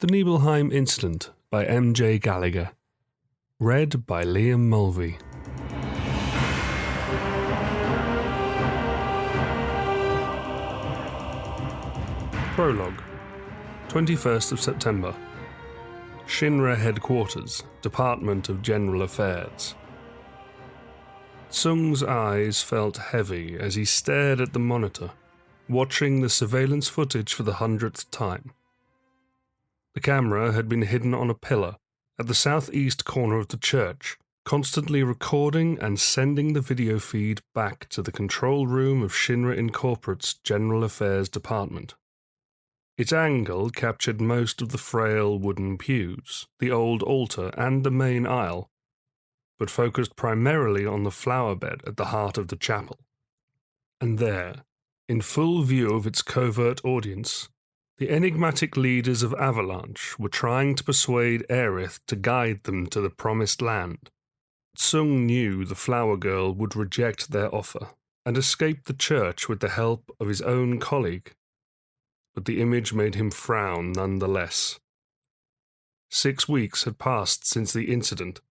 The Nibelheim Incident by M.J. Gallagher. Read by Liam Mulvey. Prologue. 21st of September. Shinra Headquarters, Department of General Affairs. Tsung's eyes felt heavy as he stared at the monitor, watching the surveillance footage for the 100th time. The camera had been hidden on a pillar at the southeast corner of the church, constantly recording and sending the video feed back to the control room of Shinra Incorporate's General Affairs Department. Its angle captured most of the frail wooden pews, the old altar, and the main aisle, but focused primarily on the flower bed at the heart of the chapel. And there, in full view of its covert audience, the enigmatic leaders of Avalanche were trying to persuade Aerith to guide them to the promised land. Tsung knew the flower girl would reject their offer and escape the church with the help of his own colleague, but the image made him frown nonetheless. 6 weeks had passed since the incident,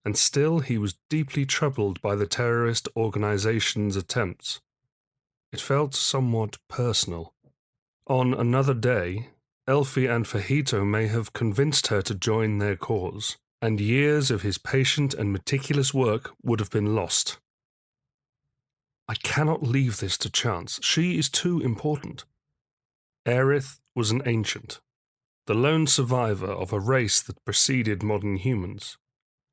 and still he was deeply troubled by the terrorist organization's attempts. It felt somewhat personal. On another day, Elfie and Fajito may have convinced her to join their cause, and years of his patient and meticulous work would have been lost. I cannot leave this to chance. She is too important. Aerith was an ancient, the lone survivor of a race that preceded modern humans.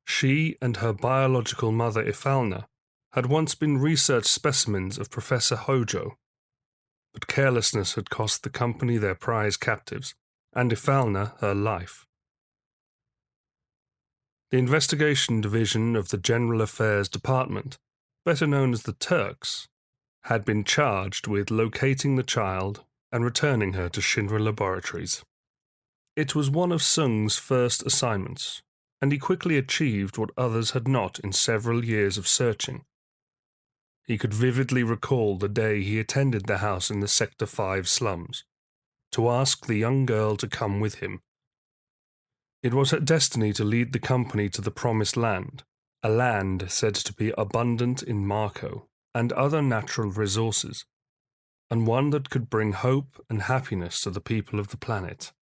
She and her biological mother Ifalna had once been research specimens of Professor Hojo, but carelessness had cost the company their prize captives, and Ifalna her life. The Investigation Division of the General Affairs Department, better known as the Turks, had been charged with locating the child and returning her to Shinra Laboratories. It was one of Tsung's first assignments, and he quickly achieved what others had not in several years of searching. He could vividly recall the day he attended the house in the Sector 5 slums, to ask the young girl to come with him. It was her destiny to lead the company to the Promised Land, a land said to be abundant in Marco and other natural resources, and one that could bring hope and happiness to the people of the planet.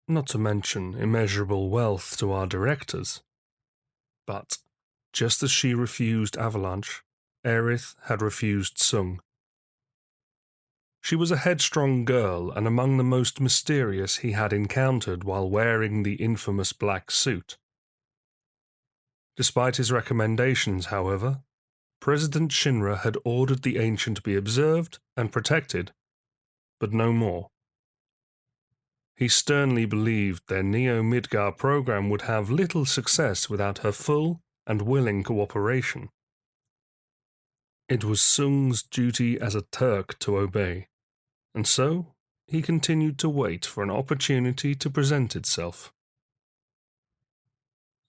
Not to mention immeasurable wealth to our directors. But, just as she refused Avalanche, Aerith had refused Tsung. She was a headstrong girl and among the most mysterious he had encountered while wearing the infamous black suit. Despite his recommendations, however, President Shinra had ordered the ancient be observed and protected, but no more. He sternly believed their Neo-Midgar program would have little success without her full and willing cooperation. It was Tsung's duty as a Turk to obey, and so he continued to wait for an opportunity to present itself.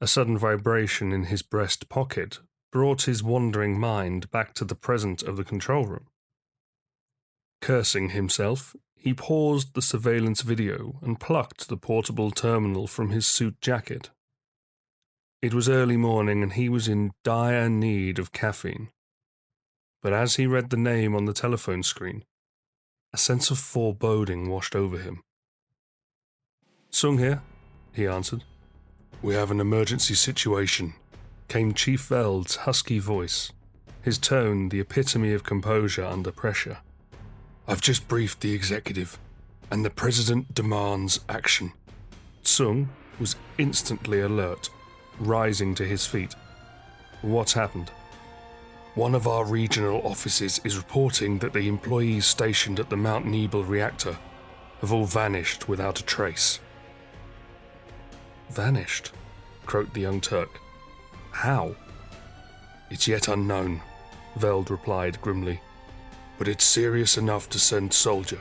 A sudden vibration in his breast pocket brought his wandering mind back to the present of the control room. Cursing himself, he paused the surveillance video and plucked the portable terminal from his suit jacket. It was early morning and he was in dire need of caffeine. But as he read the name on the telephone screen, a sense of foreboding washed over him. "Tsung here," he answered. "We have an emergency situation," came Chief Veld's husky voice, his tone the epitome of composure under pressure. "I've just briefed the executive, and the president demands action." Tsung was instantly alert, rising to his feet. "What's happened?" "One of our regional offices is reporting that the employees stationed at the Mount Nibel reactor have all vanished without a trace." "Vanished?" croaked the young Turk. "How?" "It's yet unknown," Veld replied grimly, "but it's serious enough to send soldier.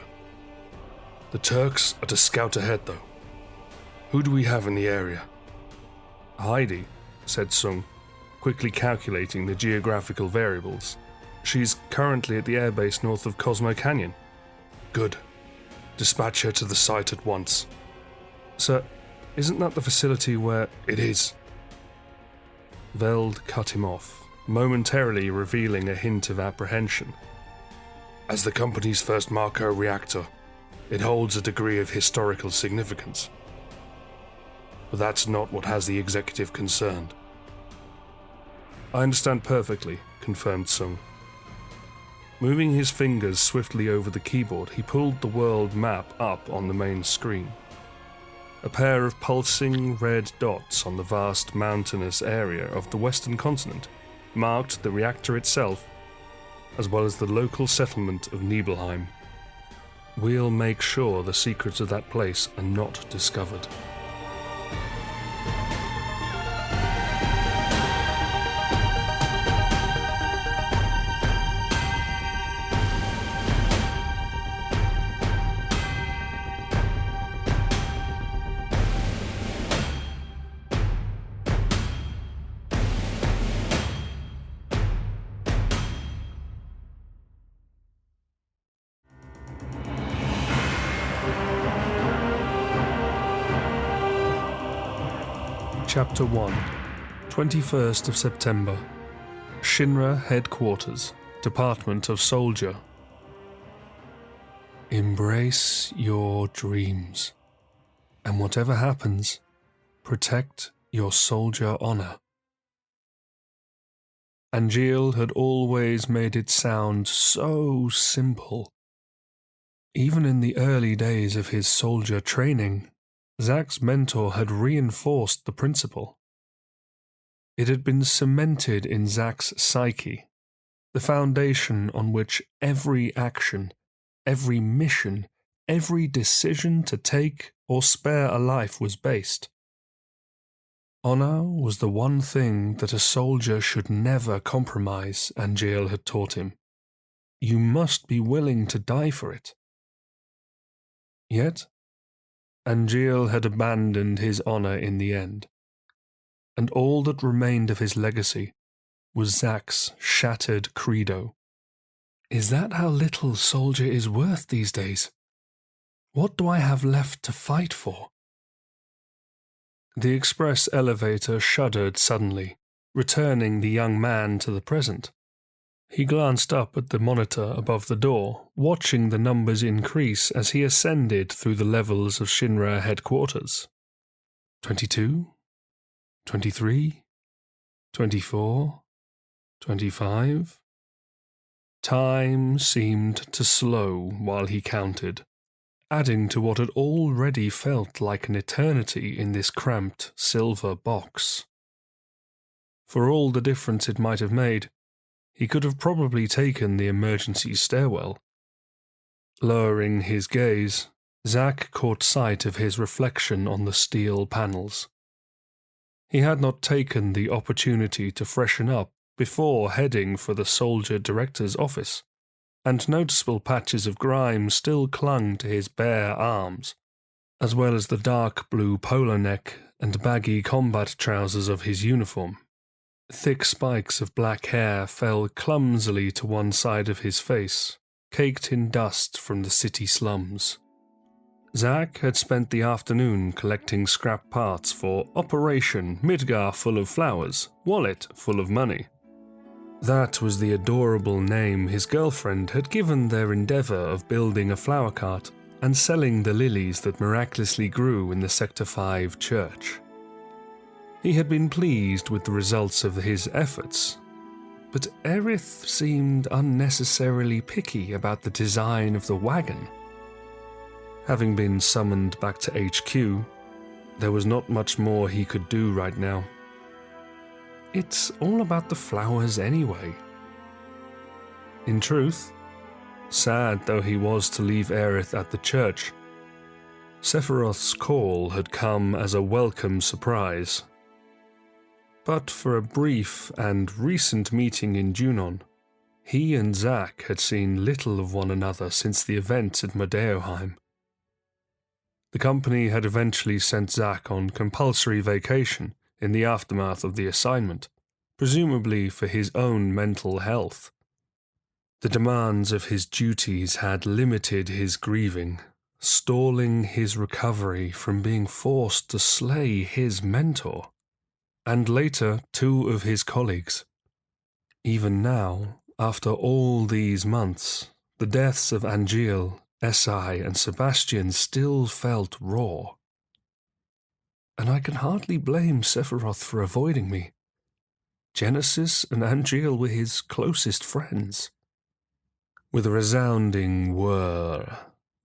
The Turks are to scout ahead, though. Who do we have in the area?" "Heidi," said Tsung, quickly calculating the geographical variables. "She's currently at the airbase north of Cosmo Canyon." "Good. Dispatch her to the site at once." Sir, isn't that the facility where— It is. Veld cut him off, momentarily revealing a hint of apprehension. As the company's first Marco reactor, it holds a degree of historical significance. But that's not what has the executive concerned. I understand perfectly, confirmed Sung. Moving his fingers swiftly over the keyboard, he pulled the world map up on the main screen. A pair of pulsing red dots on the vast mountainous area of the western continent marked the reactor itself, as well as the local settlement of Nibelheim. We'll make sure the secrets of that place are not discovered. Chapter 1, 21st of September. Shinra Headquarters, Department of Soldier. Embrace your dreams, and whatever happens, protect your soldier honor. Angeal had always made it sound so simple. Even in the early days of his soldier training, Zack's mentor had reinforced the principle. It had been cemented in Zack's psyche, the foundation on which every action, every mission, every decision to take or spare a life was based. Honor was the one thing that a soldier should never compromise, Angeal had taught him. You must be willing to die for it. Yet, Angeal had abandoned his honor in the end, and all that remained of his legacy was Zack's shattered credo. Is that how little soldier is worth these days? What do I have left to fight for? The express elevator shuddered suddenly, returning the young man to the present. He glanced up at the monitor above the door, watching the numbers increase as he ascended through the levels of Shinra headquarters. 22, 23, 24, 25. Time seemed to slow while he counted, adding to what had already felt like an eternity in this cramped silver box. For all the difference it might have made, he could have probably taken the emergency stairwell. Lowering his gaze, Zack caught sight of his reflection on the steel panels. He had not taken the opportunity to freshen up before heading for the soldier director's office, and noticeable patches of grime still clung to his bare arms, as well as the dark blue polo neck and baggy combat trousers of his uniform. Thick spikes of black hair fell clumsily to one side of his face, caked in dust from the city slums. Zack had spent the afternoon collecting scrap parts for Operation Midgar Full of Flowers, Wallet Full of Money. That was the adorable name his girlfriend had given their endeavour of building a flower cart and selling the lilies that miraculously grew in the Sector 5 church. He had been pleased with the results of his efforts, but Aerith seemed unnecessarily picky about the design of the wagon. Having been summoned back to HQ, there was not much more he could do right now. It's all about the flowers anyway. In truth, sad though he was to leave Aerith at the church, Sephiroth's call had come as a welcome surprise. But for a brief and recent meeting in Junon, he and Zack had seen little of one another since the events at Nibelheim. The company had eventually sent Zack on compulsory vacation in the aftermath of the assignment, presumably for his own mental health. The demands of his duties had limited his grieving, stalling his recovery from being forced to slay his mentor, and later 2 of his colleagues. Even now, after all these months, the deaths of Angeal, Esai, and Sebastian still felt raw. And I can hardly blame Sephiroth for avoiding me. Genesis and Angeal were his closest friends. With a resounding whir,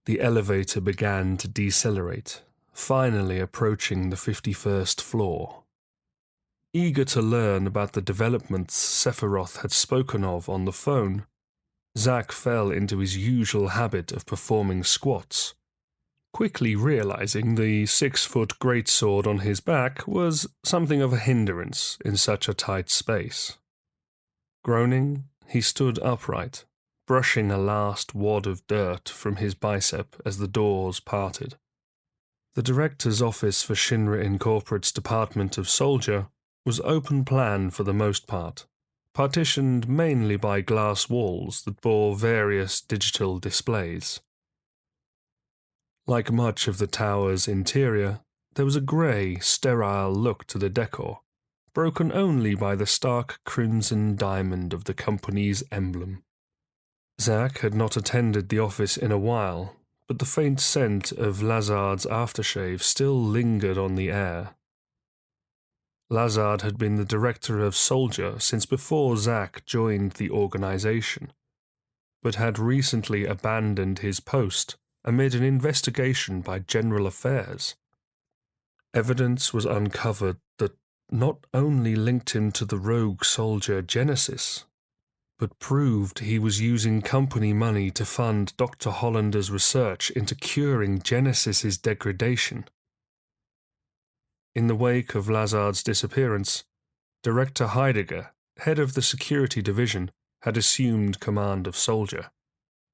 the elevator began to decelerate, finally approaching the 51st floor. Eager to learn about the developments Sephiroth had spoken of on the phone, Zack fell into his usual habit of performing squats, quickly realizing the 6-foot greatsword on his back was something of a hindrance in such a tight space. Groaning, he stood upright, brushing a last wad of dirt from his bicep as the doors parted. The director's office for Shinra Incorporate's Department of Soldier was open plan for the most part, partitioned mainly by glass walls that bore various digital displays. Like much of the tower's interior, there was a grey, sterile look to the decor, broken only by the stark crimson diamond of the company's emblem. Zack had not attended the office in a while, but the faint scent of Lazard's aftershave still lingered on the air. Lazard had been the director of Soldier since before Zack joined the organization, but had recently abandoned his post amid an investigation by General Affairs. Evidence was uncovered that not only linked him to the rogue soldier Genesis, but proved he was using company money to fund Dr. Hollander's research into curing Genesis's degradation. In the wake of Lazard's disappearance, Director Heidegger, head of the security division, had assumed command of Soldier.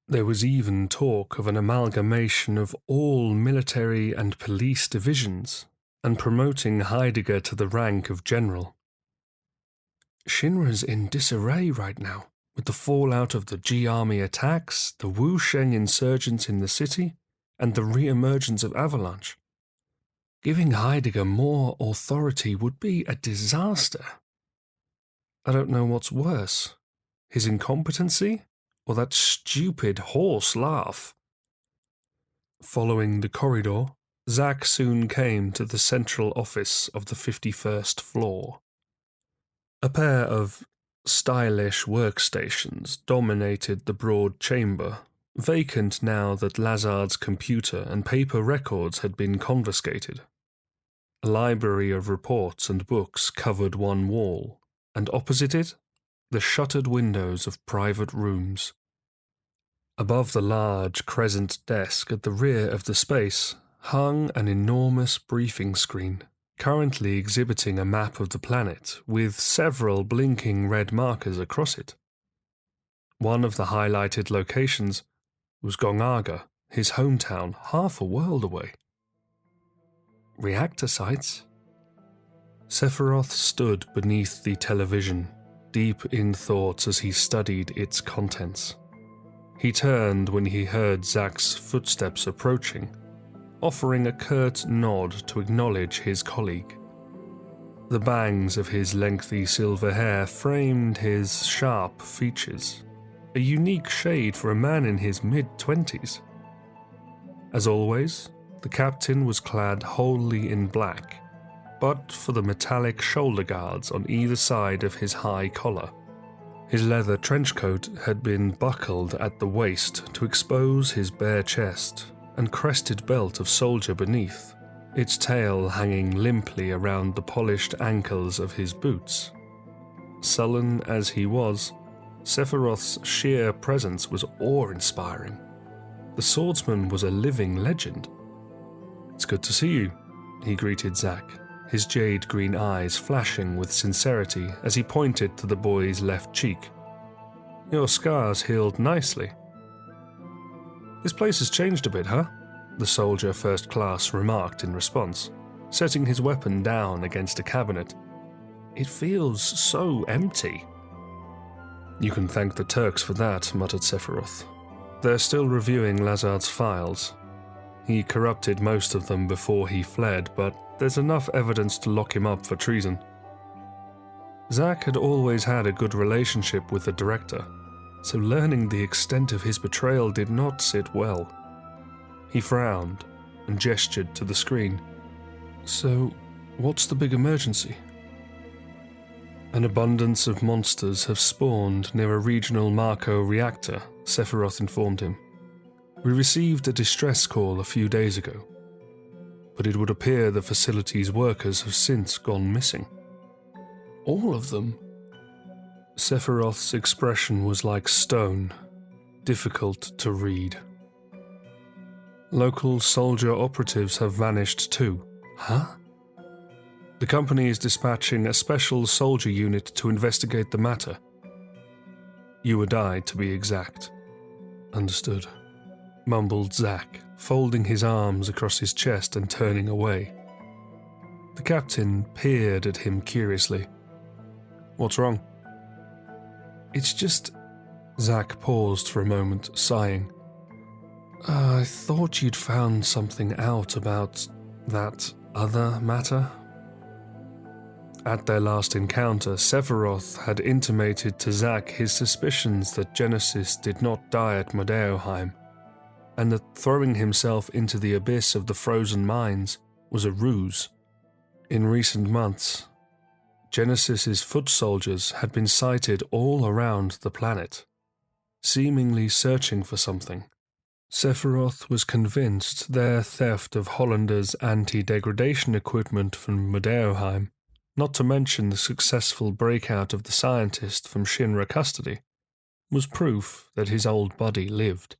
There was even talk of an amalgamation of all military and police divisions, and promoting Heidegger to the rank of general. Shinra's in disarray right now, with the fallout of the G-Army attacks, the Wusheng insurgents in the city, and the re-emergence of Avalanche. Giving Heidegger more authority would be a disaster. I don't know what's worse, his incompetency or that stupid horse laugh. Following the corridor, Zack soon came to the central office of the 51st floor. A pair of stylish workstations dominated the broad chamber, vacant now that Lazard's computer and paper records had been confiscated. A library of reports and books covered one wall, and opposite it, the shuttered windows of private rooms. Above the large crescent desk at the rear of the space hung an enormous briefing screen, currently exhibiting a map of the planet with several blinking red markers across it. One of the highlighted locations was Gongaga, his hometown, half a world away. Reactor sites? Sephiroth stood beneath the television, deep in thoughts as he studied its contents. He turned when he heard Zack's footsteps approaching, offering a curt nod to acknowledge his colleague. The bangs of his lengthy silver hair framed his sharp features, a unique shade for a man in his mid-20s. As always, the captain was clad wholly in black, but for the metallic shoulder guards on either side of his high collar. His leather trench coat had been buckled at the waist to expose his bare chest and crested belt of soldier beneath, its tail hanging limply around the polished ankles of his boots. Sullen as he was, Sephiroth's sheer presence was awe-inspiring. The swordsman was a living legend. "It's good to see you," he greeted Zack, his jade-green eyes flashing with sincerity as he pointed to the boy's left cheek. "Your scars healed nicely." "This place has changed a bit, huh?" the soldier first class remarked in response, setting his weapon down against a cabinet. "It feels so empty." "You can thank the Turks for that," muttered Sephiroth. "They're still reviewing Lazard's files. He corrupted most of them before he fled, but there's enough evidence to lock him up for treason. Zack had always had a good relationship with the director, so learning the extent of his betrayal did not sit well. He frowned and gestured to the screen. So, what's the big emergency? An abundance of monsters have spawned near a regional Marco reactor, Sephiroth informed him. We received a distress call a few days ago, but it would appear the facility's workers have since gone missing. All of them? Sephiroth's expression was like stone, difficult to read. Local soldier operatives have vanished too. Huh? The company is dispatching a special soldier unit to investigate the matter. You or die, to be exact. Understood, mumbled Zack, folding his arms across his chest and turning away. The captain peered at him curiously. What's wrong? It's just... Zack paused for a moment, sighing. I thought you'd found something out about that other matter. At their last encounter, Sephiroth had intimated to Zack his suspicions that Genesis did not die at Nibelheim, and that throwing himself into the abyss of the frozen mines was a ruse. In recent months, Genesis's foot soldiers had been sighted all around the planet, seemingly searching for something. Sephiroth was convinced their theft of Hollander's anti-degradation equipment from Nibelheim, not to mention the successful breakout of the scientist from Shinra custody, was proof that his old buddy lived.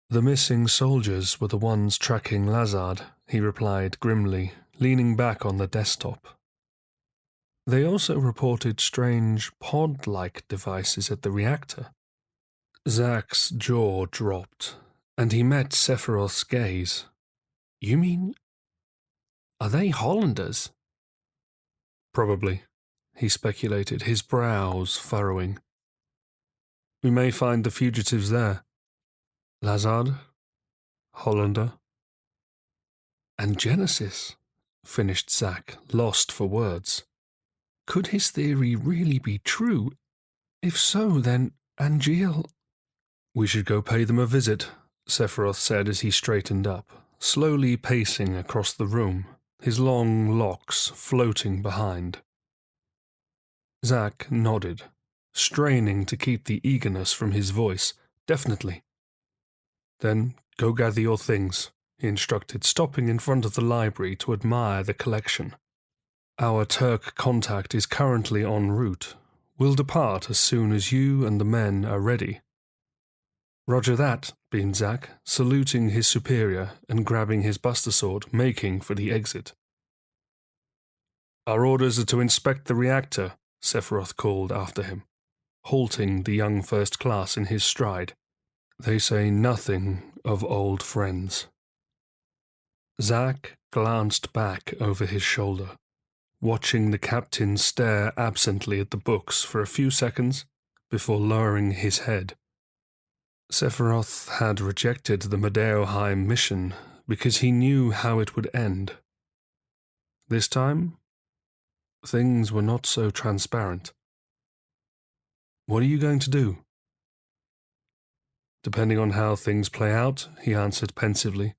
The missing soldiers were the ones tracking Lazard, he replied grimly, leaning back on the desktop. They also reported strange pod-like devices at the reactor. Zack's jaw dropped, and he met Sephiroth's gaze. You mean... are they Hollanders? Probably, he speculated, his brows furrowing. We may find the fugitives there. Lazard, Hollander, and Genesis, finished Zack, lost for words. Could his theory really be true? If so, then Angeal... We should go pay them a visit, Sephiroth said as he straightened up, slowly pacing across the room, his long locks floating behind. Zack nodded, straining to keep the eagerness from his voice. Definitely. Then go gather your things, he instructed, stopping in front of the library to admire the collection. Our Turk contact is currently en route. We'll depart as soon as you and the men are ready. Roger that, beamed Zack, saluting his superior and grabbing his buster sword, making for the exit. Our orders are to inspect the reactor, Sephiroth called after him, halting the young first class in his stride. They say nothing of old friends. Zack glanced back over his shoulder, watching the captain stare absently at the books for a few seconds before lowering his head. Sephiroth had rejected the Nibelheim mission because he knew how it would end. This time, things were not so transparent. What are you going to do? Depending on how things play out, he answered pensively.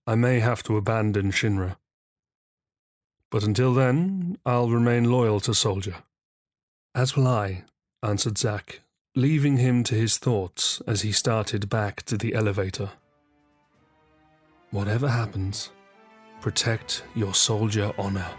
I may have to abandon Shinra. But until then, I'll remain loyal to Soldier. As will I, answered Zack, leaving him to his thoughts as he started back to the elevator. Whatever happens, protect your soldier honor.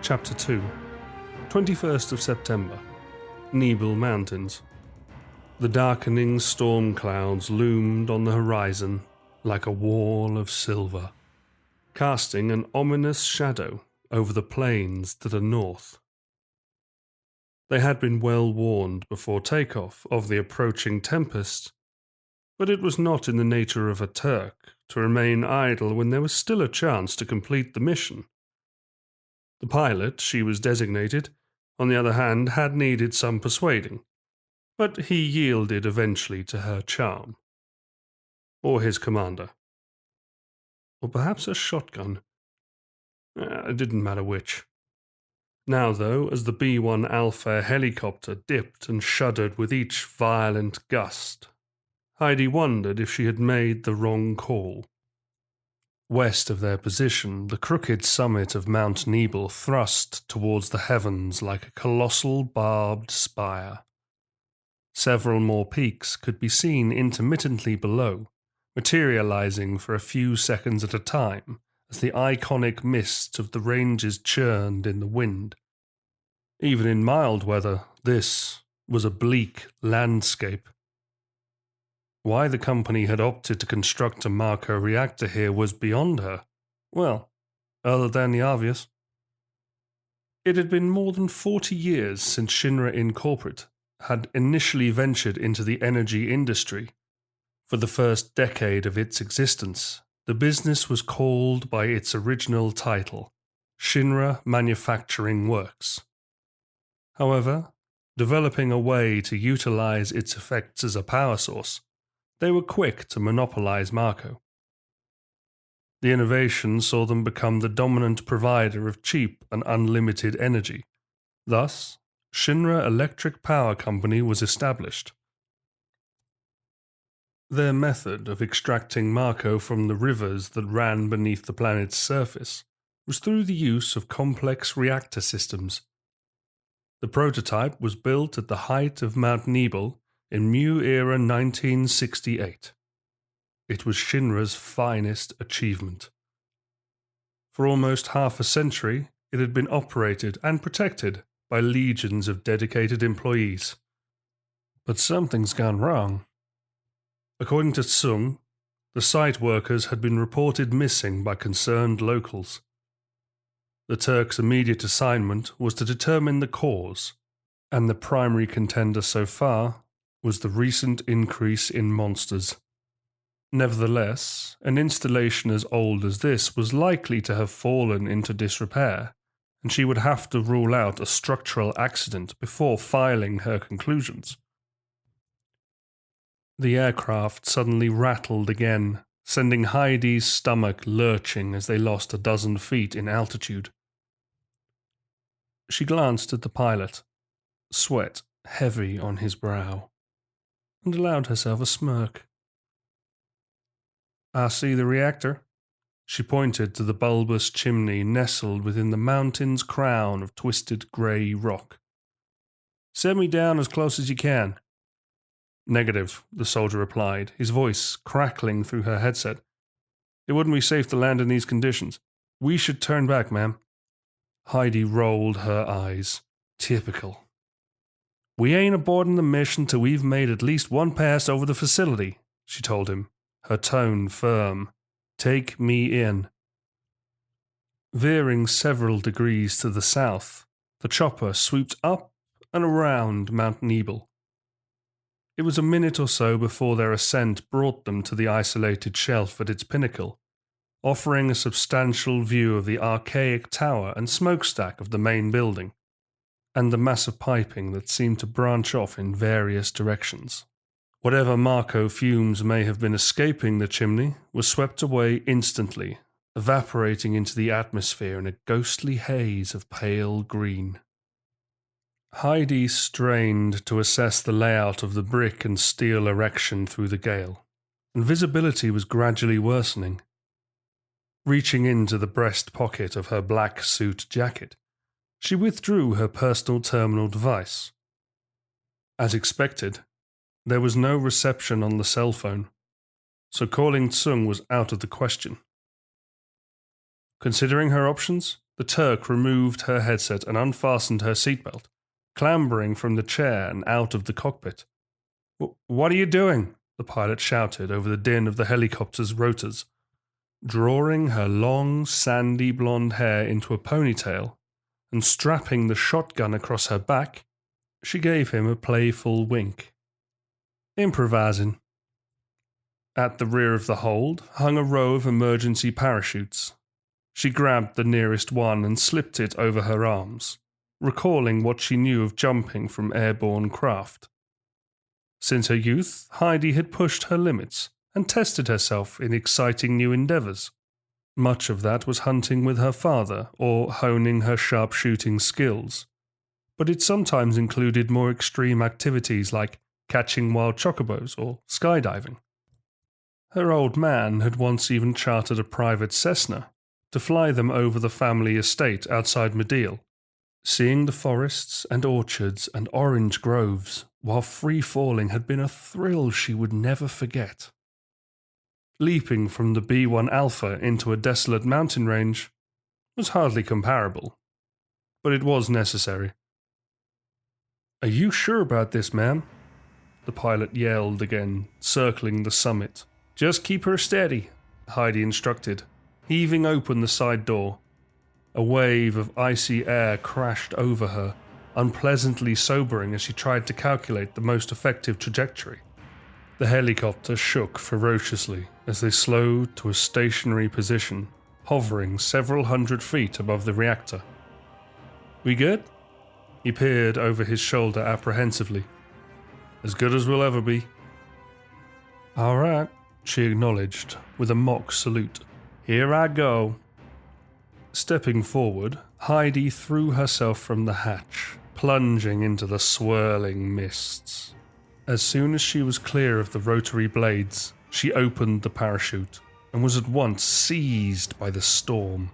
Chapter 2, 21st of September, Nibel Mountains. The darkening storm clouds loomed on the horizon like a wall of silver, casting an ominous shadow over the plains to the north. They had been well warned before takeoff of the approaching tempest, but it was not in the nature of a Turk to remain idle when there was still a chance to complete the mission. The pilot, she was designated, on the other hand, had needed some persuading, but he yielded eventually to her charm. Or his commander. Or perhaps a shotgun. It didn't matter which. Now, though, as the B-1 Alpha helicopter dipped and shuddered with each violent gust, Heidi wondered if she had made the wrong call. West of their position, the crooked summit of Mount Nibel thrust towards the heavens like a colossal barbed spire. Several more peaks could be seen intermittently below, materializing for a few seconds at a time as the iconic mists of the ranges churned in the wind. Even in mild weather, this was a bleak landscape. Why the company had opted to construct a Marco reactor here was beyond her. Well, other than the obvious. It had been more than 40 years since Shinra Incorporated had initially ventured into the energy industry. For the first decade of its existence, the business was called by its original title, Shinra Manufacturing Works. However, developing a way to utilize its effects as a power source, they were quick to monopolize Marco. The innovation saw them become the dominant provider of cheap and unlimited energy. Thus, Shinra Electric Power Company was established. Their method of extracting Marco from the rivers that ran beneath the planet's surface was through the use of complex reactor systems. The prototype was built at the height of Mount Nibel in Mu Era 1968. It was Shinra's finest achievement. For almost half a century, it had been operated and protected by legions of dedicated employees. But something's gone wrong. According to Tsung, the site workers had been reported missing by concerned locals. The Turks' immediate assignment was to determine the cause, and the primary contender so far was the recent increase in monsters. Nevertheless, an installation as old as this was likely to have fallen into disrepair, and she would have to rule out a structural accident before filing her conclusions. The aircraft suddenly rattled again, sending Heidi's stomach lurching as they lost a dozen feet in altitude. She glanced at the pilot, sweat heavy on his brow, and allowed herself a smirk. "I see the reactor." She pointed to the bulbous chimney nestled within the mountain's crown of twisted grey rock. "Set me down as close as you can." "Negative," the soldier replied, his voice crackling through her headset. "It wouldn't be safe to land in these conditions. We should turn back, ma'am." Heidi rolled her eyes. Typical. "We ain't aborting the mission till we've made at least one pass over the facility," she told him, her tone firm. "Take me in." Veering several degrees to the south, the chopper swooped up and around Mount Nibel. It was a minute or so before their ascent brought them to the isolated shelf at its pinnacle, offering a substantial view of the archaic tower and smokestack of the main building, and the massive piping that seemed to branch off in various directions. Whatever Marco fumes may have been escaping the chimney was swept away instantly, evaporating into the atmosphere in a ghostly haze of pale green. Heidi strained to assess the layout of the brick and steel erection through the gale, and visibility was gradually worsening. Reaching into the breast pocket of her black suit jacket, she withdrew her personal terminal device. As expected, there was no reception on the cell phone, so calling Tsung was out of the question. Considering her options, the Turk removed her headset and unfastened her seatbelt, clambering from the chair and out of the cockpit. "What are you doing?" the pilot shouted over the din of the helicopter's rotors. Drawing her long, sandy blonde hair into a ponytail and strapping the shotgun across her back, She gave him a playful wink. Improvising. At the rear of the hold hung a row of emergency parachutes. She grabbed the nearest one and slipped it over her arms, recalling what she knew of jumping from airborne craft. Since her youth, Heidi had pushed her limits and tested herself in exciting new endeavours. Much of that was hunting with her father or honing her sharpshooting skills, but it sometimes included more extreme activities like catching wild chocobos or skydiving. Her old man had once even chartered a private Cessna to fly them over the family estate outside Medeal, seeing the forests and orchards and orange groves while free-falling had been a thrill she would never forget. Leaping from the B1 Alpha into a desolate mountain range was hardly comparable, but it was necessary. "Are you sure about this, ma'am?" the pilot yelled again, circling the summit. "Just keep her steady," Heidi instructed, heaving open the side door. A wave of icy air crashed over her, unpleasantly sobering as she tried to calculate the most effective trajectory. The helicopter shook ferociously as they slowed to a stationary position, hovering several hundred feet above the reactor. "We good?" He peered over his shoulder apprehensively. "As good as we'll ever be." "All right," she acknowledged with a mock salute. "Here I go." Stepping forward, Heidi threw herself from the hatch, plunging into the swirling mists. As soon as she was clear of the rotary blades, she opened the parachute and was at once seized by the storm.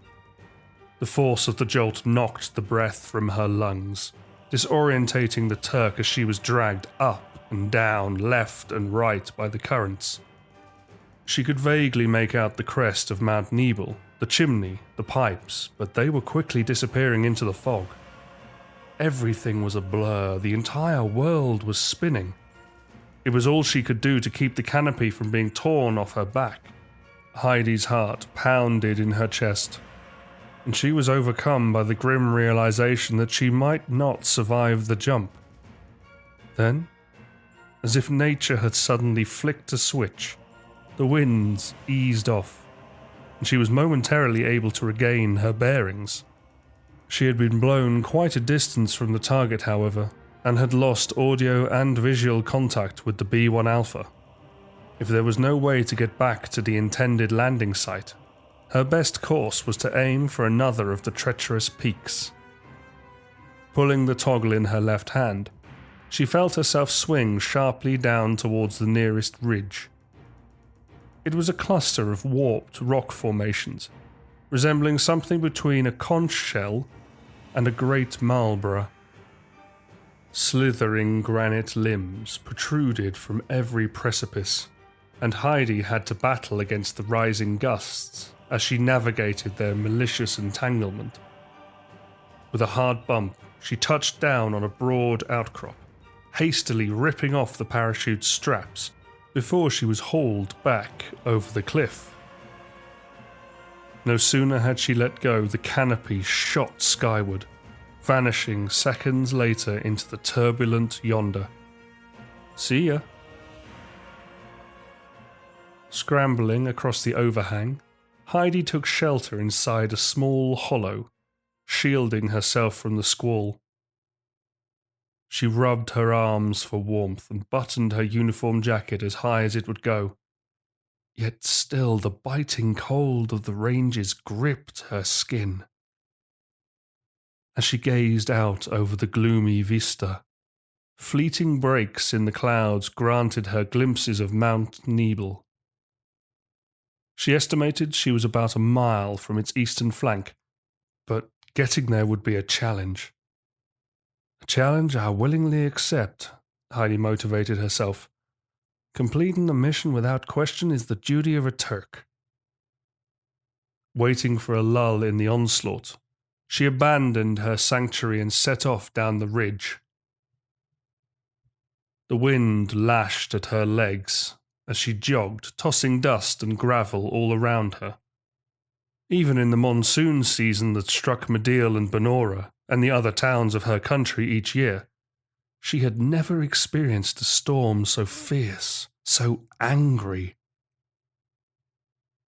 The force of the jolt knocked the breath from her lungs, disorientating the Turk as she was dragged up and down, left and right by the currents. She could vaguely make out the crest of Mount Nibel, the chimney, the pipes, but they were quickly disappearing into the fog. Everything was a blur, the entire world was spinning. It was all she could do to keep the canopy from being torn off her back. Heidi's heart pounded in her chest, and she was overcome by the grim realization that she might not survive the jump. Then, as if nature had suddenly flicked a switch, the winds eased off, and she was momentarily able to regain her bearings. She had been blown quite a distance from the target, however, and had lost audio and visual contact with the B1 Alpha. If there was no way to get back to the intended landing site, her best course was to aim for another of the treacherous peaks. Pulling the toggle in her left hand, she felt herself swing sharply down towards the nearest ridge. It was a cluster of warped rock formations, resembling something between a conch shell and a great Marlborough. Slithering granite limbs protruded from every precipice, and Heidi had to battle against the rising gusts as she navigated their malicious entanglement. With a hard bump, she touched down on a broad outcrop, hastily ripping off the parachute's straps before she was hauled back over the cliff. No sooner had she let go, the canopy shot skyward, vanishing seconds later into the turbulent yonder. "See ya." Scrambling across the overhang, Heidi took shelter inside a small hollow, shielding herself from the squall. She rubbed her arms for warmth and buttoned her uniform jacket as high as it would go. Yet still the biting cold of the ranges gripped her skin. As she gazed out over the gloomy vista, fleeting breaks in the clouds granted her glimpses of Mount Nibel. She estimated she was about a mile from its eastern flank, but getting there would be a challenge. A challenge I willingly accept, Heidi motivated herself. Completing the mission without question is the duty of a Turk. Waiting for a lull in the onslaught, she abandoned her sanctuary and set off down the ridge. The wind lashed at her legs as she jogged, tossing dust and gravel all around her. Even in the monsoon season that struck Medeal and Benora and the other towns of her country each year, She had never experienced a storm so fierce, so angry.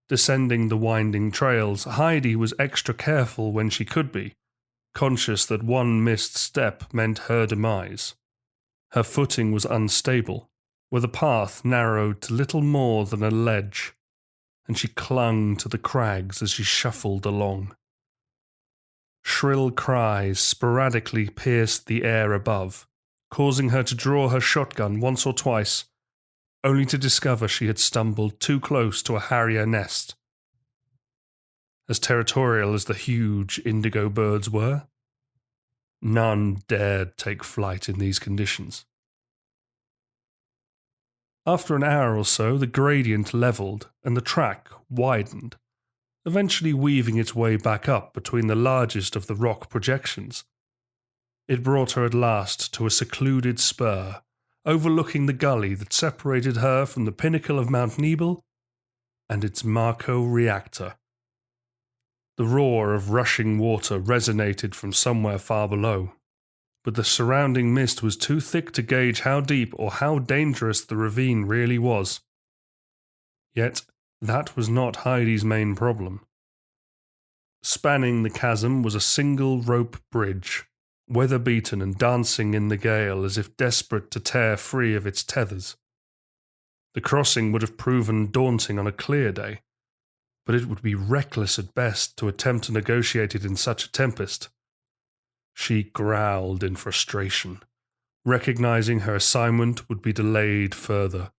Descending the winding trails, Heidi was extra careful when she could be, conscious that one missed step meant her demise. Her footing was unstable, where the path narrowed to little more than a ledge, and she clung to the crags as she shuffled along. Shrill cries sporadically pierced the air above, causing her to draw her shotgun once or twice, only to discover she had stumbled too close to a harrier nest. As territorial as the huge indigo birds were, none dared take flight in these conditions. After an hour or so, the gradient leveled and the track widened, eventually weaving its way back up between the largest of the rock projections. It brought her at last to a secluded spur, overlooking the gully that separated her from the pinnacle of Mount Nibel and its Marco reactor. The roar of rushing water resonated from somewhere far below, but the surrounding mist was too thick to gauge how deep or how dangerous the ravine really was. Yet, that was not Heidi's main problem. Spanning the chasm was a single rope bridge, weather-beaten and dancing in the gale as if desperate to tear free of its tethers. The crossing would have proven daunting on a clear day, but it would be reckless at best to attempt to negotiate it in such a tempest. She growled in frustration, recognizing her assignment would be delayed further.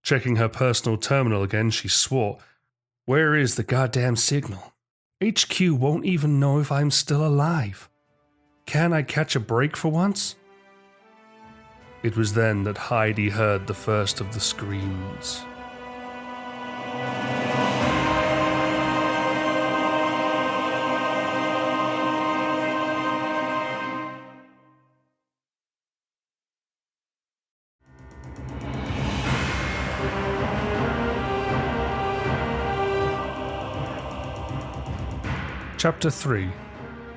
Checking her personal terminal again, she swore, "Where is the goddamn signal? HQ won't even know if I'm still alive. Can't I catch a break for once?" It was then that Heidi heard the first of the screams. Chapter 3,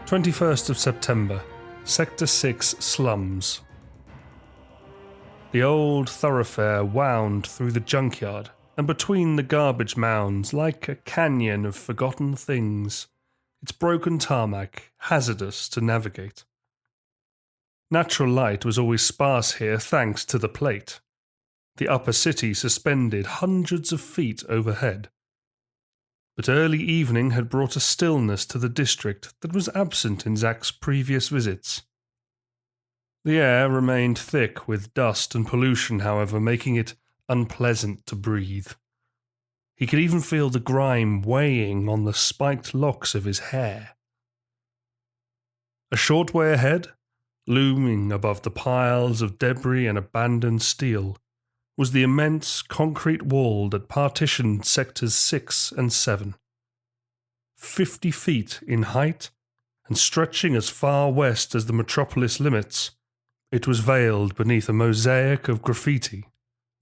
21st of September, Sector 6 Slums. The old thoroughfare wound through the junkyard and between the garbage mounds like a canyon of forgotten things, its broken tarmac hazardous to navigate. Natural light was always sparse here thanks to the plate, the upper city suspended hundreds of feet overhead. But early evening had brought a stillness to the district that was absent in Zack's previous visits. The air remained thick with dust and pollution, however, making it unpleasant to breathe. He could even feel the grime weighing on the spiked locks of his hair. A short way ahead, looming above the piles of debris and abandoned steel, was the immense concrete wall that partitioned Sectors 6 and 7. 50 feet in height and stretching as far west as the metropolis limits, it was veiled beneath a mosaic of graffiti,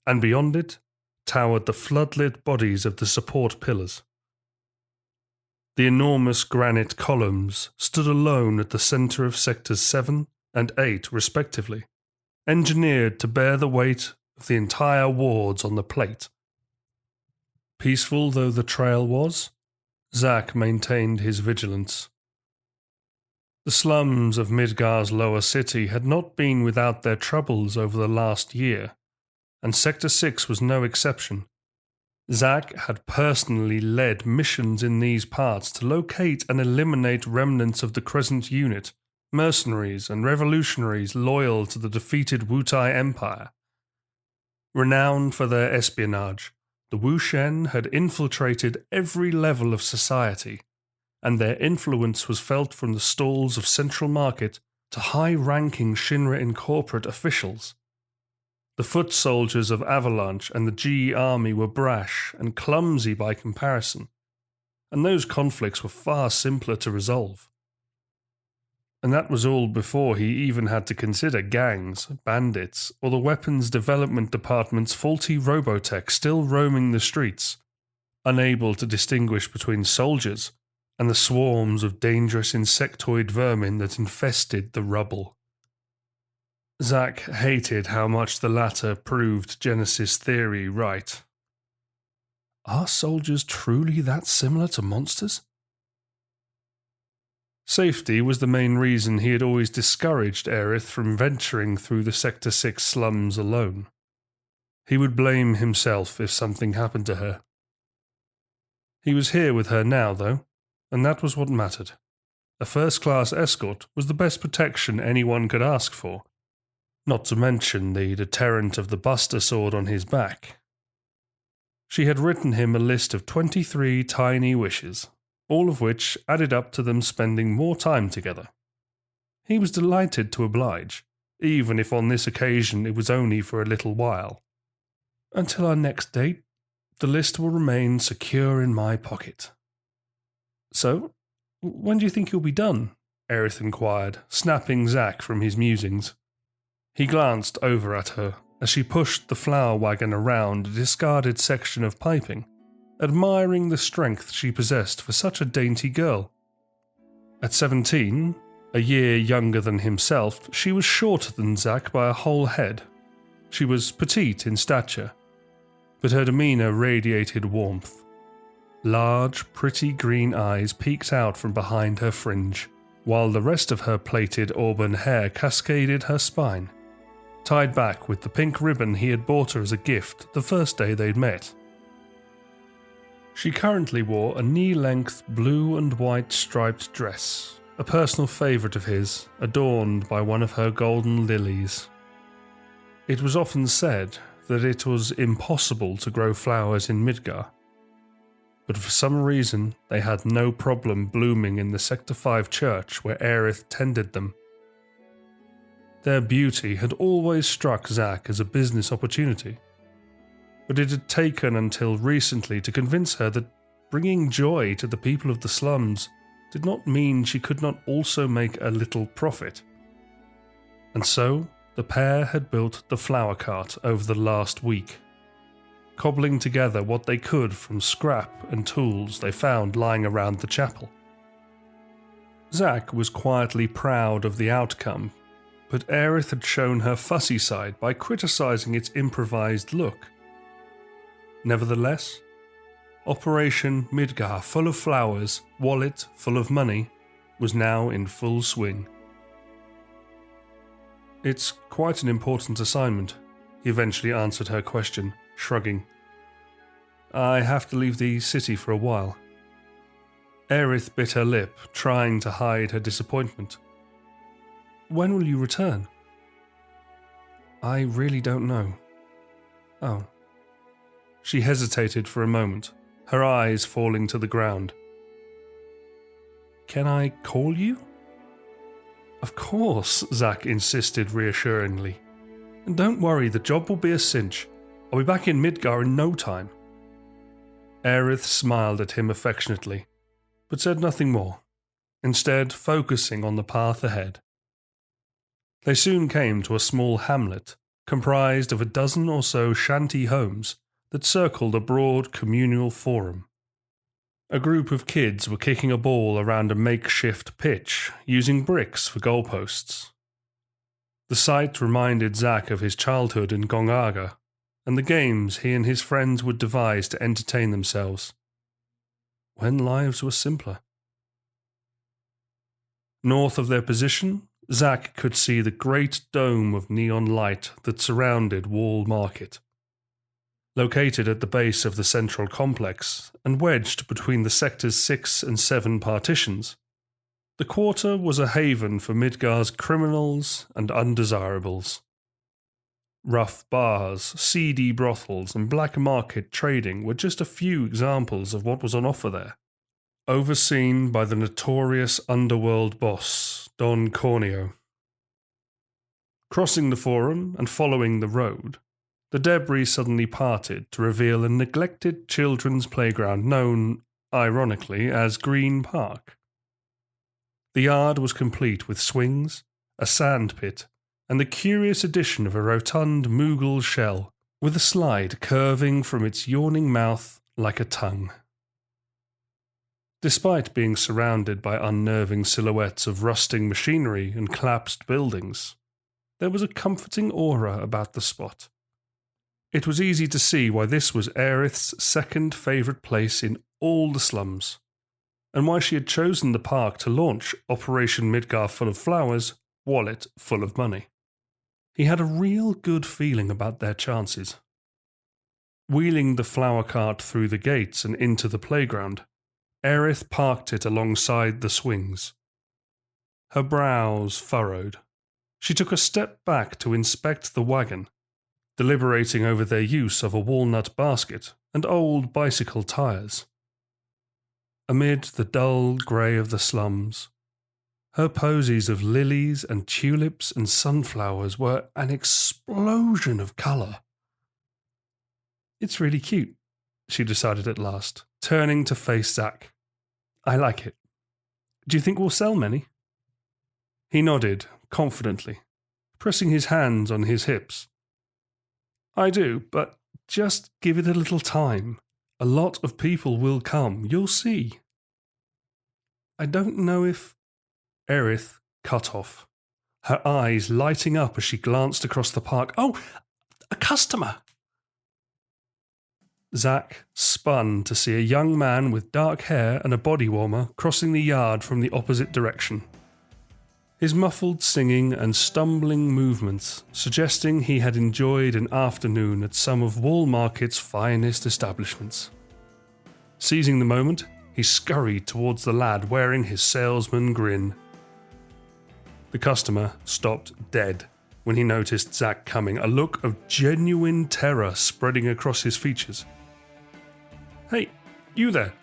and beyond it towered the floodlit bodies of the support pillars. The enormous granite columns stood alone at the center of Sectors 7 and 8 respectively, engineered to bear the weight of the entire wards on the plate. Peaceful though the trail was, Zack maintained his vigilance. The slums of Midgar's lower city had not been without their troubles over the last year, and Sector 6 was no exception. Zack had personally led missions in these parts to locate and eliminate remnants of the Crescent Unit, mercenaries and revolutionaries loyal to the defeated Wutai Empire. Renowned for their espionage, the Wushen had infiltrated every level of society, and their influence was felt from the stalls of Central Market to high-ranking Shinra corporate officials. The foot soldiers of Avalanche and the GE Army were brash and clumsy by comparison, and those conflicts were far simpler to resolve. And that was all before he even had to consider gangs, bandits, or the weapons development department's faulty robotech still roaming the streets, unable to distinguish between soldiers and the swarms of dangerous insectoid vermin that infested the rubble. Zack hated how much the latter proved Genesis' theory right. Are soldiers truly that similar to monsters? Safety was the main reason he had always discouraged Aerith from venturing through the Sector 6 slums alone. He would blame himself if something happened to her. He was here with her now, though, and that was what mattered. A first-class escort was the best protection anyone could ask for, not to mention the deterrent of the Buster Sword on his back. She had written him a list of 23 tiny wishes, all of which added up to them spending more time together. He was delighted to oblige, even if on this occasion it was only for a little while. Until our next date, the list will remain secure in my pocket. So, when do you think you'll be done? Aerith inquired, snapping Zack from his musings. He glanced over at her as she pushed the flower wagon around a discarded section of piping, admiring the strength she possessed for such a dainty girl. At 17, a year younger than himself, she was shorter than Zack by a whole head. She was petite in stature, but her demeanour radiated warmth. Large, pretty green eyes peeked out from behind her fringe, while the rest of her plaited auburn hair cascaded her spine, tied back with the pink ribbon he had bought her as a gift the first day they'd met. She currently wore a knee-length blue and white striped dress, a personal favourite of his, adorned by one of her golden lilies. It was often said that it was impossible to grow flowers in Midgar, but for some reason they had no problem blooming in the Sector 5 church where Aerith tended them. Their beauty had always struck Zack as a business opportunity, but it had taken until recently to convince her that bringing joy to the people of the slums did not mean she could not also make a little profit. And so, the pair had built the flower cart over the last week, cobbling together what they could from scrap and tools they found lying around the chapel. Zack was quietly proud of the outcome, but Aerith had shown her fussy side by criticising its improvised look. Nevertheless, Operation Midgar full of flowers, wallet full of money, was now in full swing. It's quite an important assignment, he eventually answered her question, shrugging. I have to leave the city for a while. Aerith bit her lip, trying to hide her disappointment. When will you return? I really don't know. Oh. She hesitated for a moment, her eyes falling to the ground. Can I call you? Of course, Zack insisted reassuringly. And don't worry, the job will be a cinch. I'll be back in Midgar in no time. Aerith smiled at him affectionately, but said nothing more, instead focusing on the path ahead. They soon came to a small hamlet, comprised of a dozen or so shanty homes that circled a broad communal forum. A group of kids were kicking a ball around a makeshift pitch, using bricks for goalposts. The sight reminded Zack of his childhood in Gongaga, and the games he and his friends would devise to entertain themselves. When lives were simpler. North of their position, Zack could see the great dome of neon light that surrounded Wall Market. Located at the base of the central complex and wedged between the Sectors 6 and 7 partitions, the quarter was a haven for Midgar's criminals and undesirables. Rough bars, seedy brothels, and black market trading were just a few examples of what was on offer there. Overseen by the notorious underworld boss, Don Corneo. Crossing the forum and following the road, the debris suddenly parted to reveal a neglected children's playground known, ironically, as Green Park. The yard was complete with swings, a sand pit, and the curious addition of a rotund Moogle shell, with a slide curving from its yawning mouth like a tongue. Despite being surrounded by unnerving silhouettes of rusting machinery and collapsed buildings, there was a comforting aura about the spot. It was easy to see why this was Aerith's second favourite place in all the slums, and why she had chosen the park to launch Operation Midgar Full of Flowers, Wallet Full of Money. He had a real good feeling about their chances. Wheeling the flower cart through the gates and into the playground, Aerith parked it alongside the swings. Her brows furrowed. She took a step back to inspect the wagon, deliberating over their use of a walnut basket and old bicycle tyres. Amid the dull grey of the slums, her posies of lilies and tulips and sunflowers were an explosion of colour. "It's really cute," she decided at last, turning to face Zack. "I like it. Do you think we'll sell many?" He nodded, confidently, pressing his hands on his hips. "I do, but just give it a little time. A lot of people will come, you'll see." "I don't know if—" Aerith cut off, her eyes lighting up as she glanced across the park. "Oh, a customer!" Zack spun to see a young man with dark hair and a body warmer crossing the yard from the opposite direction. His muffled singing and stumbling movements suggesting he had enjoyed an afternoon at some of Wall Market's finest establishments. Seizing the moment, he scurried towards the lad wearing his salesman grin. The customer stopped dead when he noticed Zack coming, a look of genuine terror spreading across his features. "Hey, you there.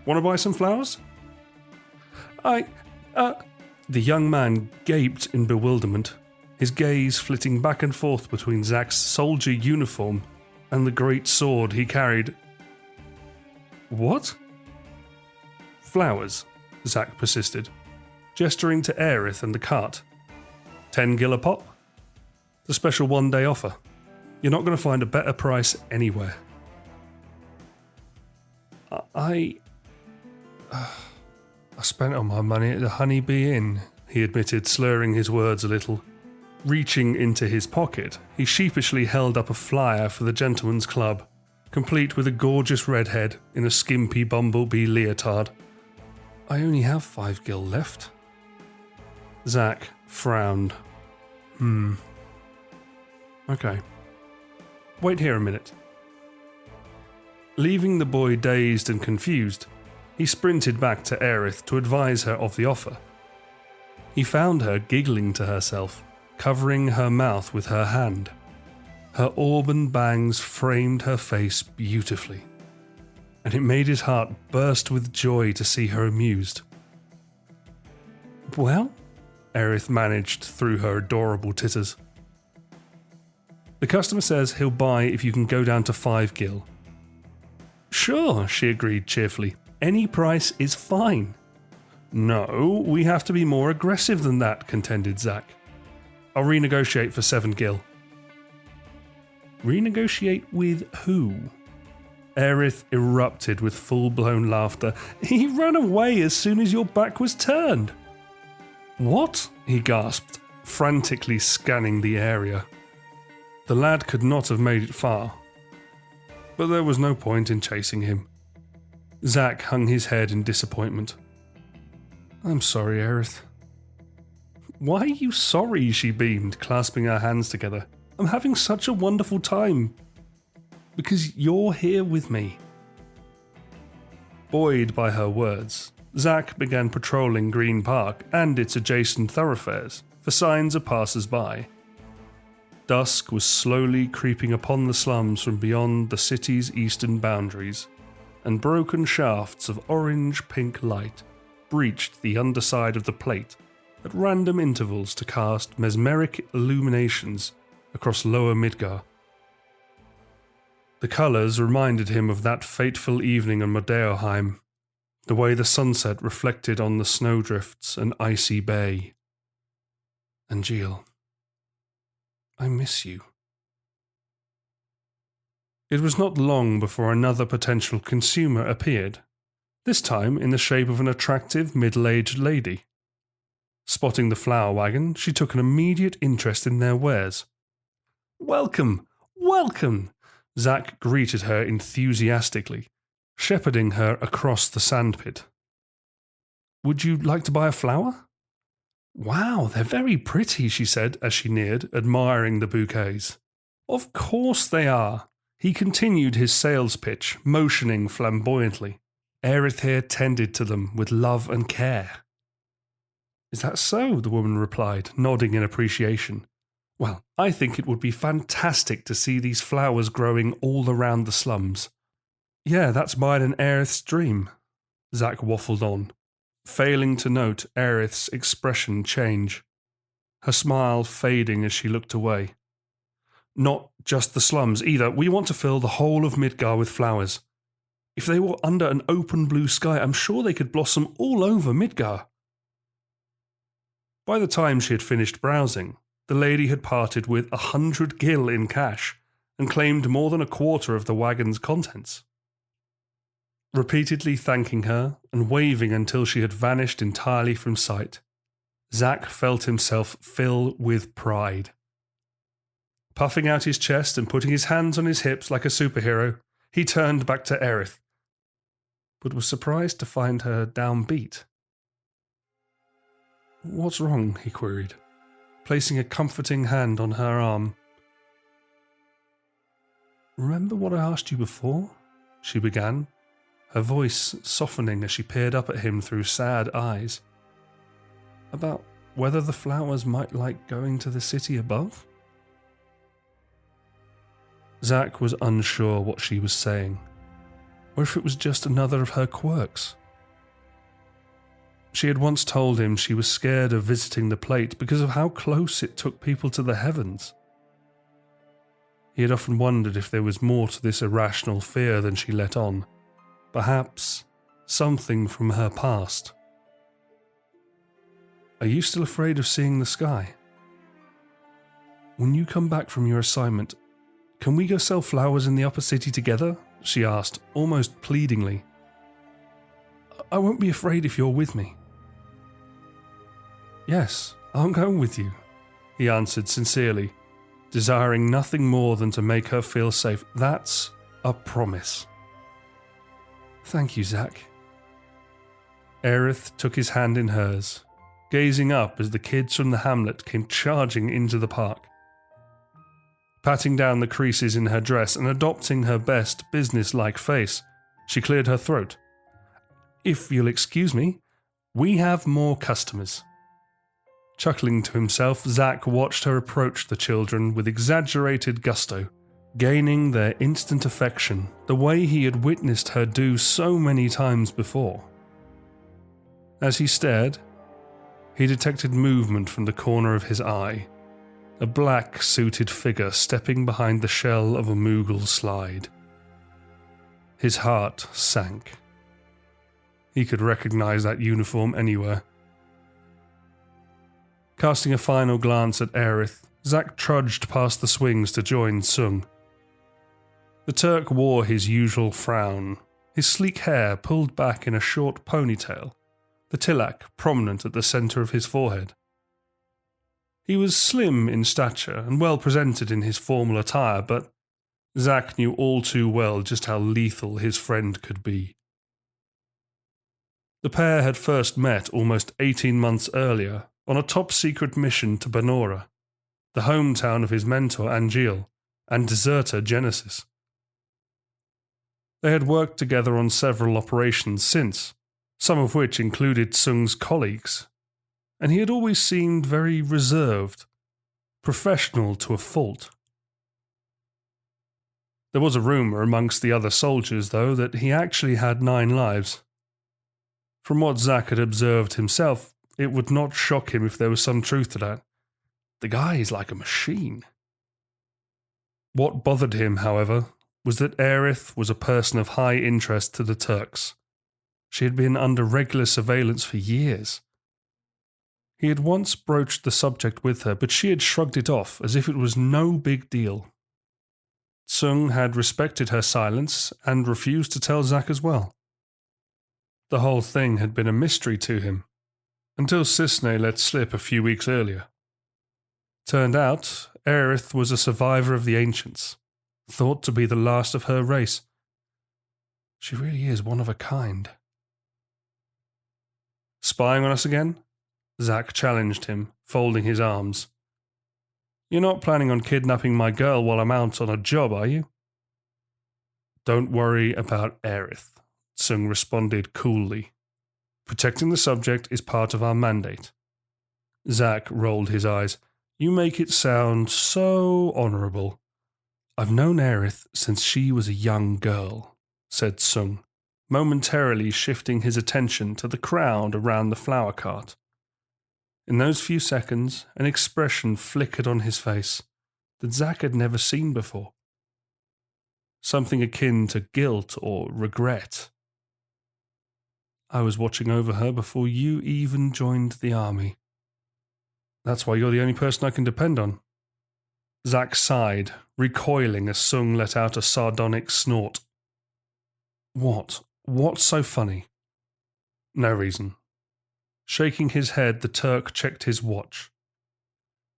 Want to buy some flowers?" The young man gaped in bewilderment, his gaze flitting back and forth between Zack's soldier uniform and the great sword he carried. "What?" "Flowers," Zack persisted, gesturing to Aerith and the cart. 10 gil a pop. The special one-day offer. You're not going to find a better price anywhere. I spent all my money at the Honey Bee Inn, he admitted, slurring his words a little. Reaching into his pocket, he sheepishly held up a flyer for the Gentleman's Club, complete with a gorgeous redhead in a skimpy bumblebee leotard. "I only have 5 gil left." Zack frowned. Okay. Wait here a minute." Leaving the boy dazed and confused, he sprinted back to Aerith to advise her of the offer. He found her giggling to herself, covering her mouth with her hand. Her auburn bangs framed her face beautifully, and it made his heart burst with joy to see her amused. "Well?" Aerith managed through her adorable titters. "The customer says he'll buy if you can go down to 5 gil. "Sure," she agreed cheerfully. "Any price is fine." "No, we have to be more aggressive than that," contended Zack. "I'll renegotiate for 7 gil. "Renegotiate with who?" Aerith erupted with full-blown laughter. "He ran away as soon as your back was turned." "What?" he gasped, frantically scanning the area. The lad could not have made it far, but there was no point in chasing him. Zack hung his head in disappointment. "I'm sorry, Aerith." "Why are you sorry?" she beamed, clasping her hands together. "I'm having such a wonderful time." "Because you're here with me." Buoyed by her words, Zack began patrolling Green Park and its adjacent thoroughfares for signs of passers-by. Dusk was slowly creeping upon the slums from beyond the city's eastern boundaries, and broken shafts of orange-pink light breached the underside of the plate at random intervals to cast mesmeric illuminations across lower Midgar. The colours reminded him of that fateful evening in Nibelheim, the way the sunset reflected on the snowdrifts and icy bay. "Angeal, I miss you." It was not long before another potential consumer appeared, this time in the shape of an attractive middle-aged lady. Spotting the flower wagon, she took an immediate interest in their wares. "Welcome! Welcome!" Zack greeted her enthusiastically, shepherding her across the sandpit. "Would you like to buy a flower?" "Wow, they're very pretty," she said as she neared, admiring the bouquets. "Of course they are." He continued his sales pitch, motioning flamboyantly. Aerith here tended to them with love and care. "Is that so?" the woman replied, nodding in appreciation. "Well, I think it would be fantastic to see these flowers growing all around the slums." "Yeah, that's mine and Aerith's dream," Zack waffled on, failing to note Aerith's expression change, her smile fading as she looked away. "Not just the slums either. We want to fill the whole of Midgar with flowers. If they were under an open blue sky, I'm sure they could blossom all over Midgar." By the time she had finished browsing, the lady had parted with 100 gil in cash and claimed more than a quarter of the wagon's contents. Repeatedly thanking her and waving until she had vanished entirely from sight, Zack felt himself fill with pride. Puffing out his chest and putting his hands on his hips like a superhero, he turned back to Aerith, but was surprised to find her downbeat. "What's wrong?" he queried, placing a comforting hand on her arm. "Remember what I asked you before?" she began, her voice softening as she peered up at him through sad eyes. "About whether the flowers might like going to the city above?" Zack was unsure what she was saying, or if it was just another of her quirks. She had once told him she was scared of visiting the plate because of how close it took people to the heavens. He had often wondered if there was more to this irrational fear than she let on. Perhaps something from her past. "Are you still afraid of seeing the sky? When you come back from your assignment, can we go sell flowers in the upper city together?" she asked, almost pleadingly. "I won't be afraid if you're with me." "Yes, I'll go with you," he answered sincerely, desiring nothing more than to make her feel safe. "That's a promise." "Thank you, Zack." Aerith took his hand in hers, gazing up as the kids from the hamlet came charging into the park. Patting down the creases in her dress and adopting her best business-like face, she cleared her throat. "If you'll excuse me, we have more customers." Chuckling to himself, Zack watched her approach the children with exaggerated gusto, gaining their instant affection the way he had witnessed her do so many times before. As he stared, he detected movement from the corner of his eye, a black-suited figure stepping behind the shell of a Moogle slide. His heart sank. He could recognize that uniform anywhere. Casting a final glance at Aerith, Zack trudged past the swings to join Sung. The Turk wore his usual frown, his sleek hair pulled back in a short ponytail, the tilak prominent at the centre of his forehead. He was slim in stature and well presented in his formal attire, but Zack knew all too well just how lethal his friend could be. The pair had first met almost 18 months earlier on a top-secret mission to Banora, the hometown of his mentor Angeal and deserter Genesis. They had worked together on several operations since, some of which included Sung's colleagues, and he had always seemed very reserved, professional to a fault. There was a rumour amongst the other soldiers, though, that he actually had 9 lives. From what Zack had observed himself, it would not shock him if there was some truth to that. The guy is like a machine. What bothered him, however, was that Aerith was a person of high interest to the Turks. She had been under regular surveillance for years. He had once broached the subject with her, but she had shrugged it off as if it was no big deal. Sung had respected her silence and refused to tell Zack as well. The whole thing had been a mystery to him. until Cisne let slip a few weeks earlier. Turned out, Aerith was a survivor of the ancients, thought to be the last of her race. She really is one of a kind. Spying on us again? Zack challenged him, folding his arms. You're not planning on kidnapping my girl while I'm out on a job, are you? Don't worry about Aerith, Tsung responded coolly. Protecting the subject is part of our mandate. Zack rolled his eyes. You make it sound so honourable. I've known Aerith since she was a young girl, said Tsung, momentarily shifting his attention to the crowd around the flower cart. In those few seconds, an expression flickered on his face that Zack had never seen before. Something akin to guilt or regret. I was watching over her before you even joined the army. That's why you're the only person I can depend on. Zack sighed, recoiling as Tsung let out a sardonic snort. What? What's so funny? No reason. Shaking his head, the Turk checked his watch.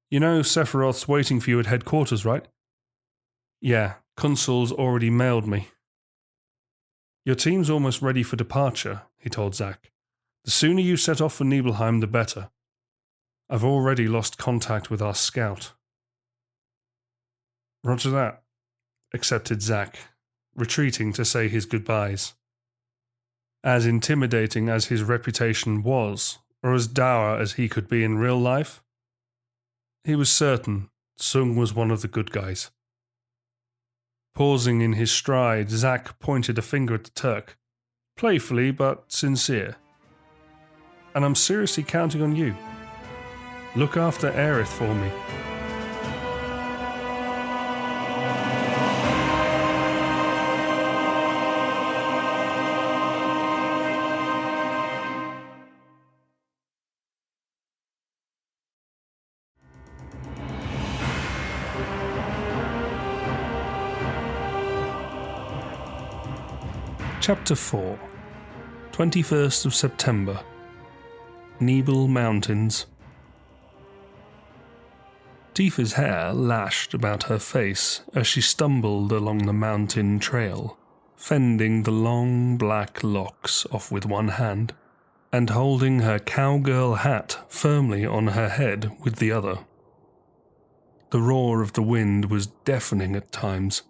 You know Sephiroth's waiting for you at headquarters, right? Yeah, Consul's already mailed me. Your team's almost ready for departure, he told Zack. The sooner you set off for Nibelheim, the better. I've already lost contact with our scout. Roger that, accepted Zack, retreating to say his goodbyes. As intimidating as his reputation was, or as dour as he could be in real life, he was certain Tsung was one of the good guys. Pausing in his stride, Zack pointed a finger at the Turk, playfully but sincere. And I'm seriously counting on you. Look after Aerith for me. Chapter 4, 21st of September, Nibel Mountains. Tifa's hair lashed about her face as she stumbled along the mountain trail, fending the long black locks off with one hand, and holding her cowgirl hat firmly on her head with the other. The roar of the wind was deafening at times,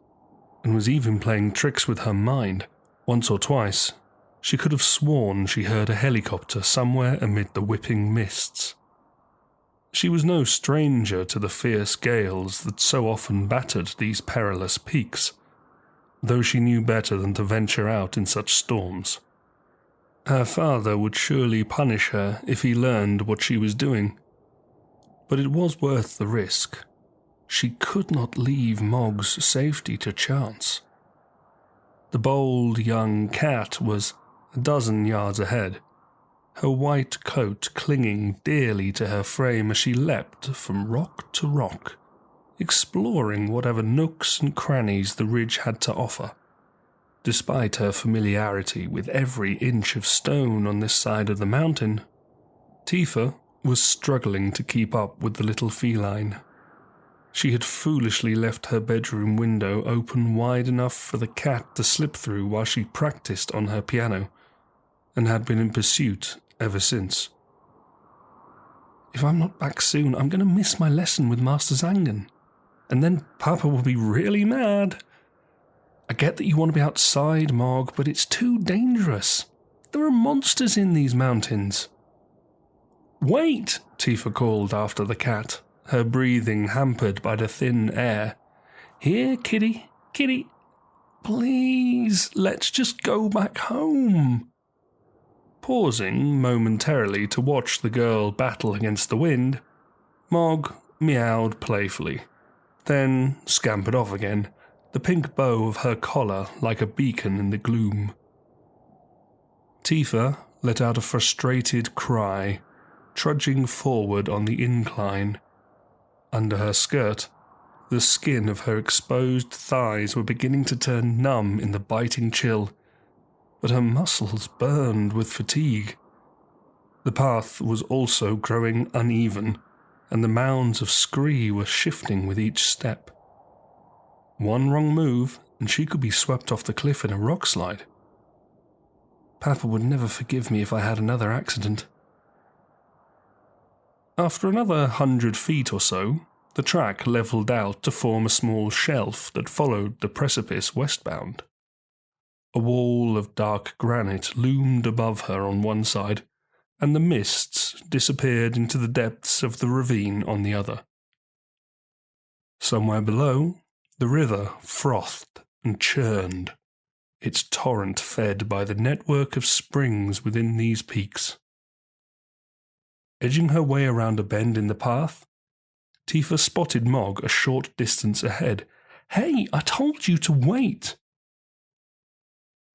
and was even playing tricks with her mind. Once or twice, she could have sworn she heard a helicopter somewhere amid the whipping mists. She was no stranger to the fierce gales that so often battered these perilous peaks, though she knew better than to venture out in such storms. Her father would surely punish her if he learned what she was doing, but it was worth the risk. She could not leave Mog's safety to chance. The bold young cat was a dozen yards ahead, her white coat clinging dearly to her frame as she leapt from rock to rock, exploring whatever nooks and crannies the ridge had to offer. Despite her familiarity with every inch of stone on this side of the mountain, Tifa was struggling to keep up with the little feline. She had foolishly left her bedroom window open wide enough for the cat to slip through while she practiced on her piano, and had been in pursuit ever since. If I'm not back soon, I'm going to miss my lesson with Master Zangan, and then Papa will be really mad. I get that you want to be outside, Mog, but it's too dangerous. There are monsters in these mountains. Wait, Tifa called after the cat, her breathing hampered by the thin air. Here, kitty, kitty. Please, let's just go back home. Pausing momentarily to watch the girl battle against the wind, Mog meowed playfully, then scampered off again, the pink bow of her collar like a beacon in the gloom. Tifa let out a frustrated cry, trudging forward on the incline. Under her skirt, the skin of her exposed thighs were beginning to turn numb in the biting chill, but her muscles burned with fatigue. The path was also growing uneven, and the mounds of scree were shifting with each step. One wrong move, and she could be swept off the cliff in a rock slide. Papa would never forgive me if I had another accident. After another 100 feet or so, the track levelled out to form a small shelf that followed the precipice westbound. A wall of dark granite loomed above her on one side, and the mists disappeared into the depths of the ravine on the other. Somewhere below, the river frothed and churned, its torrent fed by the network of springs within these peaks. Edging her way around a bend in the path, Tifa spotted Mog a short distance ahead. "Hey, I told you to wait!"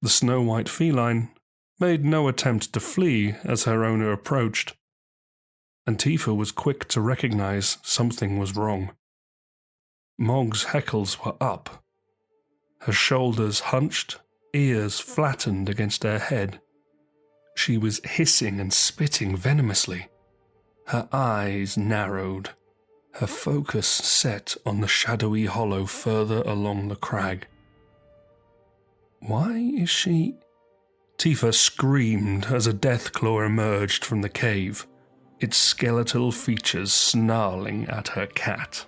The snow-white feline made no attempt to flee as her owner approached, and Tifa was quick to recognize something was wrong. Mog's heckles were up, her shoulders hunched, ears flattened against her head. She was hissing and spitting venomously. Her eyes narrowed, her focus set on the shadowy hollow further along the crag. Why is she... Tifa screamed as a deathclaw emerged from the cave, its skeletal features snarling at her cat.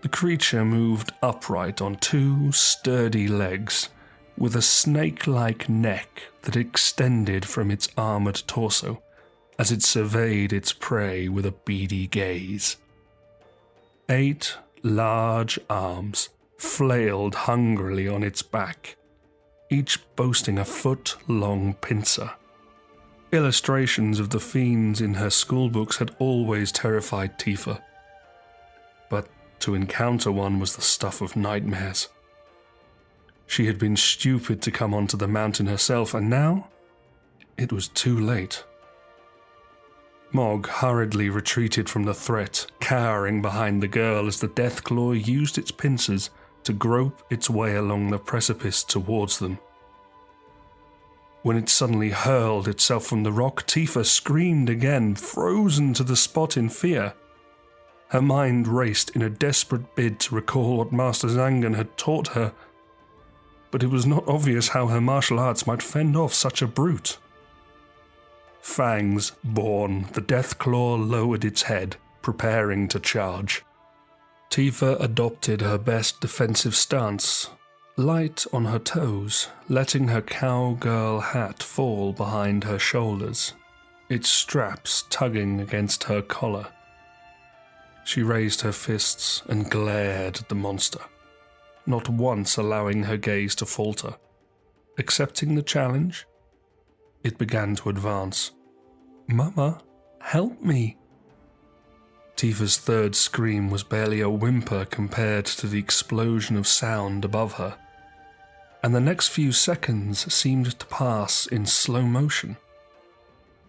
The creature moved upright on two sturdy legs, with a snake-like neck that extended from its armored torso as it surveyed its prey with a beady gaze. 8 large arms flailed hungrily on its back, each boasting a foot-long pincer. Illustrations of the fiends in her schoolbooks had always terrified Tifa, but to encounter one was the stuff of nightmares. She had been stupid to come onto the mountain herself, and now it was too late. Mog hurriedly retreated from the threat, cowering behind the girl as the Deathclaw used its pincers to grope its way along the precipice towards them. When it suddenly hurled itself from the rock, Tifa screamed again, frozen to the spot in fear. Her mind raced in a desperate bid to recall what Master Zangan had taught her, but it was not obvious how her martial arts might fend off such a brute. Fangs born, the Deathclaw lowered its head, preparing to charge. Tifa adopted her best defensive stance, light on her toes, letting her cowgirl hat fall behind her shoulders, its straps tugging against her collar. She raised her fists and glared at the monster, not once allowing her gaze to falter. Accepting the challenge, it began to advance. "Mama, help me!" Tifa's third scream was barely a whimper compared to the explosion of sound above her, and the next few seconds seemed to pass in slow motion.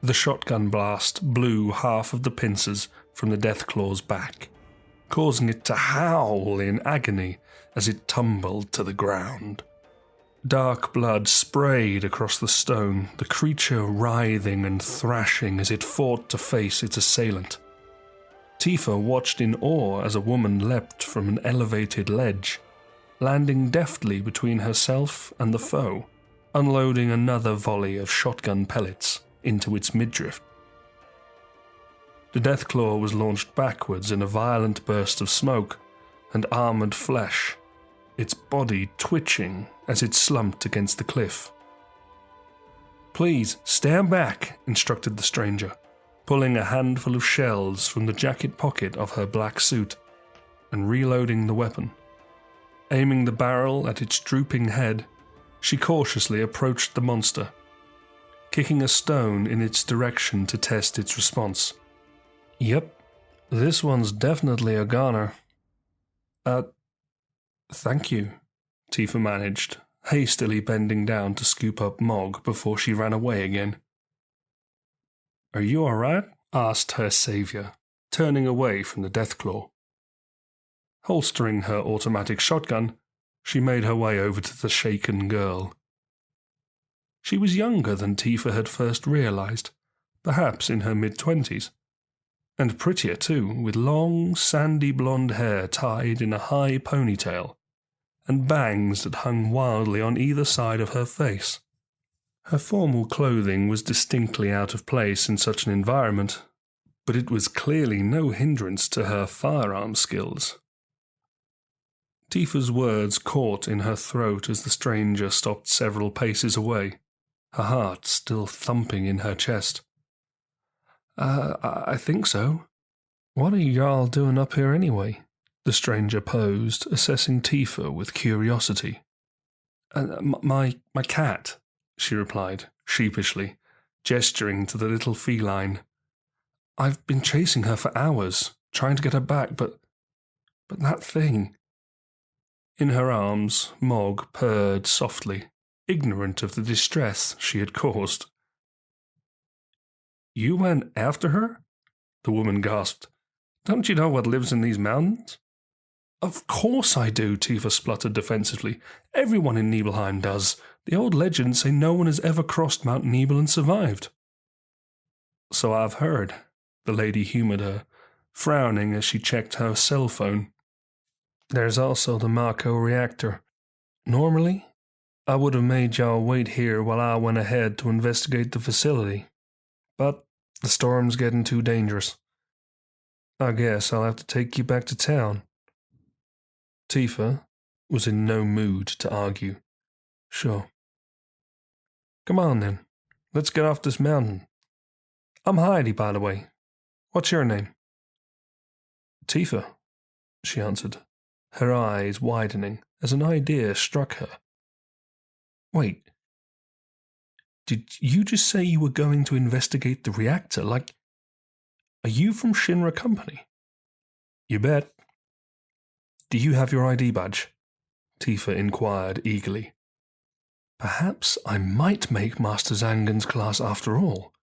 The shotgun blast blew half of the pincers from the Deathclaw's back, causing it to howl in agony as it tumbled to the ground. Dark blood sprayed across the stone, the creature writhing and thrashing as it fought to face its assailant. Tifa watched in awe as a woman leapt from an elevated ledge, landing deftly between herself and the foe, unloading another volley of shotgun pellets into its midriff. The Deathclaw was launched backwards in a violent burst of smoke and armoured flesh, its body twitching as it slumped against the cliff. "Please, stand back," instructed the stranger, pulling a handful of shells from the jacket pocket of her black suit and reloading the weapon. Aiming the barrel at its drooping head, she cautiously approached the monster, kicking a stone in its direction to test its response. "Yep, this one's definitely a goner." Thank you," Tifa managed, hastily bending down to scoop up Mog before she ran away again. "Are you all right?" asked her savior, turning away from the Deathclaw. Holstering her automatic shotgun, she made her way over to the shaken girl. She was younger than Tifa had first realized, perhaps in her mid-20s, and prettier too, with long, sandy blonde hair tied in a high ponytail, and bangs that hung wildly on either side of her face. Her formal clothing was distinctly out of place in such an environment, but it was clearly no hindrance to her firearm skills. Tifa's words caught in her throat as the stranger stopped several paces away, her heart still thumping in her chest. I think so. What are y'all doing up here anyway? The stranger posed, assessing Tifa with curiosity. My cat, she replied, sheepishly, gesturing to the little feline. I've been chasing her for hours, trying to get her back, but that thing... In her arms, Mog purred softly, ignorant of the distress she had caused. You went after her? The woman gasped. Don't you know what lives in these mountains? Of course I do, Tifa spluttered defensively. Everyone in Nibelheim does. The old legends say no one has ever crossed Mount Nibel and survived. So I've heard, the lady humoured her, frowning as she checked her cell phone. There's also the Mako reactor. Normally, I would have made y'all wait here while I went ahead to investigate the facility. But the storm's getting too dangerous. I guess I'll have to take you back to town. Tifa was in no mood to argue. Sure. Come on then, let's get off this mountain. I'm Heidi, by the way. What's your name? Tifa, she answered, her eyes widening as an idea struck her. Wait, did you just say you were going to investigate the reactor? Like, are you from Shinra Company? You bet. Do you have your ID badge? Tifa inquired eagerly. Perhaps I might make Master Zangan's class after all.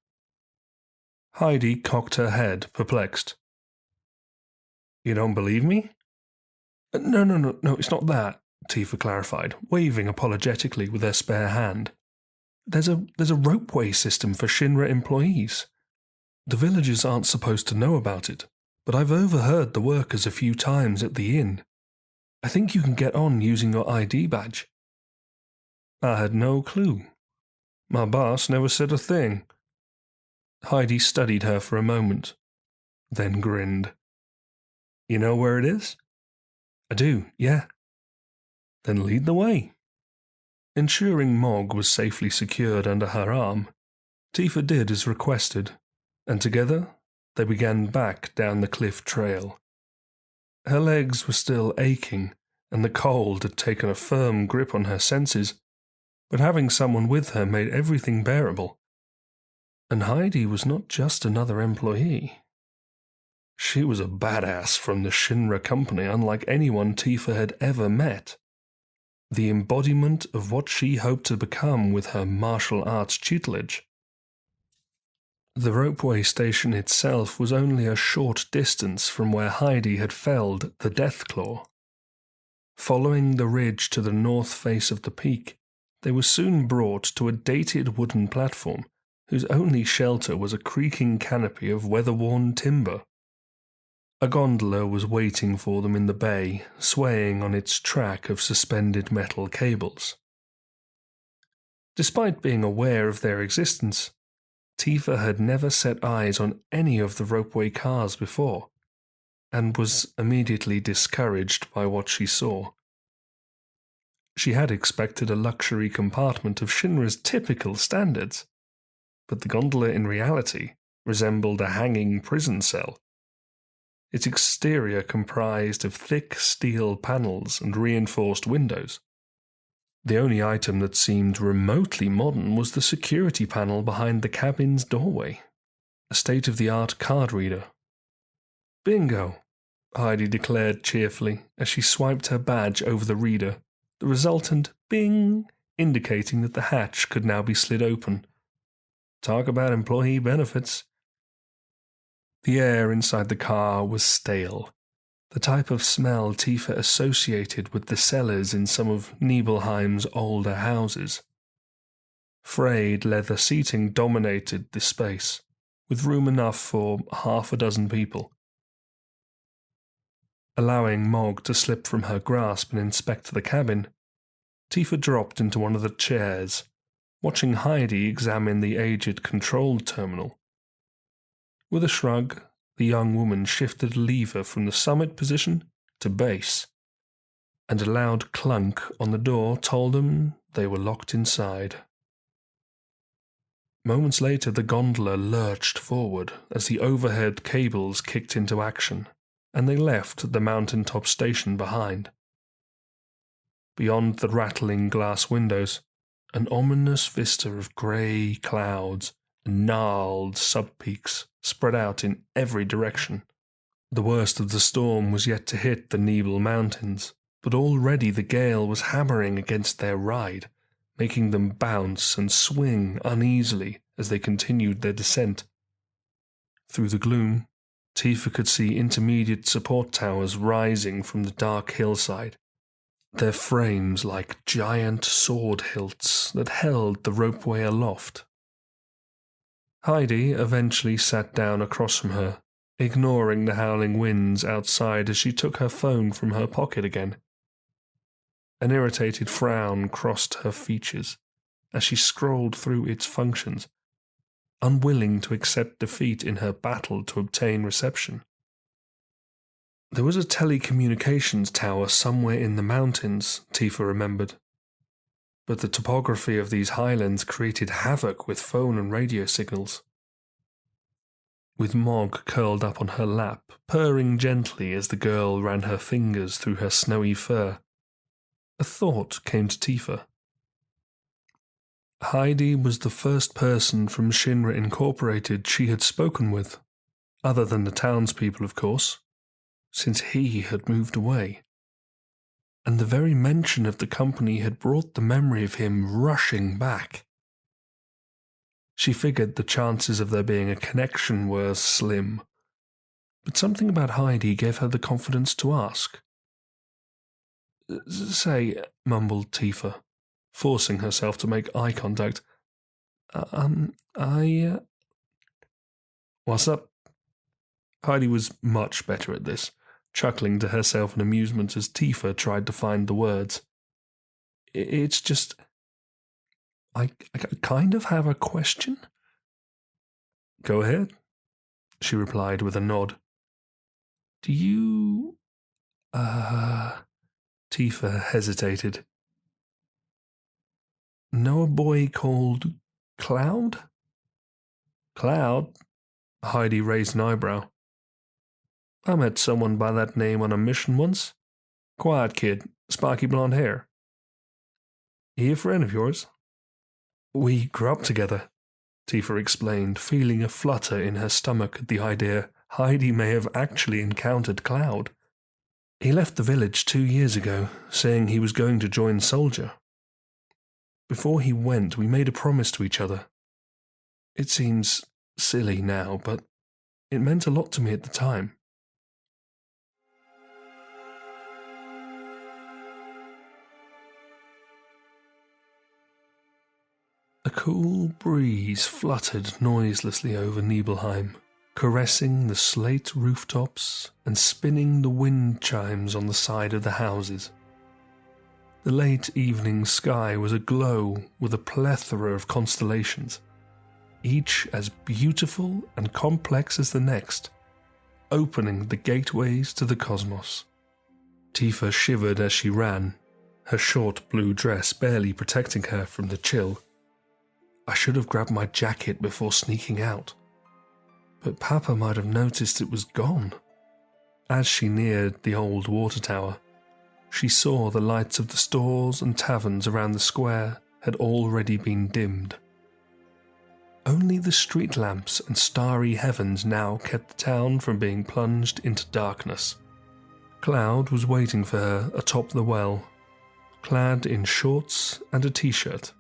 Heidi cocked her head, perplexed. You don't believe me? No, it's not that, Tifa clarified, waving apologetically with her spare hand. There's a ropeway system for Shinra employees. The villagers aren't supposed to know about it, but I've overheard the workers a few times at the inn. I think you can get on using your ID badge. I had no clue. My boss never said a thing. Heidi studied her for a moment, then grinned. You know where it is? I do, yeah. Then lead the way. Ensuring Mog was safely secured under her arm, Tifa did as requested, and together they began back down the cliff trail. Her legs were still aching, and the cold had taken a firm grip on her senses, but having someone with her made everything bearable. And Heidi was not just another employee. She was a badass from the Shinra Company unlike anyone Tifa had ever met. The embodiment of what she hoped to become with her martial arts tutelage. The ropeway station itself was only a short distance from where Heidi had felled the Deathclaw. Following the ridge to the north face of the peak, they were soon brought to a dated wooden platform whose only shelter was a creaking canopy of weather-worn timber. A gondola was waiting for them in the bay, swaying on its track of suspended metal cables. Despite being aware of their existence, Tifa had never set eyes on any of the ropeway cars before, and was immediately discouraged by what she saw. She had expected a luxury compartment of Shinra's typical standards, but the gondola in reality resembled a hanging prison cell. Its exterior comprised of thick steel panels and reinforced windows. The only item that seemed remotely modern was the security panel behind the cabin's doorway, a state-of-the-art card reader. Bingo, Heidi declared cheerfully as she swiped her badge over the reader, the resultant bing indicating that the hatch could now be slid open. Talk about employee benefits. The air inside the car was stale, the type of smell Tifa associated with the cellars in some of Nibelheim's older houses. Frayed leather seating dominated the space, with room enough for half a dozen people. Allowing Mog to slip from her grasp and inspect the cabin, Tifa dropped into one of the chairs, watching Heidi examine the aged control terminal. With a shrug, the young woman shifted a lever from the summit position to base, and a loud clunk on the door told them they were locked inside. Moments later, the gondola lurched forward as the overhead cables kicked into action, and they left the mountaintop station behind. Beyond the rattling glass windows, an ominous vista of grey clouds and gnarled sub-peaks spread out in every direction. The worst of the storm was yet to hit the Nibel Mountains, but already the gale was hammering against their ride, making them bounce and swing uneasily as they continued their descent. Through the gloom, Tifa could see intermediate support towers rising from the dark hillside, their frames like giant sword hilts that held the ropeway aloft. Heidi eventually sat down across from her, ignoring the howling winds outside as she took her phone from her pocket again. An irritated frown crossed her features as she scrolled through its functions, unwilling to accept defeat in her battle to obtain reception. There was a telecommunications tower somewhere in the mountains, Tifa remembered, but the topography of these highlands created havoc with phone and radio signals. With Mog curled up on her lap, purring gently as the girl ran her fingers through her snowy fur, a thought came to Tifa. Heidi was the first person from Shinra Incorporated she had spoken with, other than the townspeople, of course, since he had moved away. And the very mention of the company had brought the memory of him rushing back. She figured the chances of there being a connection were slim, but something about Heidi gave her the confidence to ask. "Say," mumbled Tifa, forcing herself to make eye contact. What's up?" Heidi was much better at this, chuckling to herself in amusement as Tifa tried to find the words. "It's just... I kind of have a question." "Go ahead," she replied with a nod. "Do you... Tifa hesitated. "Know a boy called Cloud?" "Cloud?" Heidi raised an eyebrow. "I met someone by that name on a mission once. Quiet kid, spiky blonde hair." "He a friend of yours?" "We grew up together," Tifa explained, feeling a flutter in her stomach at the idea Heidi may have actually encountered Cloud. "He left the village 2 years ago, saying he was going to join Soldier. Before he went, we made a promise to each other. It seems silly now, but it meant a lot to me at the time." A cool breeze fluttered noiselessly over Nibelheim, caressing the slate rooftops and spinning the wind chimes on the side of the houses. The late evening sky was aglow with a plethora of constellations, each as beautiful and complex as the next, opening the gateways to the cosmos. Tifa shivered as she ran, her short blue dress barely protecting her from the chill. I should have grabbed my jacket before sneaking out, but Papa might have noticed it was gone. As she neared the old water tower, she saw the lights of the stores and taverns around the square had already been dimmed. Only the street lamps and starry heavens now kept the town from being plunged into darkness. Cloud was waiting for her atop the well, clad in shorts and a t-shirt,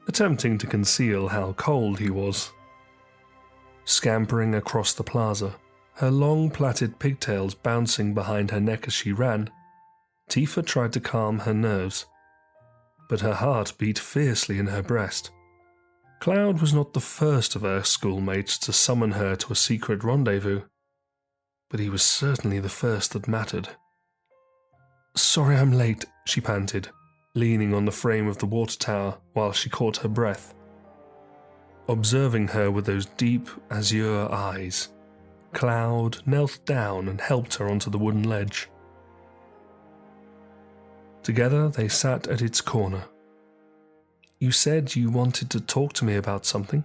attempting to conceal how cold he was. Scampering across the plaza, her long plaited pigtails bouncing behind her neck as she ran, Tifa tried to calm her nerves, but her heart beat fiercely in her breast. Cloud was not the first of her schoolmates to summon her to a secret rendezvous, but he was certainly the first that mattered. "Sorry I'm late," she panted, leaning on the frame of the water tower while she caught her breath. Observing her with those deep azure eyes, Cloud knelt down and helped her onto the wooden ledge. Together they sat at its corner. "You said you wanted to talk to me about something?"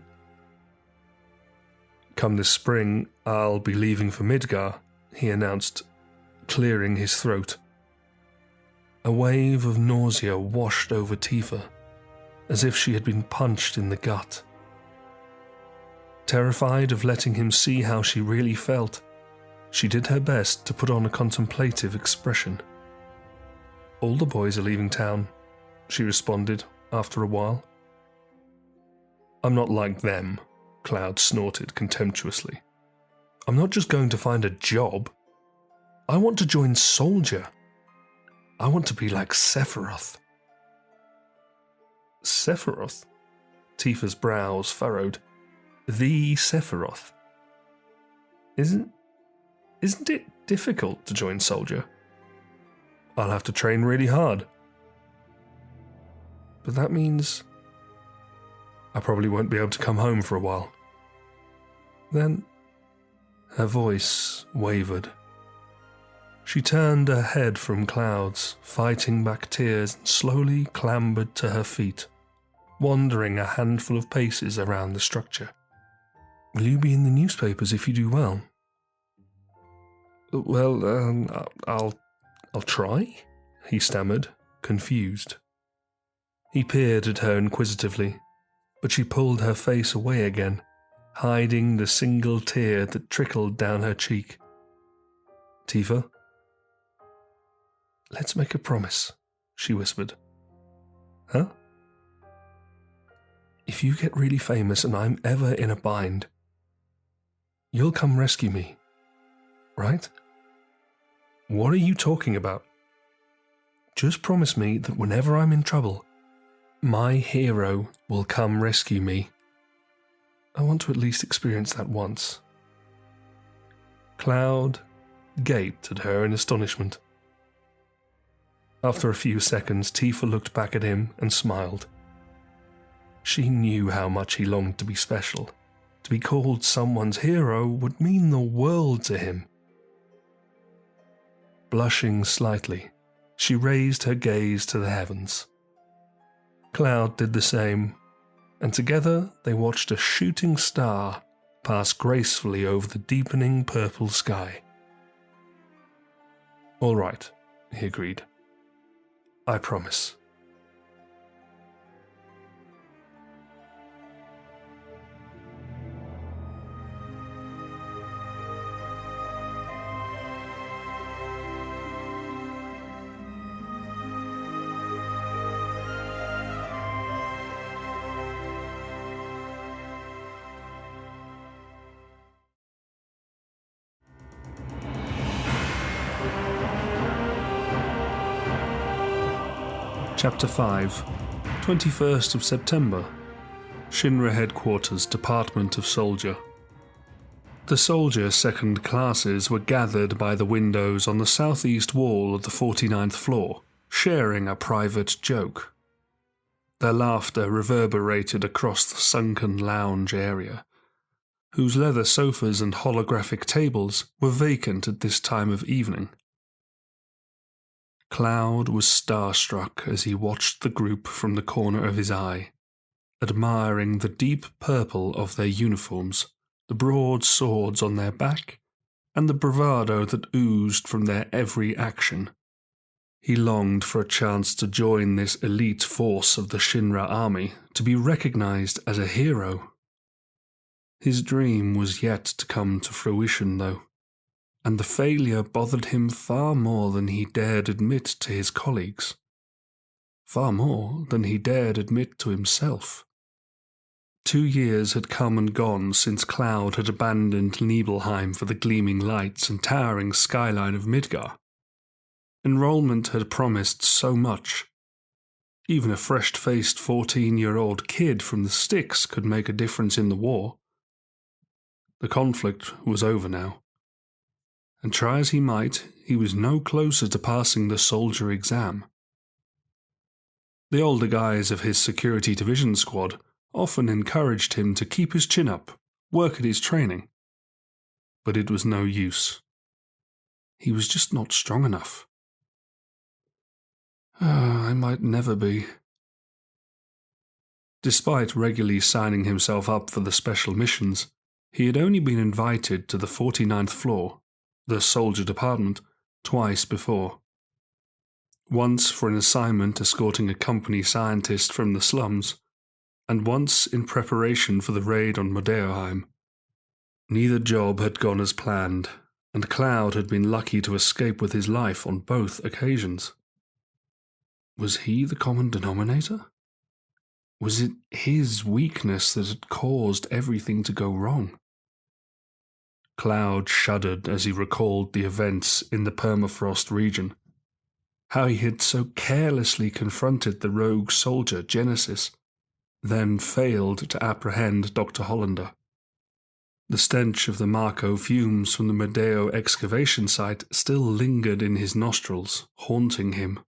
"Come this spring, I'll be leaving for Midgar," he announced, clearing his throat. A wave of nausea washed over Tifa, as if she had been punched in the gut. Terrified of letting him see how she really felt, she did her best to put on a contemplative expression. "All the boys are leaving town," she responded after a while. "I'm not like them," Cloud snorted contemptuously. "I'm not just going to find a job. I want to join Soldier. I want to be like Sephiroth." "Sephiroth?" Tifa's brows furrowed. "The Sephiroth? Isn't it difficult to join Soldier?" "I'll have to train really hard." "But that means I probably won't be able to come home for a while." Then her voice wavered. She turned her head from Cloud's, fighting back tears, and slowly clambered to her feet, wandering a handful of paces around the structure. "Will you be in the newspapers if you do well?" "Well, I'll try," he stammered, confused. He peered at her inquisitively, but she pulled her face away again, hiding the single tear that trickled down her cheek. "Tifa, let's make a promise," she whispered. "Huh?" "If you get really famous and I'm ever in a bind, you'll come rescue me, right?" "What are you talking about?" "Just promise me that whenever I'm in trouble, my hero will come rescue me. I want to at least experience that once." Cloud gaped at her in astonishment. After a few seconds, Tifa looked back at him and smiled. She knew how much he longed to be special. To be called someone's hero would mean the world to him. Blushing slightly, she raised her gaze to the heavens. Cloud did the same, and together they watched a shooting star pass gracefully over the deepening purple sky. "All right," he agreed. "I promise." Chapter 5, 21st of September, Shinra Headquarters, Department of Soldier. The soldier second classes were gathered by the windows on the southeast wall of the 49th floor, sharing a private joke. Their laughter reverberated across the sunken lounge area, whose leather sofas and holographic tables were vacant at this time of evening. Cloud was starstruck as he watched the group from the corner of his eye, admiring the deep purple of their uniforms, the broad swords on their back, and the bravado that oozed from their every action. He longed for a chance to join this elite force of the Shinra army, to be recognized as a hero. His dream was yet to come to fruition, though, and the failure bothered him far more than he dared admit to his colleagues, far more than he dared admit to himself. 2 years had come and gone since Cloud had abandoned Nibelheim for the gleaming lights and towering skyline of Midgar. Enrollment had promised so much. Even a fresh-faced 14-year-old kid from the sticks could make a difference in the war. The conflict was over now, and try as he might, he was no closer to passing the soldier exam. The older guys of his security division squad often encouraged him to keep his chin up, work at his training. But it was no use. He was just not strong enough. I might never be. Despite regularly signing himself up for the special missions, he had only been invited to the 49th floor, the soldier department, twice before. Once for an assignment escorting a company scientist from the slums, and once in preparation for the raid on Nibelheim. Neither job had gone as planned, and Cloud had been lucky to escape with his life on both occasions. Was he the common denominator? Was it his weakness that had caused everything to go wrong? Cloud shuddered as he recalled the events in the permafrost region. How he had so carelessly confronted the rogue soldier Genesis, then failed to apprehend Dr. Hollander. The stench of the Marco fumes from the Medeo excavation site still lingered in his nostrils, haunting him.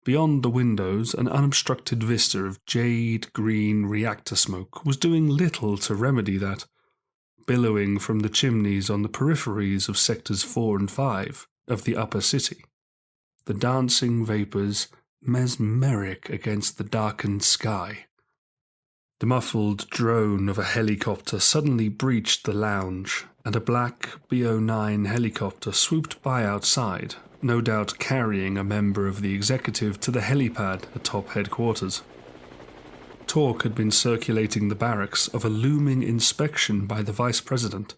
Beyond the windows, an unobstructed vista of jade-green reactor smoke was doing little to remedy that, billowing from the chimneys on the peripheries of Sectors 4 and 5 of the upper city. The dancing vapours mesmeric against the darkened sky. The muffled drone of a helicopter suddenly breached the lounge, and a black BO-9 helicopter swooped by outside, no doubt carrying a member of the executive to the helipad atop headquarters. Talk had been circulating the barracks of a looming inspection by the vice president,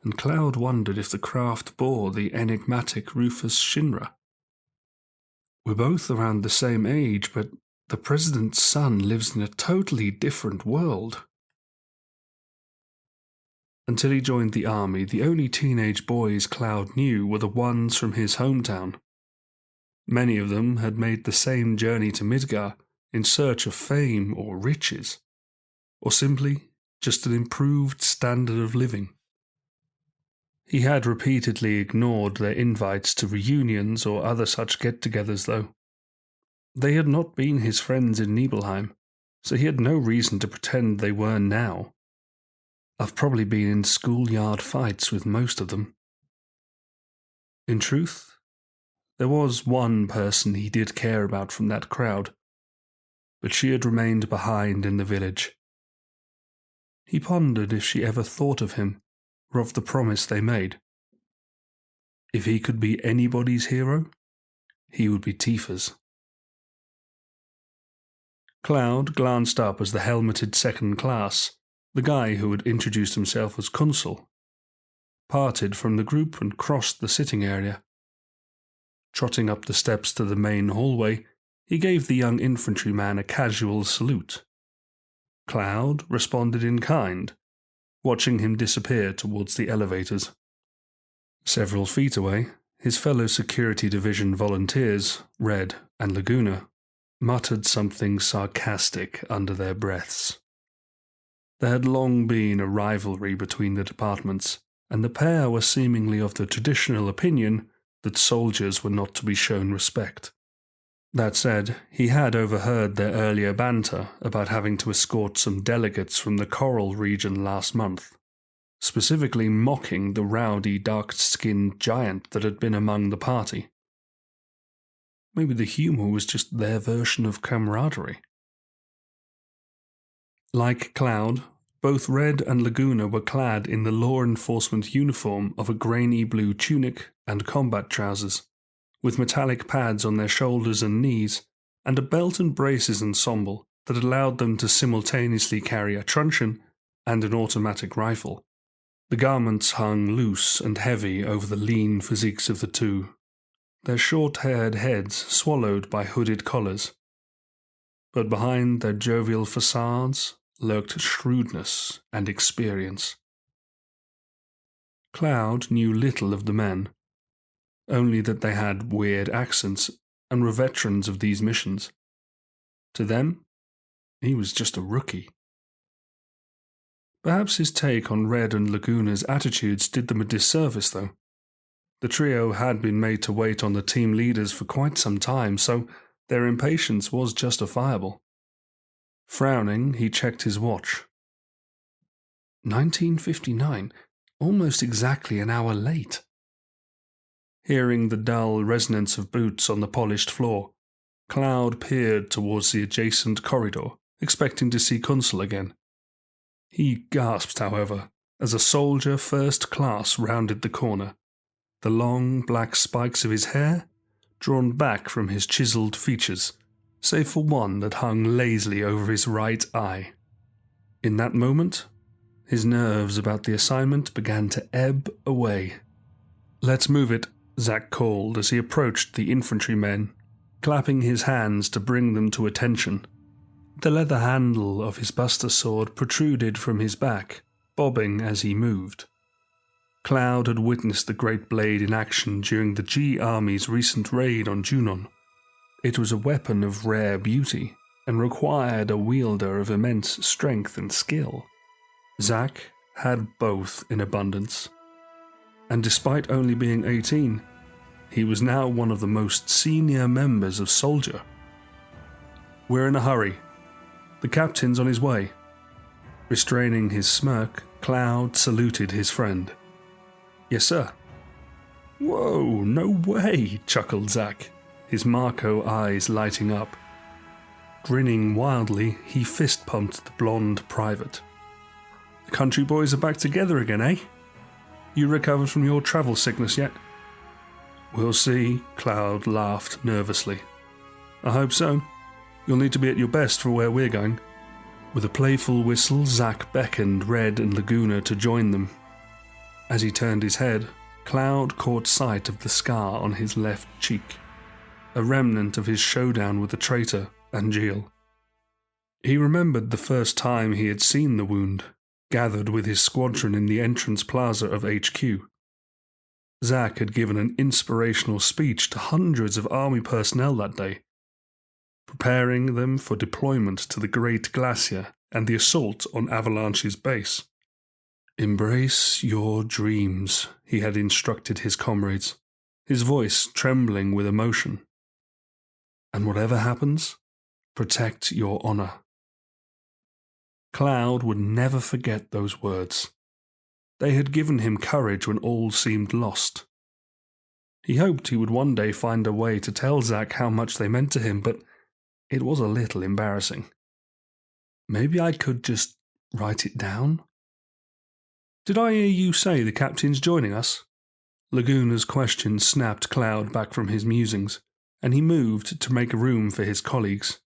and Cloud wondered if the craft bore the enigmatic Rufus Shinra. We're both around the same age, but the president's son lives in a totally different world. Until he joined the army, the only teenage boys Cloud knew were the ones from his hometown. Many of them had made the same journey to Midgar in search of fame or riches, or simply just an improved standard of living. He had repeatedly ignored their invites to reunions or other such get-togethers, though. They had not been his friends in Nibelheim, so he had no reason to pretend they were now. I've probably been in schoolyard fights with most of them. In truth, there was one person he did care about from that crowd, but she had remained behind in the village. He pondered if she ever thought of him, or of the promise they made. If he could be anybody's hero, he would be Tifa's. Cloud glanced up as the helmeted second class, the guy who had introduced himself as consul, parted from the group and crossed the sitting area. Trotting up the steps to the main hallway, he gave the young infantryman a casual salute. Cloud responded in kind, watching him disappear towards the elevators. Several feet away, his fellow security division volunteers, Red and Laguna, muttered something sarcastic under their breaths. There had long been a rivalry between the departments, and the pair were seemingly of the traditional opinion that soldiers were not to be shown respect. That said, he had overheard their earlier banter about having to escort some delegates from the Coral region last month, specifically mocking the rowdy dark-skinned giant that had been among the party. Maybe the humour was just their version of camaraderie. Like Cloud, both Red and Laguna were clad in the law enforcement uniform of a grainy blue tunic and combat trousers, with metallic pads on their shoulders and knees, and a belt and braces ensemble that allowed them to simultaneously carry a truncheon and an automatic rifle. The garments hung loose and heavy over the lean physiques of the two, their short-haired heads swallowed by hooded collars. But behind their jovial facades lurked shrewdness and experience. Cloud knew little of the men, only that they had weird accents and were veterans of these missions. To them, he was just a rookie. Perhaps his take on Red and Laguna's attitudes did them a disservice, though. The trio had been made to wait on the team leaders for quite some time, so their impatience was justifiable. Frowning, he checked his watch. 19:59, almost exactly an hour late. Hearing the dull resonance of boots on the polished floor, Cloud peered towards the adjacent corridor, expecting to see Kunsel again. He gasped, however, as a soldier first class rounded the corner, the long black spikes of his hair drawn back from his chiseled features, save for one that hung lazily over his right eye. In that moment, his nerves about the assignment began to ebb away. "Let's move it," Zack called as he approached the infantrymen, clapping his hands to bring them to attention. The leather handle of his buster sword protruded from his back, bobbing as he moved. Cloud had witnessed the great blade in action during the G Army's recent raid on Junon. It was a weapon of rare beauty and required a wielder of immense strength and skill. Zack had both in abundance, and despite only being 18, he was now one of the most senior members of Soldier. "We're in a hurry. The captain's on his way." Restraining his smirk, Cloud saluted his friend. "Yes, sir." "Whoa, no way," chuckled Zack, his Marco eyes lighting up. Grinning wildly, he fist-pumped the blonde private. "The country boys are back together again, eh? You recovered from your travel sickness yet?" "We'll see," Cloud laughed nervously. "I hope so. You'll need to be at your best for where we're going." With a playful whistle, Zack beckoned Red and Laguna to join them. As he turned his head, Cloud caught sight of the scar on his left cheek, a remnant of his showdown with the traitor, Angeal. He remembered the first time he had seen the wound, gathered with his squadron in the entrance plaza of HQ. Zack had given an inspirational speech to hundreds of army personnel that day, preparing them for deployment to the Great Glacier and the assault on Avalanche's base. "Embrace your dreams," he had instructed his comrades, his voice trembling with emotion. "And whatever happens, protect your honor." Cloud would never forget those words. They had given him courage when all seemed lost. He hoped he would one day find a way to tell Zack how much they meant to him, but it was a little embarrassing. "Maybe I could just write it down?" "Did I hear you say the captain's joining us?" Laguna's question snapped Cloud back from his musings, and he moved to make room for his colleagues.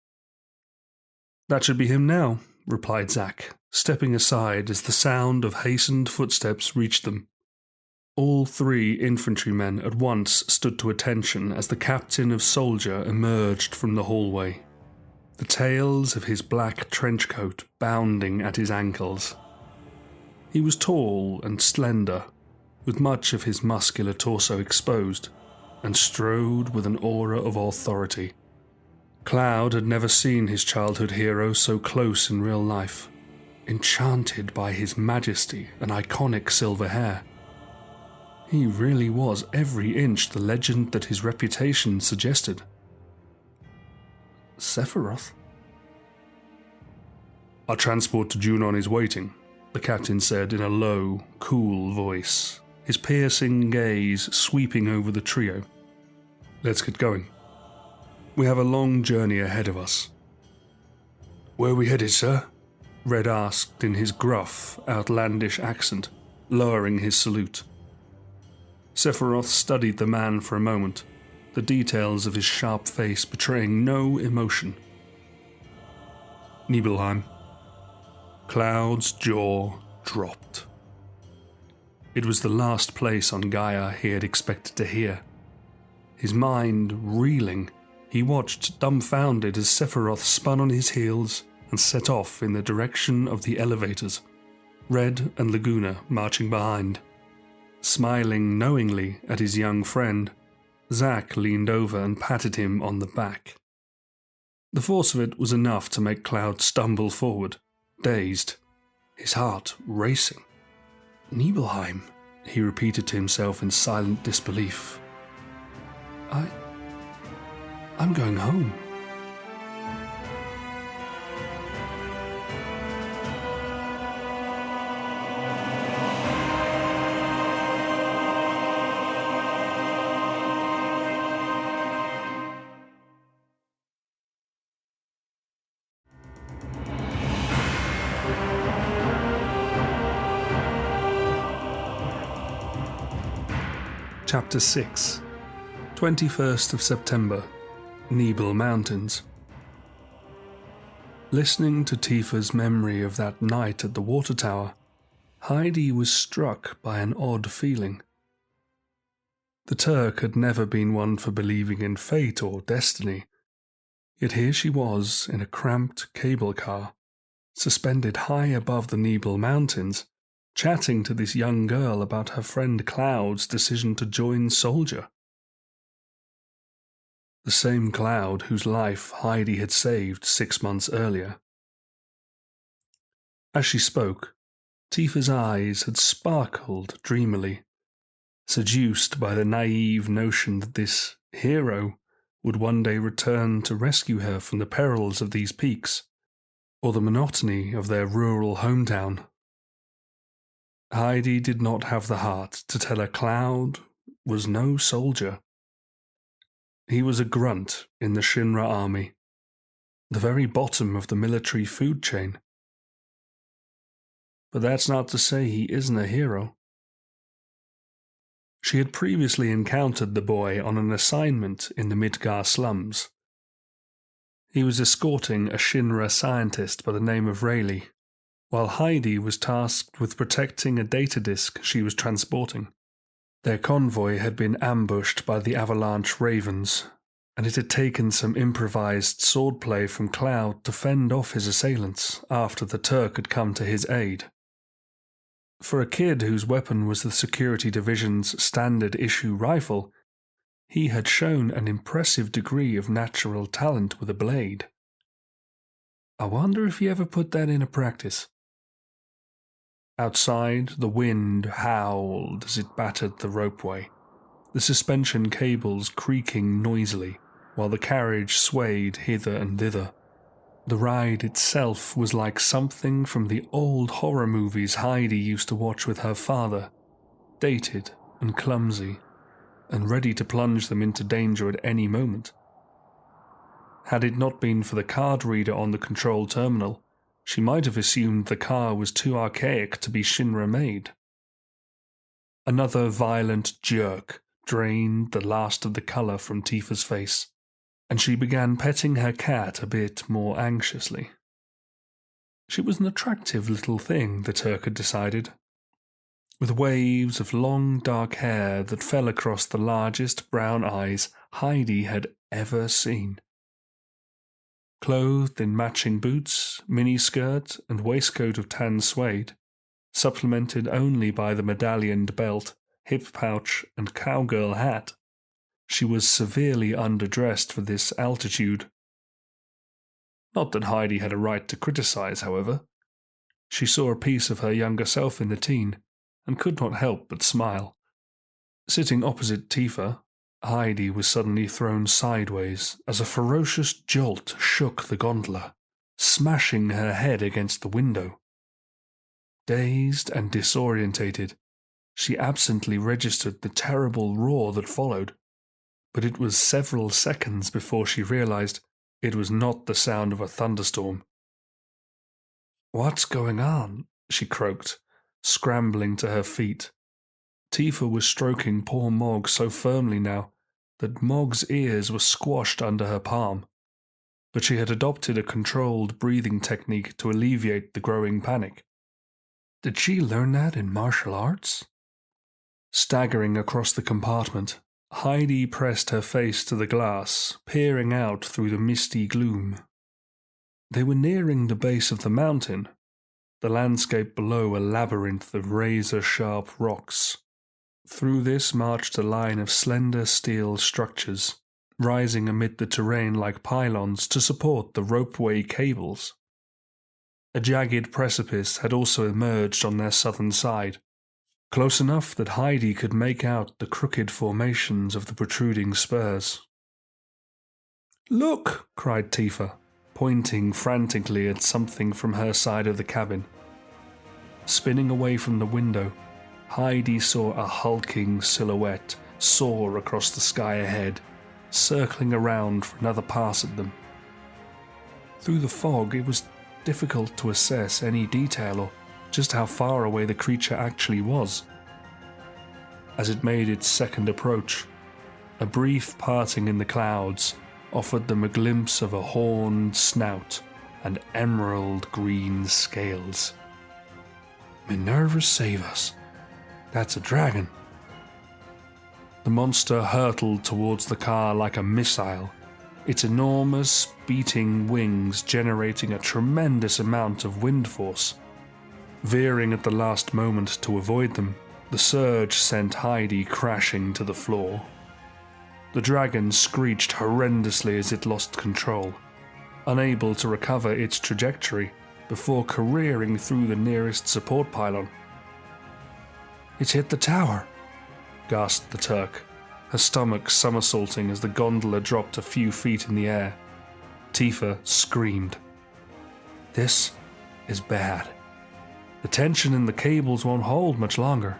"That should be him now," replied Zack, stepping aside as the sound of hastened footsteps reached them. All three infantrymen at once stood to attention as the captain of Soldier emerged from the hallway, the tails of his black trench coat bounding at his ankles. He was tall and slender, with much of his muscular torso exposed, and strode with an aura of authority. Cloud had never seen his childhood hero so close in real life, enchanted by his majesty and iconic silver hair. He really was every inch the legend that his reputation suggested. "Sephiroth?" "Our transport to Junon is waiting," the captain said in a low, cool voice, his piercing gaze sweeping over the trio. "Let's get going. We have a long journey ahead of us." "Where are we headed, sir?" Red asked in his gruff, outlandish accent, lowering his salute. Sephiroth studied the man for a moment, the details of his sharp face betraying no emotion. "Nibelheim." Cloud's jaw dropped. It was the last place on Gaia he had expected to hear. His mind reeling, he watched dumbfounded as Sephiroth spun on his heels and set off in the direction of the elevators, Red and Laguna marching behind. Smiling knowingly at his young friend, Zack leaned over and patted him on the back. The force of it was enough to make Cloud stumble forward, dazed, his heart racing. Nibelheim, he repeated to himself in silent disbelief. I'm going home. Chapter 6, 21st of September, Nibel Mountains. Listening to Tifa's memory of that night at the water tower, Heidi was struck by an odd feeling. The Turk had never been one for believing in fate or destiny, yet here she was in a cramped cable car, suspended high above the Nibel Mountains, chatting to this young girl about her friend Cloud's decision to join Soldier. The same Cloud whose life Heidi had saved 6 months earlier. As she spoke, Tifa's eyes had sparkled dreamily, seduced by the naive notion that this hero would one day return to rescue her from the perils of these peaks, or the monotony of their rural hometown. Heidi did not have the heart to tell her Cloud was no soldier. He was a grunt in the Shinra army, the very bottom of the military food chain. But that's not to say he isn't a hero. She had previously encountered the boy on an assignment in the Midgar slums. He was escorting a Shinra scientist by the name of Rayleigh, while Heidi was tasked with protecting a data disk she was transporting. Their convoy had been ambushed by the Avalanche Ravens, and it had taken some improvised swordplay from Cloud to fend off his assailants after the Turk had come to his aid. For a kid whose weapon was the Security Division's standard-issue rifle, he had shown an impressive degree of natural talent with a blade. I wonder if he ever put that into practice. Outside, the wind howled as it battered the ropeway, the suspension cables creaking noisily, while the carriage swayed hither and thither. The ride itself was like something from the old horror movies Heidi used to watch with her father, dated and clumsy, and ready to plunge them into danger at any moment. Had it not been for the card reader on the control terminal, she might have assumed the car was too archaic to be Shinra-made. Another violent jerk drained the last of the colour from Tifa's face, and she began petting her cat a bit more anxiously. She was an attractive little thing, the Turk had decided, with waves of long dark hair that fell across the largest brown eyes Heidi had ever seen. Clothed in matching boots, miniskirt, and waistcoat of tan suede, supplemented only by the medallioned belt, hip pouch, and cowgirl hat, she was severely underdressed for this altitude. Not that Heidi had a right to criticize, however. She saw a piece of her younger self in the teen, and could not help but smile. Sitting opposite Tifa, Heidi was suddenly thrown sideways as a ferocious jolt shook the gondola, smashing her head against the window. Dazed and disorientated, she absently registered the terrible roar that followed, but it was several seconds before she realized it was not the sound of a thunderstorm. "What's going on?" she croaked, scrambling to her feet. Tifa was stroking poor Mog so firmly now that Mog's ears were squashed under her palm, but she had adopted a controlled breathing technique to alleviate the growing panic. Did she learn that in martial arts? Staggering across the compartment, Heidi pressed her face to the glass, peering out through the misty gloom. They were nearing the base of the mountain, the landscape below a labyrinth of razor-sharp rocks. Through this marched a line of slender steel structures, rising amid the terrain like pylons to support the ropeway cables. A jagged precipice had also emerged on their southern side, close enough that Heidi could make out the crooked formations of the protruding spurs. "Look!" cried Tifa, pointing frantically at something from her side of the cabin. Spinning away from the window, Heidi saw a hulking silhouette soar across the sky ahead, circling around for another pass at them. Through the fog, it was difficult to assess any detail or just how far away the creature actually was. As it made its second approach, a brief parting in the clouds offered them a glimpse of a horned snout and emerald green scales. "Minerva save us! That's a dragon." The monster hurtled towards the car like a missile, its enormous, beating wings generating a tremendous amount of wind force. Veering at the last moment to avoid them, the surge sent Heidi crashing to the floor. The dragon screeched horrendously as it lost control, unable to recover its trajectory before careering through the nearest support pylon. "It's hit the tower," gasped the Turk, her stomach somersaulting as the gondola dropped a few feet in the air. Tifa screamed. "This is bad. The tension in the cables won't hold much longer."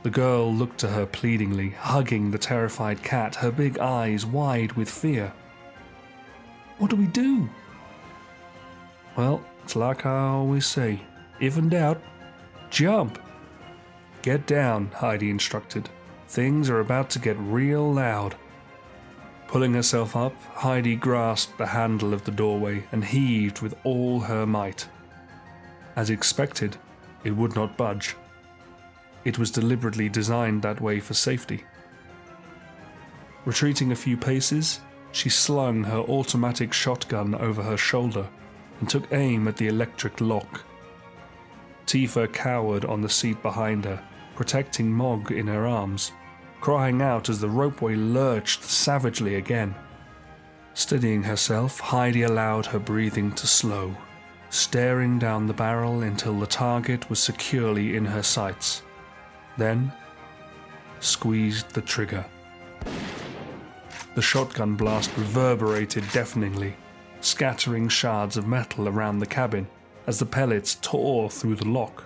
The girl looked to her pleadingly, hugging the terrified cat, her big eyes wide with fear. "What do we do?" "Well, it's like I always say. If in doubt, jump." "Get down," Heidi instructed. "Things are about to get real loud." Pulling herself up, Heidi grasped the handle of the doorway and heaved with all her might. As expected, it would not budge. It was deliberately designed that way for safety. Retreating a few paces, she slung her automatic shotgun over her shoulder and took aim at the electric lock. Tifa cowered on the seat behind her, protecting Mog in her arms, crying out as the ropeway lurched savagely again. Steadying herself, Heidi allowed her breathing to slow, staring down the barrel until the target was securely in her sights. Then, squeezed the trigger. The shotgun blast reverberated deafeningly, scattering shards of metal around the cabin as the pellets tore through the lock.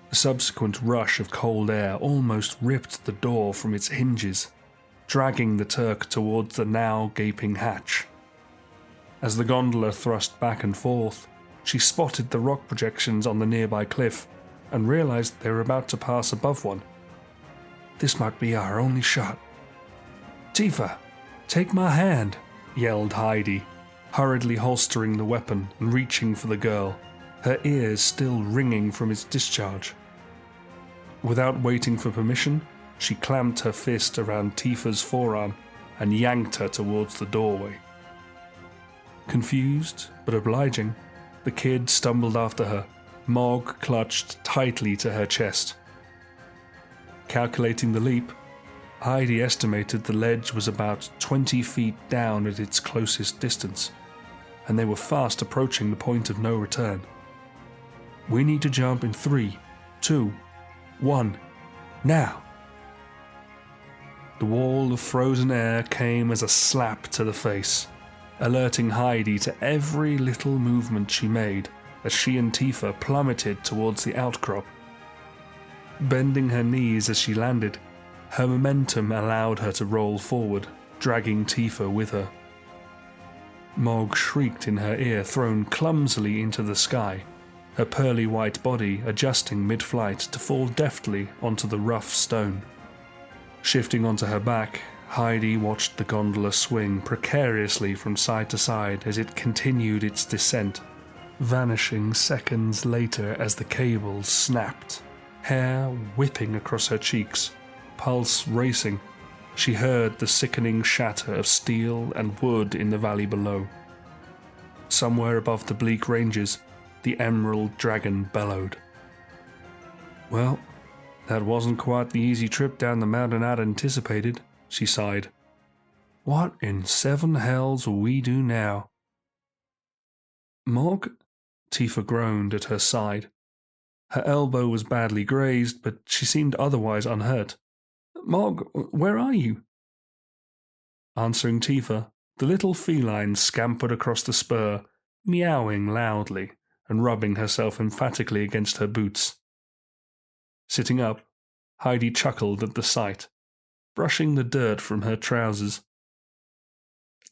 A subsequent rush of cold air almost ripped the door from its hinges, dragging the Turk towards the now gaping hatch. As the gondola thrust back and forth, she spotted the rock projections on the nearby cliff and realized they were about to pass above one. This might be our only shot. "Tifa, take my hand," yelled Heidi, hurriedly holstering the weapon and reaching for the girl, her ears still ringing from its discharge. Without waiting for permission, she clamped her fist around Tifa's forearm and yanked her towards the doorway. Confused but obliging, the kid stumbled after her, Mog clutched tightly to her chest. Calculating the leap, Heidi estimated the ledge was about 20 feet down at its closest distance, and they were fast approaching the point of no return. "We need to jump in 3, 2, 1, now!" The wall of frozen air came as a slap to the face, alerting Heidi to every little movement she made as she and Tifa plummeted towards the outcrop. Bending her knees as she landed, her momentum allowed her to roll forward, dragging Tifa with her. Mog shrieked in her ear, thrown clumsily into the sky, her pearly white body adjusting mid-flight to fall deftly onto the rough stone. Shifting onto her back, Heidi watched the gondola swing precariously from side to side as it continued its descent, vanishing seconds later as the cables snapped, hair whipping across her cheeks, pulse racing. She heard the sickening shatter of steel and wood in the valley below. Somewhere above the bleak ranges, the emerald dragon bellowed. "Well, That wasn't quite the easy trip down the mountain I'd anticipated, she sighed. What in seven hells will we do now? Mog? Tifa groaned at her side. Her elbow was badly grazed, but she seemed otherwise unhurt. Mog, where are you? Answering Tifa, the little feline scampered across the spur, meowing loudly and rubbing herself emphatically against her boots. Sitting up, Heidi chuckled at the sight, brushing the dirt from her trousers.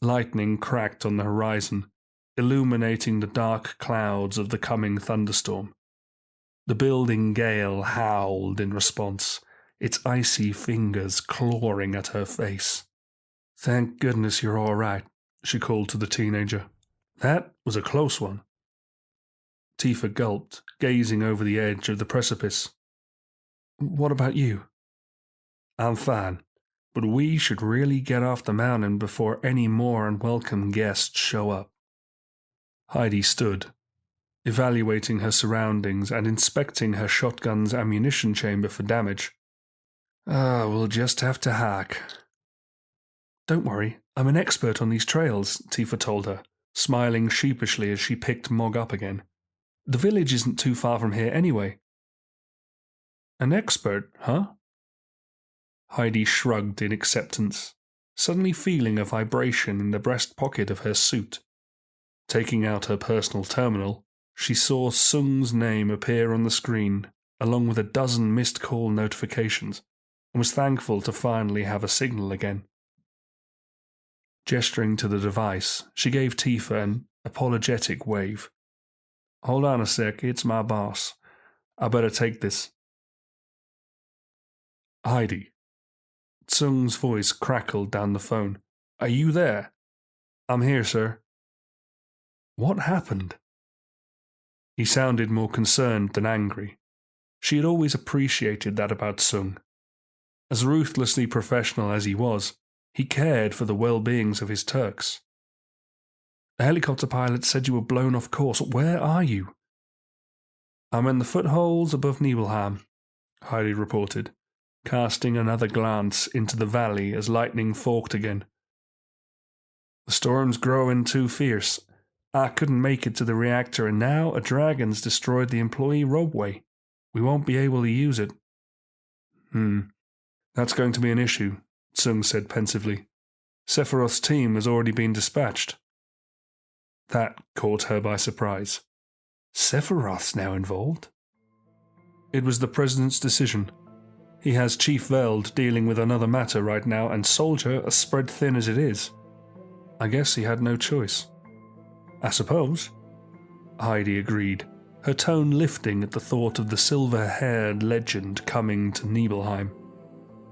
Lightning cracked on the horizon, illuminating the dark clouds of the coming thunderstorm. The building gale howled in response, its icy fingers clawing at her face. Thank goodness you're all right, she called to the teenager. That was a close one. Tifa gulped, gazing over the edge of the precipice. What about you? I'm fine, but we should really get off the mountain before any more unwelcome guests show up. Heidi stood, evaluating her surroundings and inspecting her shotgun's ammunition chamber for damage. We'll just have to hack. Don't worry, I'm an expert on these trails, Tifa told her, smiling sheepishly as she picked Mog up again. The village isn't too far from here anyway. An expert, huh? Heidi shrugged in acceptance, suddenly feeling a vibration in the breast pocket of her suit. Taking out her personal terminal, she saw Sung's name appear on the screen, along with a dozen missed call notifications, and was thankful to finally have a signal again. Gesturing to the device, she gave Tifa an apologetic wave. Hold on a sec, it's my boss. I better take this. Heidi. Sung's voice crackled down the phone. Are you there? I'm here, sir. What happened? He sounded more concerned than angry. She had always appreciated that about Sung. As ruthlessly professional as he was, he cared for the well-beings of his Turks. The helicopter pilot said you were blown off course. Where are you? I'm in the footholds above Nibelheim, Heidi reported, casting another glance into the valley as lightning forked again. The storm's growing too fierce. I couldn't make it to the reactor, and now a dragon's destroyed the employee roadway. We won't be able to use it. That's going to be an issue, Sung said pensively. Sephiroth's team has already been dispatched. That caught her by surprise. Sephiroth's now involved? It was the President's decision. He has Chief Veld dealing with another matter right now, and Soldier as spread thin as it is. I guess he had no choice. I suppose, Heidi agreed, her tone lifting at the thought of the silver-haired legend coming to Nibelheim.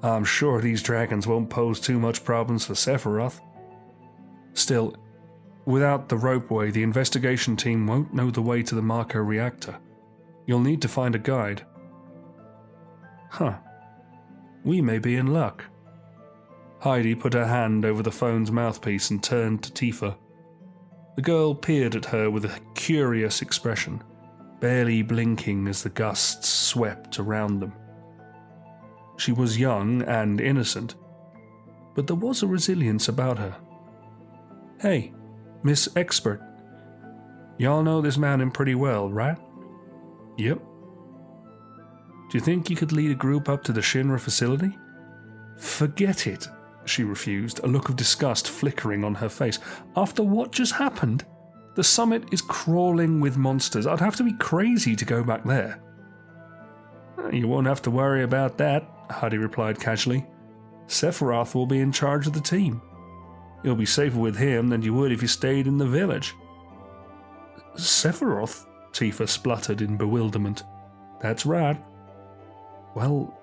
I'm sure these dragons won't pose too much problems for Sephiroth. Still, without the ropeway, the investigation team won't know the way to the Marco reactor. You'll need to find a guide. Huh. We may be in luck. Heidi put her hand over the phone's mouthpiece and turned to Tifa. The girl peered at her with a curious expression, barely blinking as the gusts swept around them. She was young and innocent, but there was a resilience about her. Hey, Miss Expert. Y'all know this mountain pretty well, right? Yep. Do you think you could lead a group up to the Shinra facility? Forget it, she refused, a look of disgust flickering on her face. After what just happened, the summit is crawling with monsters. I'd have to be crazy to go back there. You won't have to worry about that, Heidi replied casually. Sephiroth will be in charge of the team. You'll be safer with him than you would if you stayed in the village. Sephiroth? Tifa spluttered in bewilderment. That's right. Well,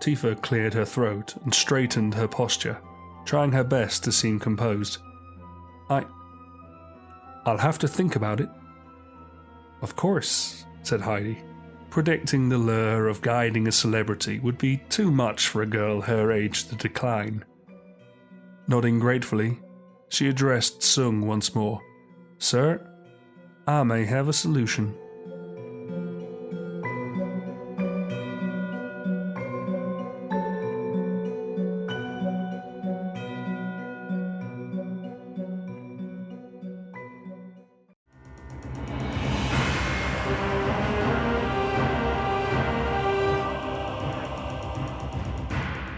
Tifa cleared her throat and straightened her posture, trying her best to seem composed. I'll have to think about it. Of course, said Heidi. Predicting the lure of guiding a celebrity would be too much for a girl her age to decline. Nodding gratefully, she addressed Sung once more. Sir, I may have a solution.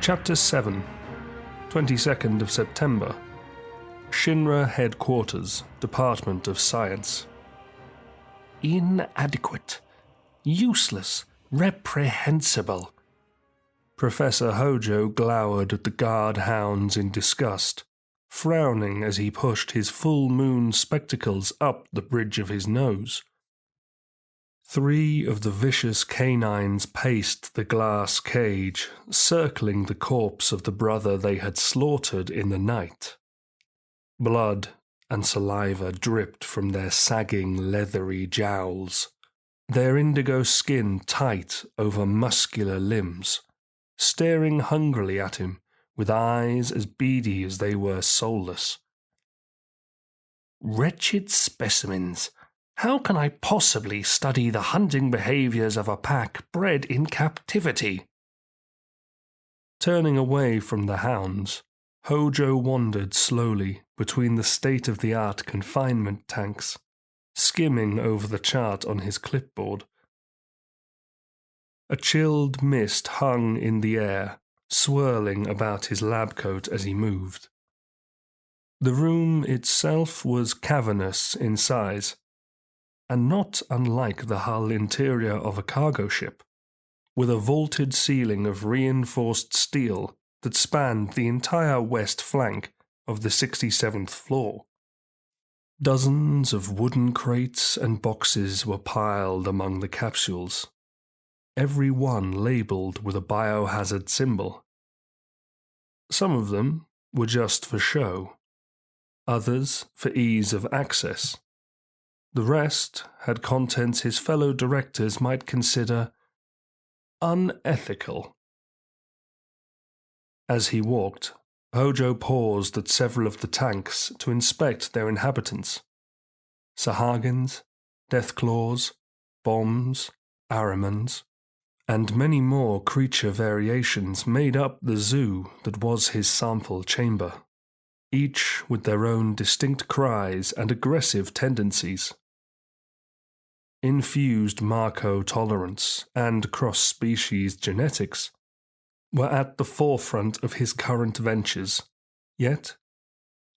Chapter 7, 22nd of September. Shinra Headquarters, Department of Science. Inadequate, useless, reprehensible. Professor Hojo glowered at the guard hounds in disgust, frowning as he pushed his full moon spectacles up the bridge of his nose. 3 of the vicious canines paced the glass cage, circling the corpse of the brother they had slaughtered in the night. Blood and saliva dripped from their sagging, leathery jowls, their indigo skin tight over muscular limbs, staring hungrily at him with eyes as beady as they were soulless. Wretched specimens! How can I possibly study the hunting behaviors of a pack bred in captivity? Turning away from the hounds, Hojo wandered slowly between the state-of-the-art confinement tanks, skimming over the chart on his clipboard. A chilled mist hung in the air, swirling about his lab coat as he moved. The room itself was cavernous in size, and not unlike the hull interior of a cargo ship, with a vaulted ceiling of reinforced steel that spanned the entire west flank of the 67th floor. Dozens of wooden crates and boxes were piled among the capsules, every one labelled with a biohazard symbol. Some of them were just for show, others for ease of access. The rest had contents his fellow directors might consider unethical. As he walked, Hojo paused at several of the tanks to inspect their inhabitants. Sahagins, Deathclaws, Bombs, Aramans, and many more creature variations made up the zoo that was his sample chamber, each with their own distinct cries and aggressive tendencies. Infused Marco tolerance and cross-species genetics were at the forefront of his current ventures, yet,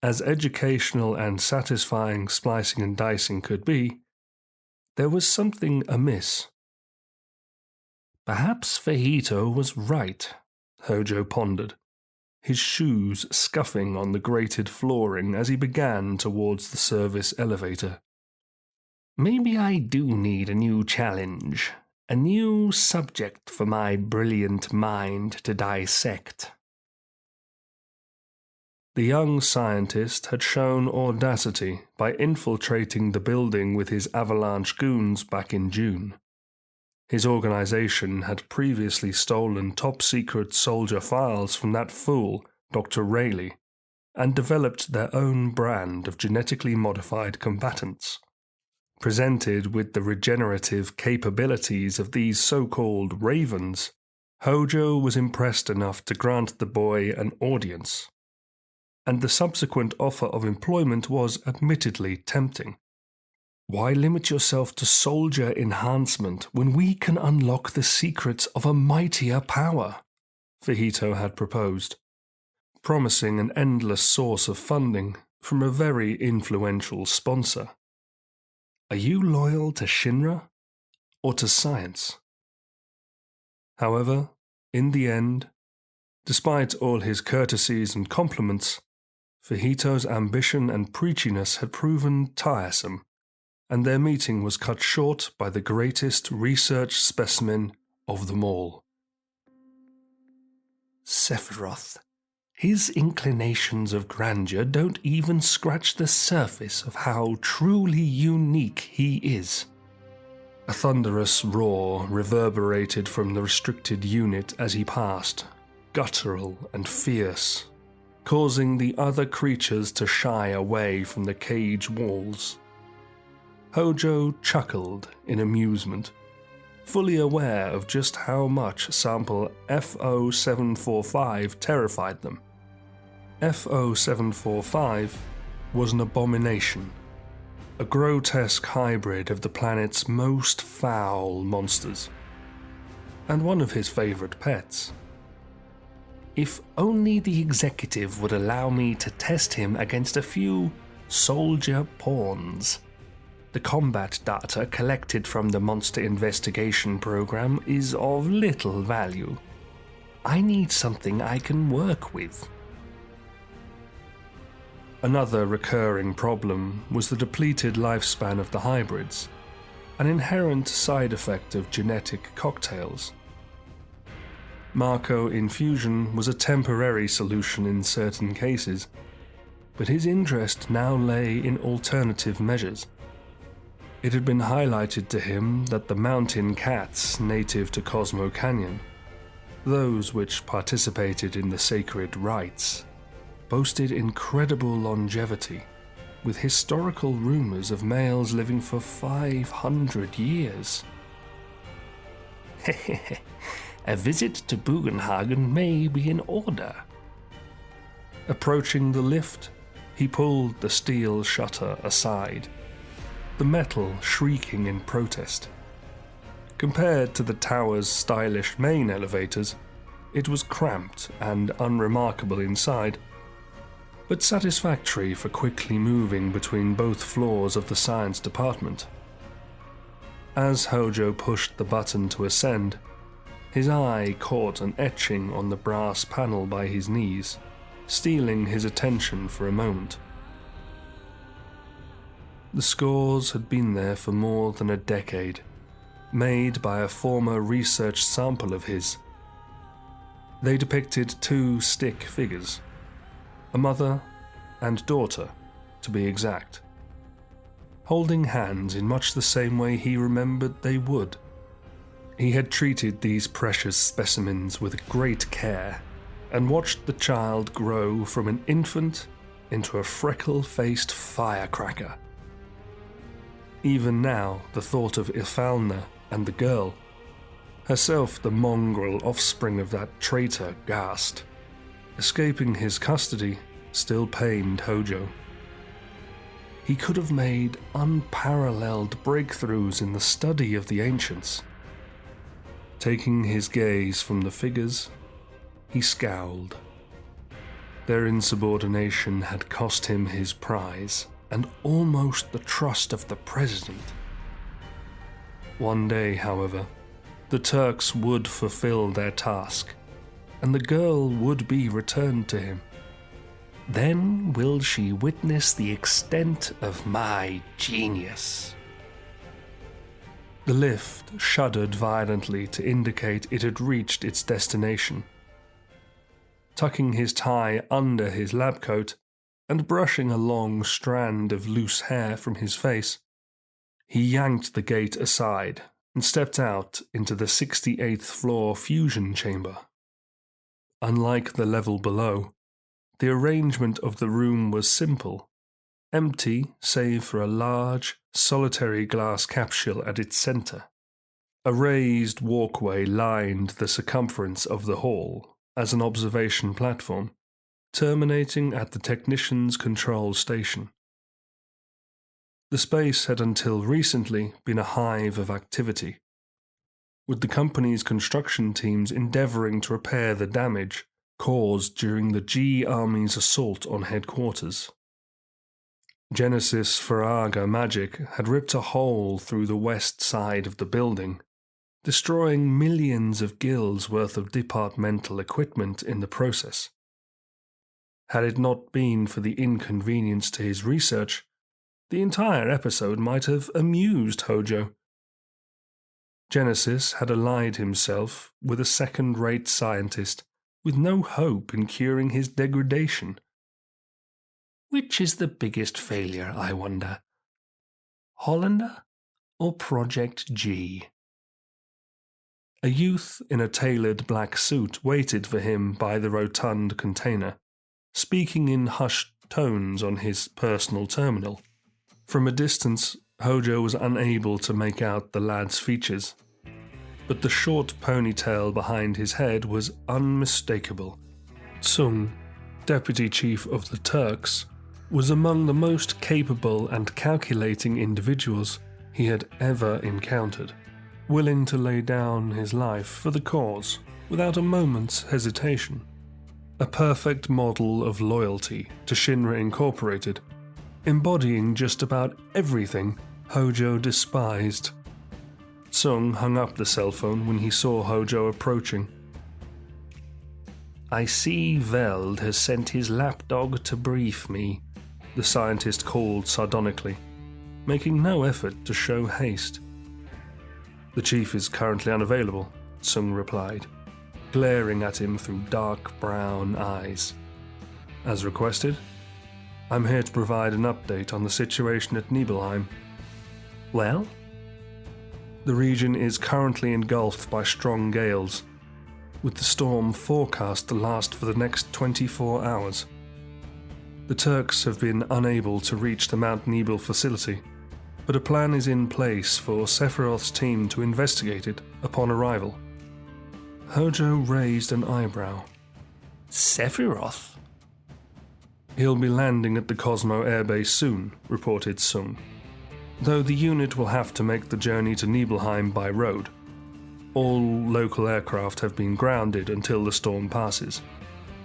as educational and satisfying splicing and dicing could be, there was something amiss. Perhaps Fajito was right, Hojo pondered, his shoes scuffing on the grated flooring as he began towards the service elevator. Maybe I do need a new challenge, a new subject for my brilliant mind to dissect. The young scientist had shown audacity by infiltrating the building with his avalanche goons back in June. His organization had previously stolen top-secret soldier files from that fool, Dr. Rayleigh, and developed their own brand of genetically modified combatants. Presented with the regenerative capabilities of these so-called ravens, Hojo was impressed enough to grant the boy an audience, and the subsequent offer of employment was admittedly tempting. Why limit yourself to soldier enhancement when we can unlock the secrets of a mightier power? Fajito had proposed, promising an endless source of funding from a very influential sponsor. Are you loyal to Shinra or to science? However, in the end, despite all his courtesies and compliments, Fajito's ambition and preachiness had proven tiresome, and their meeting was cut short by the greatest research specimen of them all. Sephiroth. His inclinations of grandeur don't even scratch the surface of how truly unique he is. A thunderous roar reverberated from the restricted unit as he passed, guttural and fierce, causing the other creatures to shy away from the cage walls. Hojo chuckled in amusement, fully aware of just how much sample FO745 terrified them. FO745 was an abomination, a grotesque hybrid of the planet's most foul monsters, and one of his favorite pets. If only the executive would allow me to test him against a few soldier pawns. The combat data collected from the monster investigation program is of little value. I need something I can work with. Another recurring problem was the depleted lifespan of the hybrids, an inherent side effect of genetic cocktails. Marco infusion was a temporary solution in certain cases, but his interest now lay in alternative measures. It had been highlighted to him that the mountain cats native to Cosmo Canyon, those which participated in the sacred rites, boasted incredible longevity, with historical rumors of males living for 500 years. A visit to Bugenhagen may be in order. Approaching the lift, he pulled the steel shutter aside, the metal shrieking in protest. Compared to the tower's stylish main elevators, it was cramped and unremarkable inside, but satisfactory for quickly moving between both floors of the science department. As Hojo pushed the button to ascend, his eye caught an etching on the brass panel by his knees, stealing his attention for a moment. The scores had been there for more than a decade, made by a former research sample of his. They depicted two stick figures, a mother and daughter, to be exact, holding hands in much the same way he remembered they would. He had treated these precious specimens with great care and watched the child grow from an infant into a freckle-faced firecracker. Even now, the thought of Ifalna and the girl, herself the mongrel offspring of that traitor Gast, escaping his custody, still pained Hojo. He could have made unparalleled breakthroughs in the study of the ancients. Taking his gaze from the figures, he scowled. Their insubordination had cost him his prize, and almost the trust of the president. One day, however, the Turks would fulfill their task, and the girl would be returned to him. Then will she witness the extent of my genius. The lift shuddered violently to indicate it had reached its destination. Tucking his tie under his lab coat and brushing a long strand of loose hair from his face, he yanked the gate aside and stepped out into the 68th floor fusion chamber. Unlike the level below, the arrangement of the room was simple, empty save for a large, solitary glass capsule at its center. A raised walkway lined the circumference of the hall as an observation platform, terminating at the technician's control station. The space had until recently been a hive of activity, with the company's construction teams endeavoring to repair the damage caused during the G Army's assault on headquarters. Genesis Faraga magic had ripped a hole through the west side of the building, destroying millions of guilds worth of departmental equipment in the process. Had it not been for the inconvenience to his research, the entire episode might have amused Hojo. Genesis had allied himself with a second-rate scientist with no hope in curing his degradation. Which is the biggest failure, I wonder? Hollander or Project G? A youth in a tailored black suit waited for him by the rotund container, speaking in hushed tones on his personal terminal. From a distance, Hojo was unable to make out the lad's features, but the short ponytail behind his head was unmistakable. Tsung, deputy chief of the Turks, was among the most capable and calculating individuals he had ever encountered, willing to lay down his life for the cause without a moment's hesitation. A perfect model of loyalty to Shinra Incorporated, embodying just about everything Hojo despised. Sung hung up the cell phone when he saw Hojo approaching. "I see Veld has sent his lapdog to brief me," the scientist called sardonically, making no effort to show haste. "The chief is currently unavailable," Sung replied, glaring at him through dark brown eyes. "As requested, I'm here to provide an update on the situation at Nibelheim." "Well?" "The region is currently engulfed by strong gales, with the storm forecast to last for the next 24 hours. The Turks have been unable to reach the Mount Nibel facility, but a plan is in place for Sephiroth's team to investigate it upon arrival." Hojo raised an eyebrow. "Sephiroth?" "He'll be landing at the Cosmo airbase soon," reported Sung, "though the unit will have to make the journey to Nibelheim by road. All local aircraft have been grounded until the storm passes."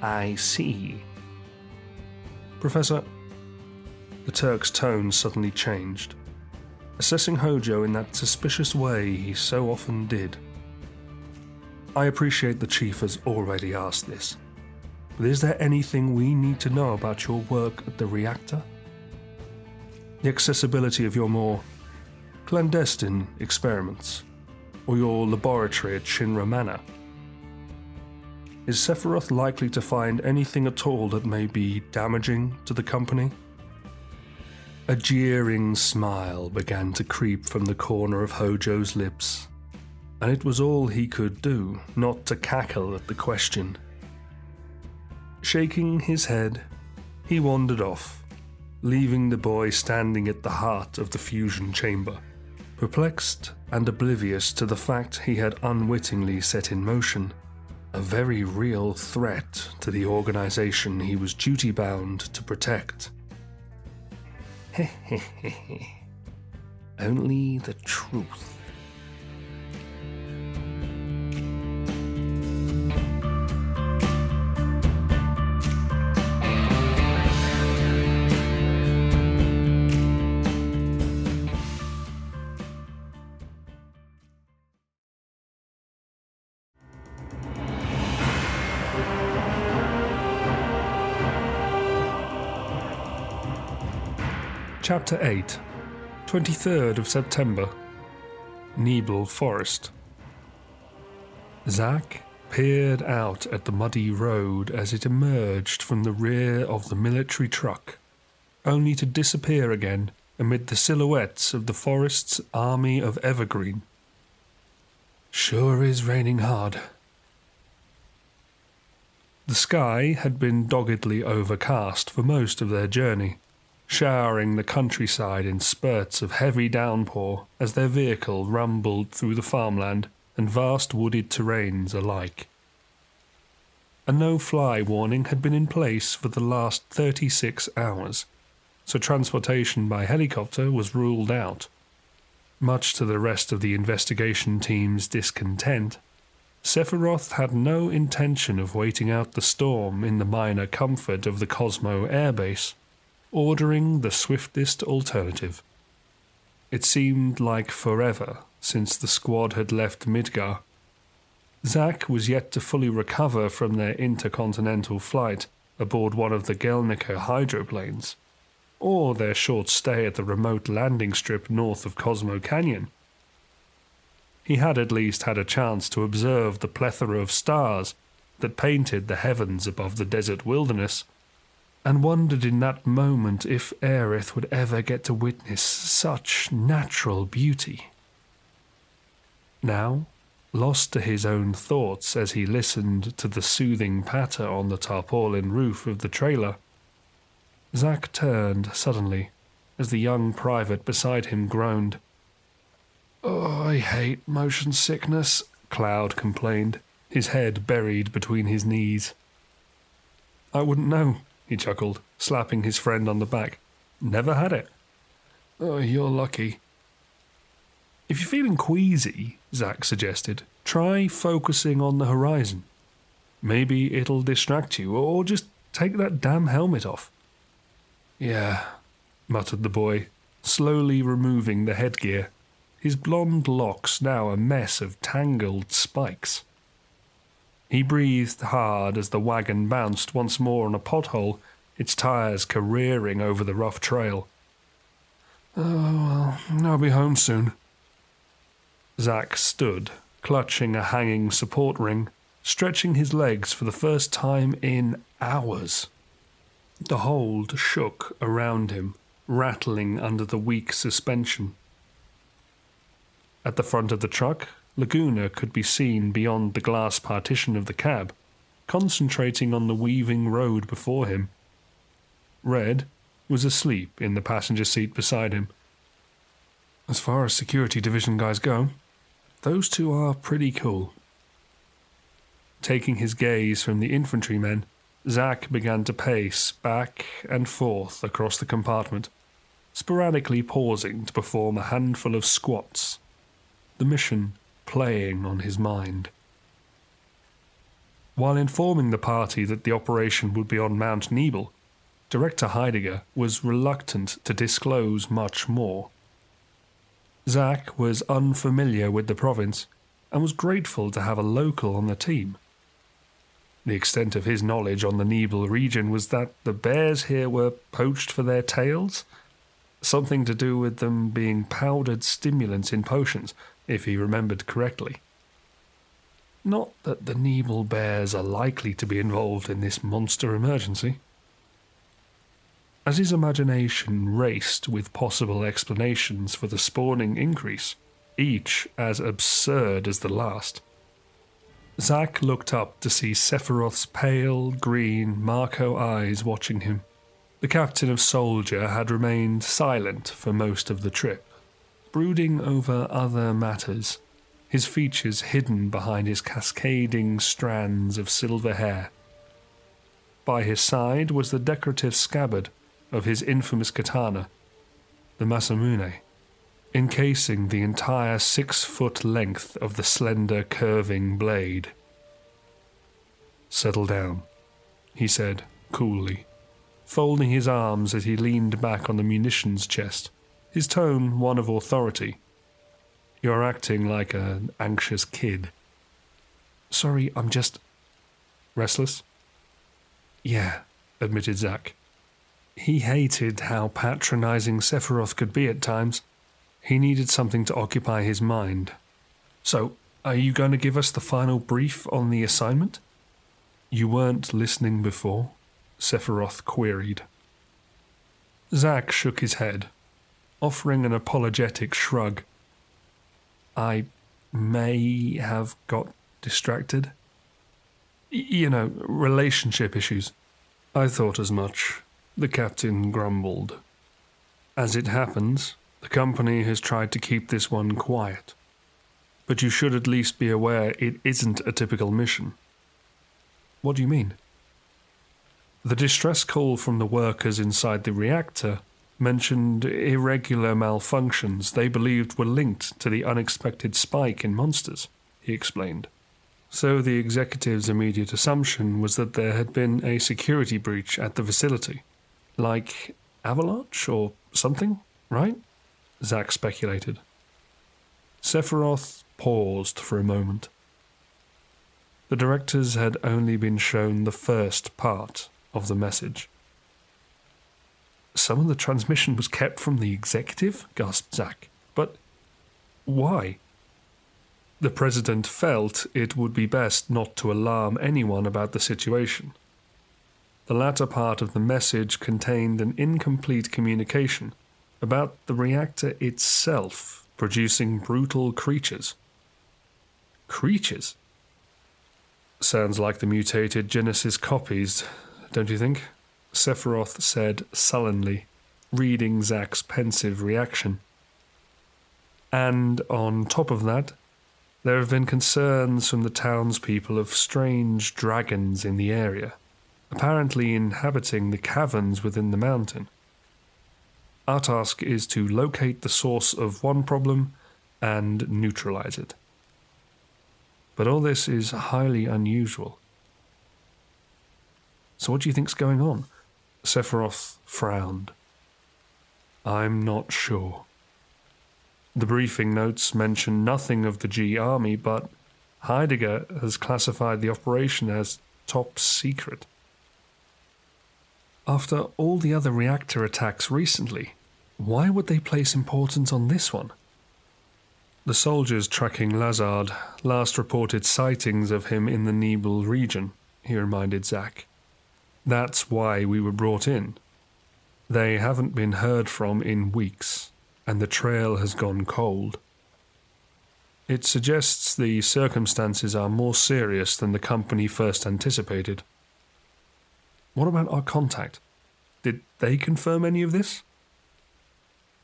"I see." "Professor..." The Turk's tone suddenly changed, assessing Hojo in that suspicious way he so often did. "I appreciate the Chief has already asked this, but is there anything we need to know about your work at the reactor? The accessibility of your more clandestine experiments, or your laboratory at Shinra Manor? Is Sephiroth likely to find anything at all that may be damaging to the company?" A jeering smile began to creep from the corner of Hojo's lips, and it was all he could do not to cackle at the question. Shaking his head, he wandered off, leaving the boy standing at the heart of the fusion chamber, perplexed and oblivious to the fact he had unwittingly set in motion a very real threat to the organization he was duty-bound to protect. Only the truth. Chapter 8, 23rd of September, Nibel Forest. Zack peered out at the muddy road as it emerged from the rear of the military truck, only to disappear again amid the silhouettes of the forest's army of evergreen. Sure is raining hard. The sky had been doggedly overcast for most of their journey, showering the countryside in spurts of heavy downpour as their vehicle rumbled through the farmland and vast wooded terrains alike. A no-fly warning had been in place for the last 36 hours, so transportation by helicopter was ruled out. Much to the rest of the investigation team's discontent, Sephiroth had no intention of waiting out the storm in the minor comfort of the Cosmo airbase, ordering the swiftest alternative. It seemed like forever since the squad had left Midgar. Zack was yet to fully recover from their intercontinental flight aboard one of the Gallagher hydroplanes, or their short stay at the remote landing strip north of Cosmo Canyon. He had at least had a chance to observe the plethora of stars that painted the heavens above the desert wilderness, and wondered in that moment if Aerith would ever get to witness such natural beauty. Now, lost to his own thoughts as he listened to the soothing patter on the tarpaulin roof of the trailer, Zack turned suddenly as the young private beside him groaned. "Oh, I hate motion sickness," Cloud complained, his head buried between his knees. "I wouldn't know," he chuckled, slapping his friend on the back. "Never had it." "Oh, you're lucky." "If you're feeling queasy," Zack suggested, "try focusing on the horizon. Maybe it'll distract you, or just take that damn helmet off." "Yeah," muttered the boy, slowly removing the headgear, his blonde locks now a mess of tangled spikes. He breathed hard as the wagon bounced once more on a pothole, its tires careering over the rough trail. "Oh, well, I'll be home soon." Zack stood, clutching a hanging support ring, stretching his legs for the first time in hours. The hold shook around him, rattling under the weak suspension. At the front of the truck, Laguna could be seen beyond the glass partition of the cab, concentrating on the weaving road before him. Red was asleep in the passenger seat beside him. As far as security division guys go, those two are pretty cool. Taking his gaze from the infantrymen, Zack began to pace back and forth across the compartment, sporadically pausing to perform a handful of squats, the mission playing on his mind. While informing the party that the operation would be on Mount Nibel, Director Heidegger was reluctant to disclose much more. Zack was unfamiliar with the province and was grateful to have a local on the team. The extent of his knowledge on the Nibel region was that the bears here were poached for their tails, something to do with them being powdered stimulants in potions, if he remembered correctly. Not that the Nibel bears are likely to be involved in this monster emergency. As his imagination raced with possible explanations for the spawning increase, each as absurd as the last, Zack looked up to see Sephiroth's pale, green Marco eyes watching him. The captain of Soldier had remained silent for most of the trip, brooding over other matters, his features hidden behind his cascading strands of silver hair. By his side was the decorative scabbard of his infamous katana, the Masamune, encasing the entire 6-foot length of the slender, curving blade. "Settle down," he said, coolly, folding his arms as he leaned back on the munitions chest, his tone one of authority. "You're acting like an anxious kid." "Sorry, I'm just..." "Restless?" "Yeah," admitted Zack. He hated how patronizing Sephiroth could be at times. He needed something to occupy his mind. "So, are you going to give us the final brief on the assignment?" "You weren't listening before?" Sephiroth queried. Zack shook his head, offering an apologetic shrug. "I may have got distracted. Relationship issues." "I thought as much," the captain grumbled. "As it happens, the company has tried to keep this one quiet. But you should at least be aware it isn't a typical mission." "What do you mean?" "The distress call from the workers inside the reactor mentioned irregular malfunctions they believed were linked to the unexpected spike in monsters," he explained. "So the executive's immediate assumption was that there had been a security breach at the facility. Like avalanche or something, right?" Zack speculated. Sephiroth paused for a moment. The directors had only been shown the first part of the message. "Some of the transmission was kept from the executive?" gasped Zack. "But why?" "The president felt it would be best not to alarm anyone about the situation. The latter part of the message contained an incomplete communication about the reactor itself producing brutal creatures." "Creatures?" "Sounds like the mutated Genesis copies, don't you think?" Sephiroth said sullenly, reading Zack's pensive reaction. "And on top of that, there have been concerns from the townspeople of strange dragons in the area, apparently inhabiting the caverns within the mountain. Our task is to locate the source of one problem and neutralize it. But all this is highly unusual. So what do you think's going on? Sephiroth frowned. I'm not sure. The briefing notes mention nothing of the G Army, but Heidegger has classified the operation as top secret. After all the other reactor attacks recently, why would they place importance on this one? The soldiers tracking Lazard last reported sightings of him in the Nibel region, he reminded Zack. That's why we were brought in. They haven't been heard from in weeks, and the trail has gone cold. It suggests the circumstances are more serious than the company first anticipated. What about our contact? Did they confirm any of this?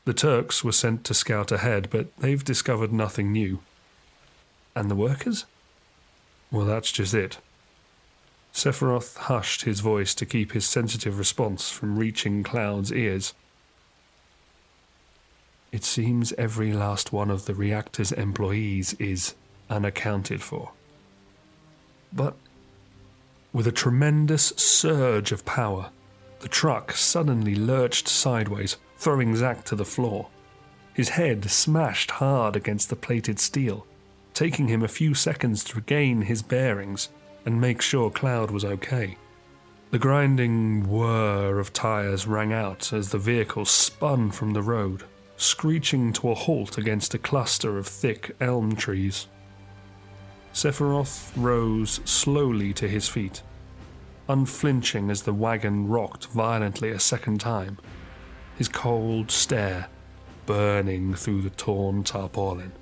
The Turks were sent to scout ahead, but they've discovered nothing new. And the workers? Well, that's just it. Sephiroth hushed his voice to keep his sensitive response from reaching Cloud's ears. It seems every last one of the reactor's employees is unaccounted for. But with a tremendous surge of power, the truck suddenly lurched sideways, throwing Zack to the floor. His head smashed hard against the plated steel, taking him a few seconds to regain his bearings and make sure Cloud was okay. The grinding whir of tires rang out as the vehicle spun from the road, screeching to a halt against a cluster of thick elm trees. Sephiroth rose slowly to his feet, unflinching as the wagon rocked violently a second time, his cold stare burning through the torn tarpaulin.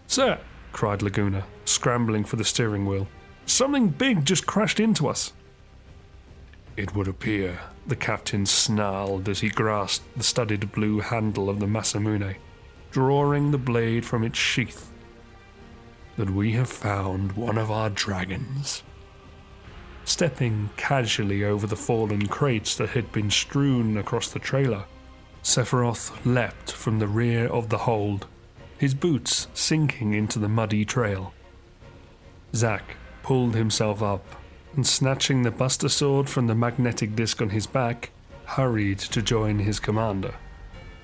"Sir!" cried Laguna, scrambling for the steering wheel. "Something big just crashed into us." "It would appear," the captain snarled as he grasped the studded blue handle of the Masamune, drawing the blade from its sheath, "that we have found one of our dragons." Stepping casually over the fallen crates that had been strewn across the trailer, Sephiroth leapt from the rear of the hold, his boots sinking into the muddy trail. Zack pulled himself up and, snatching the Buster Sword from the magnetic disc on his back, hurried to join his commander.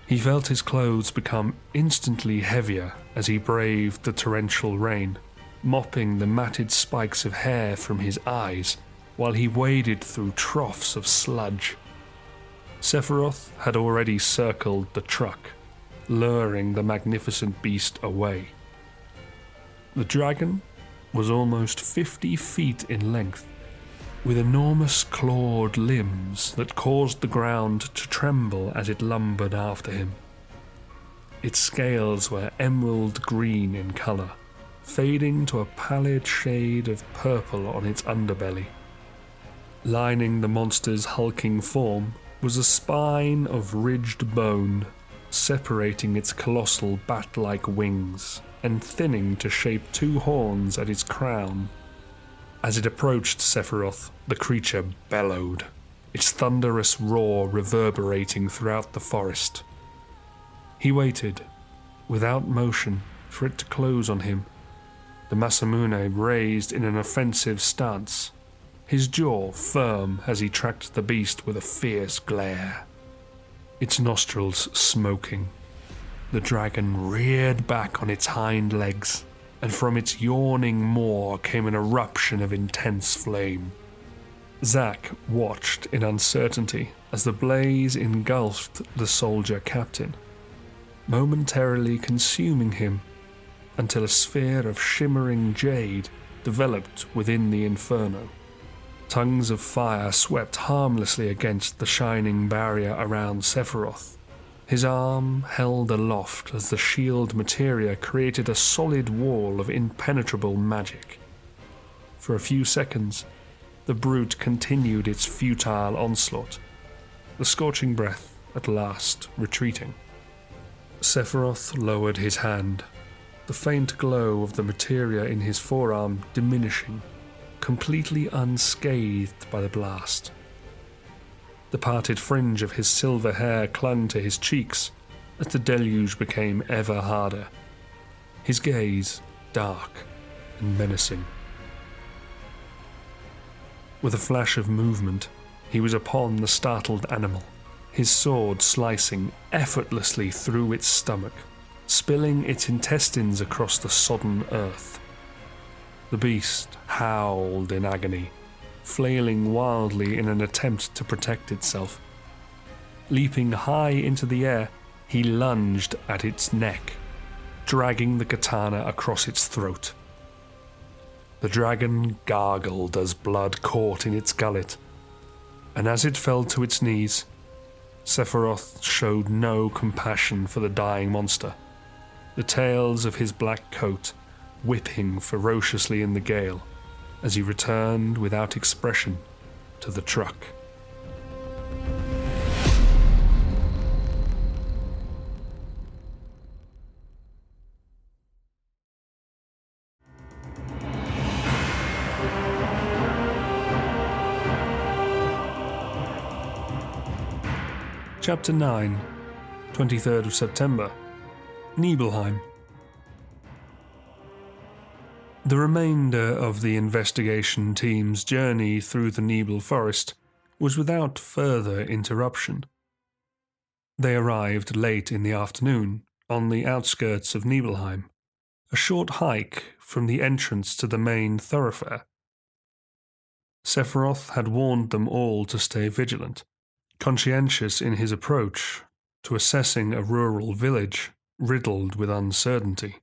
He felt his clothes become instantly heavier as he braved the torrential rain, mopping the matted spikes of hair from his eyes while he waded through troughs of sludge. Sephiroth had already circled the truck, luring the magnificent beast away. The dragon was almost 50 feet in length, with enormous clawed limbs that caused the ground to tremble as it lumbered after him. Its scales were emerald green in colour, fading to a pallid shade of purple on its underbelly. Lining the monster's hulking form was a spine of ridged bone, separating its colossal bat-like wings and thinning to shape two horns at its crown. As it approached Sephiroth, the creature bellowed, its thunderous roar reverberating throughout the forest. He waited, without motion, for it to close on him, the Masamune raised in an offensive stance, his jaw firm as he tracked the beast with a fierce glare. Its nostrils smoking, the dragon reared back on its hind legs, and from its yawning maw came an eruption of intense flame. Zack watched in uncertainty as the blaze engulfed the soldier captain, momentarily consuming him until a sphere of shimmering jade developed within the inferno. Tongues of fire swept harmlessly against the shining barrier around Sephiroth. His arm held aloft as the shield materia created a solid wall of impenetrable magic. For a few seconds, the brute continued its futile onslaught, the scorching breath at last retreating. Sephiroth lowered his hand, the faint glow of the materia in his forearm diminishing, completely unscathed by the blast. The parted fringe of his silver hair clung to his cheeks as the deluge became ever harder, his gaze dark and menacing. With a flash of movement, he was upon the startled animal, his sword slicing effortlessly through its stomach, spilling its intestines across the sodden earth. The beast howled in agony, flailing wildly in an attempt to protect itself. Leaping high into the air, he lunged at its neck, dragging the katana across its throat. The dragon gargled as blood caught in its gullet, and as it fell to its knees, Sephiroth showed no compassion for the dying monster, the tails of his black coat whipping ferociously in the gale as he returned without expression to the truck. Chapter 9, 23rd of September, Nibelheim. The remainder of the investigation team's journey through the Nibel forest was without further interruption. They arrived late in the afternoon on the outskirts of Nibelheim, a short hike from the entrance to the main thoroughfare. Sephiroth had warned them all to stay vigilant, conscientious in his approach to assessing a rural village riddled with uncertainty.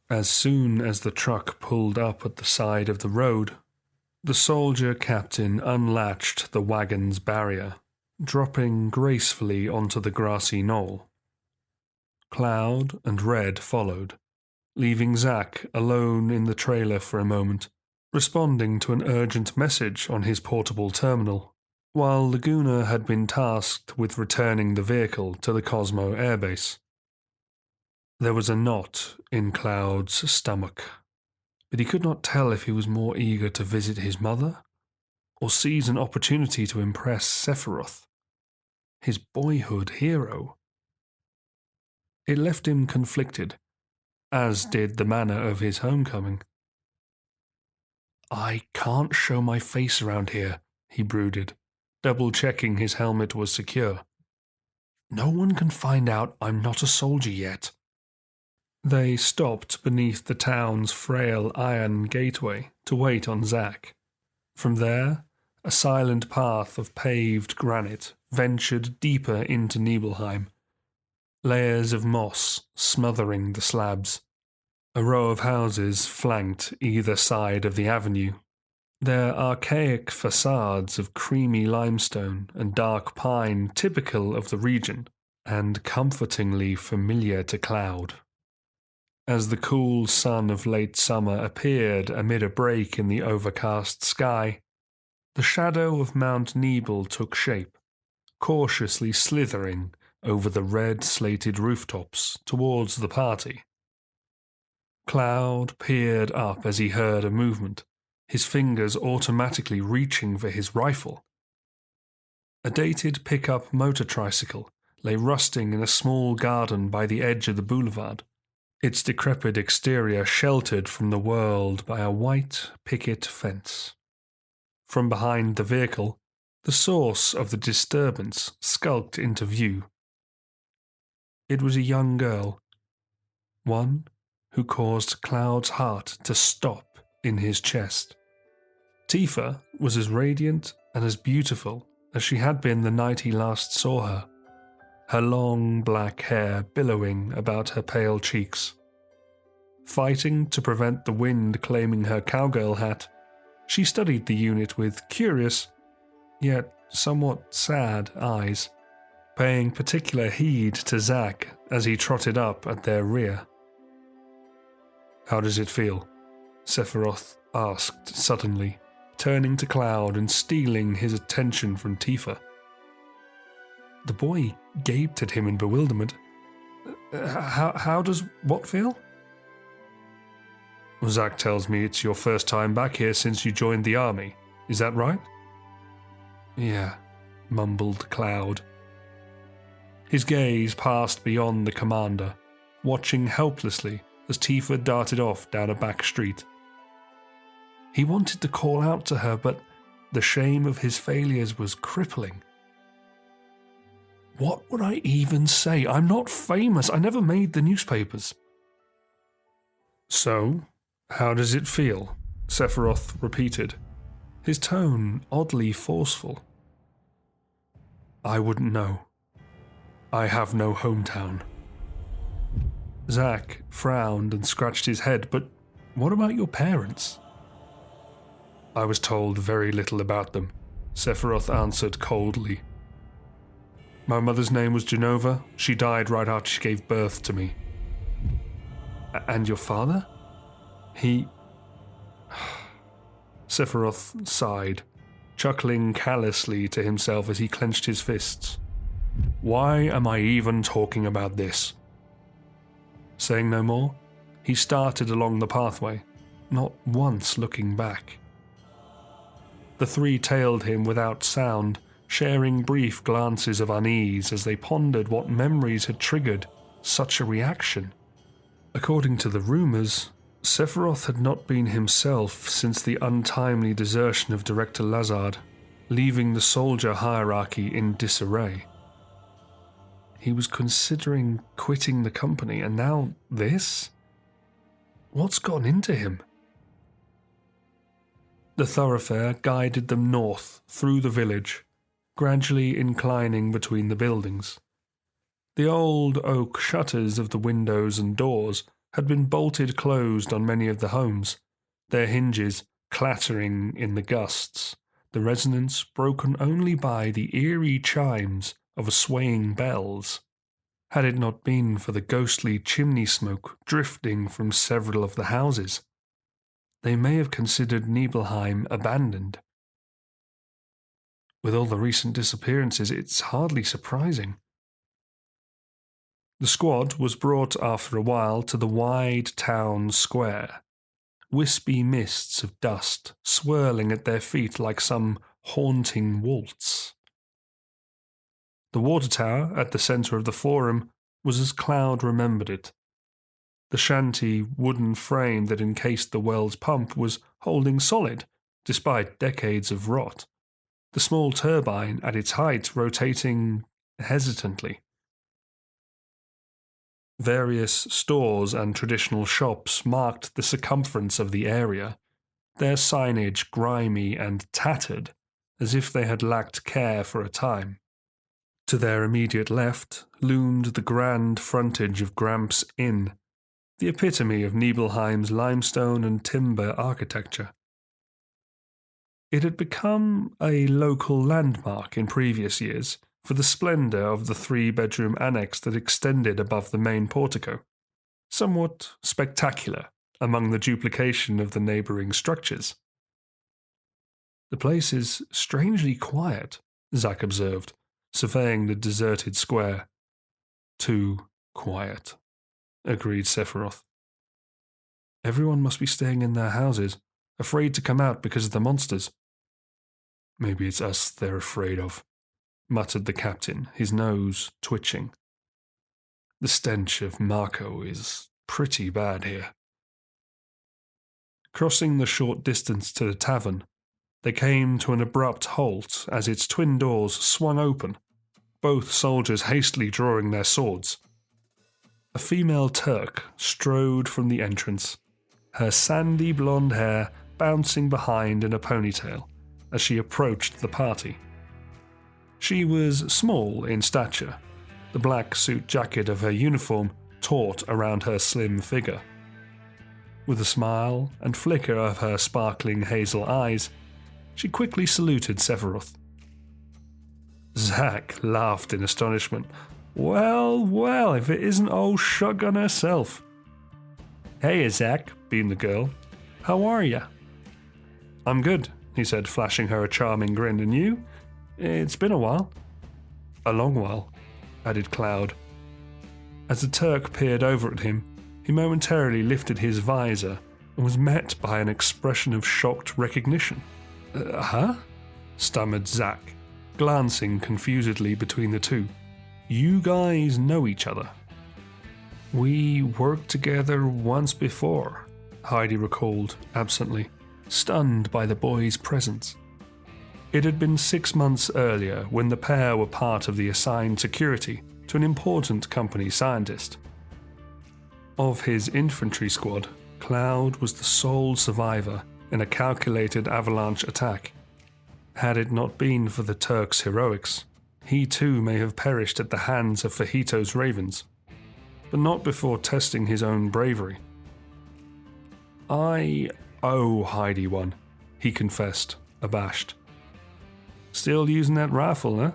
As soon as the truck pulled up at the side of the road, the soldier captain unlatched the wagon's barrier, dropping gracefully onto the grassy knoll. Cloud and Red followed, leaving Zack alone in the trailer for a moment, responding to an urgent message on his portable terminal, while Laguna had been tasked with returning the vehicle to the Cosmo airbase. There was a knot in Cloud's stomach, but he could not tell if he was more eager to visit his mother or seize an opportunity to impress Sephiroth, his boyhood hero. It left him conflicted, as did the manner of his homecoming. "I can't show my face around here," he brooded, double-checking his helmet was secure. "No one can find out I'm not a soldier yet." They stopped beneath the town's frail iron gateway to wait on Zack. From there, a silent path of paved granite ventured deeper into Nibelheim, layers of moss smothering the slabs. A row of houses flanked either side of the avenue, their archaic facades of creamy limestone and dark pine typical of the region and comfortingly familiar to Cloud. As the cool sun of late summer appeared amid a break in the overcast sky, the shadow of Mount Nibel took shape, cautiously slithering over the red-slated rooftops towards the party. Cloud peered up as he heard a movement, his fingers automatically reaching for his rifle. A dated pickup motor tricycle lay rusting in a small garden by the edge of the boulevard, its decrepit exterior sheltered from the world by a white picket fence. From behind the vehicle, the source of the disturbance skulked into view. It was a young girl, one who caused Cloud's heart to stop in his chest. Tifa was as radiant and as beautiful as she had been the night he last saw her, her long black hair billowing about her pale cheeks. Fighting to prevent the wind claiming her cowgirl hat, she studied the unit with curious, yet somewhat sad eyes, paying particular heed to Zack as he trotted up at their rear. "How does it feel?" Sephiroth asked suddenly, turning to Cloud and stealing his attention from Tifa. The boy gaped at him in bewilderment. How does what feel?" "Zack tells me it's your first time back here since you joined the army. Is that right?" "Yeah," mumbled Cloud. His gaze passed beyond the commander, watching helplessly as Tifa darted off down a back street. He wanted to call out to her, but the shame of his failures was crippling. What would I even say? I'm not famous. I never made the newspapers. So, how does it feel? Sephiroth repeated, his tone oddly forceful. I wouldn't know. I have no hometown. Zack frowned and scratched his head, but what about your parents? I was told very little about them, Sephiroth answered coldly. My mother's name was Genova. She died right after she gave birth to me. And your father? He... Sephiroth sighed, chuckling callously to himself as he clenched his fists. Why am I even talking about this? Saying no more, he started along the pathway, not once looking back. The three tailed him without sound, sharing brief glances of unease as they pondered what memories had triggered such a reaction. According to the rumours, Sephiroth had not been himself since the untimely desertion of Director Lazard, leaving the soldier hierarchy in disarray. He was considering quitting the company, and now this? What's gone into him? The thoroughfare guided them north through the village, gradually inclining between the buildings. The old oak shutters of the windows and doors had been bolted closed on many of the homes, their hinges clattering in the gusts, the resonance broken only by the eerie chimes of swaying bells. Had it not been for the ghostly chimney smoke drifting from several of the houses, they may have considered Nibelheim abandoned. With all the recent disappearances, it's hardly surprising. The squad was brought after a while to the wide town square, wispy mists of dust swirling at their feet like some haunting waltz. The water tower at the centre of the forum was as Cloud remembered it. The shanty wooden frame that encased the well's pump was holding solid, despite decades of rot, the small turbine at its height rotating hesitantly. Various stores and traditional shops marked the circumference of the area, their signage grimy and tattered, as if they had lacked care for a time. To their immediate left loomed the grand frontage of Gramps Inn, the epitome of Nibelheim's limestone and timber architecture. It had become a local landmark in previous years for the splendour of the three-bedroom annex that extended above the main portico, somewhat spectacular among the duplication of the neighbouring structures. The place is strangely quiet, Zack observed, surveying the deserted square. Too quiet, agreed Sephiroth. Everyone must be staying in their houses, afraid to come out because of the monsters. Maybe it's us they're afraid of, muttered the captain, his nose twitching. The stench of Marco is pretty bad here. Crossing the short distance to the tavern, they came to an abrupt halt as its twin doors swung open, both soldiers hastily drawing their swords. A female Turk strode from the entrance, her sandy blonde hair bouncing behind in a ponytail as she approached the party. She was small in stature, the black suit jacket of her uniform taut around her slim figure. With a smile and flicker of her sparkling hazel eyes, she quickly saluted Sephiroth. Zack laughed in astonishment. Well, if it isn't old Shotgun herself. Hey, Zack, beamed the girl. How are ya? I'm good, he said, flashing her a charming grin. And you? It's been a while. A long while, added Cloud. As the Turk peered over at him, he momentarily lifted his visor and was met by an expression of shocked recognition. Huh? Stammered Zack, glancing confusedly between the two. You guys know each other? We worked together once before, Heidi recalled absently. stunned by the boy's presence. It had been 6 months earlier when the pair were part of the assigned security to an important company scientist. Of his infantry squad, Cloud was the sole survivor in a calculated avalanche attack. Had it not been for the Turks' heroics, he too may have perished at the hands of Fajito's ravens, but not before testing his own bravery. "I owe Heidi one," he confessed, abashed. "Still using that rifle, huh?"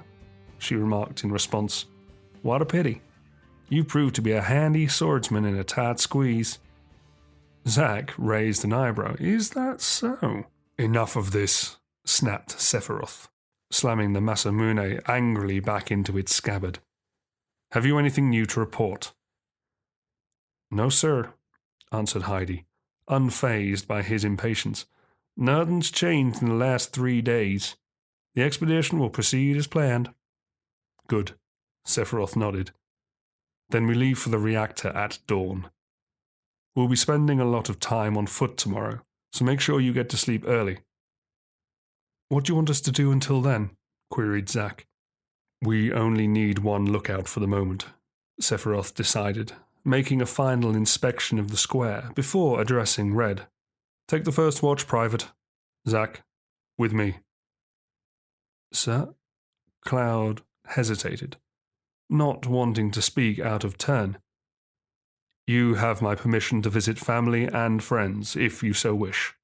she remarked in response. "What a pity. You proved to be a handy swordsman in a tight squeeze." Zack raised an eyebrow. "Is that so?" "Enough of this," snapped Sephiroth, slamming the Masamune angrily back into its scabbard. "Have you anything new to report?" "No, sir," answered Heidi, unfazed by his impatience. "Nothing's changed in the last 3 days. The expedition will proceed as planned." "Good," Sephiroth nodded. "Then we leave for the reactor at dawn. We'll be spending a lot of time on foot tomorrow, so make sure you get to sleep early." "What do you want us to do until then?" queried Zack. "We only need one lookout for the moment," Sephiroth decided, making a final inspection of the square before addressing Red. "Take the first watch, Private. Zack, with me." "Sir?" Cloud hesitated, not wanting to speak out of turn. "You have my permission to visit family and friends, if you so wish,"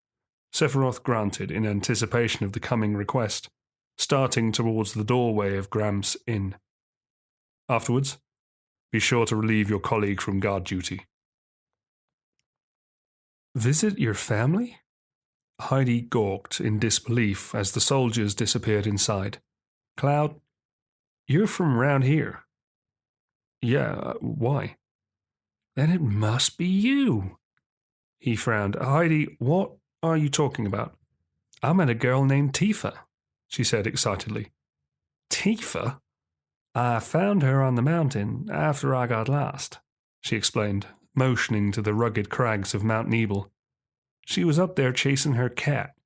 Sephiroth granted in anticipation of the coming request, starting towards the doorway of Gramps Inn. "Afterwards, be sure to relieve your colleague from guard duty." "Visit your family?" Heidi gawked in disbelief as the soldiers disappeared inside. "Cloud, you're from round here." "Yeah, why?" "Then it must be you." He frowned. "Heidi, what are you talking about?" "I met a girl named Tifa," she said excitedly. "Tifa? I found her on the mountain after I got lost," she explained, motioning to the rugged crags of Mount Nibel. "She was up there chasing her cat.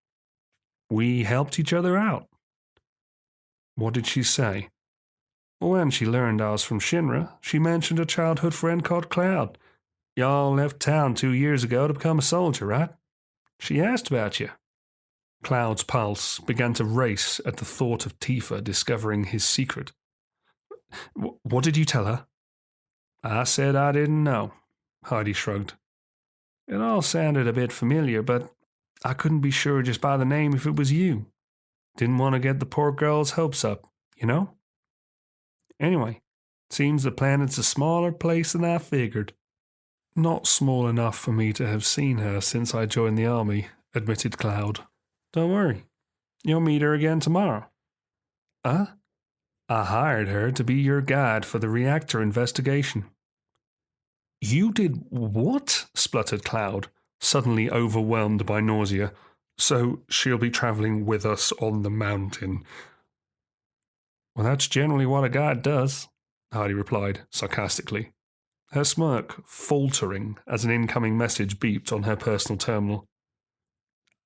We helped each other out." "What did she say?" "When she learned I was from Shinra, she mentioned a childhood friend called Cloud. Y'all left town 2 years ago to become a soldier, right? She asked about you." Cloud's pulse began to race at the thought of Tifa discovering his secret. "What did you tell her?" "I said I didn't know," Heidi shrugged. "It all sounded a bit familiar, but I couldn't be sure just by the name if it was you. Didn't want to get the poor girl's hopes up, you know? Anyway, seems the planet's a smaller place than I figured." "Not small enough for me to have seen her since I joined the army," admitted Cloud. "Don't worry. You'll meet her again tomorrow." "Huh?" "I hired her to be your guide for the reactor investigation." "You did what?" spluttered Cloud, suddenly overwhelmed by nausea. "So she'll be traveling with us on the mountain." "Well, that's generally what a guide does," Heidi replied sarcastically, her smirk faltering as an incoming message beeped on her personal terminal.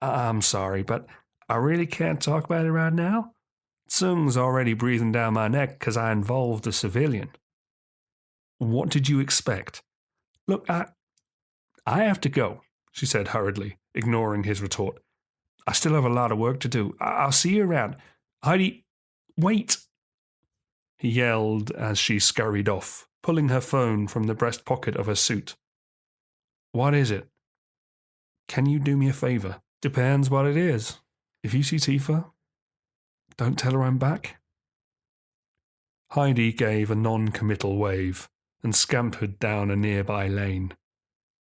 "I'm sorry, but I really can't talk about it right now. Tsung's already breathing down my neck because I involved a civilian." "What did you expect?" "Look, I have to go," she said hurriedly, ignoring his retort. "I still have a lot of work to do. I'll see you around. Heidi, wait!" he yelled as she scurried off, pulling her phone from the breast pocket of her suit. "What is it?" "Can you do me a favor?" "Depends what it is. If you see Tifa, don't tell her I'm back." Heidi gave a non-committal wave and scampered down a nearby lane.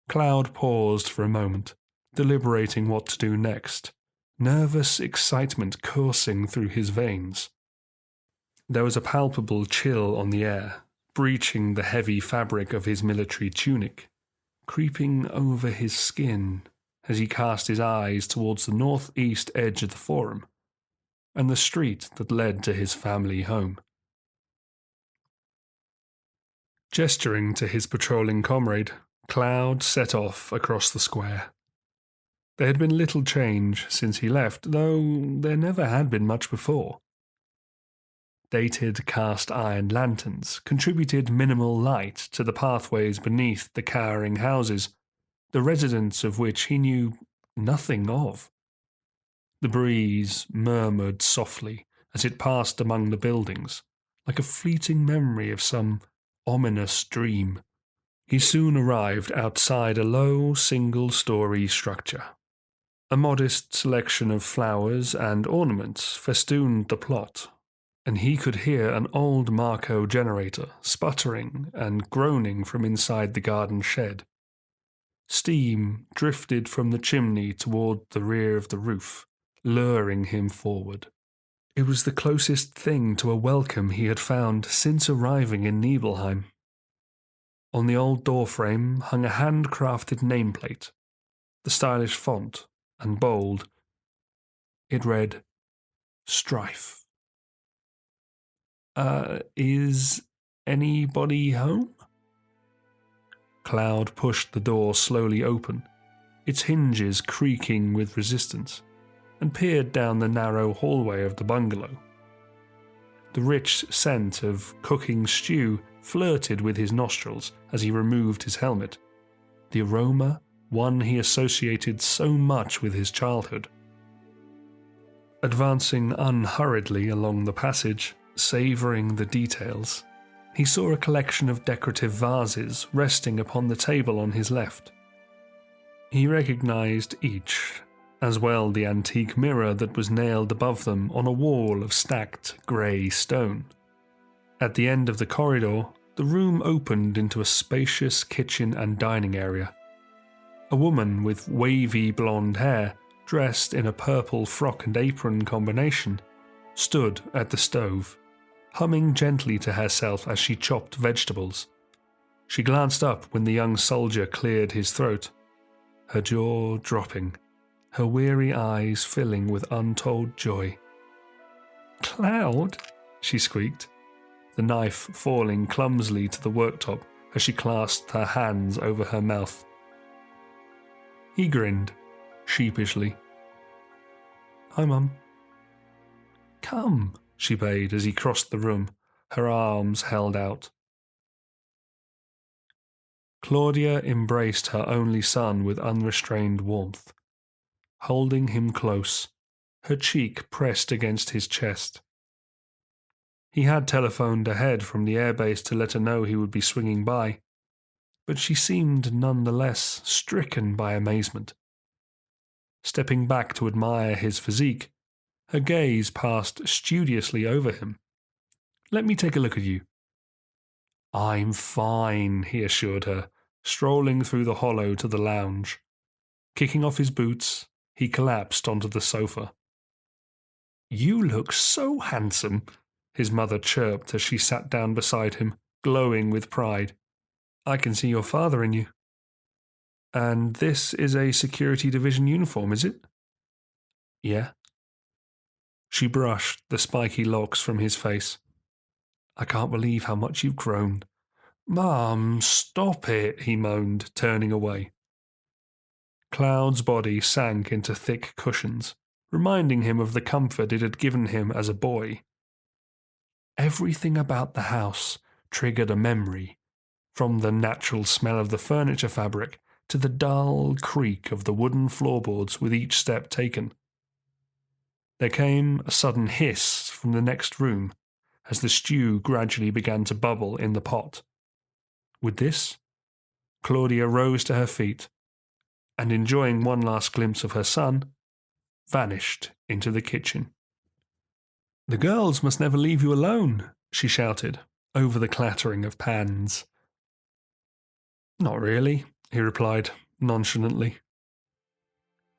Cloud paused for a moment, deliberating what to do next, nervous excitement coursing through his veins. There was a palpable chill on the air, breaching the heavy fabric of his military tunic, creeping over his skin as he cast his eyes towards the northeast edge of the forum and the street that led to his family home. Gesturing to his patrolling comrade, Cloud set off across the square. There had been little change since he left, though there never had been much before. Dated cast-iron lanterns contributed minimal light to the pathways beneath the cowering houses, the residents of which he knew nothing of. The breeze murmured softly as it passed among the buildings, like a fleeting memory of some ominous dream. He soon arrived outside a low, single-story structure. A modest selection of flowers and ornaments festooned the plot, and he could hear an old Marco generator sputtering and groaning from inside the garden shed. Steam drifted from the chimney toward the rear of the roof, luring him forward. It was the closest thing to a welcome he had found since arriving in Nibelheim. On the old doorframe hung a handcrafted nameplate, the stylish font and bold. It read, Strife. Is anybody home? Cloud pushed the door slowly open, its hinges creaking with resistance, and peered down the narrow hallway of the bungalow. The rich scent of cooking stew flirted with his nostrils as he removed his helmet, the aroma one he associated so much with his childhood. Advancing unhurriedly along the passage, savouring the details, he saw a collection of decorative vases resting upon the table on his left. He recognised each, as well the antique mirror that was nailed above them on a wall of stacked grey stone. At the end of the corridor, the room opened into a spacious kitchen and dining area. A woman with wavy blonde hair, dressed in a purple frock and apron combination, stood at the stove, humming gently to herself as she chopped vegetables. She glanced up when the young soldier cleared his throat, her jaw dropping, her weary eyes filling with untold joy. "Cloud," she squeaked, the knife falling clumsily to the worktop as she clasped her hands over her mouth. He grinned, sheepishly. "Hi, Mum." "Come," she bade as he crossed the room, her arms held out. Claudia embraced her only son with unrestrained warmth, holding him close, her cheek pressed against his chest. He had telephoned ahead from the airbase to let her know he would be swinging by, but she seemed nonetheless stricken by amazement. Stepping back to admire his physique, her gaze passed studiously over him. "Let me take a look at you." "I'm fine," he assured her, strolling through the hollow to the lounge. Kicking off his boots, he collapsed onto the sofa. "You look so handsome," his mother chirped as she sat down beside him, glowing with pride. "I can see your father in you." "And this is a security division uniform, is it?" "Yeah." She brushed the spiky locks from his face. "I can't believe how much you've grown." "Mum, stop it," he moaned, turning away. Cloud's body sank into thick cushions, reminding him of the comfort it had given him as a boy. Everything about the house triggered a memory, from the natural smell of the furniture fabric to the dull creak of the wooden floorboards with each step taken. There came a sudden hiss from the next room as the stew gradually began to bubble in the pot. With this, Claudia rose to her feet and, enjoying one last glimpse of her son, vanished into the kitchen. "The girls must never leave you alone," she shouted, over the clattering of pans. "Not really," he replied, nonchalantly.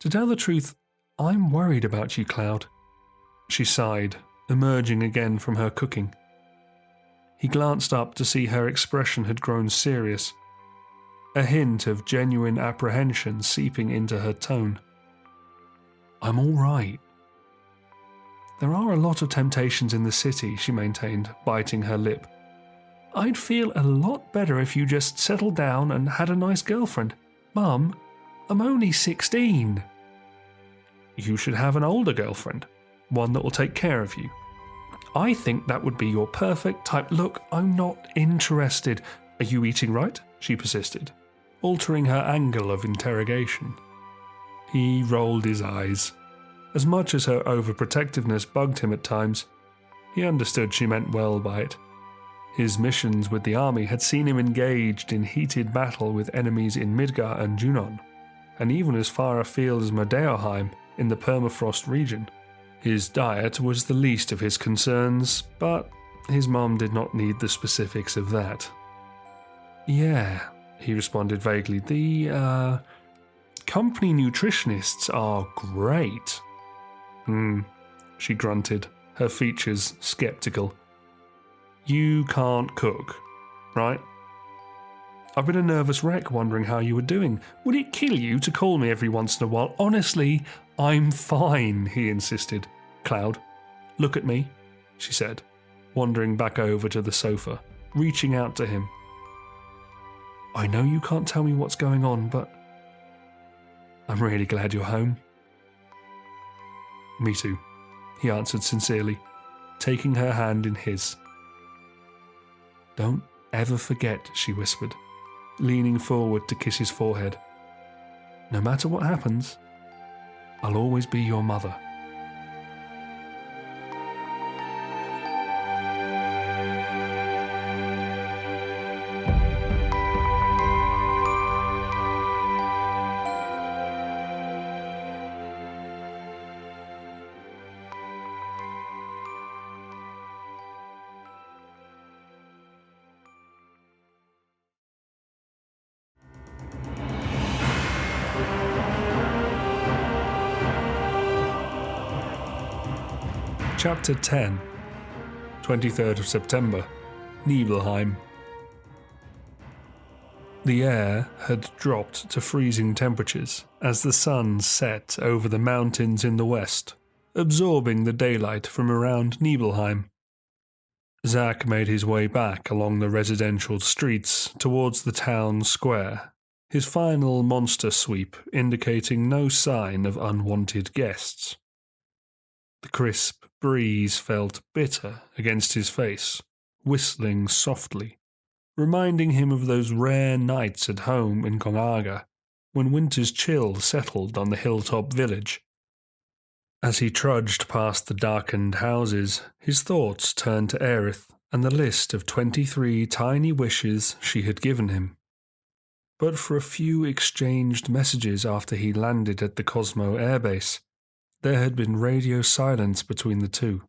"To tell the truth, I'm worried about you, Cloud." She sighed, emerging again from her cooking. He glanced up to see her expression had grown serious, a hint of genuine apprehension seeping into her tone. "I'm all right." "There are a lot of temptations in the city," she maintained, biting her lip. "I'd feel a lot better if you just settled down and had a nice girlfriend. Mum, I'm only 16. you should have an older girlfriend, one that will take care of you. I think that would be your perfect type. Look, I'm not interested. Are you eating right? She persisted, altering her angle of interrogation. He rolled his eyes. As much as her overprotectiveness bugged him at times, he understood she meant well by it. His missions with the army had seen him engaged in heated battle with enemies in Midgar and Junon, and even as far afield as Nibelheim in the permafrost region. His diet was the least of his concerns, but his mom did not need the specifics of that. Yeah, he responded vaguely. The, company nutritionists are great. She grunted, her features skeptical. You can't cook, right? I've been a nervous wreck wondering how you were doing. Would it kill you to call me every once in a while? Honestly, I'm fine, he insisted. Cloud, look at me, she said, wandering back over to the sofa, reaching out to him. I know you can't tell me what's going on, but I'm really glad you're home. Me too, he answered sincerely, taking her hand in his. Don't ever forget, she whispered, leaning forward to kiss his forehead. No matter what happens, I'll always be your mother. Chapter 10, 23rd of September, Nibelheim. The air had dropped to freezing temperatures as the sun set over the mountains in the west, absorbing the daylight from around Nibelheim. Zack made his way back along the residential streets towards the town square, his final monster sweep indicating no sign of unwanted guests. The crisp breeze felt bitter against his face, whistling softly, reminding him of those rare nights at home in Gallagher, when winter's chill settled on the hilltop village. As he trudged past the darkened houses, his thoughts turned to Aerith and the list of 23 tiny wishes she had given him. But for a few exchanged messages after he landed at the Cosmo airbase, there had been radio silence between the two.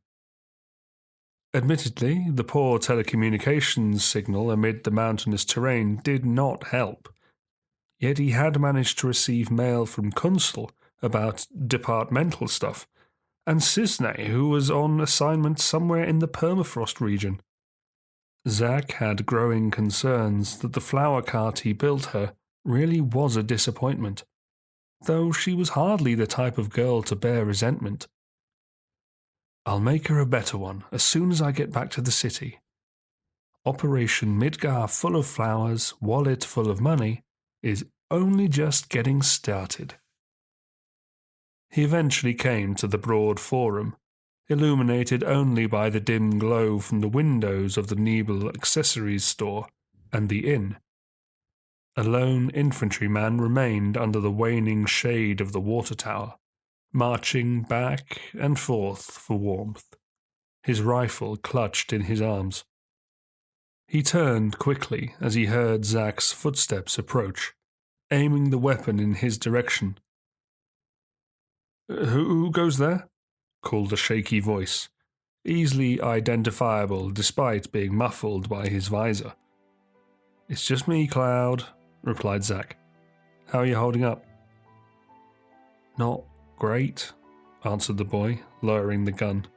Admittedly, the poor telecommunications signal amid the mountainous terrain did not help. Yet he had managed to receive mail from Kunstl about departmental stuff, and Cisne, who was on assignment somewhere in the permafrost region. Zack had growing concerns that the flower cart he built her really was a disappointment, though she was hardly the type of girl to bear resentment. I'll make her a better one as soon as I get back to the city. Operation Midgar full of flowers, wallet full of money, is only just getting started. He eventually came to the broad forum, illuminated only by the dim glow from the windows of the Nibel accessories store and the inn. A lone infantryman remained under the waning shade of the water tower, marching back and forth for warmth, his rifle clutched in his arms. He turned quickly as he heard Zack's footsteps approach, aiming the weapon in his direction. Who goes there?" called a shaky voice, easily identifiable despite being muffled by his visor. "It's just me, Cloud," replied Zack. "How are you holding up?" "Not great," answered the boy, lowering the gun.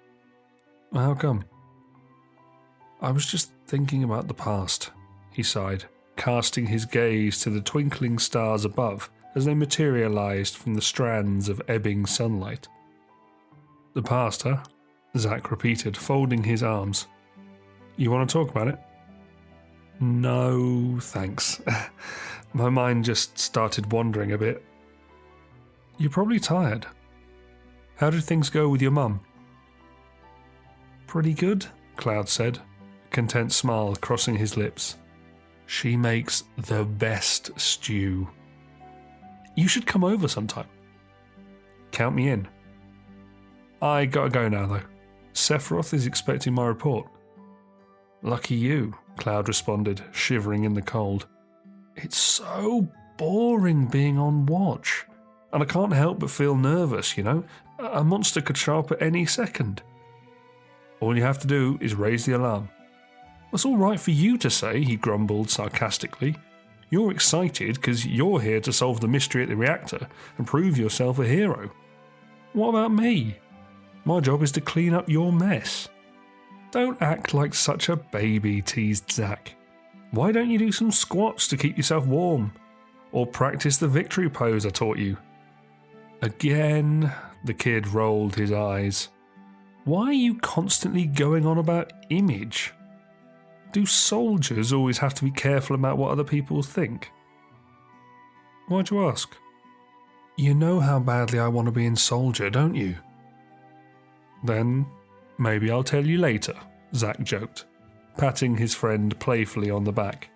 "How come?" "I was just thinking about the past," he sighed, casting his gaze to the twinkling stars above as they materialized from the strands of ebbing sunlight. "The past, huh?" Zack repeated, folding his arms. "You want to talk about it?" "No, thanks. My mind just started wandering a bit." "You're probably tired." How did things go with your mum? Pretty good, Cloud said, a content smile crossing his lips. She makes the best stew. You should come over sometime. Count me in. I gotta go now, though. Sephiroth is expecting my report. Lucky you, Cloud responded, shivering in the cold. It's so boring being on watch, and I can't help but feel nervous, you know? A monster could show up at any second. All you have to do is raise the alarm. That's all right for you to say, he grumbled sarcastically. You're excited because you're here to solve the mystery at the reactor and prove yourself a hero. What about me? My job is to clean up your mess. Don't act like such a baby, teased Zack. Why don't you do some squats to keep yourself warm? Or practice the victory pose I taught you? Again, the kid rolled his eyes. Why are you constantly going on about image? Do soldiers always have to be careful about what other people think? Why'd you ask? You know how badly I want to be in Soldier, don't you? Then, maybe I'll tell you later, Zack joked, patting his friend playfully on the back.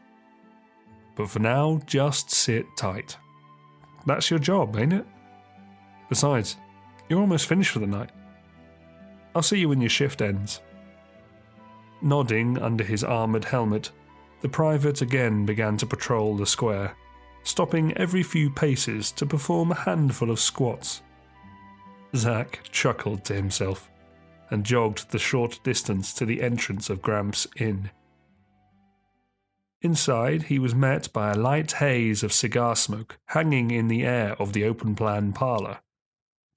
But for now, just sit tight. That's your job, ain't it? Besides, you're almost finished for the night. I'll see you when your shift ends. Nodding under his armoured helmet, the private again began to patrol the square, stopping every few paces to perform a handful of squats. Zack chuckled to himself and jogged the short distance to the entrance of Gramps' Inn. Inside, he was met by a light haze of cigar smoke hanging in the air of the open-plan parlour.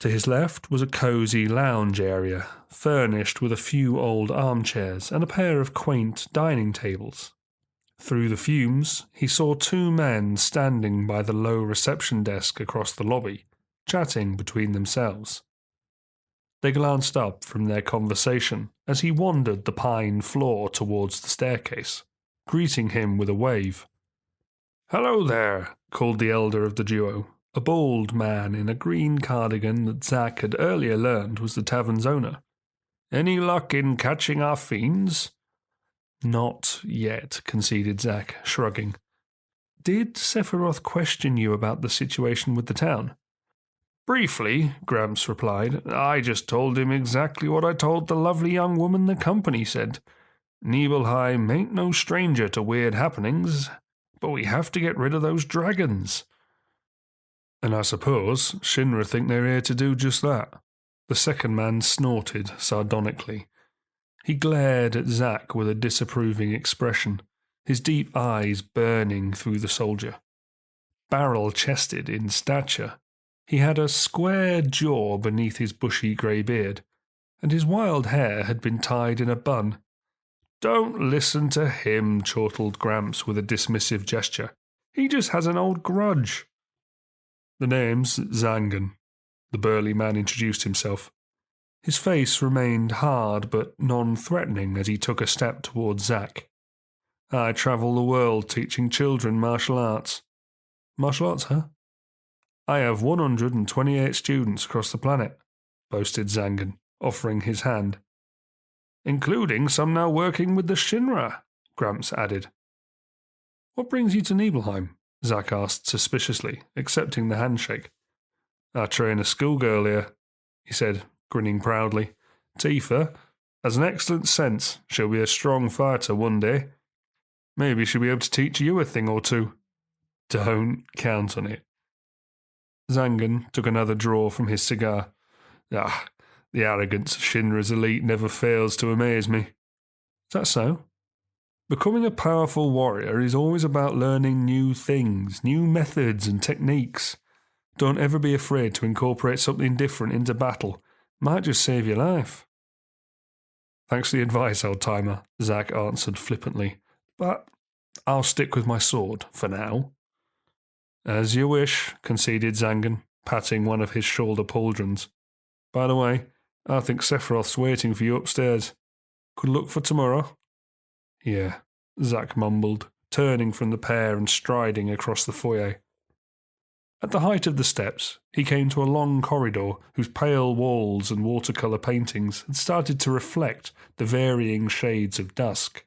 To his left was a cosy lounge area, furnished with a few old armchairs and a pair of quaint dining tables. Through the fumes, he saw two men standing by the low reception desk across the lobby, chatting between themselves. They glanced up from their conversation as he wandered the pine floor towards the staircase, greeting him with a wave. "Hello there," called the elder of the duo, a bald man in a green cardigan that Zack had earlier learned was the tavern's owner. "Any luck in catching our fiends?" "Not yet," conceded Zack, shrugging. "Did Sephiroth question you about the situation with the town?" "Briefly," Gramps replied. "I just told him exactly what I told the lovely young woman the company said. Nibelheim ain't no stranger to weird happenings, but we have to get rid of those dragons." "And I suppose Shinra think they're here to do just that." The second man snorted sardonically. He glared at Zack with a disapproving expression, his deep eyes burning through the soldier. Barrel-chested in stature, he had a square jaw beneath his bushy grey beard, and his wild hair had been tied in a bun. "Don't listen to him," chortled Gramps with a dismissive gesture. "He just has an old grudge." "The name's Zangan," the burly man introduced himself. His face remained hard but non-threatening as he took a step towards Zack. "I travel the world teaching children martial arts." "Martial arts, huh?" "I have 128 students across the planet," boasted Zangan, offering his hand. "Including some now working with the Shinra," Gramps added. "What brings you to Nibelheim?" Zack asked suspiciously, accepting the handshake. "I train a schoolgirl here," he said, grinning proudly. "Tifa has an excellent sense. She'll be a strong fighter one day. Maybe she'll be able to teach you a thing or two." "Don't count on it." Zangan took another draw from his cigar. The arrogance of Shinra's elite never fails to amaze me." "Is that so?" "Becoming a powerful warrior is always about learning new things, new methods and techniques. Don't ever be afraid to incorporate something different into battle. Might just save your life." "Thanks for the advice, old-timer," Zack answered flippantly. "But I'll stick with my sword for now." "As you wish," conceded Zangan, patting one of his shoulder pauldrons. "By the way, I think Sephiroth's waiting for you upstairs. Good luck for tomorrow." "Yeah," Zack mumbled, turning from the pair and striding across the foyer. At the height of the steps, he came to a long corridor whose pale walls and watercolour paintings had started to reflect the varying shades of dusk.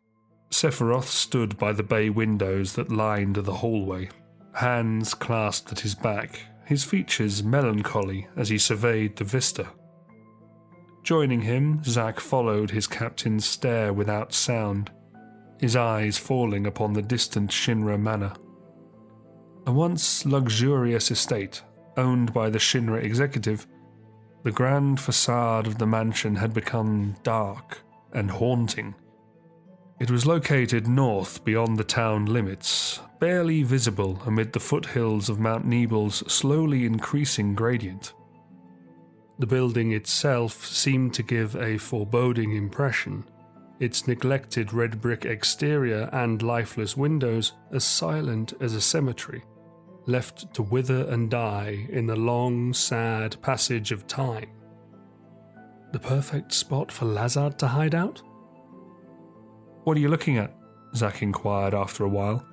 Sephiroth stood by the bay windows that lined the hallway, hands clasped at his back, his features melancholy as he surveyed the vista. Joining him, Zack followed his captain's stare without sound, his eyes falling upon the distant Shinra manor. A once luxurious estate, owned by the Shinra executive, the grand facade of the mansion had become dark and haunting. It was located north beyond the town limits, barely visible amid the foothills of Mount Nibel's slowly increasing gradient. The building itself seemed to give a foreboding impression, its neglected red brick exterior and lifeless windows as silent as a cemetery, left to wither and die in the long, sad passage of time. The perfect spot for Lazard to hide out? "What are you looking at?" Zack inquired after a while.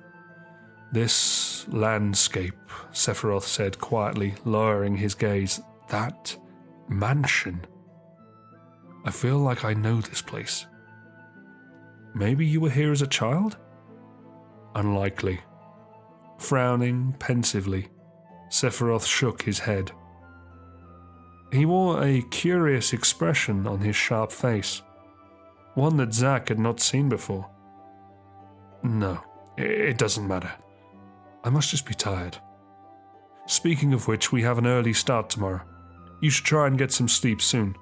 "This landscape," Sephiroth said quietly, lowering his gaze. "That mansion. I feel like I know this place." "Maybe you were here as a child?" "Unlikely." Frowning pensively, Sephiroth shook his head. He wore a curious expression on his sharp face, one that Zack had not seen before. "No, it doesn't matter. I must just be tired. Speaking of which, we have an early start tomorrow. You should try and get some sleep soon."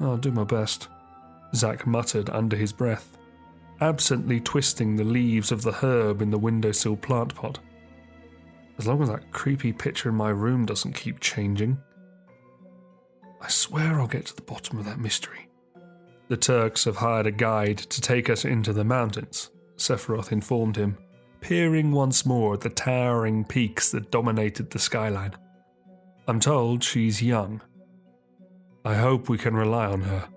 "I'll do my best," Zack muttered under his breath, absently twisting the leaves of the herb in the windowsill plant pot. "As long as that creepy picture in my room doesn't keep changing. I swear I'll get to the bottom of that mystery." "The Turks have hired a guide to take us into the mountains," Sephiroth informed him, peering once more at the towering peaks that dominated the skyline. "I'm told she's young. I hope we can rely on her."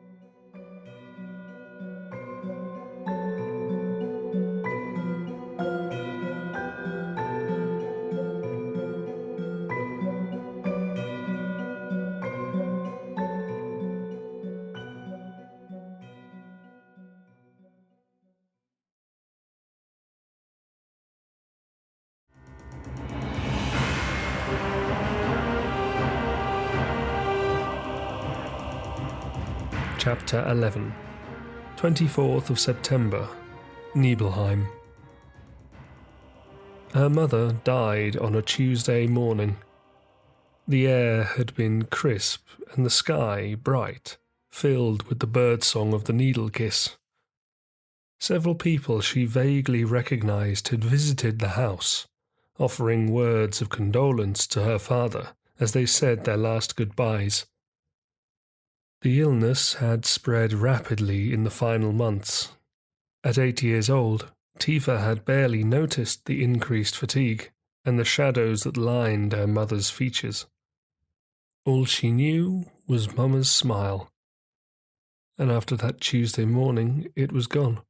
Chapter 11, 24th of September, Nibelheim. Her mother died on a Tuesday morning. The air had been crisp and the sky bright, filled with the birdsong of the needle-kiss. Several people she vaguely recognized had visited the house, offering words of condolence to her father as they said their last goodbyes. The illness had spread rapidly in the final months. At 8 years old, Tifa had barely noticed the increased fatigue and the shadows that lined her mother's features. All she knew was Mama's smile, and after that Tuesday morning it was gone.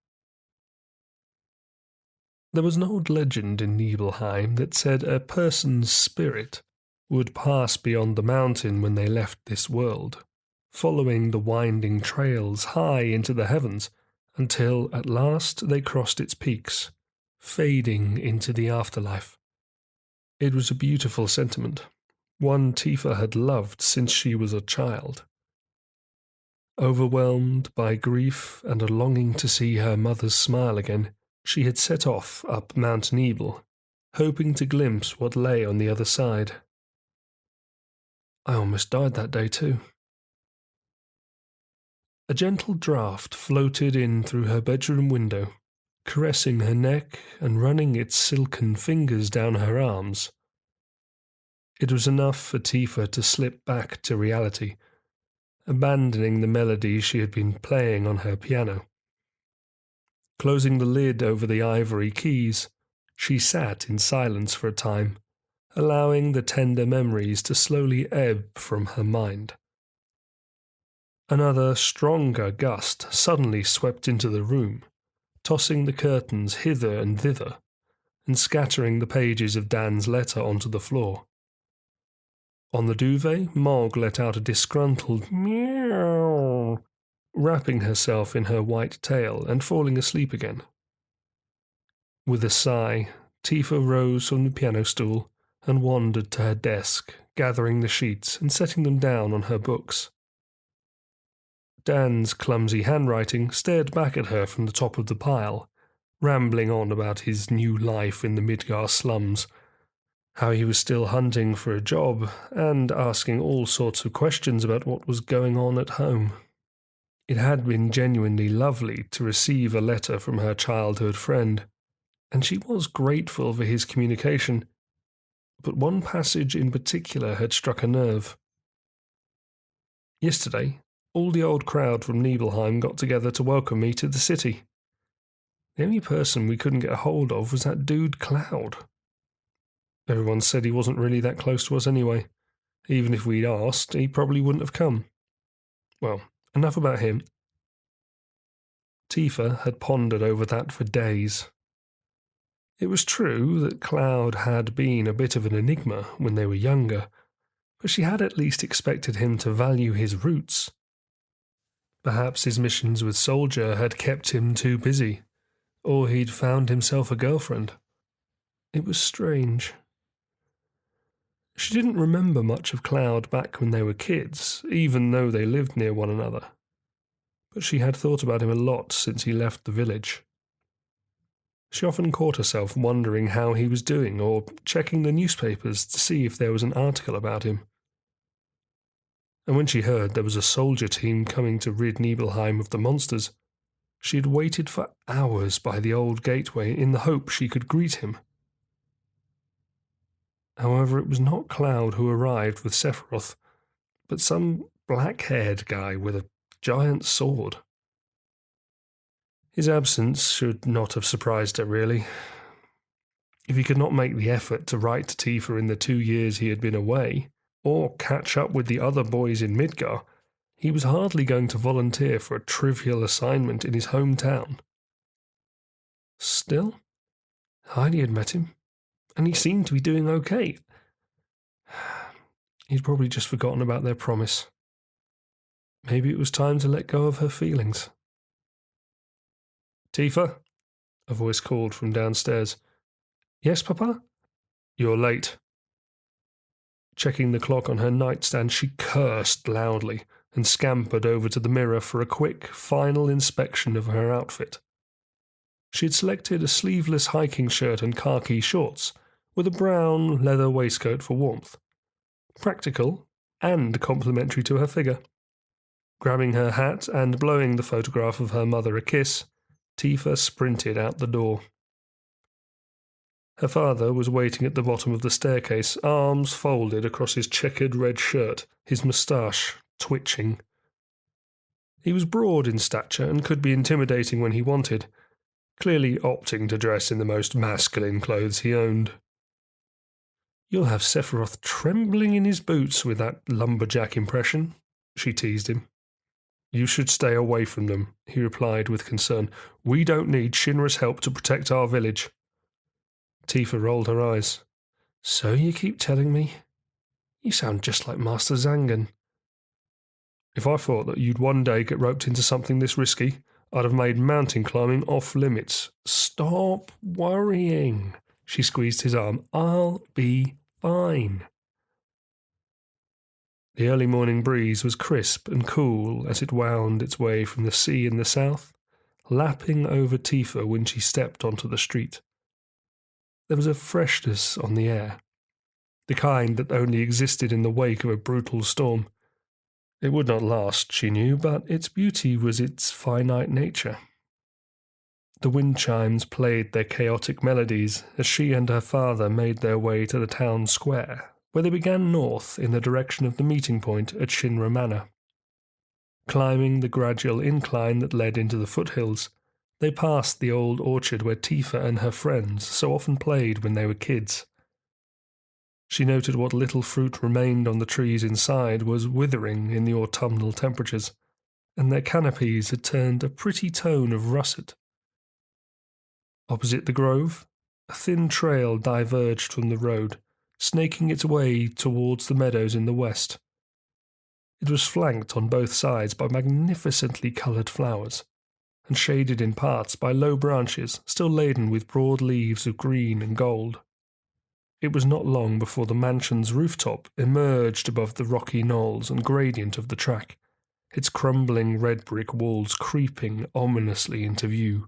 There was an old legend in Nibelheim that said a person's spirit would pass beyond the mountain when they left this world, following the winding trails high into the heavens until at last they crossed its peaks, fading into the afterlife. It was a beautiful sentiment, one Tifa had loved since she was a child. Overwhelmed by grief and a longing to see her mother's smile again, she had set off up Mount Nibel, hoping to glimpse what lay on the other side. I almost died that day too. A gentle draught floated in through her bedroom window, caressing her neck and running its silken fingers down her arms. It was enough for Tifa to slip back to reality, abandoning the melody she had been playing on her piano. Closing the lid over the ivory keys, she sat in silence for a time, allowing the tender memories to slowly ebb from her mind. Another, stronger gust suddenly swept into the room, tossing the curtains hither and thither, and scattering the pages of Dan's letter onto the floor. On the duvet, Mog let out a disgruntled meow, wrapping herself in her white tail and falling asleep again. With a sigh, Tifa rose from the piano stool and wandered to her desk, gathering the sheets and setting them down on her books. Dan's clumsy handwriting stared back at her from the top of the pile, rambling on about his new life in the Midgar slums, how he was still hunting for a job, and asking all sorts of questions about what was going on at home. It had been genuinely lovely to receive a letter from her childhood friend, and she was grateful for his communication, but one passage in particular had struck a nerve. Yesterday, all the old crowd from Nibelheim got together to welcome me to the city. The only person we couldn't get a hold of was that dude Cloud. Everyone said he wasn't really that close to us anyway. Even if we'd asked, he probably wouldn't have come. Well, enough about him. Tifa had pondered over that for days. It was true that Cloud had been a bit of an enigma when they were younger, but she had at least expected him to value his roots. Perhaps his missions with Soldier had kept him too busy, or he'd found himself a girlfriend. It was strange. She didn't remember much of Cloud back when they were kids, even though they lived near one another. But she had thought about him a lot since he left the village. She often caught herself wondering how he was doing, or checking the newspapers to see if there was an article about him. And when she heard there was a soldier team coming to rid Nibelheim of the monsters, she had waited for hours by the old gateway in the hope she could greet him. However, it was not Cloud who arrived with Sephiroth, but some black-haired guy with a giant sword. His absence should not have surprised her, really. If he could not make the effort to write to Tifa in the 2 years he had been away, or catch up with the other boys in Midgar, he was hardly going to volunteer for a trivial assignment in his hometown. Still, Heidi had met him, and he seemed to be doing okay. He'd probably just forgotten about their promise. Maybe it was time to let go of her feelings. "Tifa?" a voice called from downstairs. "Yes, Papa?" "You're late." Checking the clock on her nightstand, she cursed loudly and scampered over to the mirror for a quick, final inspection of her outfit. She had selected a sleeveless hiking shirt and khaki shorts, with a brown leather waistcoat for warmth. Practical and complimentary to her figure. Grabbing her hat and blowing the photograph of her mother a kiss, Tifa sprinted out the door. Her father was waiting at the bottom of the staircase, arms folded across his checkered red shirt, his moustache twitching. He was broad in stature and could be intimidating when he wanted, clearly opting to dress in the most masculine clothes he owned. "You'll have Sephiroth trembling in his boots with that lumberjack impression," she teased him. "You should stay away from them," he replied with concern. "We don't need Shinra's help to protect our village." Tifa rolled her eyes. "So you keep telling me? You sound just like Master Zangan." "If I thought that you'd one day get roped into something this risky, I'd have made mountain climbing off limits." "Stop worrying." She squeezed his arm. "I'll be fine." The early morning breeze was crisp and cool as it wound its way from the sea in the south, lapping over Tifa when she stepped onto the street. There was a freshness on the air, the kind that only existed in the wake of a brutal storm. It would not last, she knew, but its beauty was its finite nature. The wind chimes played their chaotic melodies as she and her father made their way to the town square, where they began north in the direction of the meeting point at Shinra Manor. Climbing the gradual incline that led into the foothills, they passed the old orchard where Tifa and her friends so often played when they were kids. She noted what little fruit remained on the trees inside was withering in the autumnal temperatures, and their canopies had turned a pretty tone of russet. Opposite the grove, a thin trail diverged from the road, snaking its way towards the meadows in the west. It was flanked on both sides by magnificently coloured flowers, and shaded in parts by low branches still laden with broad leaves of green and gold. It was not long before the mansion's rooftop emerged above the rocky knolls and gradient of the track, its crumbling red brick walls creeping ominously into view.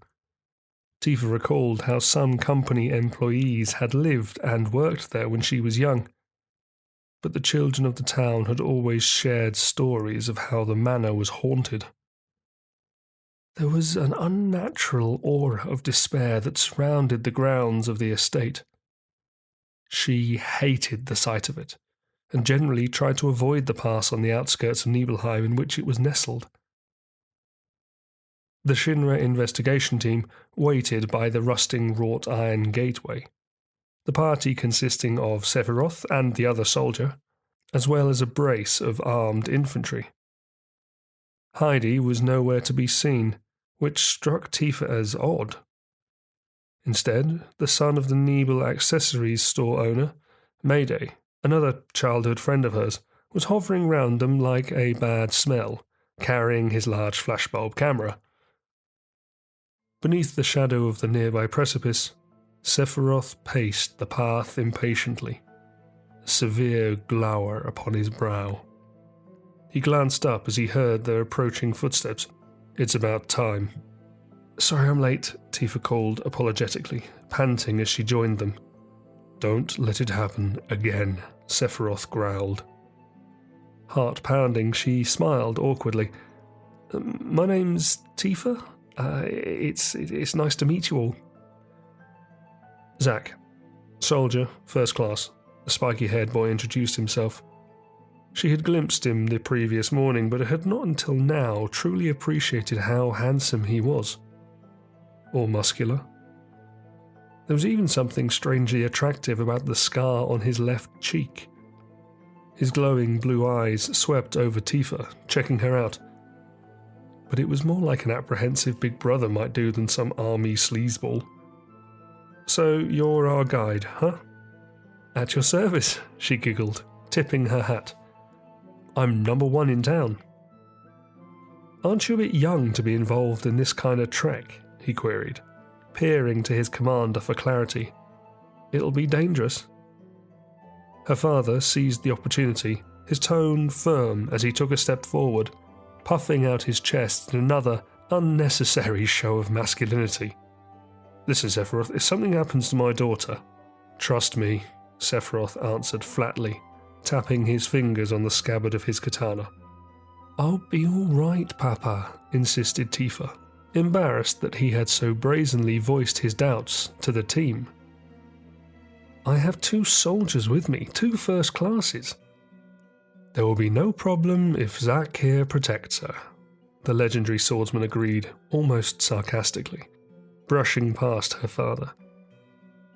Tifa recalled how some company employees had lived and worked there when she was young, but the children of the town had always shared stories of how the manor was haunted. There was an unnatural aura of despair that surrounded the grounds of the estate. She hated the sight of it, and generally tried to avoid the pass on the outskirts of Nibelheim in which it was nestled. The Shinra investigation team waited by the rusting wrought iron gateway, the party consisting of Sephiroth and the other soldier, as well as a brace of armed infantry. Heidi was nowhere to be seen, which struck Tifa as odd. Instead, the son of the Nibel accessories store owner, Mayday, another childhood friend of hers, was hovering round them like a bad smell, carrying his large flashbulb camera. Beneath the shadow of the nearby precipice, Sephiroth paced the path impatiently, a severe glower upon his brow. He glanced up as he heard their approaching footsteps. "It's about time." "Sorry I'm late," Tifa called apologetically, panting as she joined them. "Don't let it happen again," Sephiroth growled. Heart pounding, she smiled awkwardly. "My name's Tifa. It's nice to meet you all." Zack, soldier, first class, a spiky-haired boy introduced himself. She had glimpsed him the previous morning, but had not until now truly appreciated how handsome he was. Or muscular. There was even something strangely attractive about the scar on his left cheek. His glowing blue eyes swept over Tifa, checking her out. But it was more like an apprehensive big brother might do than some army sleazeball. "So you're our guide, huh?" "At your service," she giggled, tipping her hat. "I'm number one in town." "Aren't you a bit young to be involved in this kind of trek?" he queried, peering to his commander for clarity. "It'll be dangerous." Her father seized the opportunity, his tone firm as he took a step forward, puffing out his chest in another unnecessary show of masculinity. "Listen, Sephiroth, if something happens to my daughter—" "Trust me," Sephiroth answered flatly, tapping his fingers on the scabbard of his katana. "I'll be all right, Papa," insisted Tifa, embarrassed that he had so brazenly voiced his doubts to the team. "I have 2 soldiers with me, 2 first classes." "There will be no problem if Zack here protects her," the legendary swordsman agreed, almost sarcastically, brushing past her father.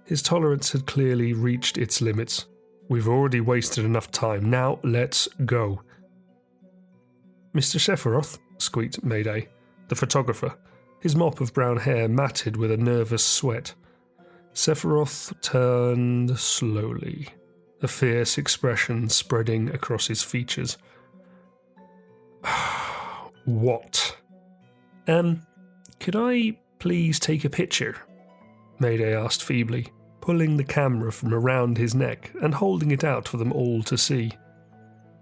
His tolerance had clearly reached its limits. "We've already wasted enough time. Now let's go." "Mr. Sephiroth," squeaked Mayday, the photographer, his mop of brown hair matted with a nervous sweat. Sephiroth turned slowly, a fierce expression spreading across his features. "What?" Could I please take a picture?" Mayday asked feebly, pulling the camera from around his neck and holding it out for them all to see.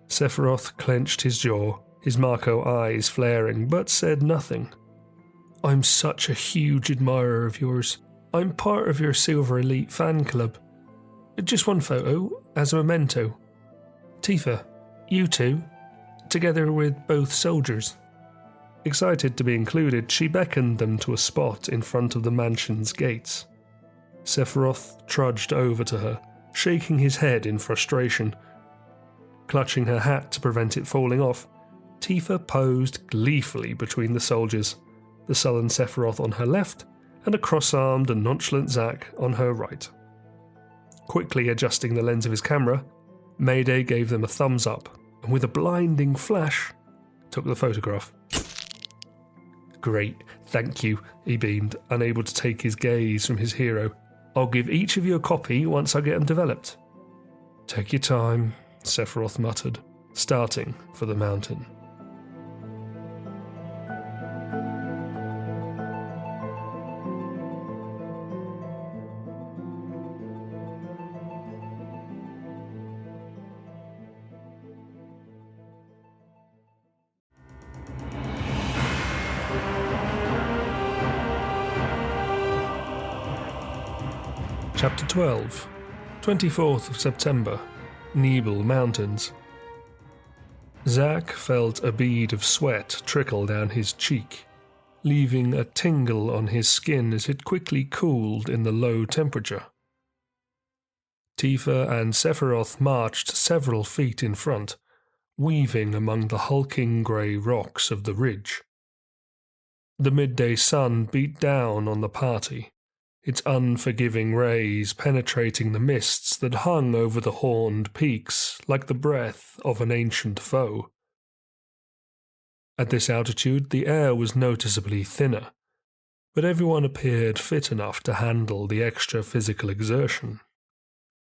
Sephiroth clenched his jaw, his Marco eyes flaring, but said nothing. "I'm such a huge admirer of yours. I'm part of your Silver Elite fan club. Just one photo, as a memento. Tifa, you 2, together with both soldiers." Excited to be included, she beckoned them to a spot in front of the mansion's gates. Sephiroth trudged over to her, shaking his head in frustration. Clutching her hat to prevent it falling off, Tifa posed gleefully between the soldiers, the sullen Sephiroth on her left, and a cross-armed and nonchalant Zack on her right. Quickly adjusting the lens of his camera, Mayday gave them a thumbs up, and with a blinding flash, took the photograph. "Great, thank you," he beamed, unable to take his gaze from his hero. "I'll give each of you a copy once I get them developed." Take your time, Sephiroth muttered, starting for the mountain. Chapter 12, 24th of September, Nibel Mountains. Zack felt a bead of sweat trickle down his cheek, leaving a tingle on his skin as it quickly cooled in the low temperature. Tifa and Sephiroth marched several feet in front, weaving among the hulking grey rocks of the ridge. The midday sun beat down on the party, its unforgiving rays penetrating the mists that hung over the horned peaks like the breath of an ancient foe. At this altitude, the air was noticeably thinner, but everyone appeared fit enough to handle the extra physical exertion.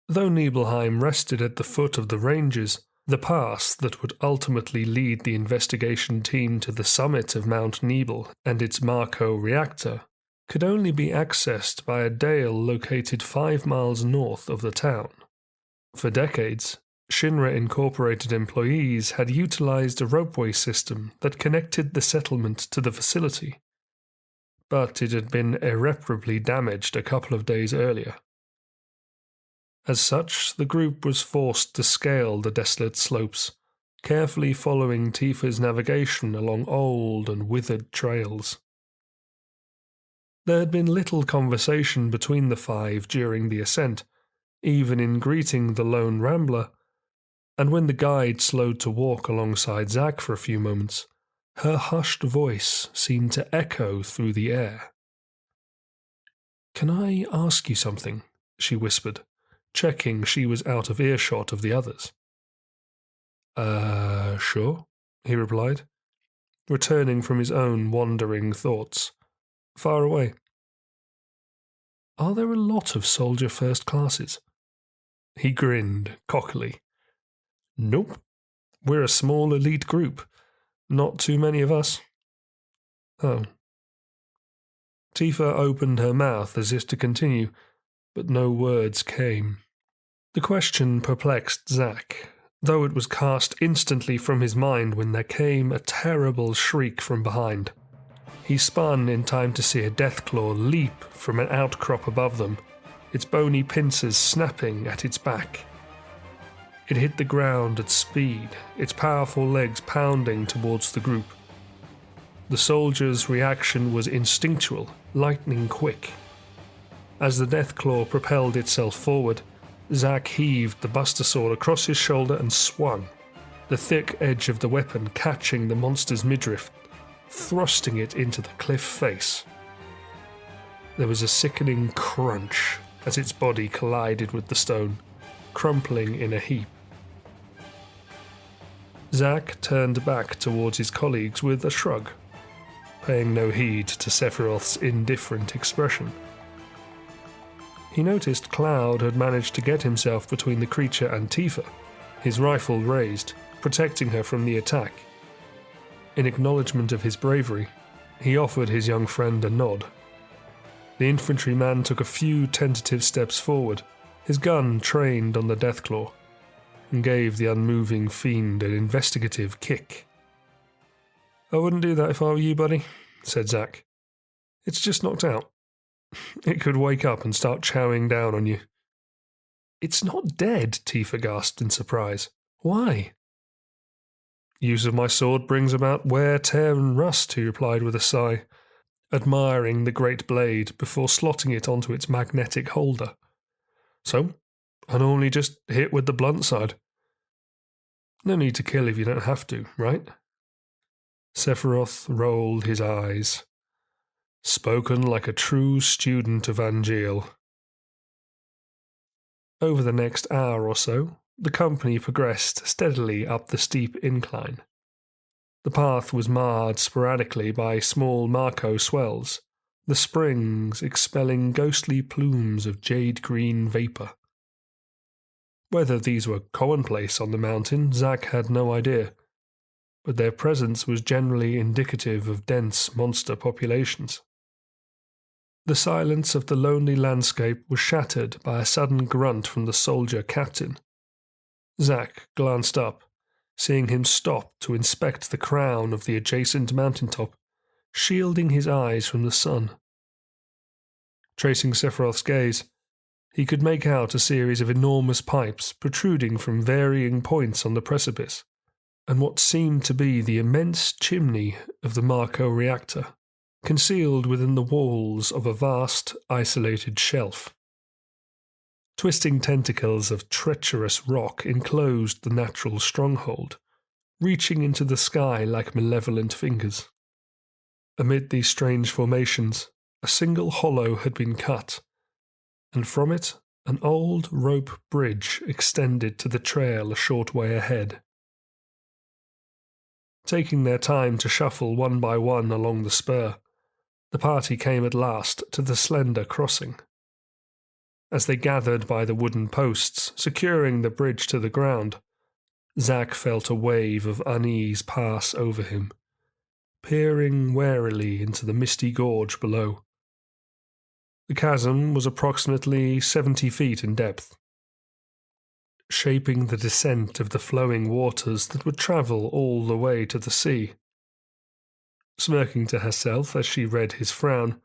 Though Nibelheim rested at the foot of the ranges, the pass that would ultimately lead the investigation team to the summit of Mount Nibel and its Marco reactor could only be accessed by a dale located 5 miles north of the town. For decades, Shinra Incorporated employees had utilized a ropeway system that connected the settlement to the facility, but it had been irreparably damaged a couple of days earlier. As such, the group was forced to scale the desolate slopes, carefully following Tifa's navigation along old and withered trails. There had been little conversation between the five during the ascent, even in greeting the lone rambler, and when the guide slowed to walk alongside Zack for a few moments, her hushed voice seemed to echo through the air. "Can I ask you something?" she whispered, checking she was out of earshot of the others. Sure," he replied, returning from his own wandering thoughts. Far away. "Are there a lot of soldier first classes?" He grinned cockily. "Nope. We're a small elite group. Not too many of us." "Oh." Tifa opened her mouth as if to continue, but no words came. The question perplexed Zack, though it was cast instantly from his mind when there came a terrible shriek from behind. He spun in time to see a deathclaw leap from an outcrop above them, its bony pincers snapping at its back. It hit the ground at speed, its powerful legs pounding towards the group. The soldier's reaction was instinctual, lightning quick. As the deathclaw propelled itself forward, Zack heaved the Buster Sword across his shoulder and swung, the thick edge of the weapon catching the monster's midriff, thrusting it into the cliff face. There was a sickening crunch as its body collided with the stone, crumpling in a heap. Zack turned back towards his colleagues with a shrug, paying no heed to Sephiroth's indifferent expression. He noticed Cloud had managed to get himself between the creature and Tifa, his rifle raised, protecting her from the attack. In acknowledgement of his bravery, he offered his young friend a nod. The infantryman took a few tentative steps forward, his gun trained on the deathclaw, and gave the unmoving fiend an investigative kick. "I wouldn't do that if I were you, buddy," said Zack. "It's just knocked out. It could wake up and start chowing down on you." "It's not dead," Tifa gasped in surprise. "Why?" "Use of my sword brings about wear, tear, and rust," he replied with a sigh, admiring the great blade before slotting it onto its magnetic holder. "So, I normally just hit with the blunt side. No need to kill if you don't have to, right?" Sephiroth rolled his eyes. Spoken like a true student of Angeal. Over the next hour or so, the company progressed steadily up the steep incline. The path was marred sporadically by small Marco swells, the springs expelling ghostly plumes of jade-green vapour. Whether these were commonplace on the mountain, Zack had no idea, but their presence was generally indicative of dense monster populations. The silence of the lonely landscape was shattered by a sudden grunt from the soldier captain. Zack glanced up, seeing him stop to inspect the crown of the adjacent mountaintop, shielding his eyes from the sun. Tracing Sephiroth's gaze, he could make out a series of enormous pipes protruding from varying points on the precipice, and what seemed to be the immense chimney of the Marco reactor, concealed within the walls of a vast, isolated shelf. Twisting tentacles of treacherous rock enclosed the natural stronghold, reaching into the sky like malevolent fingers. Amid these strange formations, a single hollow had been cut, and from it an old rope bridge extended to the trail a short way ahead. Taking their time to shuffle one by one along the spur, the party came at last to the slender crossing. As they gathered by the wooden posts, securing the bridge to the ground, Zack felt a wave of unease pass over him, peering warily into the misty gorge below. The chasm was approximately 70 feet in depth, shaping the descent of the flowing waters that would travel all the way to the sea. Smirking to herself as she read his frown,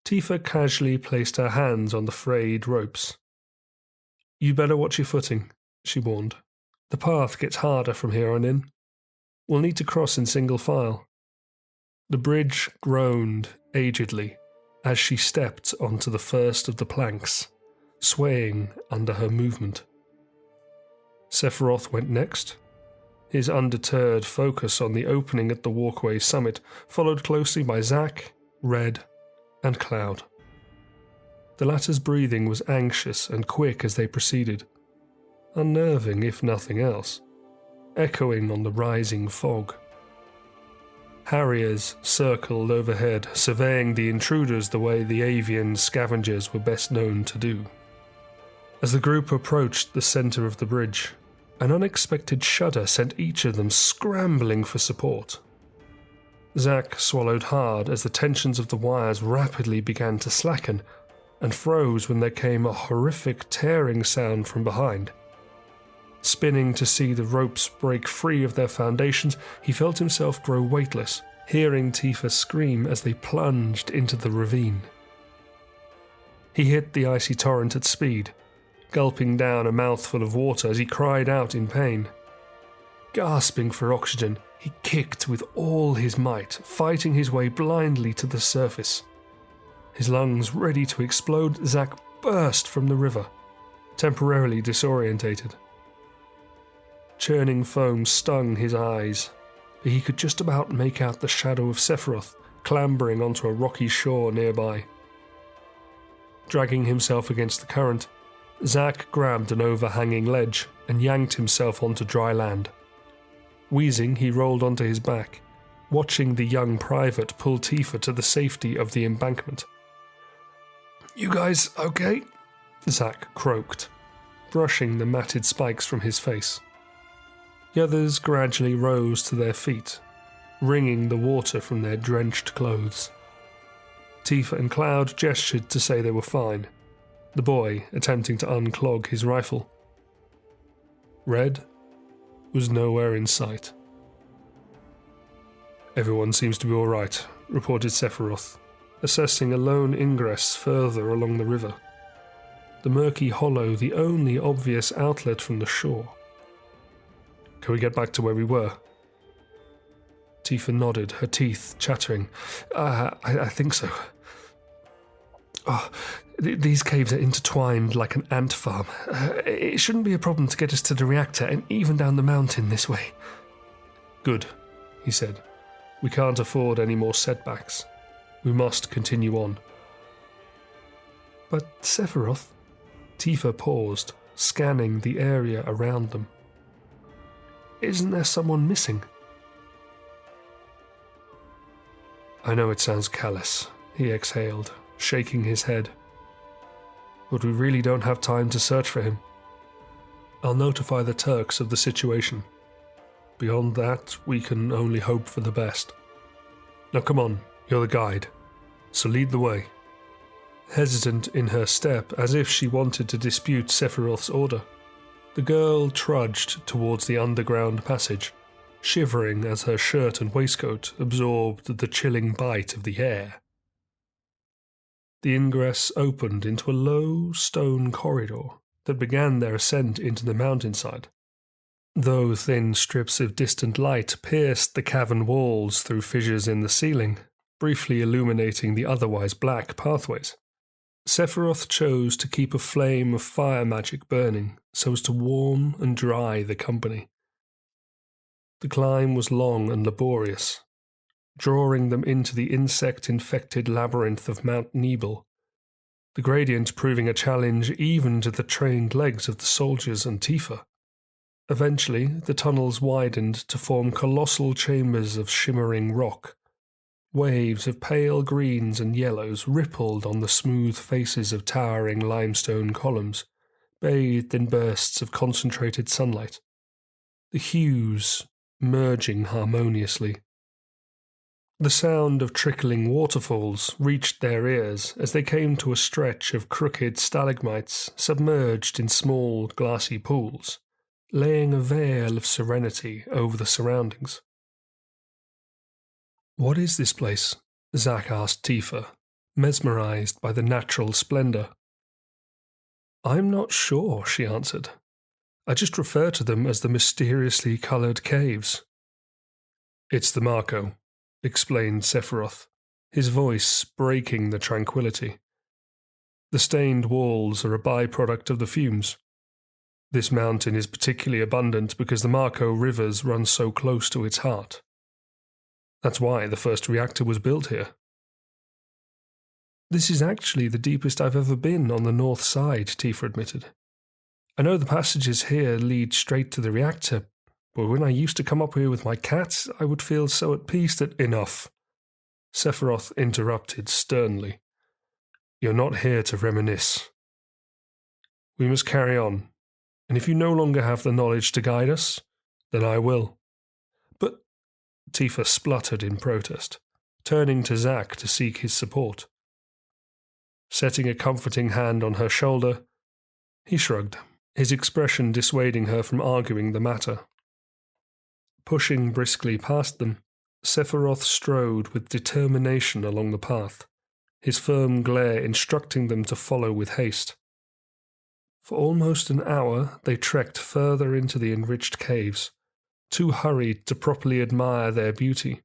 Tifa casually placed her hands on the frayed ropes. "You better watch your footing," she warned. "The path gets harder from here on in. We'll need to cross in single file." The bridge groaned agedly as she stepped onto the first of the planks, swaying under her movement. Sephiroth went next, his undeterred focus on the opening at the walkway summit, followed closely by Zack, Red, and Cloud. The latter's breathing was anxious and quick as they proceeded, unnerving if nothing else, echoing on the rising fog. Harriers circled overhead, surveying the intruders the way the avian scavengers were best known to do. As the group approached the center of the bridge, an unexpected shudder sent each of them scrambling for support. Zack swallowed hard as the tensions of the wires rapidly began to slacken, and froze when there came a horrific tearing sound from behind. Spinning to see the ropes break free of their foundations, he felt himself grow weightless, hearing Tifa scream as they plunged into the ravine. He hit the icy torrent at speed, gulping down a mouthful of water as he cried out in pain. Gasping for oxygen, he kicked with all his might, fighting his way blindly to the surface. His lungs ready to explode, Zack burst from the river, temporarily disorientated. Churning foam stung his eyes, but he could just about make out the shadow of Sephiroth clambering onto a rocky shore nearby. Dragging himself against the current, Zack grabbed an overhanging ledge and yanked himself onto dry land. Wheezing, he rolled onto his back, watching the young private pull Tifa to the safety of the embankment. "You guys okay?" Zack croaked, brushing the matted spikes from his face. The others gradually rose to their feet, wringing the water from their drenched clothes. Tifa and Cloud gestured to say they were fine, the boy attempting to unclog his rifle. Red was nowhere in sight. "Everyone seems to be all right," reported Sephiroth, assessing a lone ingress further along the river. The murky hollow the only obvious outlet from the shore. "Can we get back to where we were?" Tifa nodded, her teeth chattering. I think so. These caves are intertwined like an ant farm. It shouldn't be a problem to get us to the reactor and even down the mountain this way." "Good," he said. "We can't afford any more setbacks. We must continue on." "But Sephiroth..." Tifa paused, scanning the area around them. "Isn't there someone missing?" "I know it sounds callous," he exhaled, shaking his head. "But we really don't have time to search for him. I'll notify the Turks of the situation. Beyond that, we can only hope for the best. Now come on, you're the guide, so lead the way." Hesitant in her step, as if she wanted to dispute Sephiroth's order, the girl trudged towards the underground passage, shivering as her shirt and waistcoat absorbed the chilling bite of the air. The ingress opened into a low stone corridor that began their ascent into the mountainside. Though thin strips of distant light pierced the cavern walls through fissures in the ceiling, briefly illuminating the otherwise black pathways, Sephiroth chose to keep a flame of fire magic burning so as to warm and dry the company. The climb was long and laborious, drawing them into the insect-infected labyrinth of Mount Nibel, the gradient proving a challenge even to the trained legs of the soldiers and Tifa. Eventually, the tunnels widened to form colossal chambers of shimmering rock. Waves of pale greens and yellows rippled on the smooth faces of towering limestone columns, bathed in bursts of concentrated sunlight, the hues merging harmoniously. The sound of trickling waterfalls reached their ears as they came to a stretch of crooked stalagmites submerged in small glassy pools, laying a veil of serenity over the surroundings. "What is this place?" Zack asked Tifa, mesmerized by the natural splendor. "I'm not sure," she answered. "I just refer to them as the mysteriously colored caves." "It's the Marco," explained Sephiroth, his voice breaking the tranquility. "The stained walls are a byproduct of the fumes. This mountain is particularly abundant because the Marco rivers run so close to its heart. That's why the first reactor was built here." "This is actually the deepest I've ever been on the north side," Tifa admitted. "I know the passages here lead straight to the reactor, but when I used to come up here with my cats, I would feel so at peace that—" "Enough," Sephiroth interrupted sternly. "You're not here to reminisce. We must carry on, and if you no longer have the knowledge to guide us, then I will." "But—" Tifa spluttered in protest, turning to Zack to seek his support. Setting a comforting hand on her shoulder, he shrugged, his expression dissuading her from arguing the matter. Pushing briskly past them, Sephiroth strode with determination along the path, his firm glare instructing them to follow with haste. For almost an hour they trekked further into the enriched caves, too hurried to properly admire their beauty,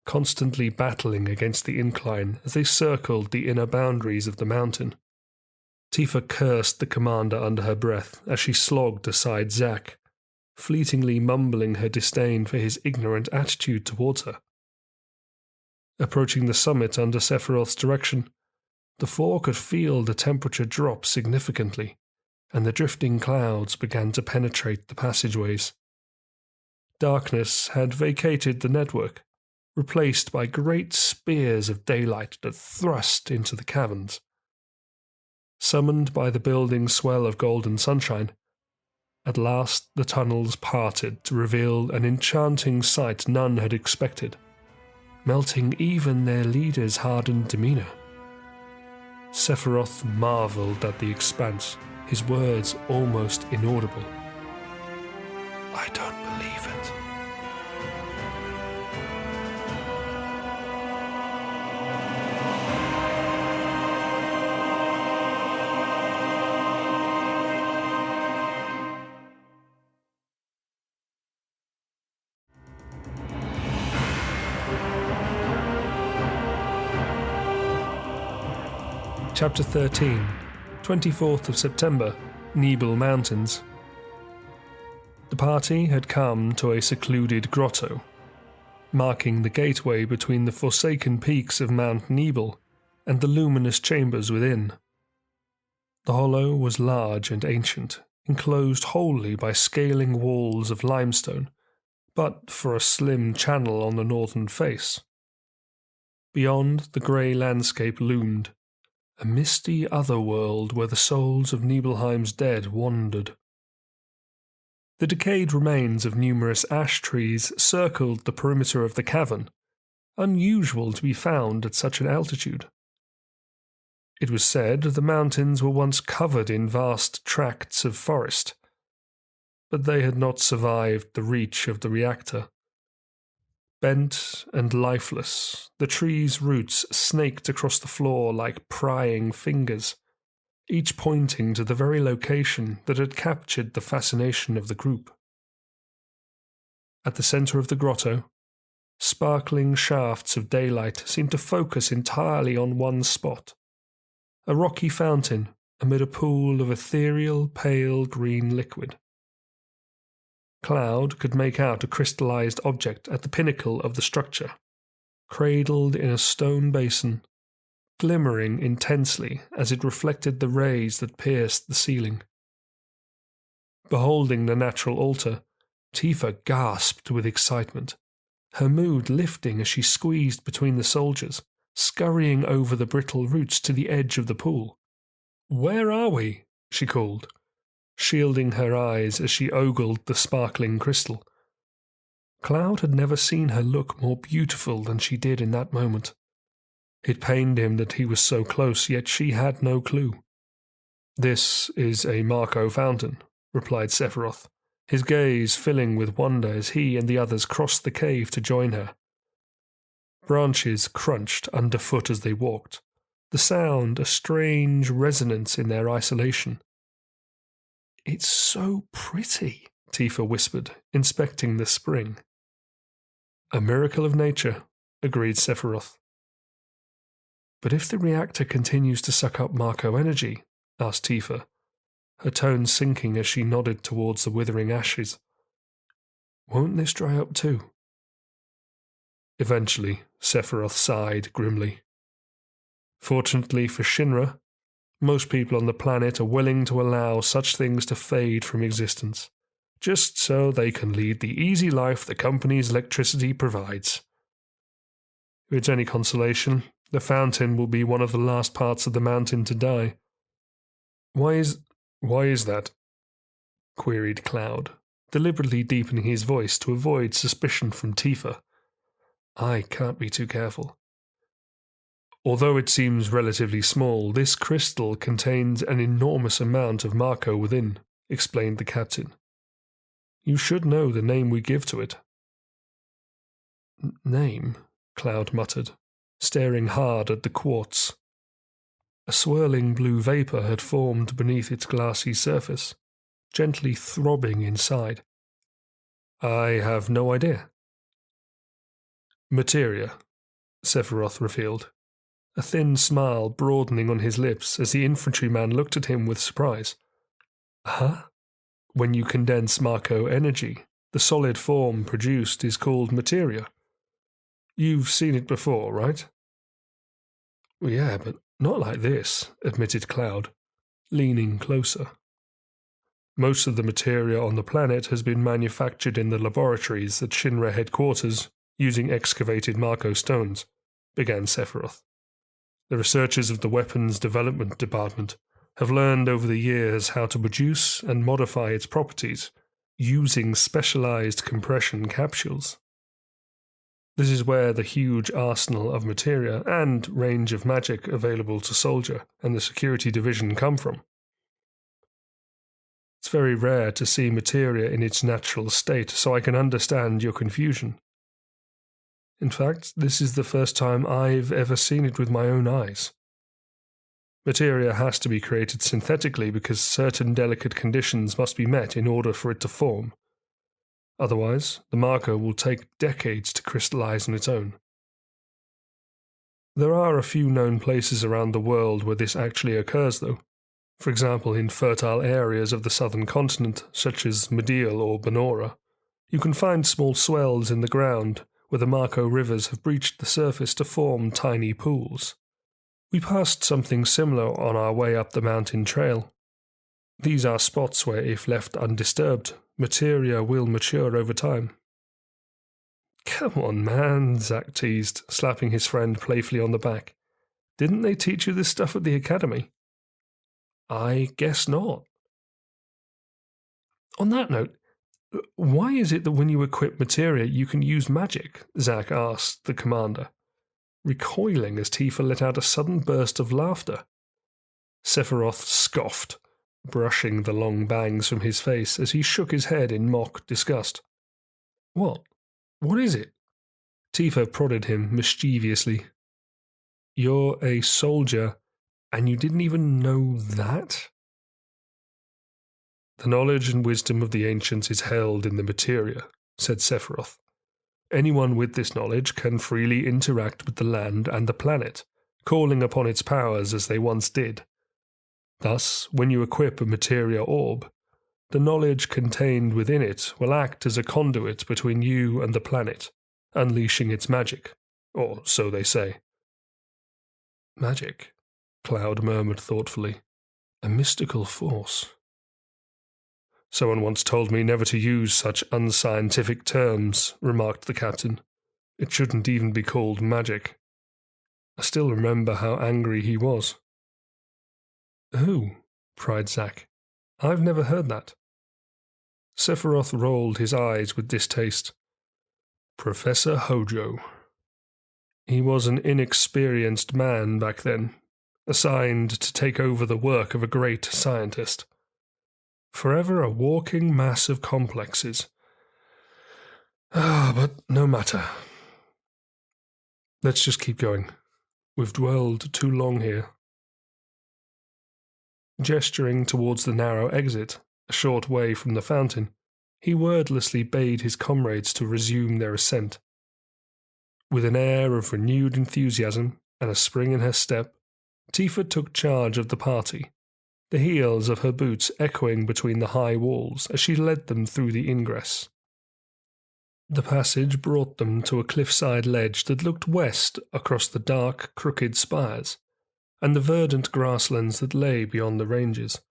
constantly battling against the incline as they circled the inner boundaries of the mountain. Tifa cursed the commander under her breath as she slogged aside Zack, fleetingly mumbling her disdain for his ignorant attitude towards her. Approaching the summit under Sephiroth's direction, the four could feel the temperature drop significantly, and the drifting clouds began to penetrate the passageways. Darkness had vacated the network, replaced by great spears of daylight that thrust into the caverns. Summoned by the building swell of golden sunshine, at last the tunnels parted to reveal an enchanting sight none had expected, melting even their leader's hardened demeanor. Sephiroth marveled at the expanse, his words almost inaudible. "I don't believe it." Chapter 13, 24th of September, Nibel Mountains. The party had come to a secluded grotto, marking the gateway between the forsaken peaks of Mount Nibel and the luminous chambers within. The hollow was large and ancient, enclosed wholly by scaling walls of limestone, but for a slim channel on the northern face. Beyond, the grey landscape loomed, a misty otherworld where the souls of Nibelheim's dead wandered. The decayed remains of numerous ash trees circled the perimeter of the cavern, unusual to be found at such an altitude. It was said the mountains were once covered in vast tracts of forest, but they had not survived the reach of the reactor. Bent and lifeless, the trees' roots snaked across the floor like prying fingers, each pointing to the very location that had captured the fascination of the group. At the center of the grotto, sparkling shafts of daylight seemed to focus entirely on one spot, a rocky fountain amid a pool of ethereal, pale green liquid. Cloud could make out a crystallized object at the pinnacle of the structure, cradled in a stone basin, glimmering intensely as it reflected the rays that pierced the ceiling. Beholding the natural altar, Tifa gasped with excitement, her mood lifting as she squeezed between the soldiers, scurrying over the brittle roots to the edge of the pool. "Where are we?" she called, shielding her eyes as she ogled the sparkling crystal. Cloud had never seen her look more beautiful than she did in that moment. It pained him that he was so close, yet she had no clue. "This is a Marco fountain," replied Sephiroth, his gaze filling with wonder as he and the others crossed the cave to join her. Branches crunched underfoot as they walked, the sound a strange resonance in their isolation. "It's so pretty," Tifa whispered, inspecting the spring. "A miracle of nature," agreed Sephiroth. "But if the reactor continues to suck up Marco energy," asked Tifa, her tone sinking as she nodded towards the withering ashes, "won't this dry up too?" "Eventually," Sephiroth sighed grimly. "Fortunately for Shinra, most people on the planet are willing to allow such things to fade from existence, just so they can lead the easy life the company's electricity provides. If it's any consolation, the fountain will be one of the last parts of the mountain to die." Why is that?" queried Cloud, deliberately deepening his voice to avoid suspicion from Tifa. "I can't be too careful." "Although it seems relatively small, this crystal contains an enormous amount of Marco within," explained the captain. "You should know the name we give to it." "Name?" Cloud muttered, staring hard at the quartz. A swirling blue vapor had formed beneath its glassy surface, gently throbbing inside. "I have no idea." "Materia," Sephiroth revealed, a thin smile broadening on his lips as the infantryman looked at him with surprise. "Huh? When you condense Marco energy, the solid form produced is called materia. You've seen it before, right?" "Yeah, but not like this," admitted Cloud, leaning closer. "Most of the materia on the planet has been manufactured in the laboratories at Shinra headquarters using excavated Marco stones," began Sephiroth. "The researchers of the Weapons Development Department have learned over the years how to produce and modify its properties using specialized compression capsules. This is where the huge arsenal of materia and range of magic available to Soldier and the Security Division come from. It's very rare to see materia in its natural state, so I can understand your confusion. In fact, this is the first time I've ever seen it with my own eyes. Materia has to be created synthetically because certain delicate conditions must be met in order for it to form. Otherwise, the Marco will take decades to crystallize on its own. There are a few known places around the world where this actually occurs, though. For example, in fertile areas of the southern continent, such as Medial or Benora, you can find small swells in the ground where the Marco rivers have breached the surface to form tiny pools. We passed something similar on our way up the mountain trail. These are spots where, if left undisturbed, materia will mature over time. Come on, man, Zack teased, slapping his friend playfully on the back. Didn't they teach you this stuff at the academy? I guess not. On that note, Why is it that when you equip materia you can use magic? Zack asked the commander, recoiling as Tifa let out a sudden burst of laughter. Sephiroth scoffed, brushing the long bangs from his face as he shook his head in mock disgust. What? What is it? Tifa prodded him mischievously. You're a soldier, and you didn't even know that? The knowledge and wisdom of the ancients is held in the materia, said Sephiroth. Anyone with this knowledge can freely interact with the land and the planet, calling upon its powers as they once did. Thus, when you equip a materia orb, the knowledge contained within it will act as a conduit between you and the planet, unleashing its magic, or so they say. Magic, Cloud murmured thoughtfully. A mystical force. Someone once told me never to use such unscientific terms, remarked the captain. It shouldn't even be called magic. I still remember how angry he was. Who? Cried Zack. I've never heard that. Sephiroth rolled his eyes with distaste. Professor Hojo. He was an inexperienced man back then, assigned to take over the work of a great scientist. Forever a walking mass of complexes. But no matter. Let's just keep going. We've dwelled too long here. Gesturing towards the narrow exit, a short way from the fountain, he wordlessly bade his comrades to resume their ascent. With an air of renewed enthusiasm and a spring in her step, Tifa took charge of the party, the heels of her boots echoing between the high walls as she led them through the ingress. The passage brought them to a cliffside ledge that looked west across the dark, crooked spires, and the verdant grasslands that lay beyond the ranges.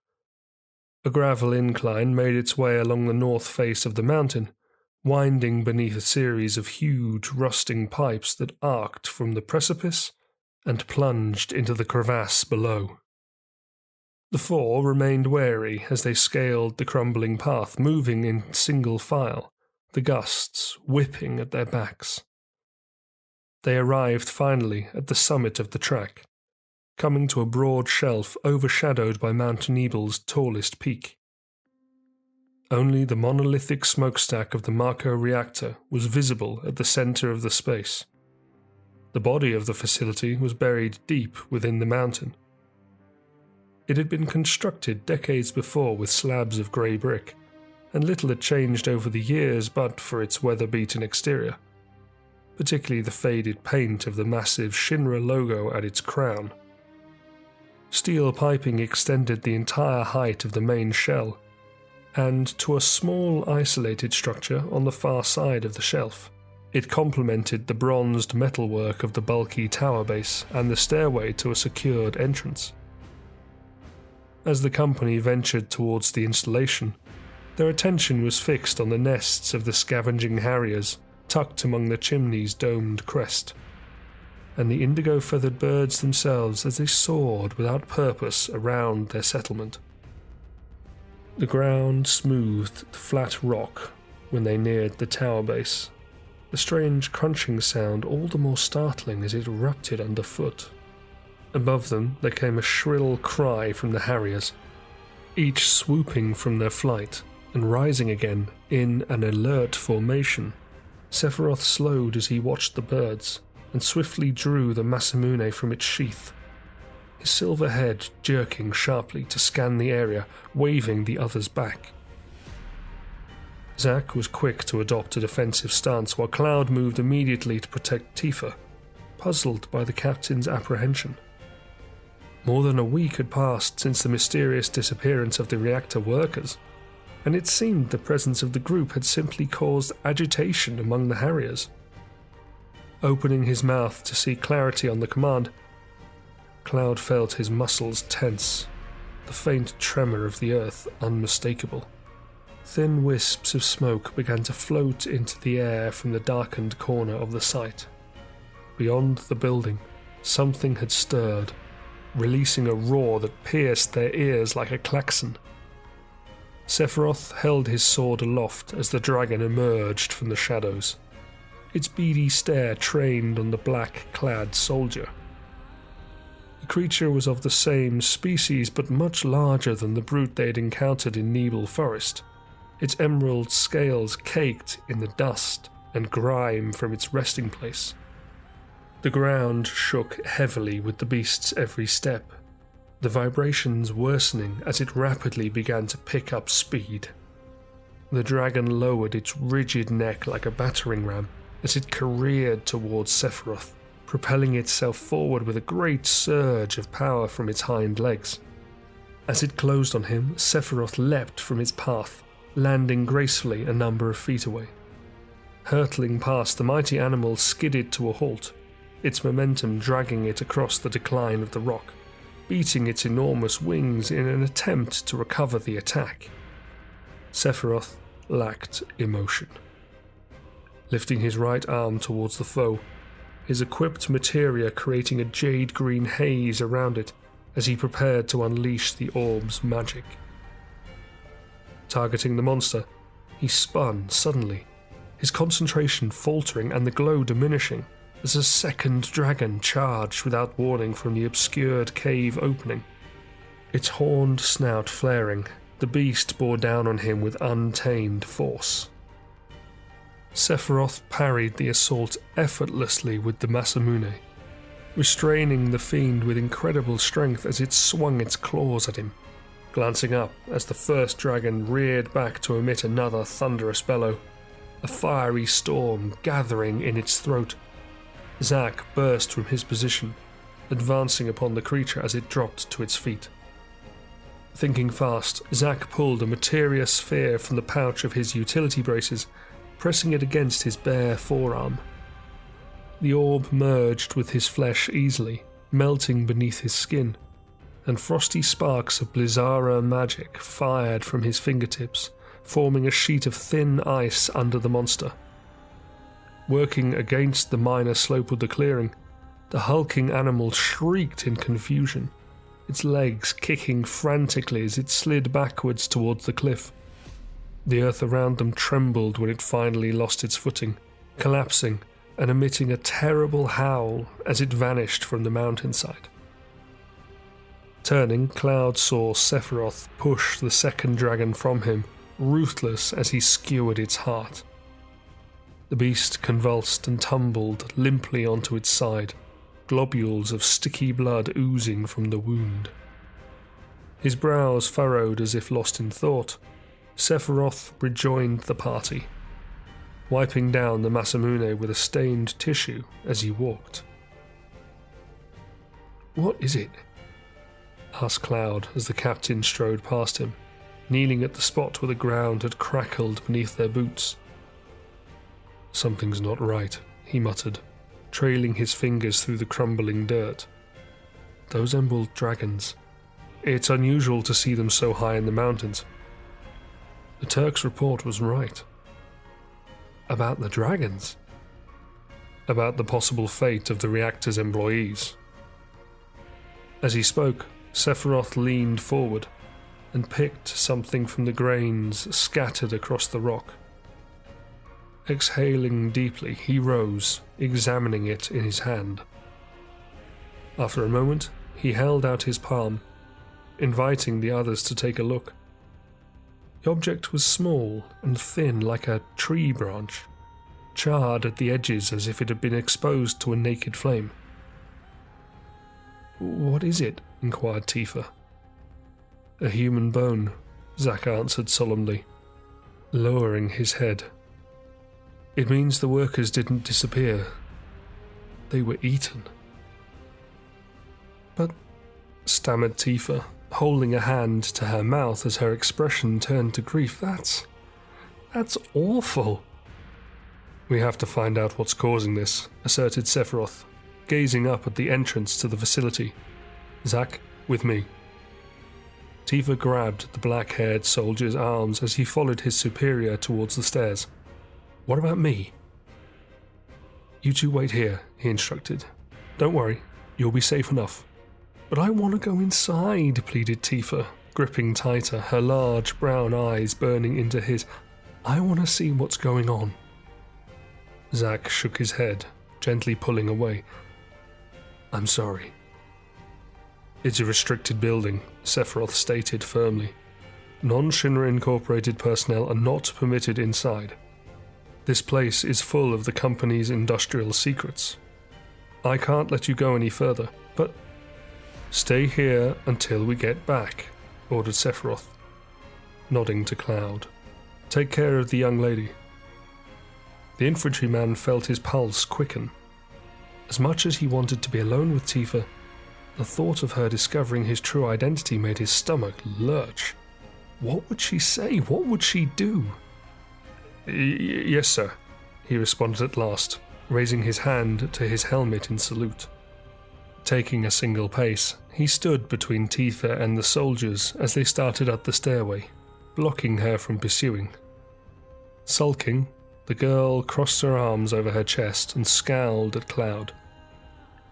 A gravel incline made its way along the north face of the mountain, winding beneath a series of huge, rusting pipes that arced from the precipice and plunged into the crevasse below. The four remained wary as they scaled the crumbling path, moving in single file, the gusts whipping at their backs. They arrived finally at the summit of the track, coming to a broad shelf overshadowed by Mount Nibel's tallest peak. Only the monolithic smokestack of the Mako reactor was visible at the center of the space. The body of the facility was buried deep within the mountain. It had been constructed decades before with slabs of grey brick, and little had changed over the years but for its weather-beaten exterior, particularly the faded paint of the massive Shinra logo at its crown. Steel piping extended the entire height of the main shell, and to a small isolated structure on the far side of the shelf. It complemented the bronzed metalwork of the bulky tower base and the stairway to a secured entrance. As the company ventured towards the installation, their attention was fixed on the nests of the scavenging harriers tucked among the chimney's domed crest, and the indigo-feathered birds themselves as they soared without purpose around their settlement. The ground smoothed the flat rock when they neared the tower base, the strange crunching sound all the more startling as it erupted underfoot. Above them there came a shrill cry from the harriers, each swooping from their flight and rising again in an alert formation. Sephiroth slowed as he watched the birds, and swiftly drew the Masamune from its sheath, his silver head jerking sharply to scan the area, waving the others back. Zack was quick to adopt a defensive stance, while Cloud moved immediately to protect Tifa, puzzled by the captain's apprehension. More than a week had passed since the mysterious disappearance of the reactor workers, and it seemed the presence of the group had simply caused agitation among the harriers. Opening his mouth to see clarity on the command, Cloud felt his muscles tense, the faint tremor of the earth unmistakable. Thin wisps of smoke began to float into the air from the darkened corner of the site. Beyond the building, something had stirred, releasing a roar that pierced their ears like a klaxon. Sephiroth held his sword aloft as the dragon emerged from the shadows, its beady stare trained on the black-clad soldier. The creature was of the same species but much larger than the brute they had encountered in Nibel Forest, its emerald scales caked in the dust and grime from its resting place. The ground shook heavily with the beast's every step, the vibrations worsening as it rapidly began to pick up speed. The dragon lowered its rigid neck like a battering ram as it careered towards Sephiroth, propelling itself forward with a great surge of power from its hind legs. As it closed on him, Sephiroth leapt from its path, landing gracefully a number of feet away. Hurtling past, the mighty animal skidded to a halt, its momentum dragging it across the decline of the rock, beating its enormous wings in an attempt to recover the attack. Sephiroth lacked emotion. Lifting his right arm towards the foe, his equipped materia creating a jade-green haze around it as he prepared to unleash the orb's magic. Targeting the monster, he spun suddenly, his concentration faltering and the glow diminishing as a second dragon charged without warning from the obscured cave opening. Its horned snout flaring, the beast bore down on him with untamed force. Sephiroth parried the assault effortlessly with the Masamune, restraining the fiend with incredible strength as it swung its claws at him. Glancing up as the first dragon reared back to emit another thunderous bellow, a fiery storm gathering in its throat, Zack burst from his position, advancing upon the creature as it dropped to its feet. Thinking fast, Zack pulled a materia sphere from the pouch of his utility braces, pressing it against his bare forearm. The orb merged with his flesh easily, melting beneath his skin, and frosty sparks of Blizzara magic fired from his fingertips, forming a sheet of thin ice under the monster. Working against the minor slope of the clearing, the hulking animal shrieked in confusion, its legs kicking frantically as it slid backwards towards the cliff. The earth around them trembled when it finally lost its footing, collapsing and emitting a terrible howl as it vanished from the mountainside. Turning, Cloud saw Sephiroth push the second dragon from him, ruthless as he skewered its heart. The beast convulsed and tumbled limply onto its side, globules of sticky blood oozing from the wound. His brows furrowed as if lost in thought, Sephiroth rejoined the party, wiping down the Masamune with a stained tissue as he walked. "What is it?" asked Cloud as the captain strode past him, kneeling at the spot where the ground had crackled beneath their boots. "Something's not right," he muttered, trailing his fingers through the crumbling dirt. "Those emerald dragons. It's unusual to see them so high in the mountains. The Turks' report was right. About the dragons? About the possible fate of the reactor's employees." As he spoke, Sephiroth leaned forward and picked something from the grains scattered across the rock. Exhaling deeply, he rose, examining it in his hand. After a moment, he held out his palm, inviting the others to take a look. The object was small and thin like a tree branch, charred at the edges as if it had been exposed to a naked flame. "What is it?" inquired Tifa. "A human bone," Zack answered solemnly, lowering his head. "It means the workers didn't disappear. They were eaten." "But," stammered Tifa, holding a hand to her mouth as her expression turned to grief, that's awful." "We have to find out what's causing this," asserted Sephiroth, gazing up at the entrance to the facility. "Zack, with me." Tifa grabbed the black-haired soldier's arms as he followed his superior towards the stairs. "What about me?" "You two wait here," he instructed. "Don't worry, you'll be safe enough." "But I want to go inside," pleaded Tifa, gripping tighter, her large brown eyes burning into his. I want to see what's going on. Zack shook his head, gently pulling away. I'm sorry. It's a restricted building, Sephiroth stated firmly. Non-Shinra Incorporated personnel are not permitted inside. This place is full of the company's industrial secrets. I can't let you go any further, but stay here until we get back, ordered Sephiroth, nodding to Cloud. Take care of the young lady. The infantryman felt his pulse quicken. As much as he wanted to be alone with Tifa, the thought of her discovering his true identity made his stomach lurch. What would she say? What would she do? Yes, sir, he responded at last, raising his hand to his helmet in salute. Taking a single pace, he stood between Tifa and the soldiers as they started up the stairway, blocking her from pursuing. Sulking, the girl crossed her arms over her chest and scowled at Cloud.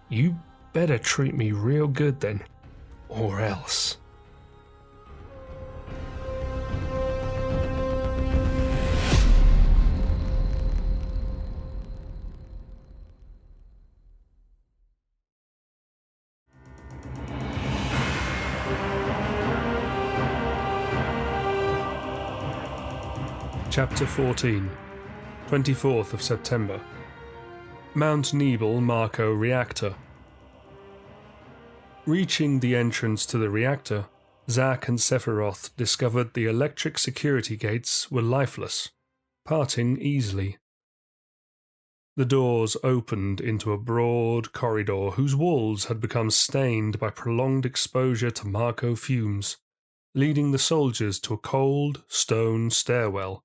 You better treat me real good then, or else. Chapter 14, 24th of September. Mount Nibel Marco Reactor. Reaching the entrance to the reactor, Zack and Sephiroth discovered the electric security gates were lifeless, parting easily. The doors opened into a broad corridor whose walls had become stained by prolonged exposure to Marco fumes, leading the soldiers to a cold, stone stairwell.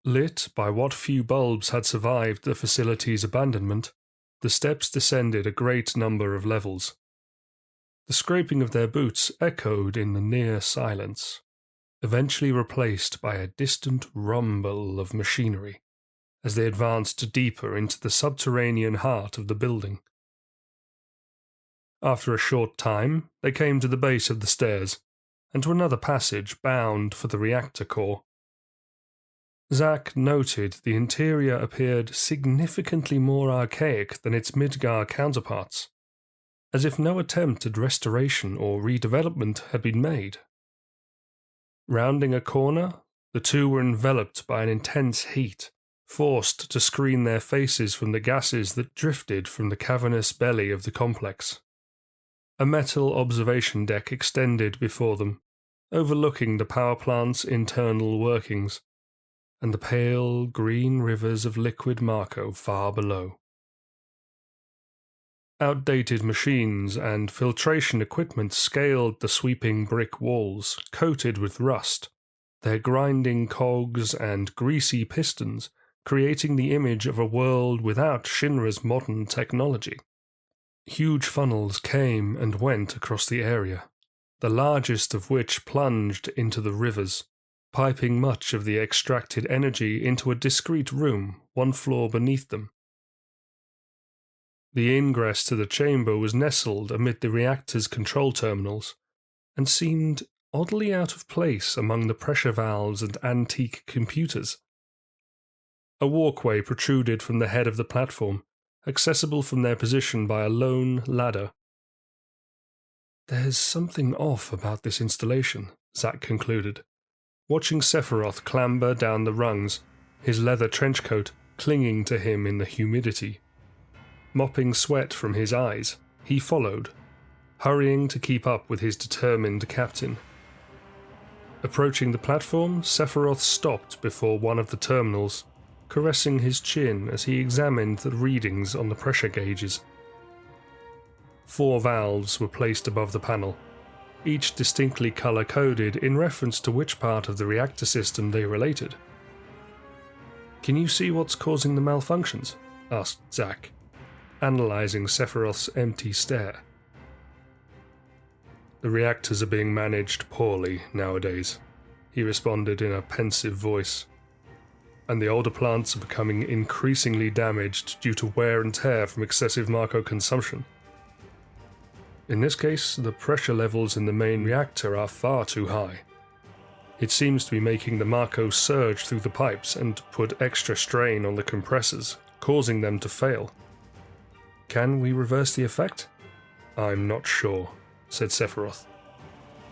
Lit by what few bulbs had survived the facility's abandonment, the steps descended a great number of levels. The scraping of their boots echoed in the near silence, eventually replaced by a distant rumble of machinery as they advanced deeper into the subterranean heart of the building. After a short time, they came to the base of the stairs and to another passage bound for the reactor core. Zack noted the interior appeared significantly more archaic than its Midgar counterparts, as if no attempt at restoration or redevelopment had been made. Rounding a corner, the two were enveloped by an intense heat, forced to screen their faces from the gases that drifted from the cavernous belly of the complex. A metal observation deck extended before them, overlooking the power plant's internal workings, and the pale green rivers of liquid Marco far below. Outdated machines and filtration equipment scaled the sweeping brick walls, coated with rust, their grinding cogs and greasy pistons creating the image of a world without Shinra's modern technology. Huge funnels came and went across the area, the largest of which plunged into the rivers, piping much of the extracted energy into a discrete room 1 floor beneath them. The ingress to the chamber was nestled amid the reactor's control terminals, and seemed oddly out of place among the pressure valves and antique computers. A walkway protruded from the head of the platform, accessible from their position by a lone ladder. There's something off about this installation, Zack concluded, watching Sephiroth clamber down the rungs, his leather trenchcoat clinging to him in the humidity. Mopping sweat from his eyes, he followed, hurrying to keep up with his determined captain. Approaching the platform, Sephiroth stopped before one of the terminals, caressing his chin as he examined the readings on the pressure gauges. 4 valves were placed above the panel, each distinctly color-coded in reference to which part of the reactor system they related. Can you see what's causing the malfunctions? Asked Zack, analyzing Sephiroth's empty stare. The reactors are being managed poorly nowadays, he responded in a pensive voice, and the older plants are becoming increasingly damaged due to wear and tear from excessive Marco consumption. In this case, the pressure levels in the main reactor are far too high. It seems to be making the Marco surge through the pipes and put extra strain on the compressors, causing them to fail. Can we reverse the effect? I'm not sure, said Sephiroth.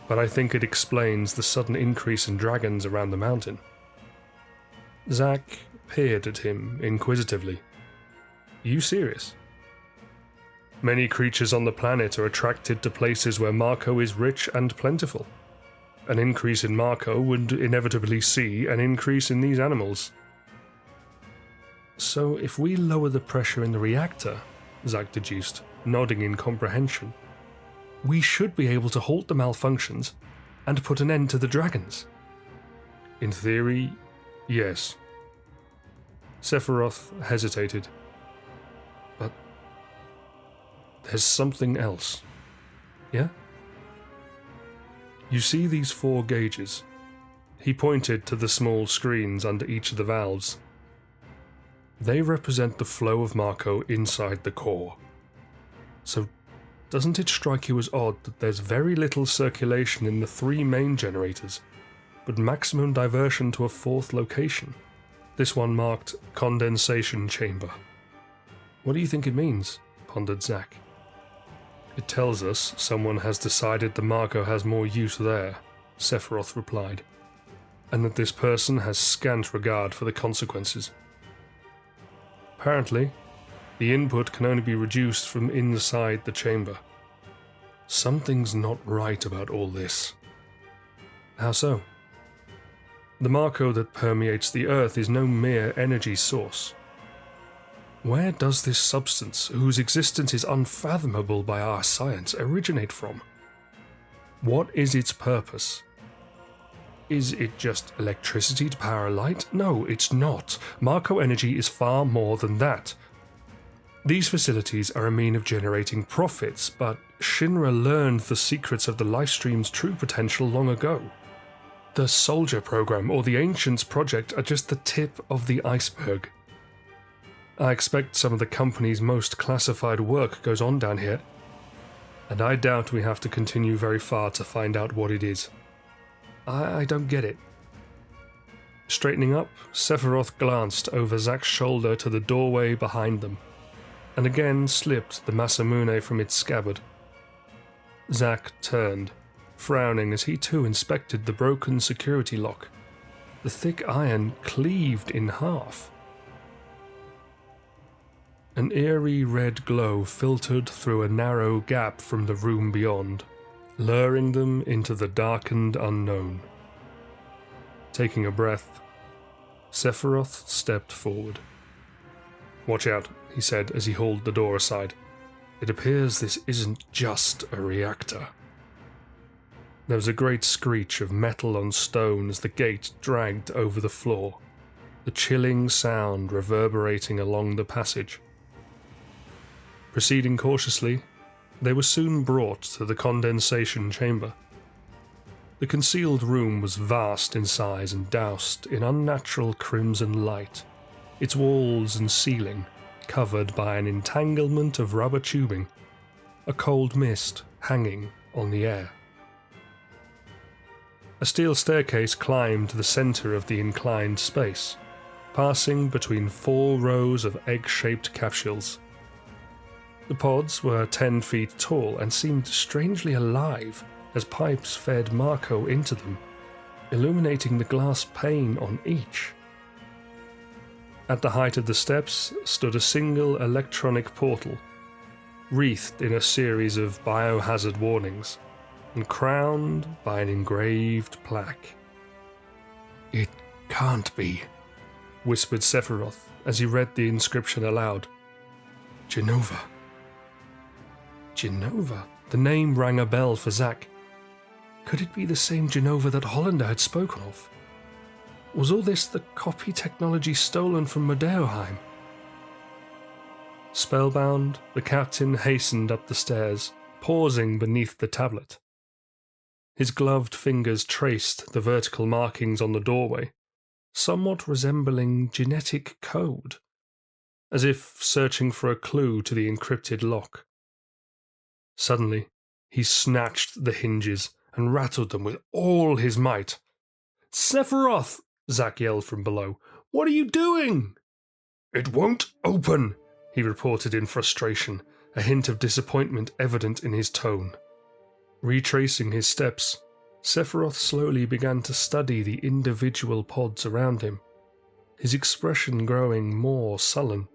But I think it explains the sudden increase in dragons around the mountain. Zack peered at him inquisitively. You serious? Many creatures on the planet are attracted to places where Marco is rich and plentiful. An increase in Marco would inevitably see an increase in these animals. So if we lower the pressure in the reactor, Zack deduced, nodding in comprehension, we should be able to halt the malfunctions and put an end to the dragons. In theory, yes. Sephiroth hesitated. But there's something else. Yeah? You see these 4 gauges? He pointed to the small screens under each of the valves. They represent the flow of Marco inside the core. So, doesn't it strike you as odd that there's very little circulation in the 3 main generators, but maximum diversion to a 4th location? This one marked condensation chamber. What do you think it means? Pondered Zack. It tells us someone has decided the Marco has more use there, Sephiroth replied, and that this person has scant regard for the consequences. Apparently, the input can only be reduced from inside the chamber. Something's not right about all this. How so? The Marco that permeates the Earth is no mere energy source. Where does this substance, whose existence is unfathomable by our science, originate from? What is its purpose? Is it just electricity to power light? No, it's not. Marco energy is far more than that. These facilities are a mean of generating profits, but Shinra learned the secrets of the Lifestream's true potential long ago. The Soldier program or the Ancients project are just the tip of the iceberg. I expect some of the company's most classified work goes on down here, and I doubt we have to continue very far to find out what it is. I don't get it. Straightening up, Sephiroth glanced over Zack's shoulder to the doorway behind them, and again slipped the Masamune from its scabbard. Zack turned, frowning as he too inspected the broken security lock. The thick iron cleaved in half. An eerie red glow filtered through a narrow gap from the room beyond, luring them into the darkened unknown. Taking a breath, Sephiroth stepped forward. "Watch out," he said as he hauled the door aside. "It appears this isn't just a reactor." There was a great screech of metal on stone as the gate dragged over the floor, the chilling sound reverberating along the passage. Proceeding cautiously, they were soon brought to the condensation chamber. The concealed room was vast in size and doused in unnatural crimson light, its walls and ceiling covered by an entanglement of rubber tubing, a cold mist hanging on the air. A steel staircase climbed to the center of the inclined space, passing between 4 rows of egg-shaped capsules. The pods were 10 feet tall and seemed strangely alive as pipes fed Marco into them, illuminating the glass pane on each. At the height of the steps stood a single electronic portal, wreathed in a series of biohazard warnings, and crowned by an engraved plaque. "It can't be," whispered Sephiroth as he read the inscription aloud. "Genova." Genova? The name rang a bell for Zack. Could it be the same Genova that Hollander had spoken of? Was all this the copy technology stolen from Nibelheim? Spellbound, the captain hastened up the stairs, pausing beneath the tablet. His gloved fingers traced the vertical markings on the doorway, somewhat resembling genetic code, as if searching for a clue to the encrypted lock. Suddenly, He snatched the hinges and rattled them with all his might. "Sephiroth!" Zack yelled from below. "What are you doing?" "It won't open," he reported in frustration, a hint of disappointment evident in his tone. Retracing his steps, Sephiroth slowly began to study the individual pods around him, his expression growing more sullen.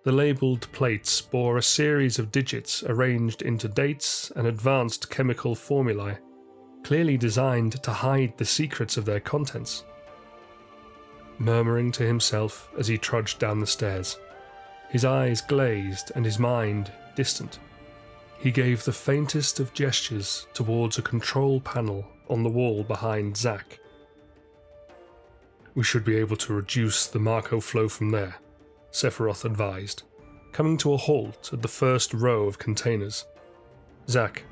The labelled plates bore a series of digits arranged into dates and advanced chemical formulae, clearly designed to hide the secrets of their contents. Murmuring to himself as he trudged down the stairs, his eyes glazed and his mind distant, he gave the faintest of gestures towards a control panel on the wall behind Zack. "We should be able to reduce the Marco flow from there," Sephiroth advised, coming to a halt at the first row of containers. "Zack,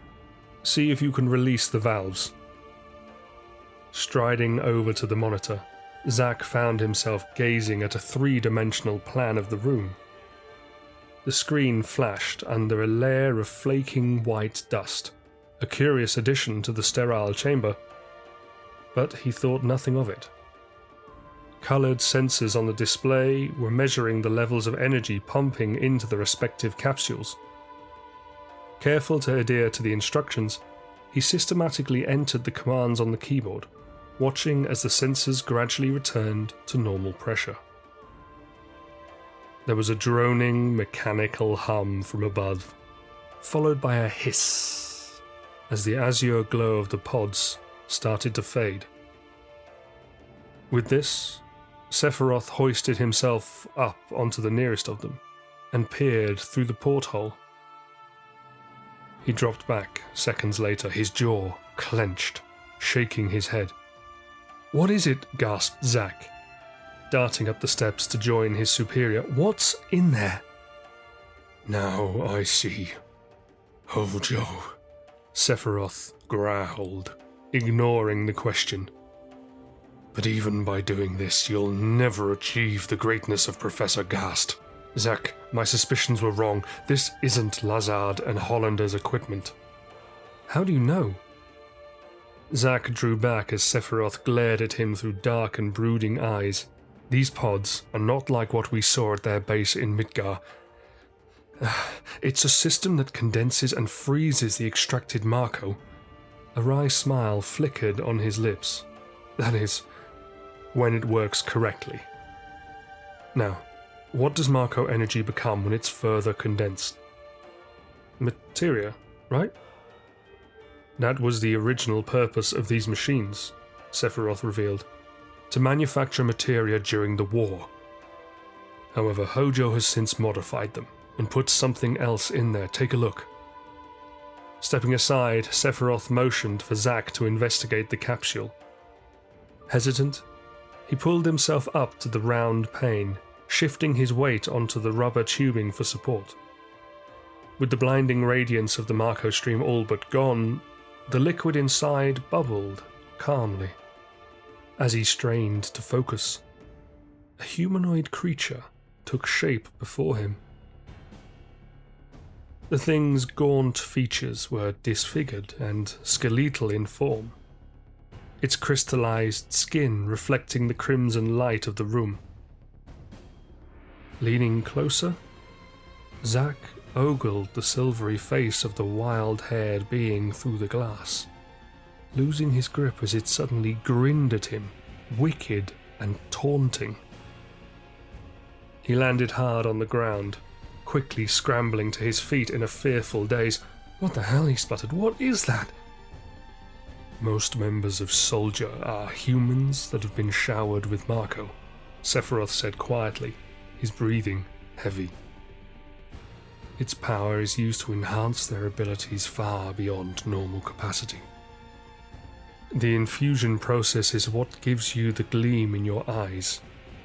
see if you can release the valves." Striding over to the monitor, Zack found himself gazing at a three-dimensional plan of the room. The screen flashed under a layer of flaking white dust, a curious addition to the sterile chamber, but he thought nothing of it. Coloured sensors on the display were measuring the levels of energy pumping into the respective capsules. Careful to adhere to the instructions, he systematically entered the commands on the keyboard, watching as the sensors gradually returned to normal pressure. There was a droning, mechanical hum from above, followed by a hiss as the azure glow of the pods started to fade. With this, Sephiroth hoisted himself up onto the nearest of them and peered through the porthole. He dropped back seconds later, his jaw clenched, shaking his head. "What is it?" gasped Zack, darting up the steps to join his superior. "What's in there?" "Now I see. Hojo," Sephiroth growled, ignoring the question. "But even by doing this, you'll never achieve the greatness of Professor Gast. Zack, my suspicions were wrong. This isn't Lazard and Hollander's equipment." "How do you know?" Zack drew back as Sephiroth glared at him through dark and brooding eyes. "These pods are not like what we saw at their base in Midgar. It's a system that condenses and freezes the extracted Marco." A wry smile flickered on his lips. "That is, when it works correctly. Now, what does Marco energy become when it's further condensed?" "Materia, right?" "That was the original purpose of these machines," Sephiroth revealed. "To manufacture materia during the war. However, Hojo has since modified them and put something else in there. Take a look." Stepping aside, Sephiroth motioned for Zack to investigate the capsule. Hesitant, he pulled himself up to the round pane, shifting his weight onto the rubber tubing for support. With the blinding radiance of the Marco stream all but gone, the liquid inside bubbled calmly. As he strained to focus, a humanoid creature took shape before him. The thing's gaunt features were disfigured and skeletal in form, its crystallized skin reflecting the crimson light of the room. Leaning closer, Zack ogled the silvery face of the wild-haired being through the glass, losing his grip as it suddenly grinned at him, wicked and taunting. He landed hard on the ground, quickly scrambling to his feet in a fearful daze. "What the hell?" he sputtered. "What is that?" "Most members of Soldier are humans that have been showered with Marco," Sephiroth said quietly, his breathing heavy. "Its power is used to enhance their abilities far beyond normal capacity. The infusion process is what gives you the gleam in your eyes,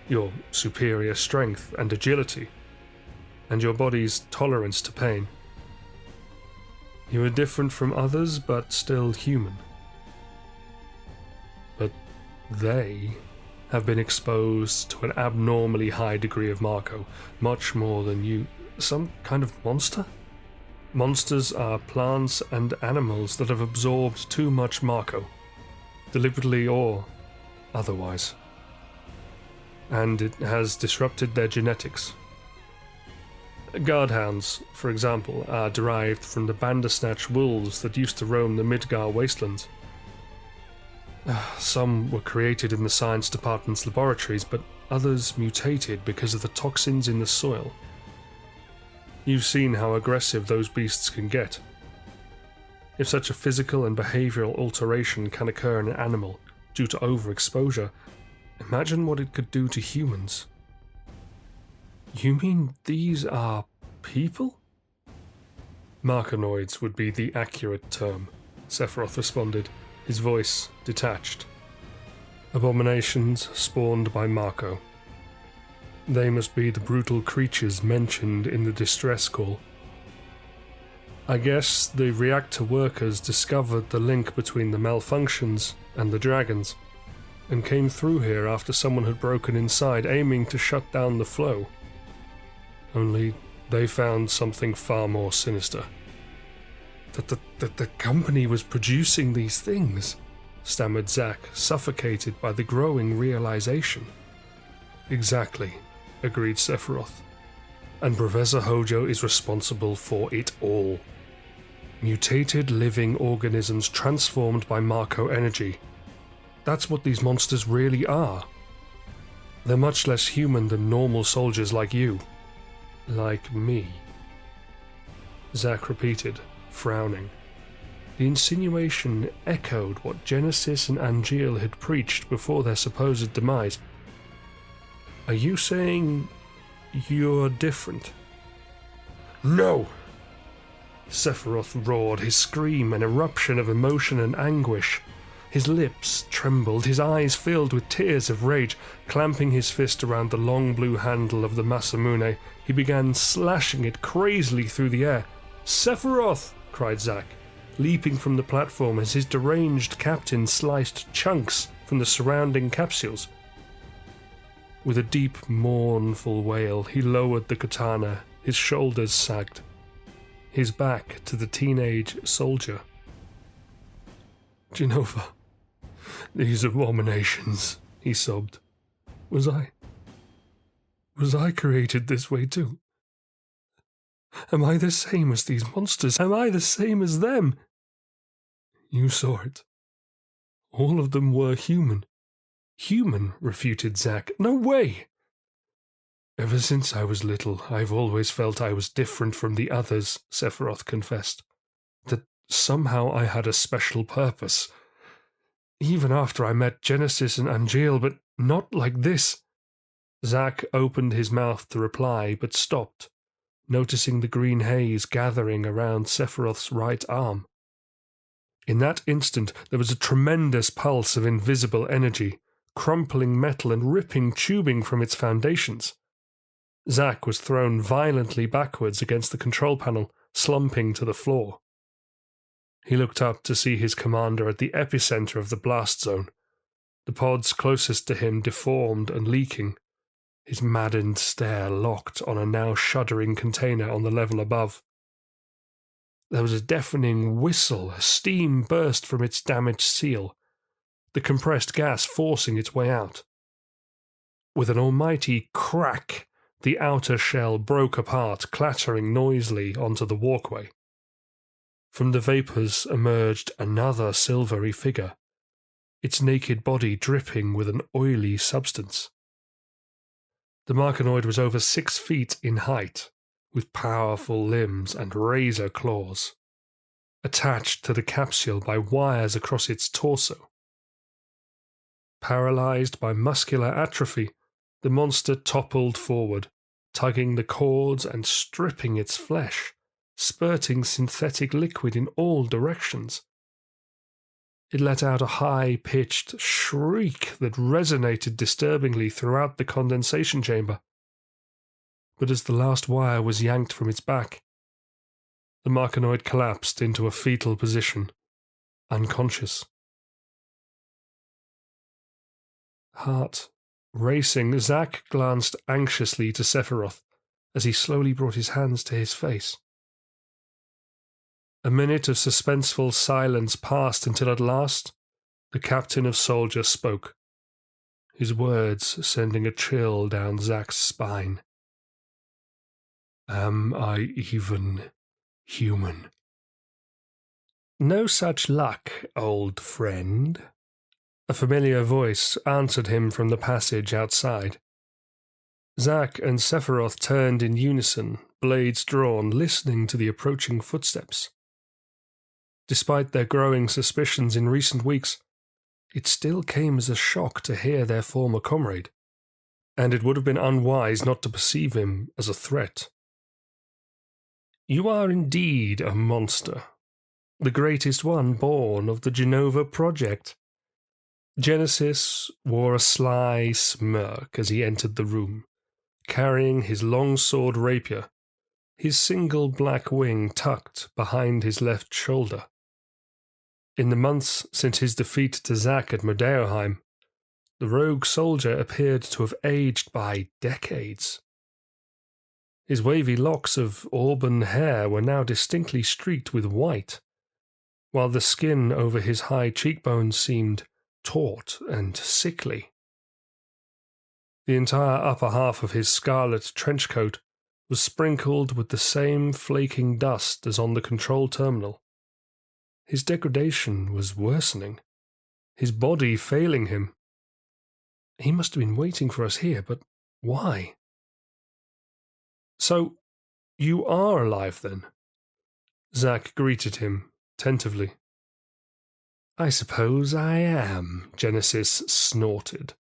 your superior strength and agility, and your body's tolerance to pain. You are different from others, but still human. But they have been exposed to an abnormally high degree of Marco, much more than you. Some kind of monster?" Monsters are plants and animals that have absorbed too much Marco, deliberately or otherwise, and it has disrupted their genetics. Guardhounds, for example, are derived from the Bandersnatch wolves that used to roam the Midgar wastelands. Some were created in the science department's laboratories, but others mutated because of the toxins in the soil. You've seen how aggressive those beasts can get. If such a physical and behavioral alteration can occur in an animal due to overexposure, imagine what it could do to humans. You mean these are people? Marconoids would be the accurate term, Sephiroth responded, his voice detached. Abominations spawned by Marco. They must be the brutal creatures mentioned in the distress call. I guess the reactor workers discovered the link between the malfunctions and the dragons, and came through here after someone had broken inside, aiming to shut down the flow. Only they found something far more sinister. That the company was producing these things, stammered Zack, suffocated by the growing realization. Exactly, agreed Sephiroth. And Professor Hojo is responsible for it all. Mutated living organisms transformed by Marco energy. That's what these monsters really are. They're much less human than normal soldiers like you. Like me. Zack repeated, frowning. The insinuation echoed what Genesis and Angeal had preached before their supposed demise. Are you saying you're different? No! Sephiroth roared, his scream an eruption of emotion and anguish. His lips trembled, his eyes filled with tears of rage. Clamping his fist around the long blue handle of the Masamune, he began slashing it crazily through the air. Sephiroth! Cried Zack, leaping from the platform as his deranged captain sliced chunks from the surrounding capsules. With a deep, mournful wail, he lowered the katana, his shoulders sagged, his back to the teenage soldier. Genova, these abominations, he sobbed. Was I created this way too? Am I the same as these monsters? Am I the same as them? You saw it. All of them were human. Human, refuted Zack. No way! Ever since I was little, I've always felt I was different from the others, Sephiroth confessed. That somehow I had a special purpose. Even after I met Genesis and Angeal, but not like this. Zack opened his mouth to reply, but stopped, noticing the green haze gathering around Sephiroth's right arm. In that instant, there was a tremendous pulse of invisible energy, crumpling metal and ripping tubing from its foundations. Zack was thrown violently backwards against the control panel, slumping to the floor. He looked up to see his commander at the epicenter of the blast zone, the pods closest to him deformed and leaking, his maddened stare locked on a now shuddering container on the level above. There was a deafening whistle, a steam burst from its damaged seal, the compressed gas forcing its way out. With an almighty crack, the outer shell broke apart, clattering noisily onto the walkway. From the vapors emerged another silvery figure, its naked body dripping with an oily substance. The Marconoid was over 6 feet in height, with powerful limbs and razor claws, attached to the capsule by wires across its torso. Paralyzed by muscular atrophy, the monster toppled forward, tugging the cords and stripping its flesh, spurting synthetic liquid in all directions. It let out a high-pitched shriek that resonated disturbingly throughout the condensation chamber. But as the last wire was yanked from its back, the Marconoid collapsed into a fetal position, unconscious. Heart racing, Zack glanced anxiously to Sephiroth as he slowly brought his hands to his face. A minute of suspenseful silence passed until at last the captain of soldiers spoke, his words sending a chill down Zack's spine. Am I even human? No such luck, old friend. A familiar voice answered him from the passage outside. Zack and Sephiroth turned in unison, blades drawn, listening to the approaching footsteps. Despite their growing suspicions in recent weeks, it still came as a shock to hear their former comrade, and it would have been unwise not to perceive him as a threat. You are indeed a monster, the greatest one born of the Genova project. Genesis wore a sly smirk as he entered the room, carrying his long-sword rapier, his single black wing tucked behind his left shoulder. In the months since his defeat to Zack at Nibelheim, the rogue soldier appeared to have aged by decades. His wavy locks of auburn hair were now distinctly streaked with white, while the skin over his high cheekbones seemed taut and sickly. The entire upper half of his scarlet trench coat was sprinkled with the same flaking dust as on the control terminal. His degradation was worsening, his body failing him. He must have been waiting for us here, but why? So, you are alive then? Zack greeted him tentatively. I suppose I am, Genesis snorted,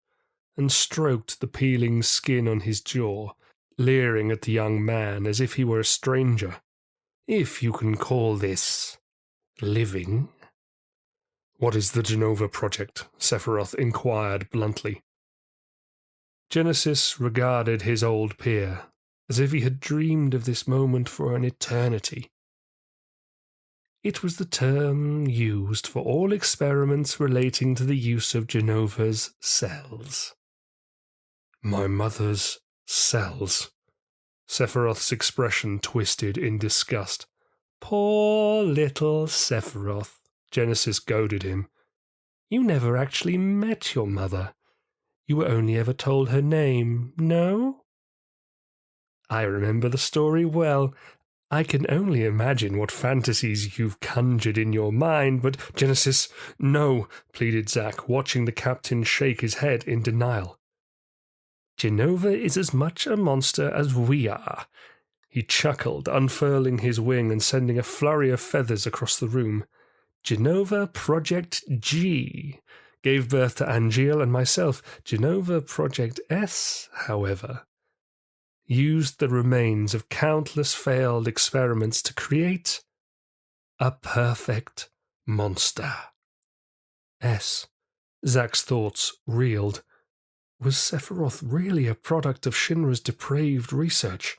and stroked the peeling skin on his jaw, leering at the young man as if he were a stranger. If you can call this living. What is the Genova project? Sephiroth inquired bluntly. Genesis regarded his old peer as if he had dreamed of this moment for an eternity. It was the term used for all experiments relating to the use of Genova's cells. My mother's cells. Sephiroth's expression twisted in disgust. Poor little Sephiroth, Genesis goaded him. You never actually met your mother. You were only ever told her name, no? I remember the story well. I can only imagine what fantasies you've conjured in your mind, but Genesis, no, pleaded Zack, watching the captain shake his head in denial. Genova is as much a monster as we are. He chuckled, unfurling his wing and sending a flurry of feathers across the room. Genova Project G gave birth to Angeal and myself. Genova Project S, however, used the remains of countless failed experiments to create a perfect monster. S. Zack's thoughts reeled. Was Sephiroth really a product of Shinra's depraved research?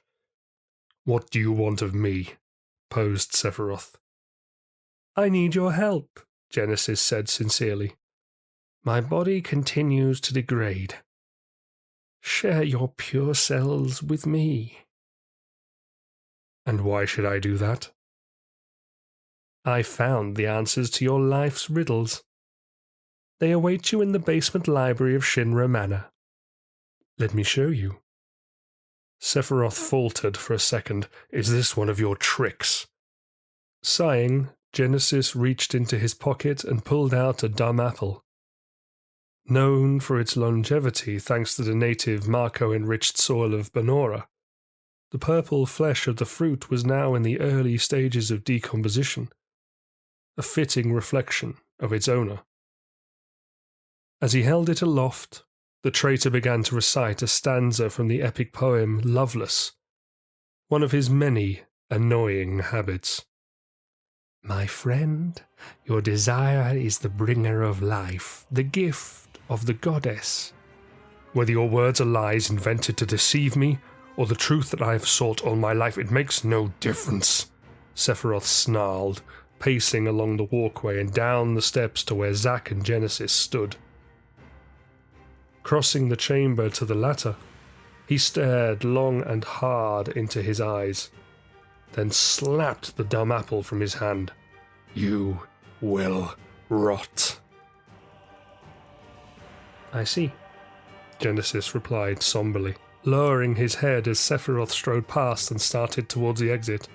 What do you want of me? Posed Sephiroth. I need your help, Genesis said sincerely. My body continues to degrade. Share your pure cells with me. And why should I do that? I found the answers to your life's riddles. They await you in the basement library of Shinra Manor. Let me show you. Sephiroth faltered for a second. Is this one of your tricks? Sighing, Genesis reached into his pocket and pulled out a dumb apple. Known for its longevity thanks to the native Marco-enriched soil of Banora, the purple flesh of the fruit was now in the early stages of decomposition, a fitting reflection of its owner. As he held it aloft, the traitor began to recite a stanza from the epic poem Loveless, one of his many annoying habits. My friend, your desire is the bringer of life, the gift of the goddess. Whether your words are lies invented to deceive me, or the truth that I have sought all my life, it makes no difference, Sephiroth snarled, pacing along the walkway and down the steps to where Zack and Genesis stood. Crossing the chamber to the latter, he stared long and hard into his eyes. then slapped the dumb apple from his hand. "You will rot." "I see," Genesis replied somberly, lowering his head as Sephiroth strode past and started towards the exit.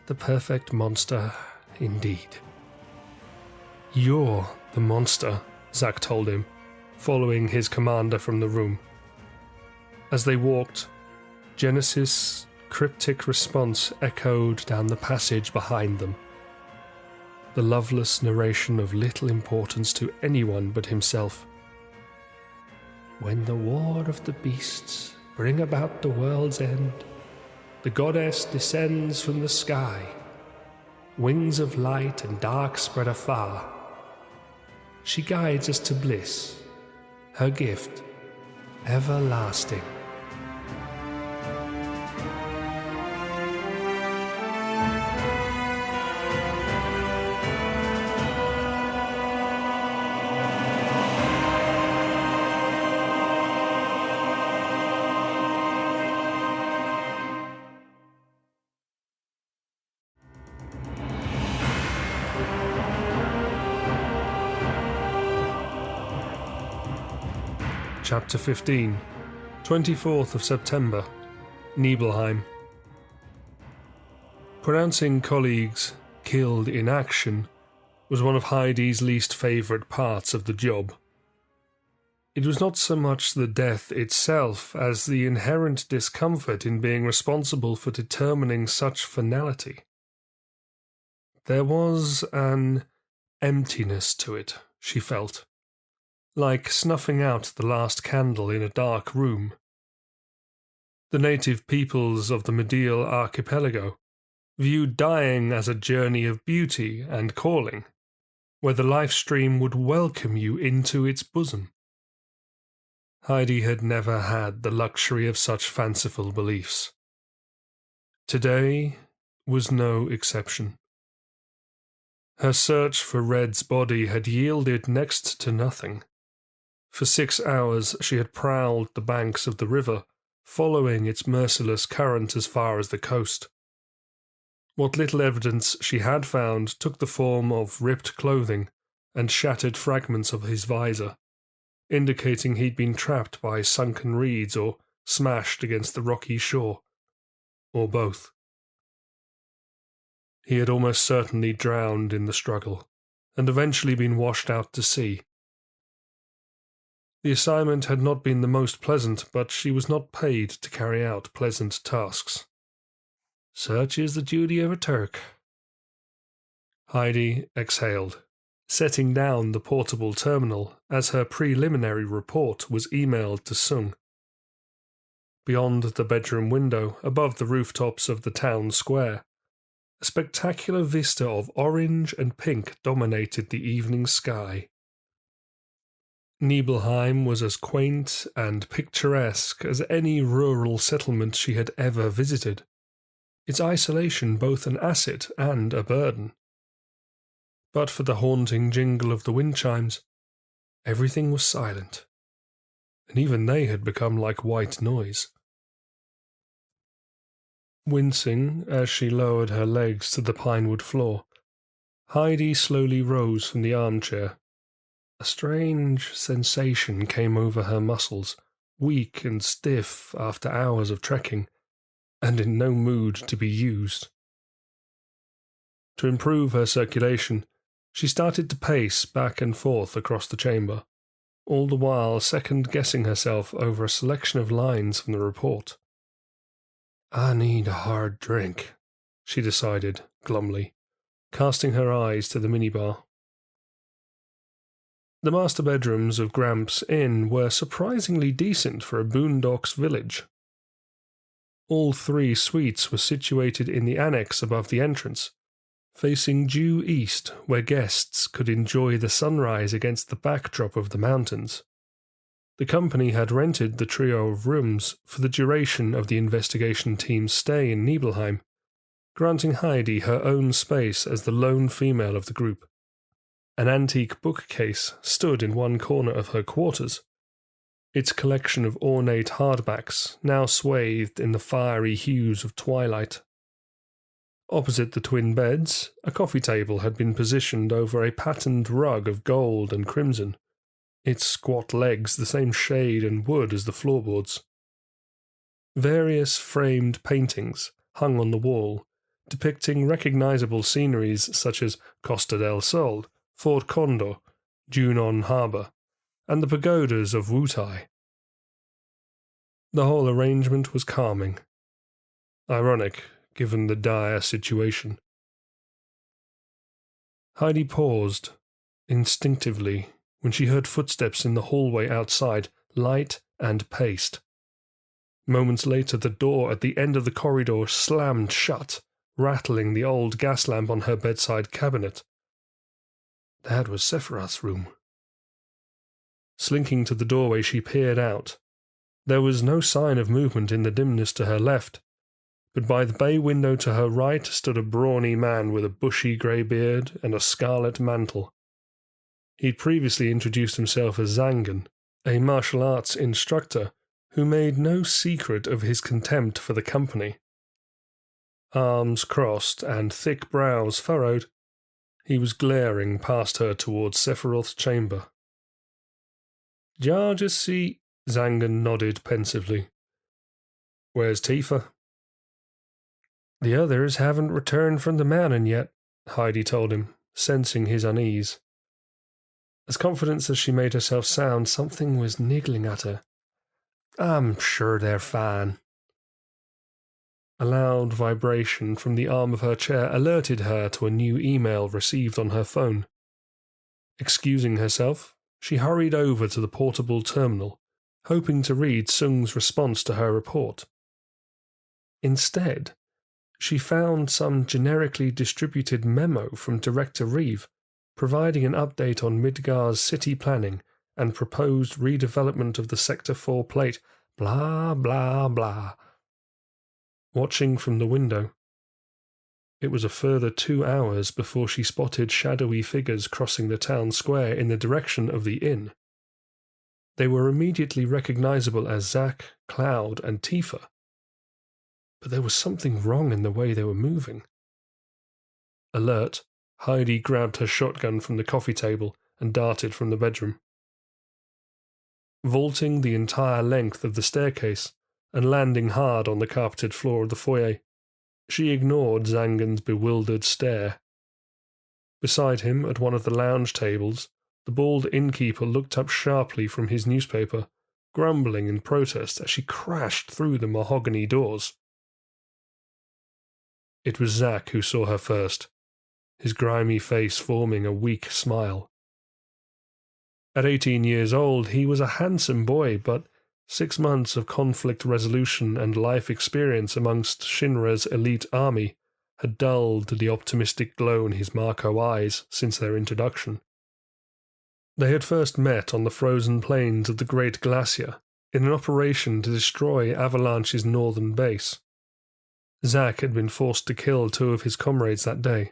"The perfect monster, indeed." "You're the monster," Zack told him, following his commander from the room. As they walked, Genesis' cryptic response echoed down the passage behind them. The loveless narration of little importance to anyone but himself. "When the war of the beasts bring about the world's end, the goddess descends from the sky, wings of light and dark spread afar. She guides us to bliss, her gift everlasting." Chapter 15, 24th of September, Nibelheim. Pronouncing colleagues killed in action was one of Heidi's least favourite parts of the job. It was not so much the death itself as the inherent discomfort in being responsible for determining such finality. There was an emptiness to it, she felt. Like snuffing out the last candle in a dark room. The native peoples of the Medial archipelago viewed dying as a journey of beauty and calling, where the life stream would welcome you into its bosom. Heidi had never had the luxury of such fanciful beliefs. Today was no exception. Her search for Red's body had yielded next to nothing. For 6 hours she had prowled the banks of the river, following its merciless current as far as the coast. What little evidence she had found took the form of ripped clothing and shattered fragments of his visor, indicating he'd been trapped by sunken reeds or smashed against the rocky shore, or both. He had almost certainly drowned in the struggle, and eventually been washed out to sea. The assignment had not been the most pleasant, but she was not paid to carry out pleasant tasks. Such is the duty of a Turk. Heidi exhaled, setting down the portable terminal as her preliminary report was emailed to Sung. Beyond the bedroom window, above the rooftops of the town square, a spectacular vista of orange and pink dominated the evening sky. Nibelheim was as quaint and picturesque as any rural settlement she had ever visited, its isolation both an asset and a burden. But for the haunting jingle of the wind chimes, everything was silent, and even they had become like white noise. Wincing as she lowered her legs to the pinewood floor, Heidi slowly rose from the armchair. A strange sensation came over her muscles, weak and stiff after hours of trekking, and in no mood to be used. To improve her circulation, she started to pace back and forth across the chamber, all the while second-guessing herself over a selection of lines from the report. "I need a hard drink," she decided, glumly, casting her eyes to the minibar. The master bedrooms of Gramps Inn were surprisingly decent for a boondocks village. All 3 suites were situated in the annex above the entrance, facing due east where guests could enjoy the sunrise against the backdrop of the mountains. The company had rented the trio of rooms for the duration of the investigation team's stay in Nibelheim, granting Heidi her own space as the lone female of the group. An antique bookcase stood in one corner of her quarters, its collection of ornate hardbacks now swathed in the fiery hues of twilight. Opposite the twin beds, a coffee table had been positioned over a patterned rug of gold and crimson, its squat legs the same shade and wood as the floorboards. Various framed paintings hung on the wall, depicting recognizable sceneries such as Costa del Sol, Fort Condor, Junon Harbor, and the pagodas of Wutai. The whole arrangement was calming. Ironic, given the dire situation. Heidi paused, instinctively, when she heard footsteps in the hallway outside, light and paced. Moments later, the door at the end of the corridor slammed shut, rattling the old gas lamp on her bedside cabinet. That was Sephiroth's room. Slinking to the doorway, she peered out. There was no sign of movement in the dimness to her left, but by the bay window to her right stood a brawny man with a bushy grey beard and a scarlet mantle. He'd previously introduced himself as Zangan, a martial arts instructor who made no secret of his contempt for the company. Arms crossed and thick brows furrowed, he was glaring past her towards Sephiroth's chamber. "Ja, just see," Zangan nodded pensively. "Where's Tifa?" "The others haven't returned from the mountain yet," Heidi told him, sensing his unease. As confident as she made herself sound, something was niggling at her. "I'm sure they're fine." A loud vibration from the arm of her chair alerted her to a new email received on her phone. Excusing herself, she hurried over to the portable terminal, hoping to read Sung's response to her report. Instead, she found some generically distributed memo from Director Reeve, providing an update on Midgar's city planning and proposed redevelopment of the Sector 4 plate, blah, blah, blah. Watching from the window, it was a further 2 hours before she spotted shadowy figures crossing the town square in the direction of the inn. They were immediately recognizable as Zack, Cloud, and Tifa, but there was something wrong in the way they were moving. Alert, Heidi grabbed her shotgun from the coffee table and darted from the bedroom. Vaulting the entire length of the staircase and landing hard on the carpeted floor of the foyer, she ignored Zangan's bewildered stare. Beside him, at one of the lounge tables, the bald innkeeper looked up sharply from his newspaper, grumbling in protest as she crashed through the mahogany doors. It was Zack who saw her first, his grimy face forming a weak smile. At 18 years old, he was a handsome boy, but 6 months of conflict resolution and life experience amongst Shinra's elite army had dulled the optimistic glow in his Marco eyes since their introduction. They had first met on the frozen plains of the Great Glacier in an operation to destroy Avalanche's northern base. Zack had been forced to kill 2 of his comrades that day,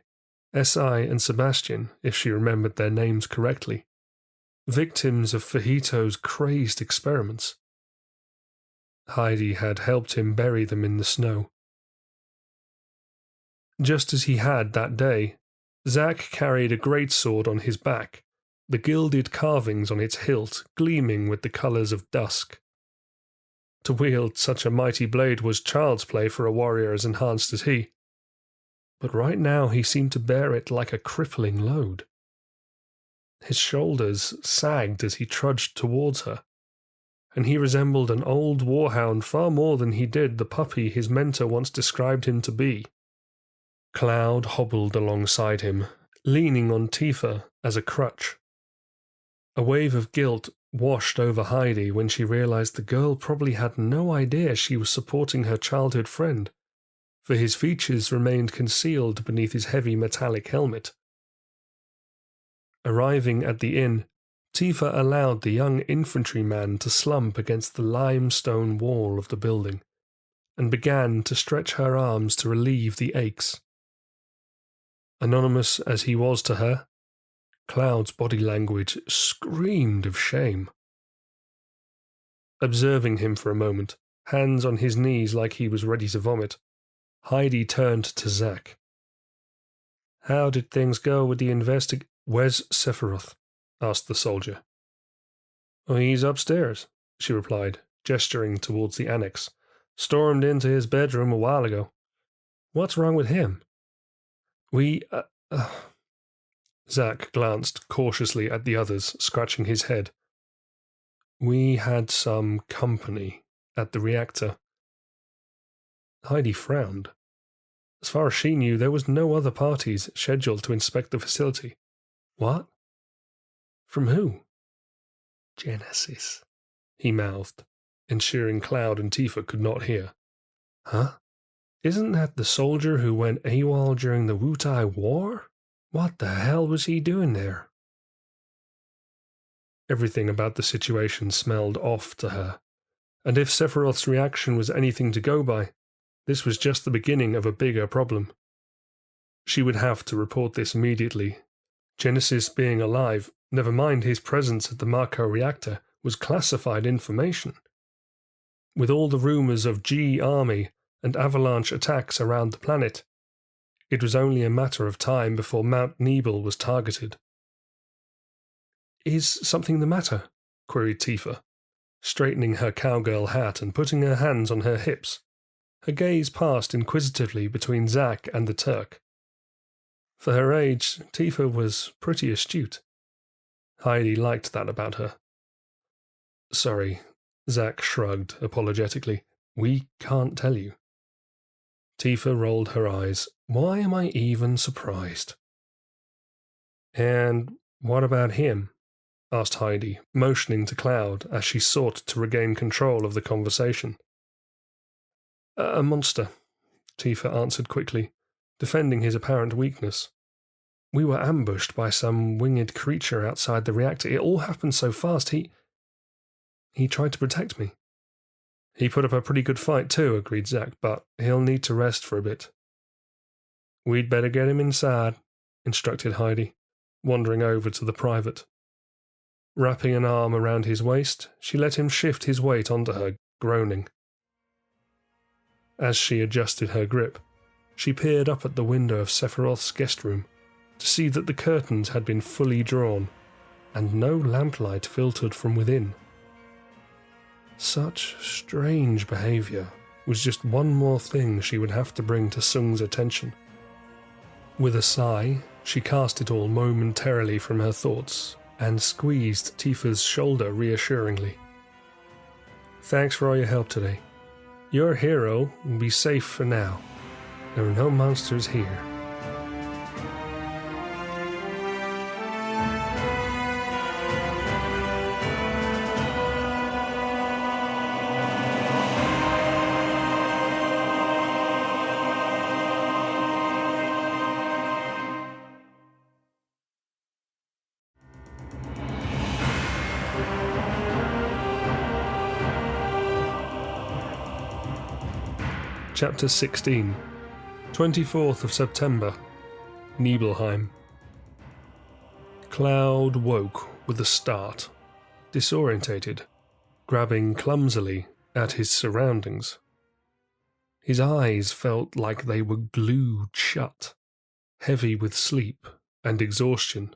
S.I. and Sebastian, if she remembered their names correctly, victims of Fajito's crazed experiments. Heidi had helped him bury them in the snow. Just as he had that day, Zack carried a greatsword on his back, the gilded carvings on its hilt gleaming with the colours of dusk. To wield such a mighty blade was child's play for a warrior as enhanced as he, but right now he seemed to bear it like a crippling load. His shoulders sagged as he trudged towards her, and he resembled an old warhound far more than he did the puppy his mentor once described him to be. Cloud hobbled alongside him, leaning on Tifa as a crutch. A wave of guilt washed over Heidi when she realized the girl probably had no idea she was supporting her childhood friend, for his features remained concealed beneath his heavy metallic helmet. Arriving at the inn, Tifa allowed the young infantryman to slump against the limestone wall of the building, and began to stretch her arms to relieve the aches. Anonymous as he was to her, Cloud's body language screamed of shame. Observing him for a moment, hands on his knees like he was ready to vomit, Heidi turned to Zack. How did things go with the Where's Sephiroth? Asked the soldier. Oh, he's upstairs, she replied, gesturing towards the annex. Stormed into his bedroom a while ago. What's wrong with him? Zack glanced cautiously at the others, scratching his head. We had some company at the reactor. Heidi frowned. As far as she knew, there was no other parties scheduled to inspect the facility. What? From who? Genesis, he mouthed, ensuring Cloud and Tifa could not hear. Huh? Isn't that the soldier who went AWOL during the Wutai War? What the hell was he doing there? Everything about the situation smelled off to her, and if Sephiroth's reaction was anything to go by, this was just the beginning of a bigger problem. She would have to report this immediately. Genesis being alive, never mind his presence at the Mako reactor, was classified information. With all the rumors of G Army and avalanche attacks around the planet, it was only a matter of time before Mount Nibel was targeted. Is something the matter? Queried Tifa, straightening her cowgirl hat and putting her hands on her hips. Her gaze passed inquisitively between Zack and the Turk. For her age, Tifa was pretty astute. Heidi liked that about her. Sorry, Zack shrugged apologetically. We can't tell you. Tifa rolled her eyes. Why am I even surprised? And what about him? Asked Heidi, motioning to Cloud as she sought to regain control of the conversation. A monster, Tifa answered quickly, defending his apparent weakness. We were ambushed by some winged creature outside the reactor. It all happened so fast. He tried to protect me. He put up a pretty good fight too, agreed Zack, but he'll need to rest for a bit. We'd better get him inside, instructed Heidi, wandering over to the private. Wrapping an arm around his waist, she let him shift his weight onto her, groaning. As she adjusted her grip, she peered up at the window of Sephiroth's guest room to see that the curtains had been fully drawn, and no lamplight filtered from within. Such strange behavior was just one more thing she would have to bring to Sung's attention. With a sigh, she cast it all momentarily from her thoughts and squeezed Tifa's shoulder reassuringly. Thanks for all your help today. Your hero will be safe for now. There are no monsters here. Chapter 16, 24th of September, Nibelheim. Cloud woke with a start, disorientated, grabbing clumsily at his surroundings. His eyes felt like they were glued shut, heavy with sleep and exhaustion.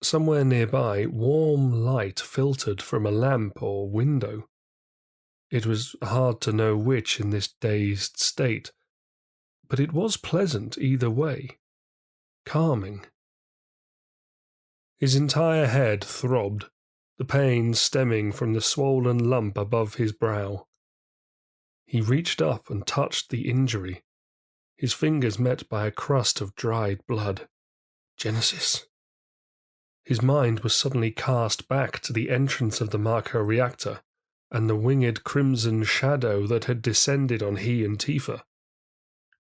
Somewhere nearby, warm light filtered from a lamp or window. It was hard to know which in this dazed state, but it was pleasant either way, calming. His entire head throbbed, the pain stemming from the swollen lump above his brow. He reached up and touched the injury, his fingers met by a crust of dried blood. Genesis. His mind was suddenly cast back to the entrance of the Mako reactor, and the winged crimson shadow that had descended on he and Tifa.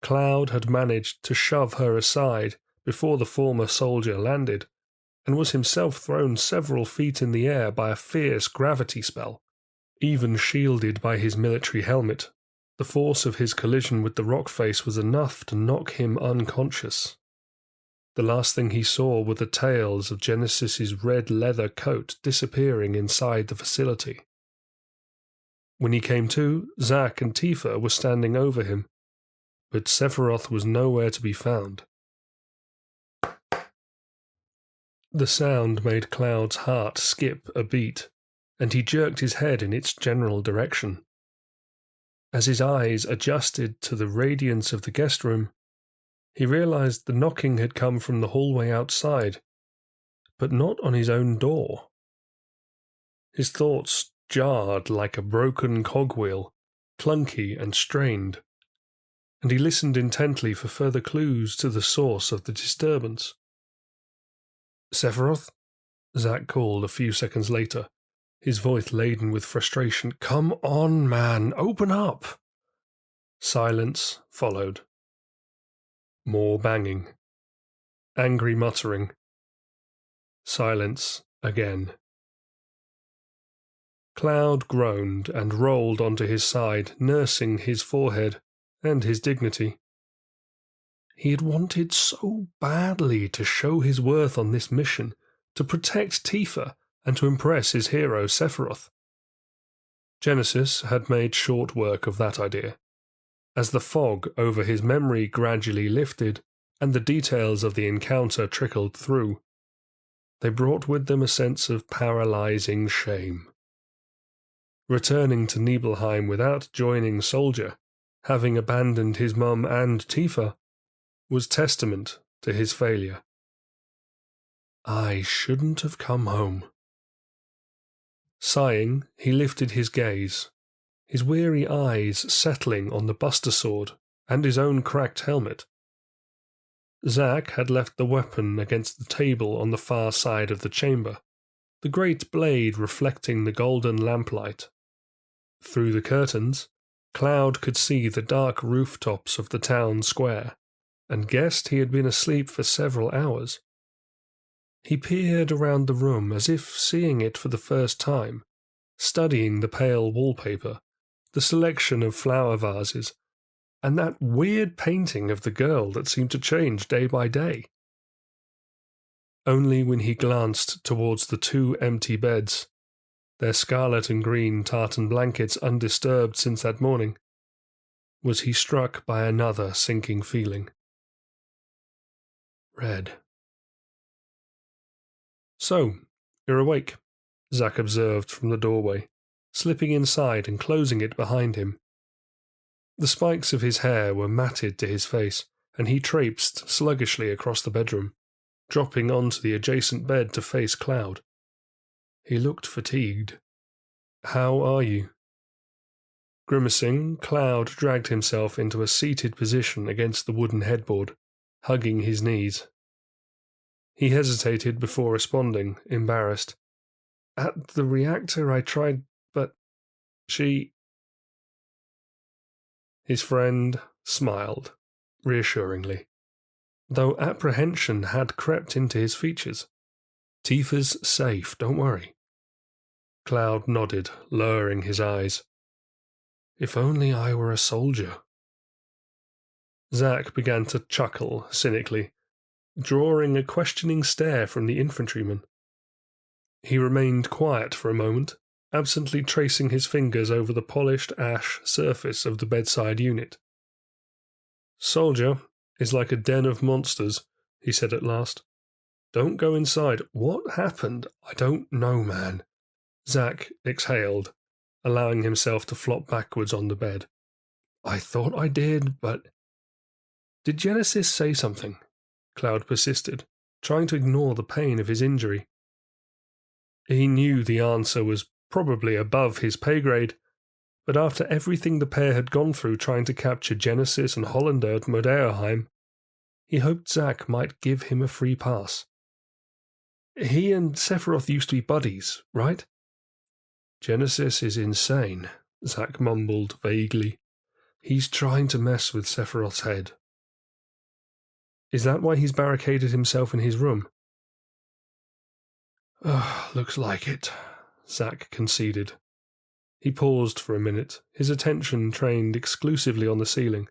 Cloud had managed to shove her aside before the former soldier landed, and was himself thrown several feet in the air by a fierce gravity spell. Even shielded by his military helmet, the force of his collision with the rock face was enough to knock him unconscious. The last thing he saw were the tails of Genesis's red leather coat disappearing inside the facility. When he came to, Zack and Tifa were standing over him, but Sephiroth was nowhere to be found. The sound made Cloud's heart skip a beat, and he jerked his head in its general direction. As his eyes adjusted to the radiance of the guest room, he realized the knocking had come from the hallway outside, but not on his own door. His thoughts jarred like a broken cogwheel, clunky and strained, and he listened intently for further clues to the source of the disturbance. "Sephiroth?" Zack called a few seconds later, his voice laden with frustration. "Come on, man, open up!" Silence followed. More banging. Angry muttering. Silence again. Cloud groaned and rolled onto his side, nursing his forehead and his dignity. He had wanted so badly to show his worth on this mission, to protect Tifa and to impress his hero Sephiroth. Genesis had made short work of that idea. As the fog over his memory gradually lifted and the details of the encounter trickled through, they brought with them a sense of paralyzing shame. Returning to Nibelheim without joining Soldier, having abandoned his mum and Tifa, was testament to his failure. I shouldn't have come home. Sighing, he lifted his gaze, his weary eyes settling on the Buster Sword and his own cracked helmet. Zack had left the weapon against the table on the far side of the chamber, the great blade reflecting the golden lamplight. Through the curtains, Cloud could see the dark rooftops of the town square, and guessed he had been asleep for several hours. He peered around the room as if seeing it for the first time, studying the pale wallpaper, the selection of flower vases, and that weird painting of the girl that seemed to change day by day. Only when he glanced towards the two empty beds, their scarlet and green tartan blankets undisturbed since that morning, was he struck by another sinking feeling. Red. "So, you're awake," Zack observed from the doorway, slipping inside and closing it behind him. The spikes of his hair were matted to his face, and he traipsed sluggishly across the bedroom, dropping onto the adjacent bed to face Cloud. He looked fatigued. "How are you?" Grimacing, Cloud dragged himself into a seated position against the wooden headboard, hugging his knees. He hesitated before responding, embarrassed. "At the reactor I tried, but she—" His friend smiled, reassuringly, though apprehension had crept into his features. "Tifa's safe, don't worry." Cloud nodded, lowering his eyes. "If only I were a soldier." Zack began to chuckle cynically, drawing a questioning stare from the infantryman. He remained quiet for a moment, absently tracing his fingers over the polished ash surface of the bedside unit. "Soldier is like a den of monsters," he said at last. "Don't go inside." "What happened?" "I don't know, man." Zack exhaled, allowing himself to flop backwards on the bed. "I thought I did, but—" "Did Genesis say something?" Cloud persisted, trying to ignore the pain of his injury. He knew the answer was probably above his pay grade, but after everything the pair had gone through trying to capture Genesis and Hollander at Nibelheim, he hoped Zack might give him a free pass. "He and Sephiroth used to be buddies, right?" "Genesis is insane," Zack mumbled vaguely. "He's trying to mess with Sephiroth's head." "Is that why he's barricaded himself in his room?" Looks like it," Zack conceded. He paused for a minute, his attention trained exclusively on the ceiling.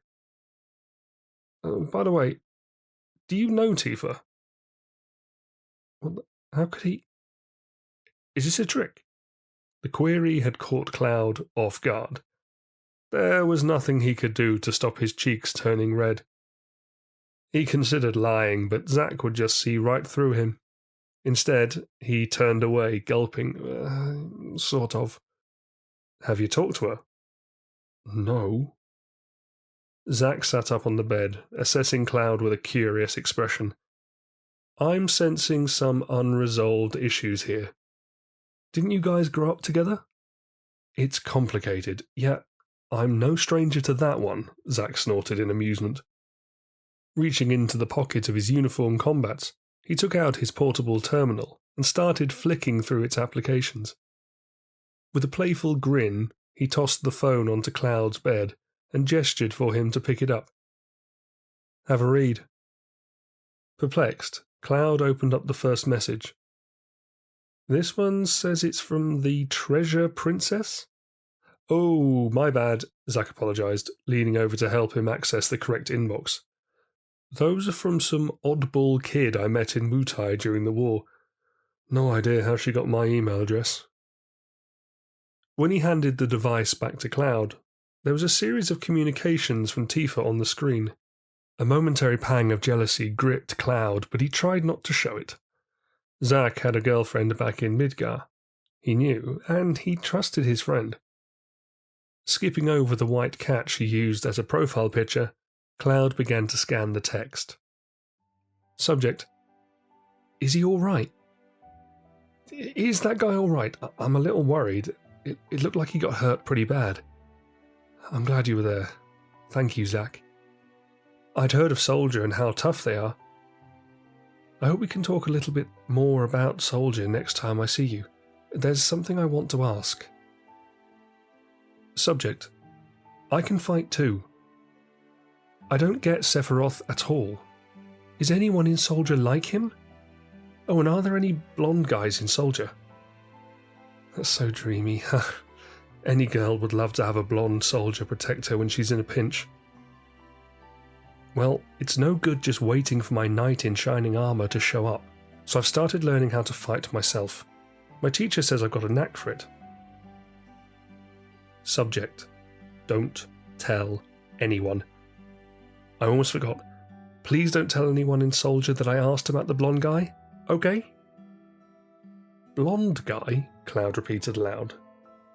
"By the way, do you know Tifa?" "How could he... Is this a trick?" The query had caught Cloud off guard. There was nothing he could do to stop his cheeks turning red. He considered lying, but Zack would just see right through him. Instead, he turned away, gulping. Sort of. Have you talked to her? No. Zack sat up on the bed, assessing Cloud with a curious expression. I'm sensing some unresolved issues here. Didn't you guys grow up together? It's complicated. Yeah, I'm no stranger to that one, Zack snorted in amusement. Reaching into the pocket of his uniform combats, he took out his portable terminal and started flicking through its applications. With a playful grin, he tossed the phone onto Cloud's bed and gestured for him to pick it up. Have a read. Perplexed, Cloud opened up the first message. This one says it's from the Treasure Princess? Oh, my bad, Zack apologized, leaning over to help him access the correct inbox. Those are from some oddball kid I met in Mutai during the war. No idea how she got my email address. When he handed the device back to Cloud, there was a series of communications from Tifa on the screen. A momentary pang of jealousy gripped Cloud, but he tried not to show it. Zack had a girlfriend back in Midgar. He knew, and he trusted his friend. Skipping over the white cat she used as a profile picture, Cloud began to scan the text. Subject: Is he all right? Is that guy all right? I'm a little worried. It looked like he got hurt pretty bad. I'm glad you were there. Thank you, Zack. I'd heard of Soldier and how tough they are. I hope we can talk a little bit more about Soldier next time I see you. There's something I want to ask. Subject: I can fight too. I don't get Sephiroth at all. Is anyone in Soldier like him? Oh, and are there any blonde guys in Soldier? That's so dreamy. Any girl would love to have a blonde soldier protect her when she's in a pinch. Well, it's no good just waiting for my knight in shining armour to show up, so I've started learning how to fight myself. My teacher says I've got a knack for it. Subject: Don't tell anyone. I almost forgot. Please don't tell anyone in Soldier that I asked about the blonde guy, okay? Blonde guy? Cloud repeated aloud,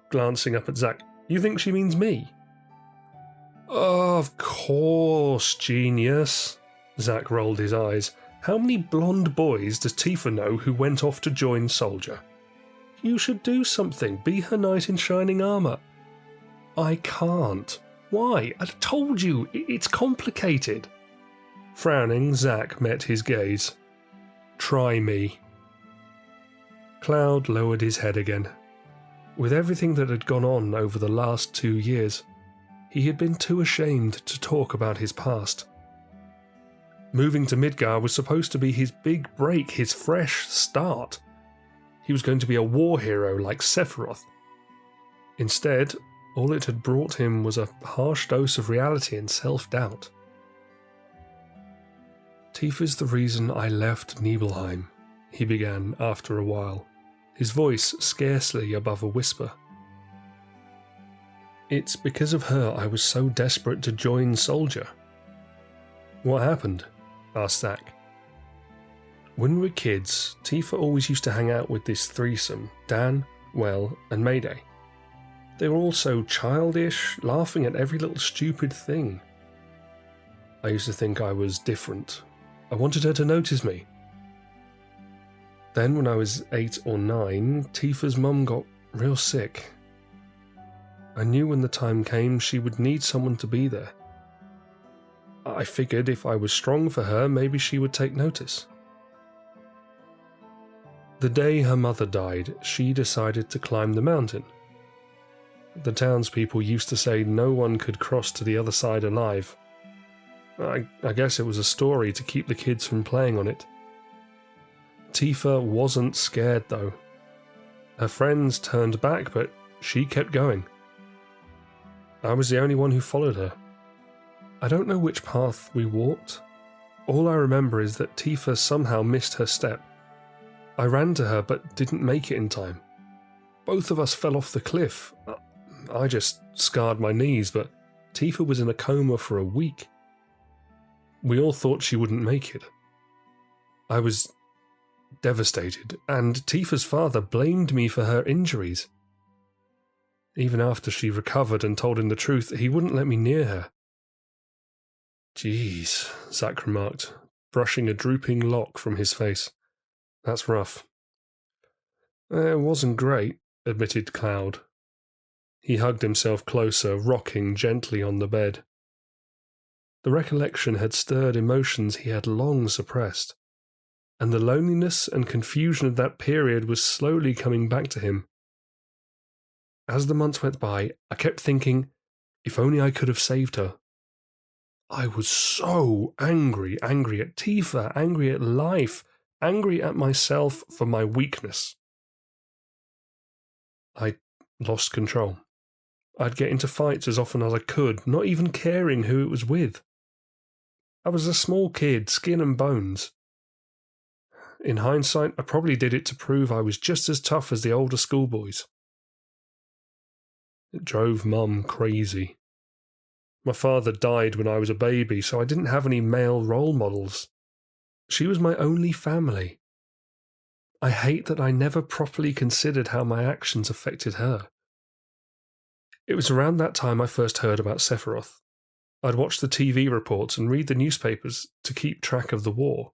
glancing up at Zack. You think she means me? Of course, genius. Zack rolled his eyes. How many blonde boys does Tifa know who went off to join Soldier? You should do something. Be her knight in shining armour. I can't. Why? I told you, it's complicated. Frowning, Zack met his gaze. Try me. Cloud lowered his head again. With everything that had gone on over the last 2 years, he had been too ashamed to talk about his past. Moving to Midgar was supposed to be his big break, his fresh start. He was going to be a war hero like Sephiroth. Instead, all it had brought him was a harsh dose of reality and self-doubt. Tifa's the reason I left Nibelheim, he began after a while, his voice scarcely above a whisper. It's because of her I was so desperate to join Soldier. What happened? Asked Zack. When we were kids, Tifa always used to hang out with this threesome, Dan, Well, and Mayday. They were all so childish, laughing at every little stupid thing. I used to think I was different. I wanted her to notice me. Then when I was 8 or 9, Tifa's mum got real sick. I knew when the time came she would need someone to be there. I figured if I was strong for her, maybe she would take notice. The day her mother died, she decided to climb the mountain. The townspeople used to say no one could cross to the other side alive. I guess it was a story to keep the kids from playing on it. Tifa wasn't scared though. Her friends turned back, but she kept going. I was the only one who followed her. I don't know which path we walked. All I remember is that Tifa somehow missed her step. I ran to her but didn't make it in time. Both of us fell off the cliff. I just scarred my knees, but Tifa was in a coma for a week. We all thought she wouldn't make it. I was devastated, and Tifa's father blamed me for her injuries. Even after she recovered and told him the truth, he wouldn't let me near her. Jeez, Zack remarked, brushing a drooping lock from his face. That's rough. It wasn't great, admitted Cloud. He hugged himself closer, rocking gently on the bed. The recollection had stirred emotions he had long suppressed, and the loneliness and confusion of that period was slowly coming back to him. As the months went by, I kept thinking, if only I could have saved her. I was so angry at Tifa, angry at life, angry at myself for my weakness. I lost control. I'd get into fights as often as I could, not even caring who it was with. I was a small kid, skin and bones. In hindsight, I probably did it to prove I was just as tough as the older schoolboys. It drove Mum crazy. My father died when I was a baby, so I didn't have any male role models. She was my only family. I hate that I never properly considered how my actions affected her. It was around that time I first heard about Sephiroth. I'd watch the TV reports and read the newspapers to keep track of the war.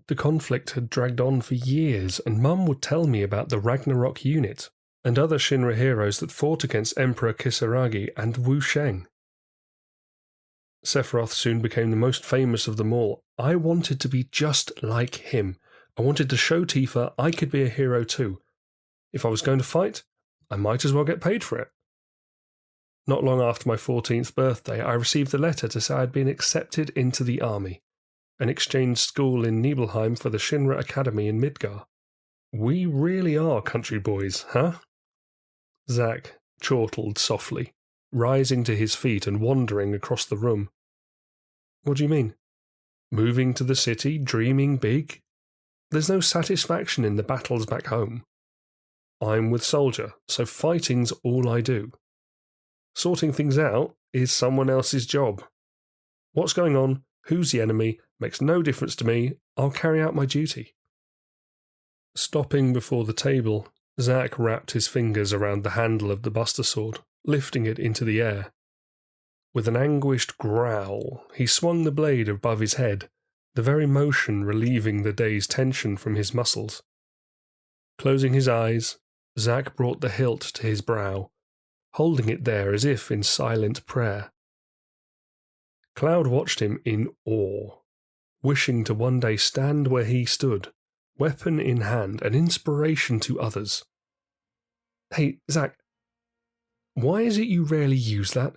The conflict had dragged on for years, and Mum would tell me about the Ragnarok unit and other Shinra heroes that fought against Emperor Kisaragi and Wu Sheng. Sephiroth soon became the most famous of them all. I wanted to be just like him. I wanted to show Tifa I could be a hero too. If I was going to fight, I might as well get paid for it. Not long after my 14th birthday, I received a letter to say I'd been accepted into the army, an exchange school in Nibelheim for the Shinra Academy in Midgar. We really are country boys, huh? Zack chortled softly, rising to his feet and wandering across the room. What do you mean? Moving to the city, dreaming big? There's no satisfaction in the battles back home. I'm with Soldier, so fighting's all I do. Sorting things out is someone else's job. What's going on, who's the enemy, makes no difference to me. I'll carry out my duty. Stopping before the table, Zack wrapped his fingers around the handle of the Buster Sword, lifting it into the air. With an anguished growl, he swung the blade above his head, the very motion relieving the day's tension from his muscles. Closing his eyes, Zack brought the hilt to his brow, holding it there as if in silent prayer. Cloud watched him in awe, wishing to one day stand where he stood, weapon in hand, an inspiration to others. Hey, Zack, why is it you rarely use that?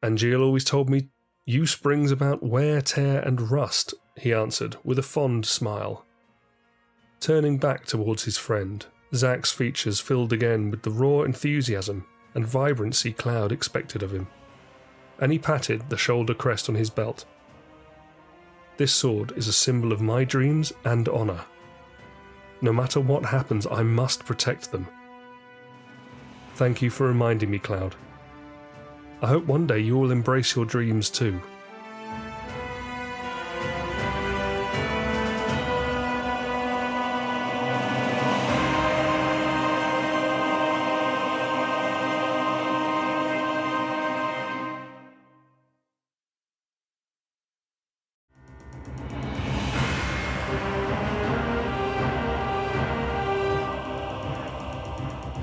Angeal always told me use brings about wear, tear, and rust, he answered with a fond smile. Turning back towards his friend, Zack's features filled again with the raw enthusiasm and vibrancy Cloud expected of him, and he patted the shoulder crest on his belt. This sword is a symbol of my dreams and honour. No matter what happens, I must protect them. Thank you for reminding me, Cloud. I hope one day you will embrace your dreams too.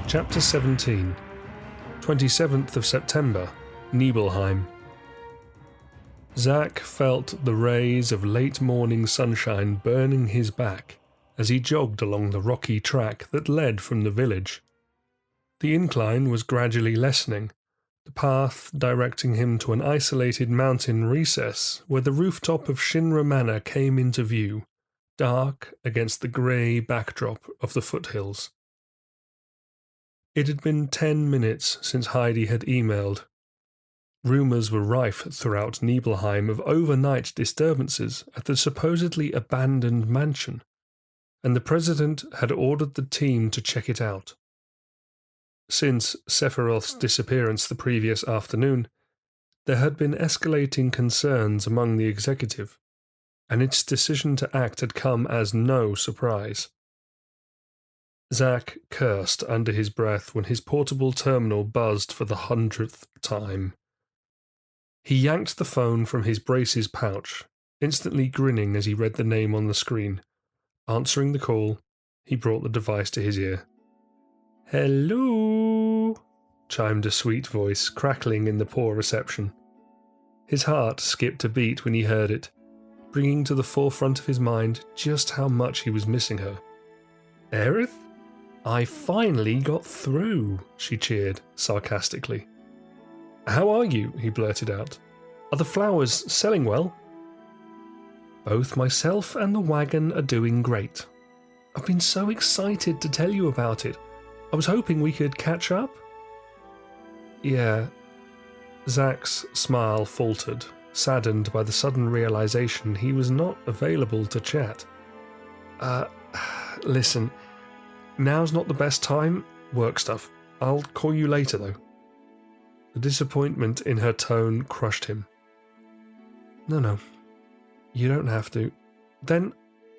Chapter 17, 27th of September, Nibelheim. Zack felt the rays of late morning sunshine burning his back as he jogged along the rocky track that led from the village. The incline was gradually lessening, the path directing him to an isolated mountain recess where the rooftop of Shinra Manor came into view, dark against the grey backdrop of the foothills. It had been 10 minutes since Heidi had emailed. Rumours were rife throughout Nibelheim of overnight disturbances at the supposedly abandoned mansion, and the president had ordered the team to check it out. Since Sephiroth's disappearance the previous afternoon, there had been escalating concerns among the executive. and its decision to act had come as no surprise. Zack cursed under his breath when his portable terminal buzzed for the 100th time. He yanked the phone from his brace's pouch, instantly grinning as he read the name on the screen. Answering the call, he brought the device to his ear. "Hello," chimed a sweet voice, crackling in the poor reception. His heart skipped a beat when he heard it, bringing to the forefront of his mind just how much he was missing her. "Aerith? I finally got through," she cheered, sarcastically. "How are you?" he blurted out. "Are the flowers selling well?" "Both myself and the wagon are doing great. I've been so excited to tell you about it. I was hoping we could catch up." "Yeah." Zack's smile faltered, saddened by the sudden realization he was not available to chat. Listen, now's not the best time. Work stuff. I'll call you later, though." The disappointment in her tone crushed him. No, you don't have to. "Then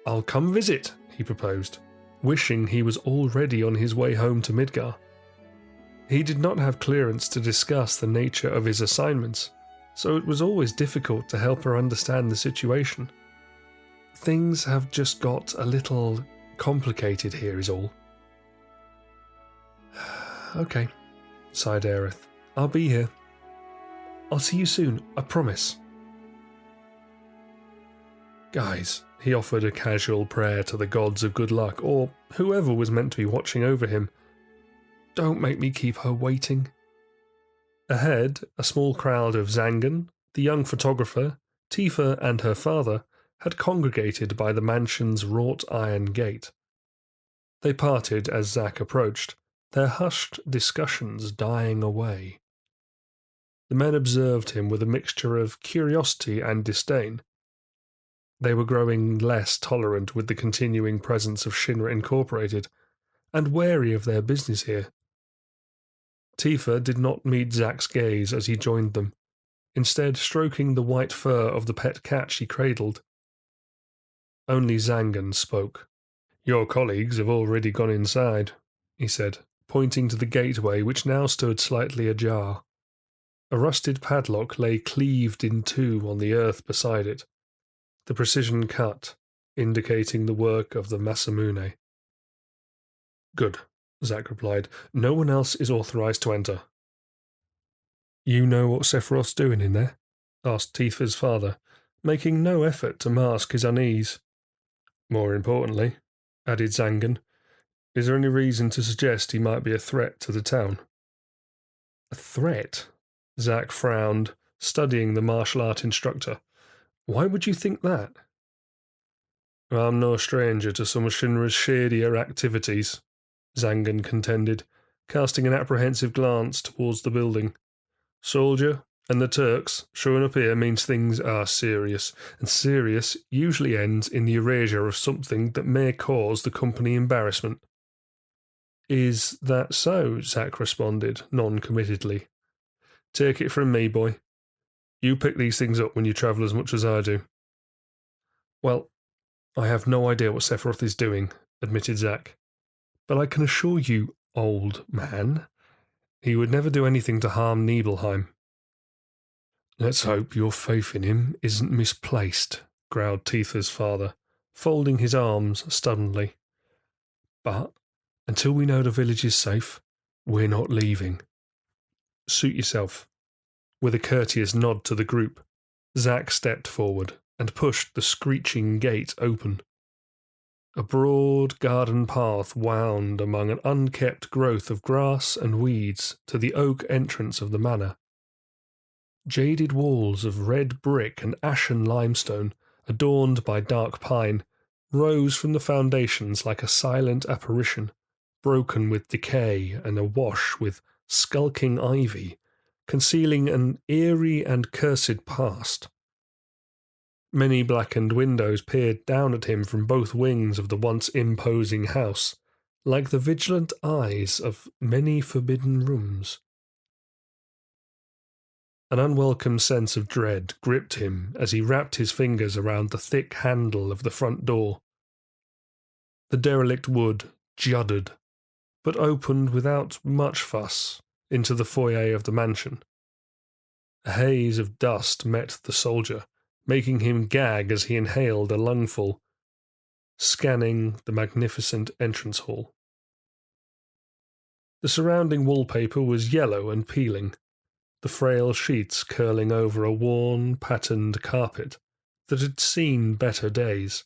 I'll come visit," he proposed, wishing he was already on his way home to Midgar. He did not have clearance to discuss the nature of his assignments, so it was always difficult to help her understand the situation. "Things have just got a little complicated here is all." "Okay," sighed Aerith. "I'll be here. I'll see you soon, I promise." "Guys," he offered a casual prayer to the gods of good luck, or whoever was meant to be watching over him. "Don't make me keep her waiting." Ahead, a small crowd of Zangan, the young photographer, Tifa and her father had congregated by the mansion's wrought iron gate. They parted as Zack approached, their hushed discussions dying away. The men observed him with a mixture of curiosity and disdain. They were growing less tolerant with the continuing presence of Shinra Incorporated, and wary of their business here. Tifa did not meet Zack's gaze as he joined them, instead stroking the white fur of the pet cat she cradled. Only Zangan spoke. "Your colleagues have already gone inside," he said, pointing to the gateway which now stood slightly ajar. A rusted padlock lay cleaved in two on the earth beside it, the precision cut indicating the work of the Masamune. "Good," Zack replied. "No one else is authorized to enter." "You know what Sephiroth's doing in there?" asked Tifa's father, making no effort to mask his unease. "More importantly," added Zangan, "is there any reason to suggest he might be a threat to the town?" "A threat?" Zack frowned, studying the martial art instructor. "Why would you think that?" "I'm no stranger to some of Shinra's shadier activities," Zangan contended, casting an apprehensive glance towards the building. "Soldier and the Turks showing up here means things are serious, and serious usually ends in the erasure of something that may cause the company embarrassment." "Is that so?" Zack responded, non-committedly. "Take it from me, boy. You pick these things up when you travel as much as I do." "Well, I have no idea what Sephiroth is doing," admitted Zack. "But I can assure you, old man, he would never do anything to harm Nibelheim." "Let's hope your faith in him isn't misplaced," growled Tifa's father, folding his arms stubbornly. "But until we know the village is safe, we're not leaving." "Suit yourself." With a courteous nod to the group, Zack stepped forward and pushed the screeching gate open. A broad garden path wound among an unkept growth of grass and weeds to the oak entrance of the manor. Jaded walls of red brick and ashen limestone, adorned by dark pine, rose from the foundations like a silent apparition, broken with decay and awash with skulking ivy, concealing an eerie and cursed past. Many blackened windows peered down at him from both wings of the once imposing house, like the vigilant eyes of many forbidden rooms. An unwelcome sense of dread gripped him as he wrapped his fingers around the thick handle of the front door. The derelict wood juddered, but opened without much fuss into the foyer of the mansion. A haze of dust met the soldier, making him gag as he inhaled a lungful, scanning the magnificent entrance hall. The surrounding wallpaper was yellow and peeling, the frail sheets curling over a worn, patterned carpet that had seen better days.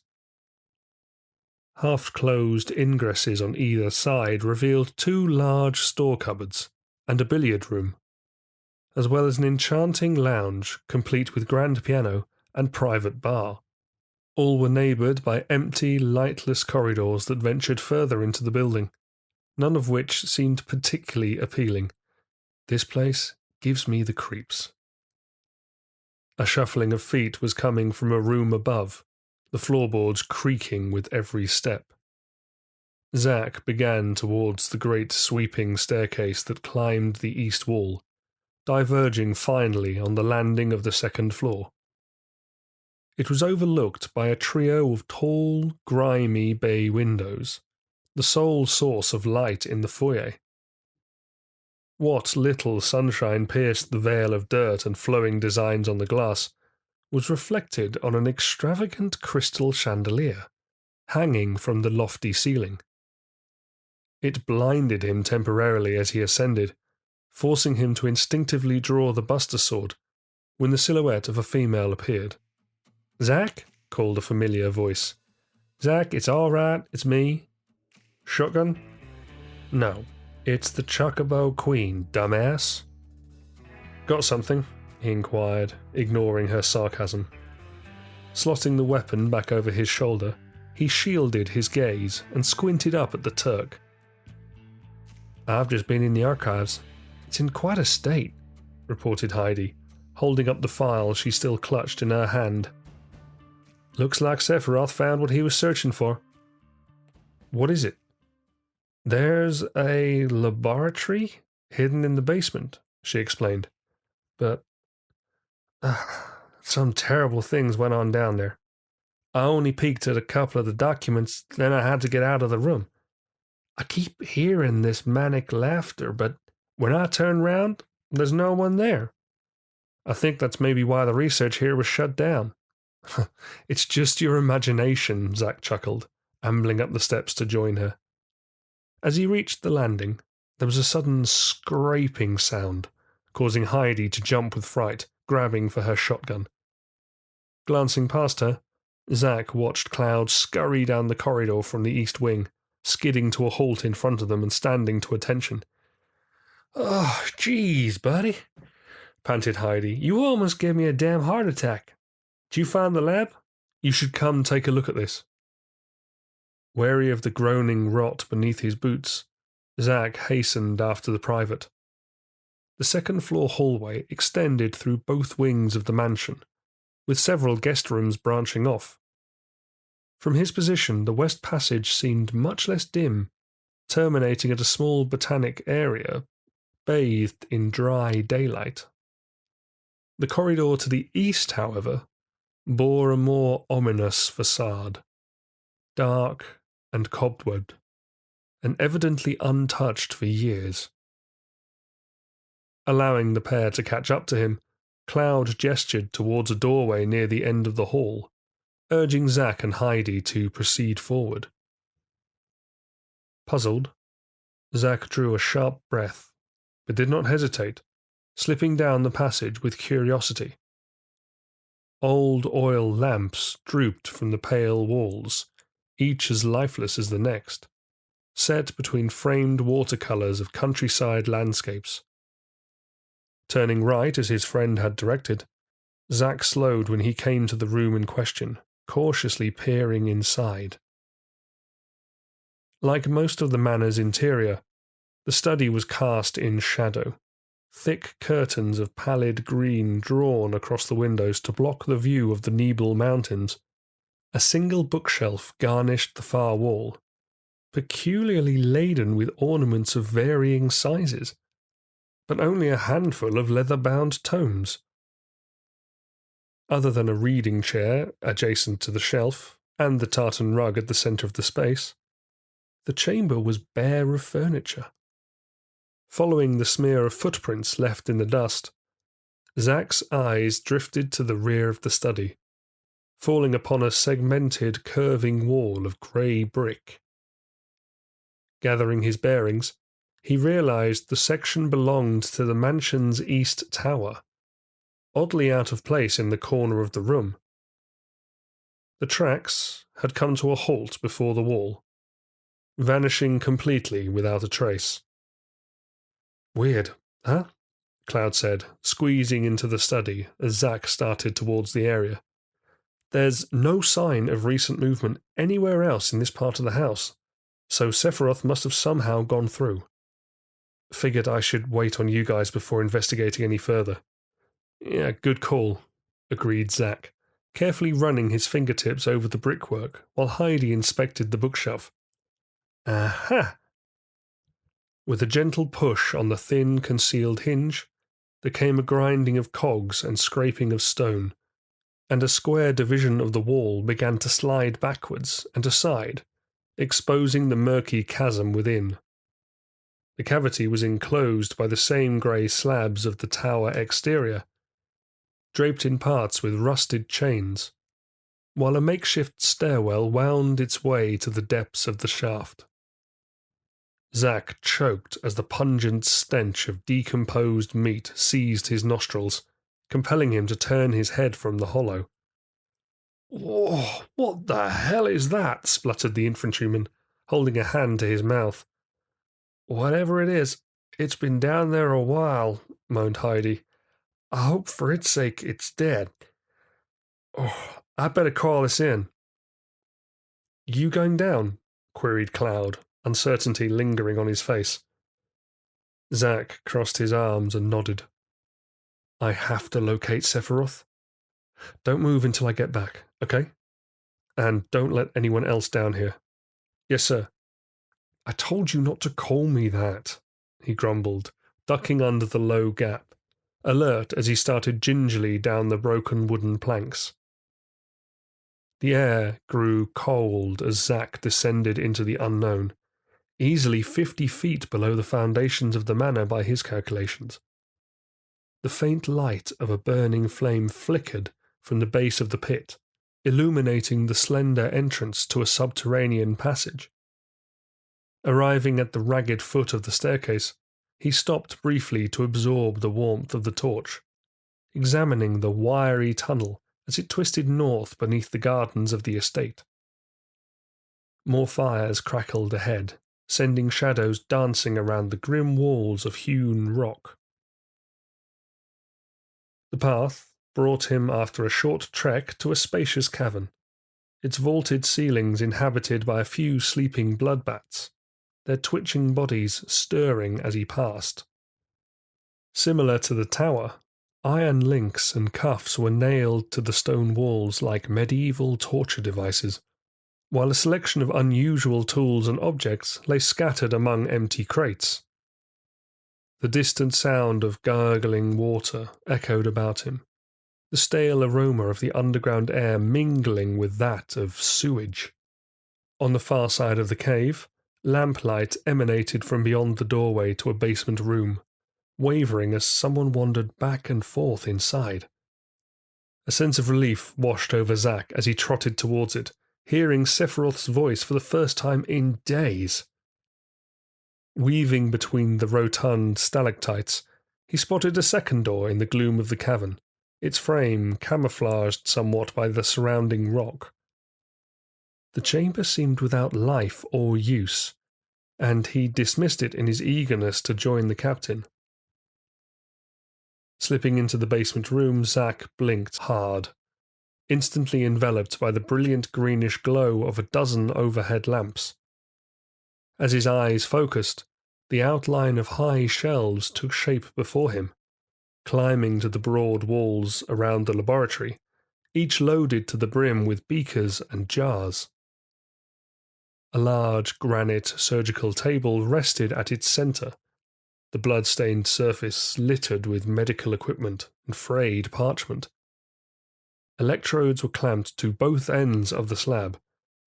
Half-closed ingresses on either side revealed 2 large store cupboards and a billiard room, as well as an enchanting lounge complete with grand piano and private bar. All were neighboured by empty, lightless corridors that ventured further into the building, none of which seemed particularly appealing. This place gives me the creeps. A shuffling of feet was coming from a room above, the floorboards creaking with every step. Zack began towards the great sweeping staircase that climbed the east wall, diverging finally on the landing of the second floor. It was overlooked by a trio of tall, grimy bay windows, the sole source of light in the foyer. What little sunshine pierced the veil of dirt and flowing designs on the glass was reflected on an extravagant crystal chandelier, hanging from the lofty ceiling. It blinded him temporarily as he ascended, forcing him to instinctively draw the buster sword when the silhouette of a female appeared. "Zack?" called a familiar voice. "Zack, it's all right, it's me." "Shotgun?" "No, it's the Chocobo Queen, dumbass." "Got something?" he inquired, ignoring her sarcasm. Slotting the weapon back over his shoulder, he shielded his gaze and squinted up at the Turk. "I've just been in the archives. It's in quite a state," reported Heidi, holding up the file she still clutched in her hand. "Looks like Sephiroth found what he was searching for." "What is it?" "There's a laboratory hidden in the basement," she explained. "But some terrible things went on down there. I only peeked at a couple of the documents, then I had to get out of the room. I keep hearing this manic laughter, but when I turn round, there's no one there. I think that's maybe why the research here was shut down." "It's just your imagination," Zack chuckled, ambling up the steps to join her. As he reached the landing, there was a sudden scraping sound, causing Heidi to jump with fright, grabbing for her shotgun. Glancing past her, Zack watched Cloud scurry down the corridor from the east wing, skidding to a halt in front of them and standing to attention. "Oh, jeez, buddy," panted Heidi. "You almost gave me a damn heart attack. Did you find the lab? You should come take a look at this." Wary of the groaning rot beneath his boots, Zack hastened after the private. The second-floor hallway extended through both wings of the mansion, with several guest rooms branching off. From his position, the west passage seemed much less dim, terminating at a small botanic area, bathed in dry daylight. The corridor to the east, however, bore a more ominous facade, dark and cobwebbed, and evidently untouched for years. Allowing the pair to catch up to him, Cloud gestured towards a doorway near the end of the hall, urging Zack and Heidi to proceed forward. Puzzled, Zack drew a sharp breath, but did not hesitate, slipping down the passage with curiosity. Old oil lamps drooped from the pale walls, each as lifeless as the next, set between framed watercolours of countryside landscapes. Turning right as his friend had directed, Zack slowed when he came to the room in question, cautiously peering inside. Like most of the manor's interior, the study was cast in shadow, thick curtains of pallid green drawn across the windows to block the view of the Nibel Mountains. A single bookshelf garnished the far wall, peculiarly laden with ornaments of varying sizes. but only a handful of leather-bound tomes. Other than a reading chair adjacent to the shelf and the tartan rug at the centre of the space, the chamber was bare of furniture. Following the smear of footprints left in the dust, Zack's eyes drifted to the rear of the study, falling upon a segmented, curving wall of grey brick. Gathering his bearings, he realised the section belonged to the mansion's east tower, oddly out of place in the corner of the room. The tracks had come to a halt before the wall, vanishing completely without a trace. "Weird, huh?" Cloud said, squeezing into the study as Zack started towards the area. "There's no sign of recent movement anywhere else in this part of the house, so Sephiroth must have somehow gone through. Figured I should wait on you guys before investigating any further." "Yeah, good call," agreed Zack, carefully running his fingertips over the brickwork while Heidi inspected the bookshelf. "Aha!" With a gentle push on the thin, concealed hinge, there came a grinding of cogs and scraping of stone, and a square division of the wall began to slide backwards and aside, exposing the murky chasm within. The cavity was enclosed by the same grey slabs of the tower exterior, draped in parts with rusted chains, while a makeshift stairwell wound its way to the depths of the shaft. Zack choked as the pungent stench of decomposed meat seized his nostrils, compelling him to turn his head from the hollow. "Whoa, what the hell is that?" spluttered the infantryman, holding a hand to his mouth. "Whatever it is, it's been down there a while," moaned Heidi. "I hope for its sake it's dead. Oh, I better call us in." "You going down?" queried Cloud, uncertainty lingering on his face. Zack crossed his arms and nodded. "I have to locate Sephiroth. Don't move until I get back, okay? And don't let anyone else down here." "Yes, sir." "I told you not to call me that," he grumbled, ducking under the low gap, alert as he started gingerly down the broken wooden planks. The air grew cold as Zack descended into the unknown, easily 50 feet below the foundations of the manor by his calculations. The faint light of a burning flame flickered from the base of the pit, illuminating the slender entrance to a subterranean passage. Arriving at the ragged foot of the staircase, he stopped briefly to absorb the warmth of the torch, examining the wiry tunnel as it twisted north beneath the gardens of the estate. More fires crackled ahead, sending shadows dancing around the grim walls of hewn rock. The path brought him after a short trek to a spacious cavern, its vaulted ceilings inhabited by a few sleeping bloodbats, their twitching bodies stirring as he passed. Similar to the tower, iron links and cuffs were nailed to the stone walls like medieval torture devices, while a selection of unusual tools and objects lay scattered among empty crates. The distant sound of gurgling water echoed about him, the stale aroma of the underground air mingling with that of sewage. On the far side of the cave, lamplight emanated from beyond the doorway to a basement room, wavering as someone wandered back and forth inside. A sense of relief washed over Zack as he trotted towards it, hearing Sephiroth's voice for the first time in days. Weaving between the rotund stalactites, he spotted a second door in the gloom of the cavern, its frame camouflaged somewhat by the surrounding rock. The chamber seemed without life or use, and he dismissed it in his eagerness to join the captain. Slipping into the basement room, Zack blinked hard, instantly enveloped by the brilliant greenish glow of a dozen overhead lamps. As his eyes focused, the outline of high shelves took shape before him, climbing to the broad walls around the laboratory, each loaded to the brim with beakers and jars. A large granite surgical table rested at its centre, the blood-stained surface littered with medical equipment and frayed parchment. Electrodes were clamped to both ends of the slab,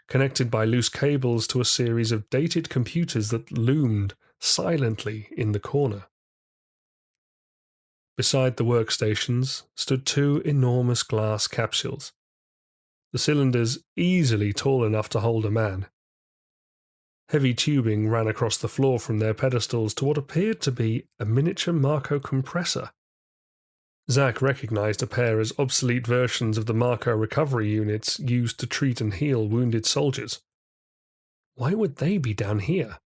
connected by loose cables to a series of dated computers that loomed silently in the corner. Beside the workstations stood two enormous glass capsules, the cylinders easily tall enough to hold a man. Heavy tubing ran across the floor from their pedestals to what appeared to be a miniature Marco compressor. Zack recognized a pair as obsolete versions of the Marco recovery units used to treat and heal wounded soldiers. Why would they be down here?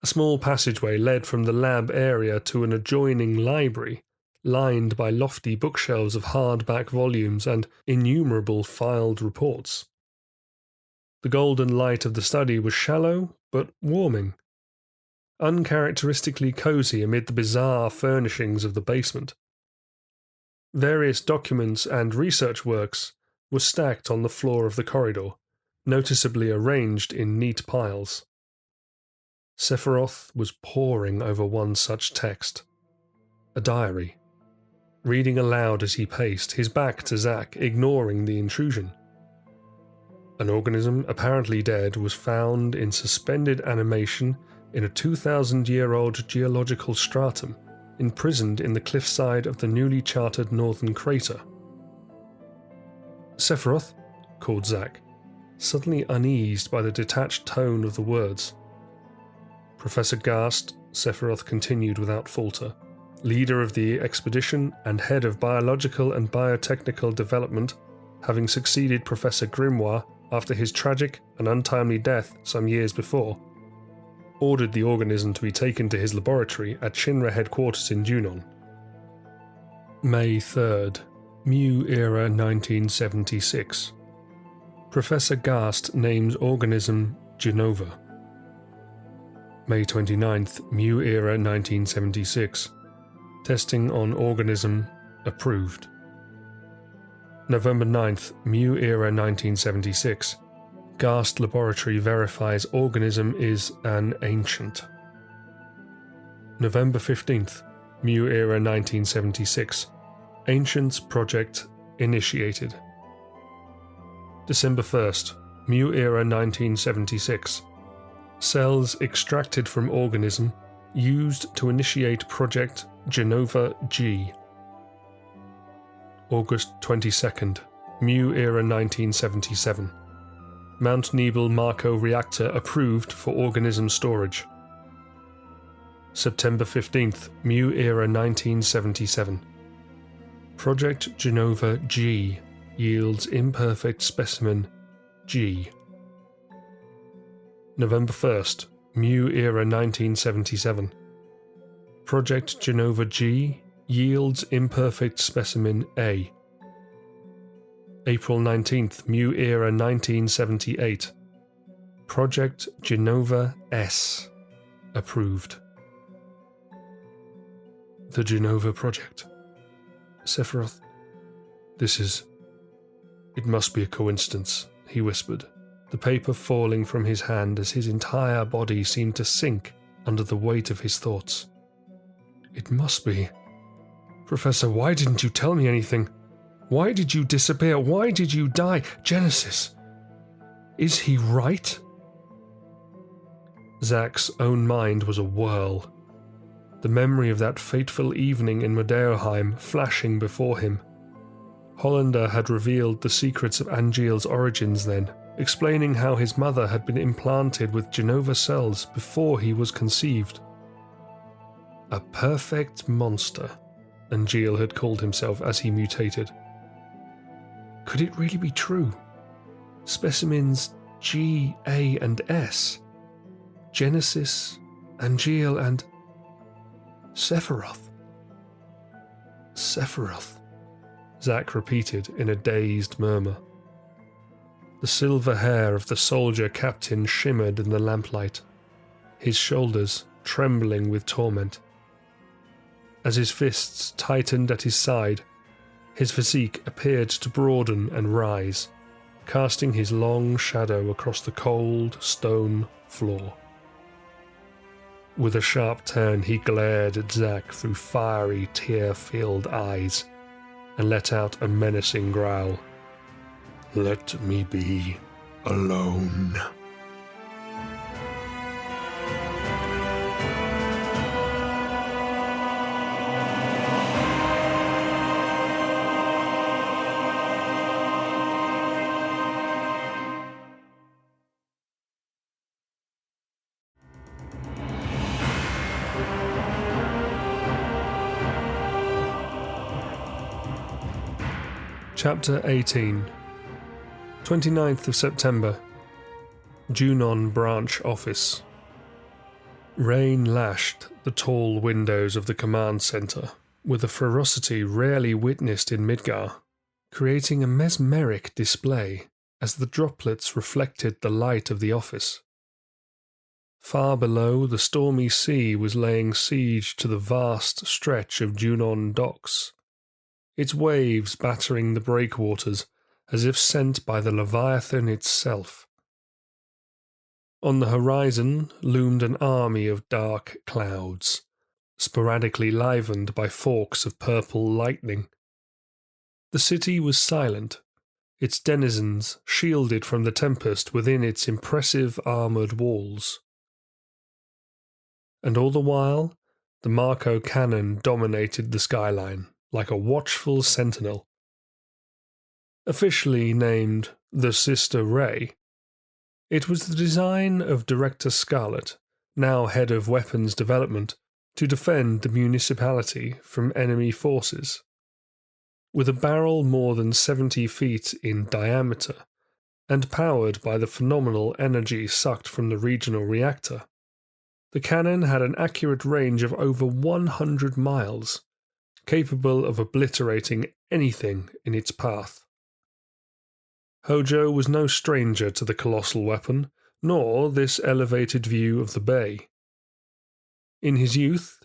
A small passageway led from the lab area to an adjoining library, lined by lofty bookshelves of hardback volumes and innumerable filed reports. The golden light of the study was shallow but warming, uncharacteristically cozy amid the bizarre furnishings of the basement. Various documents and research works were stacked on the floor of the corridor, noticeably arranged in neat piles. Sephiroth was poring over one such text, a diary, reading aloud as he paced, his back to Zack, ignoring the intrusion. An organism apparently dead was found in suspended animation in a 2,000-year-old geological stratum, imprisoned in the cliffside of the newly charted northern crater. Sephiroth, called Zack, suddenly uneased by the detached tone of the words. Professor Gast, Sephiroth continued without falter, leader of the expedition and head of biological and biotechnical development, having succeeded Professor Grimoire after his tragic and untimely death some years before, ordered the organism to be taken to his laboratory at Shinra headquarters in Junon. May 3rd, Mu Era 1976. Professor Gast names organism Genova. May 29th, Mu Era 1976. Testing on organism approved. November 9th, Mu Era 1976. Gast Laboratory verifies organism is an ancient. November 15th, Mu Era 1976. Ancients Project initiated. December 1st, Mu Era 1976. Cells extracted from organism used to initiate Project Genova G. August 22nd, Mu Era 1977. Mount Nebel Marco reactor approved for organism storage. September 15th, Mu Era 1977. Project Genova G yields imperfect specimen G. November 1st, Mu Era 1977. Project Genova G yields imperfect specimen A. April 19th, Mu Era 1978. Project Genova S approved. The Genova Project. Sephiroth, it must be a coincidence, he whispered, the paper falling from his hand as his entire body seemed to sink under the weight of his thoughts. It must be. Professor, why didn't you tell me anything? Why did you disappear? Why did you die? Genesis! Is he right? Zack's own mind was a whirl, the memory of that fateful evening in Nibelheim flashing before him. Hollander had revealed the secrets of Angeal's origins then, explaining how his mother had been implanted with Genova cells before he was conceived. A perfect monster, Angeal had called himself as he mutated. Could it really be true? Specimens G, A, and S. Genesis, Angeal, and Sephiroth. Sephiroth, Zack repeated in a dazed murmur. The silver hair of the soldier captain shimmered in the lamplight, his shoulders trembling with torment. As his fists tightened at his side, his physique appeared to broaden and rise, casting his long shadow across the cold stone floor. With a sharp turn, he glared at Zack through fiery, tear-filled eyes and let out a menacing growl. Let me be alone. Chapter 18, 29th of September, Junon Branch Office. Rain lashed the tall windows of the command centre with a ferocity rarely witnessed in Midgar, creating a mesmeric display as the droplets reflected the light of the office. Far below, the stormy sea was laying siege to the vast stretch of Junon docks, its waves battering the breakwaters as if sent by the Leviathan itself. On the horizon loomed an army of dark clouds, sporadically livened by forks of purple lightning. The city was silent, its denizens shielded from the tempest within its impressive armoured walls. And all the while, the Marco cannon dominated the skyline, like a watchful sentinel. Officially named the Sister Ray, it was the design of Director Scarlet, now head of weapons development, to defend the municipality from enemy forces. With a barrel more than 70 feet in diameter and powered by the phenomenal energy sucked from the regional reactor, the cannon had an accurate range of over 100 miles, capable of obliterating anything in its path. Hojo was no stranger to the colossal weapon, nor this elevated view of the bay. In his youth,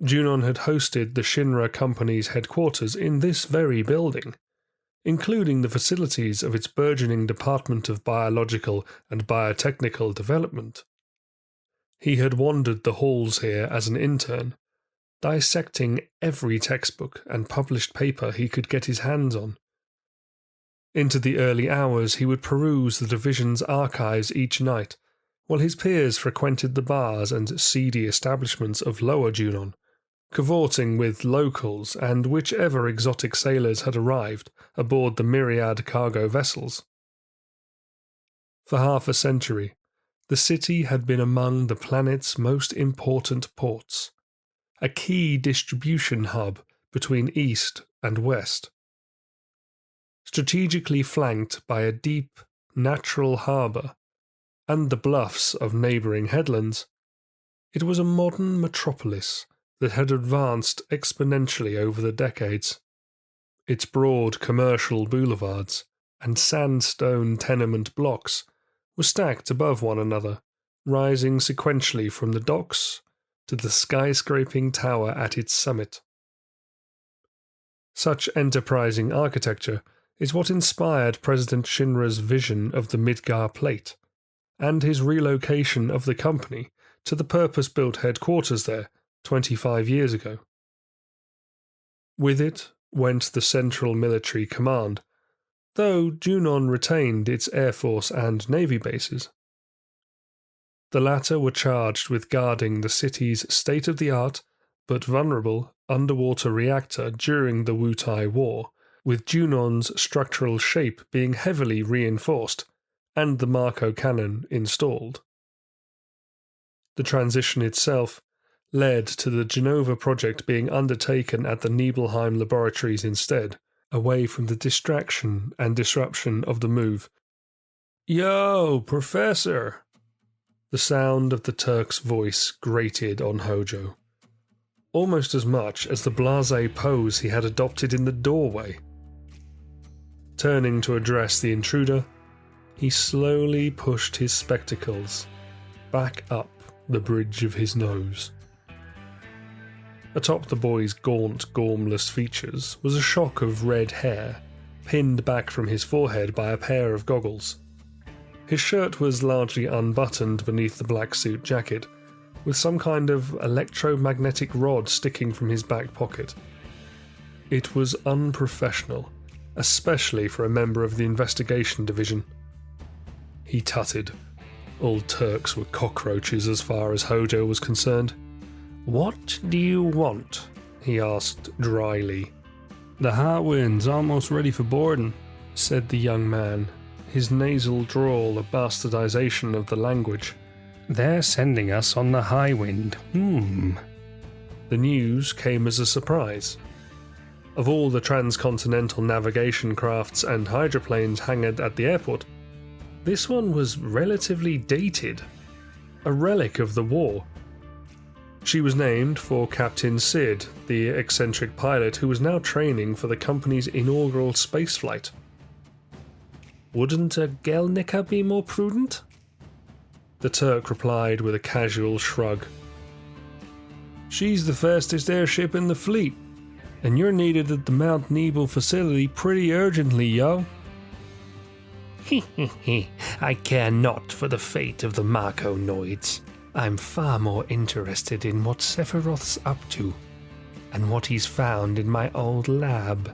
Junon had hosted the Shinra Company's headquarters in this very building, including the facilities of its burgeoning Department of Biological and Biotechnical Development. He had wandered the halls here as an intern, dissecting every textbook and published paper he could get his hands on. Into the early hours he would peruse the division's archives each night, while his peers frequented the bars and seedy establishments of Lower Junon, cavorting with locals and whichever exotic sailors had arrived aboard the myriad cargo vessels. For half a century, the city had been among the planet's most important ports, a key distribution hub between East and West. Strategically flanked by a deep, natural harbour and the bluffs of neighbouring headlands, it was a modern metropolis that had advanced exponentially over the decades. Its broad commercial boulevards and sandstone tenement blocks were stacked above one another, rising sequentially from the docks to the skyscraping tower at its summit. Such enterprising architecture is what inspired President Shinra's vision of the Midgar Plate, and his relocation of the company to the purpose-built headquarters there 25 years ago. With it went the Central Military Command, though Junon retained its Air Force and Navy bases. The latter were charged with guarding the city's state-of-the-art but vulnerable underwater reactor during the Wutai War, with Junon's structural shape being heavily reinforced and the Marco cannon installed. The transition itself led to the Genova project being undertaken at the Nibelheim laboratories instead, away from the distraction and disruption of the move. "Yo, Professor!" The sound of the Turks' voice grated on Hojo, almost as much as the blasé pose he had adopted in the doorway. Turning to address the intruder, he slowly pushed his spectacles back up the bridge of his nose. Atop the boy's gaunt, gormless features was a shock of red hair, pinned back from his forehead by a pair of goggles. His shirt was largely unbuttoned beneath the black suit jacket, with some kind of electromagnetic rod sticking from his back pocket. It was unprofessional, especially for a member of the investigation division. He tutted. All Turks were cockroaches as far as Hojo was concerned. "What do you want?" he asked dryly. "The Heartwind's almost ready for boarding," said the young man, his nasal drawl a bastardization of the language. "They're sending us on the Highwind. The news came as a surprise. Of all the transcontinental navigation crafts and hydroplanes hangared at the airport, this one was relatively dated, a relic of the war. She was named for Captain Sid, the eccentric pilot who was now training for the company's inaugural spaceflight. "Wouldn't a Gallagher be more prudent?" The Turk replied with a casual shrug. "She's the fastest airship in the fleet, and you're needed at the Mount Nibel facility pretty urgently, yo." "I care not for the fate of the Marconoids. I'm far more interested in what Sephiroth's up to, and what he's found in my old lab.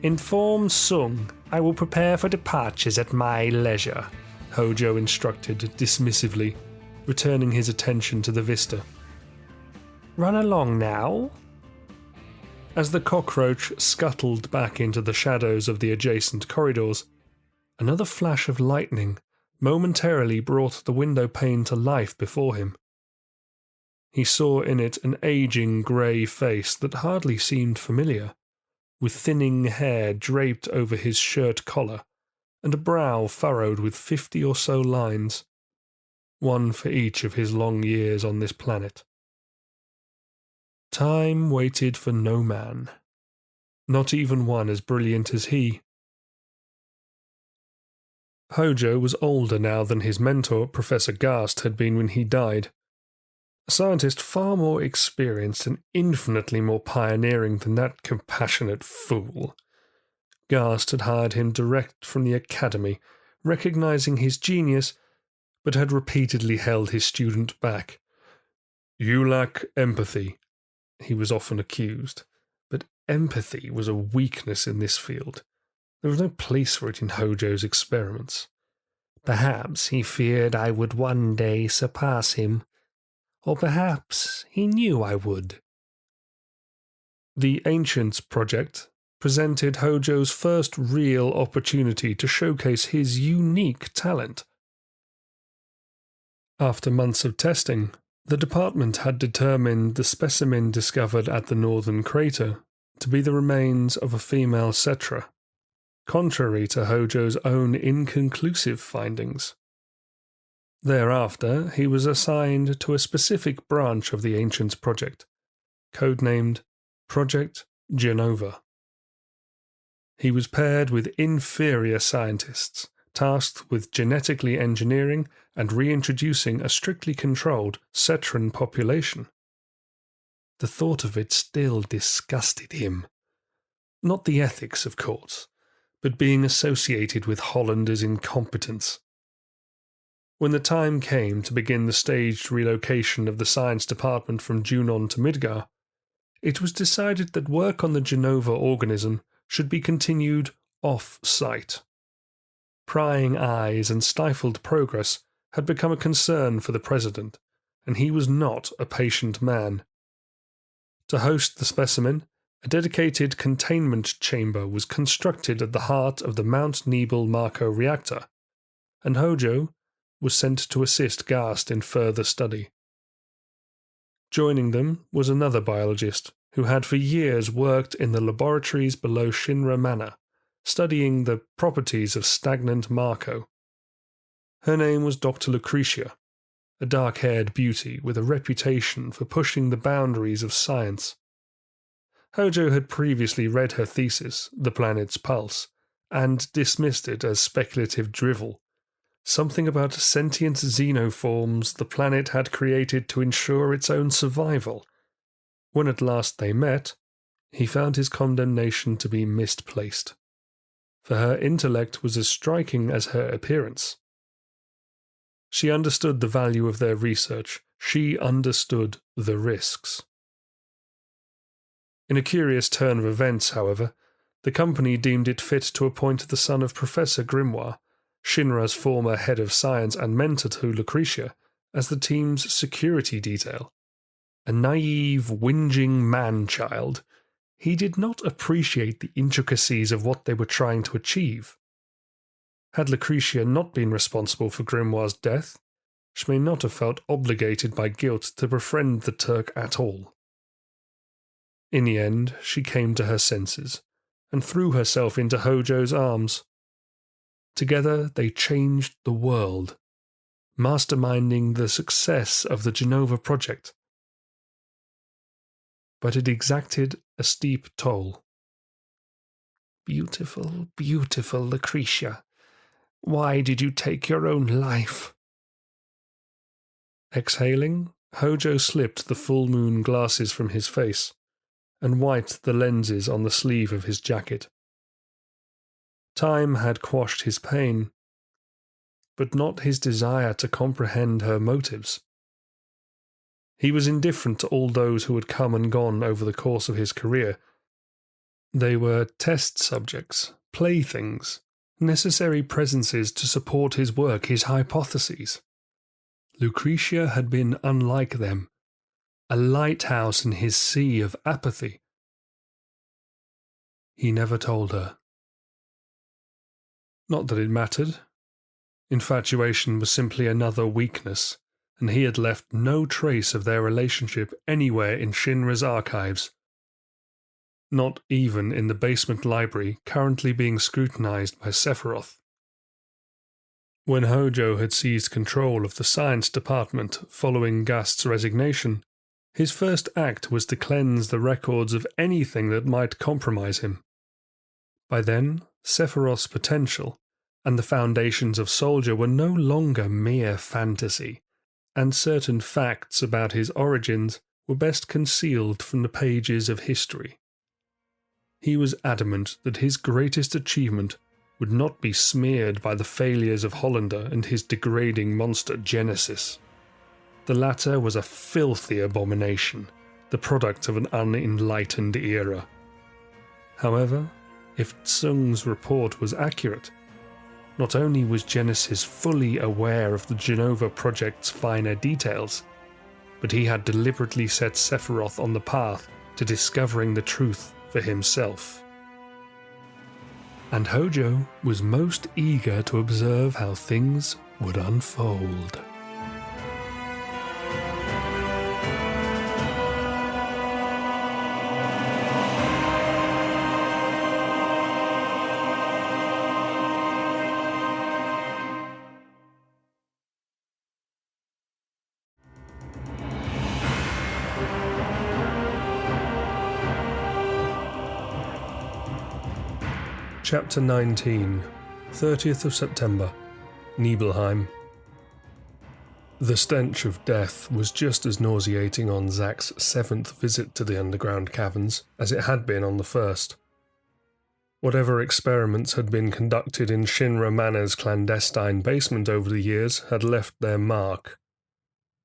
Inform Sung. I will prepare for departures at my leisure," Hojo instructed dismissively, returning his attention to the vista. "Run along now." As the cockroach scuttled back into the shadows of the adjacent corridors, another flash of lightning momentarily brought the window pane to life before him. He saw in it an aging grey face that hardly seemed familiar, with thinning hair draped over his shirt collar, and a brow furrowed with 50 or so lines, one for each of his long years on this planet. Time waited for no man, not even one as brilliant as he. Hojo was older now than his mentor, Professor Gast, had been when he died. A scientist far more experienced and infinitely more pioneering than that compassionate fool. Gast had hired him direct from the academy, recognizing his genius, but had repeatedly held his student back. "You lack empathy," he was often accused, but empathy was a weakness in this field. There was no place for it in Hojo's experiments. Perhaps he feared I would one day surpass him, or perhaps he knew I would. The Ancients project presented Hojo's first real opportunity to showcase his unique talent. After months of testing, the department had determined the specimen discovered at the northern crater to be the remains of a female Cetra, contrary to Hojo's own inconclusive findings. Thereafter, he was assigned to a specific branch of the Ancients project, codenamed Project Genova. He was paired with inferior scientists, tasked with genetically engineering and reintroducing a strictly controlled Cetran population. The thought of it still disgusted him. Not the ethics, of course, but being associated with Hollander's incompetence. When the time came to begin the staged relocation of the science department from Junon to Midgar, it was decided that work on the Genova organism should be continued off-site. Prying eyes and stifled progress had become a concern for the president, and he was not a patient man. To host the specimen, a dedicated containment chamber was constructed at the heart of the Mount Nibel Marco reactor, and Hojo was sent to assist Gast in further study. Joining them was another biologist who had for years worked in the laboratories below Shinra Manor, studying the properties of stagnant Marco. Her name was Dr. Lucretia, a dark-haired beauty with a reputation for pushing the boundaries of science. Hojo had previously read her thesis, The Planet's Pulse, and dismissed it as speculative drivel. Something about sentient xenoforms the planet had created to ensure its own survival. When at last they met, he found his condemnation to be misplaced, for her intellect was as striking as her appearance. She understood the value of their research she understood the risks. In a curious turn of events, however, the company deemed it fit to appoint the son of Professor Grimoire, Shinra's former head of science and mentor to Lucretia, as the team's security detail. A naive, whinging man-child, he did not appreciate the intricacies of what they were trying to achieve. Had Lucretia not been responsible for Grimoire's death, she may not have felt obligated by guilt to befriend the Turk at all. In the end, she came to her senses and threw herself into Hojo's arms. Together they changed the world, masterminding the success of the Genova project. But it exacted a steep toll. Beautiful, beautiful Lucretia, why did you take your own life? Exhaling, Hojo slipped the full moon glasses from his face and wiped the lenses on the sleeve of his jacket. Time had quashed his pain, but not his desire to comprehend her motives. He was indifferent to all those who had come and gone over the course of his career. They were test subjects, playthings, necessary presences to support his work, his hypotheses. Lucretia had been unlike them, a lighthouse in his sea of apathy. He never told her. Not that it mattered. Infatuation was simply another weakness, and he had left no trace of their relationship anywhere in Shinra's archives. Not even in the basement library currently being scrutinized by Sephiroth. When Hojo had seized control of the science department following Gast's resignation, his first act was to cleanse the records of anything that might compromise him. By then, Sephiroth's potential and the foundations of Soldier were no longer mere fantasy, and certain facts about his origins were best concealed from the pages of history. He was adamant that his greatest achievement would not be smeared by the failures of Hollander and his degrading monster Genesis. The latter was a filthy abomination, the product of an unenlightened era. However, if Tsung's report was accurate, not only was Genesis fully aware of the Genova project's finer details, but he had deliberately set Sephiroth on the path to discovering the truth for himself. And Hojo was most eager to observe how things would unfold. Chapter 19, 30th of September, Nibelheim. The stench of death was just as nauseating on Zack's 7th visit to the underground caverns as it had been on the first. Whatever experiments had been conducted in Shinra Manor's clandestine basement over the years had left their mark,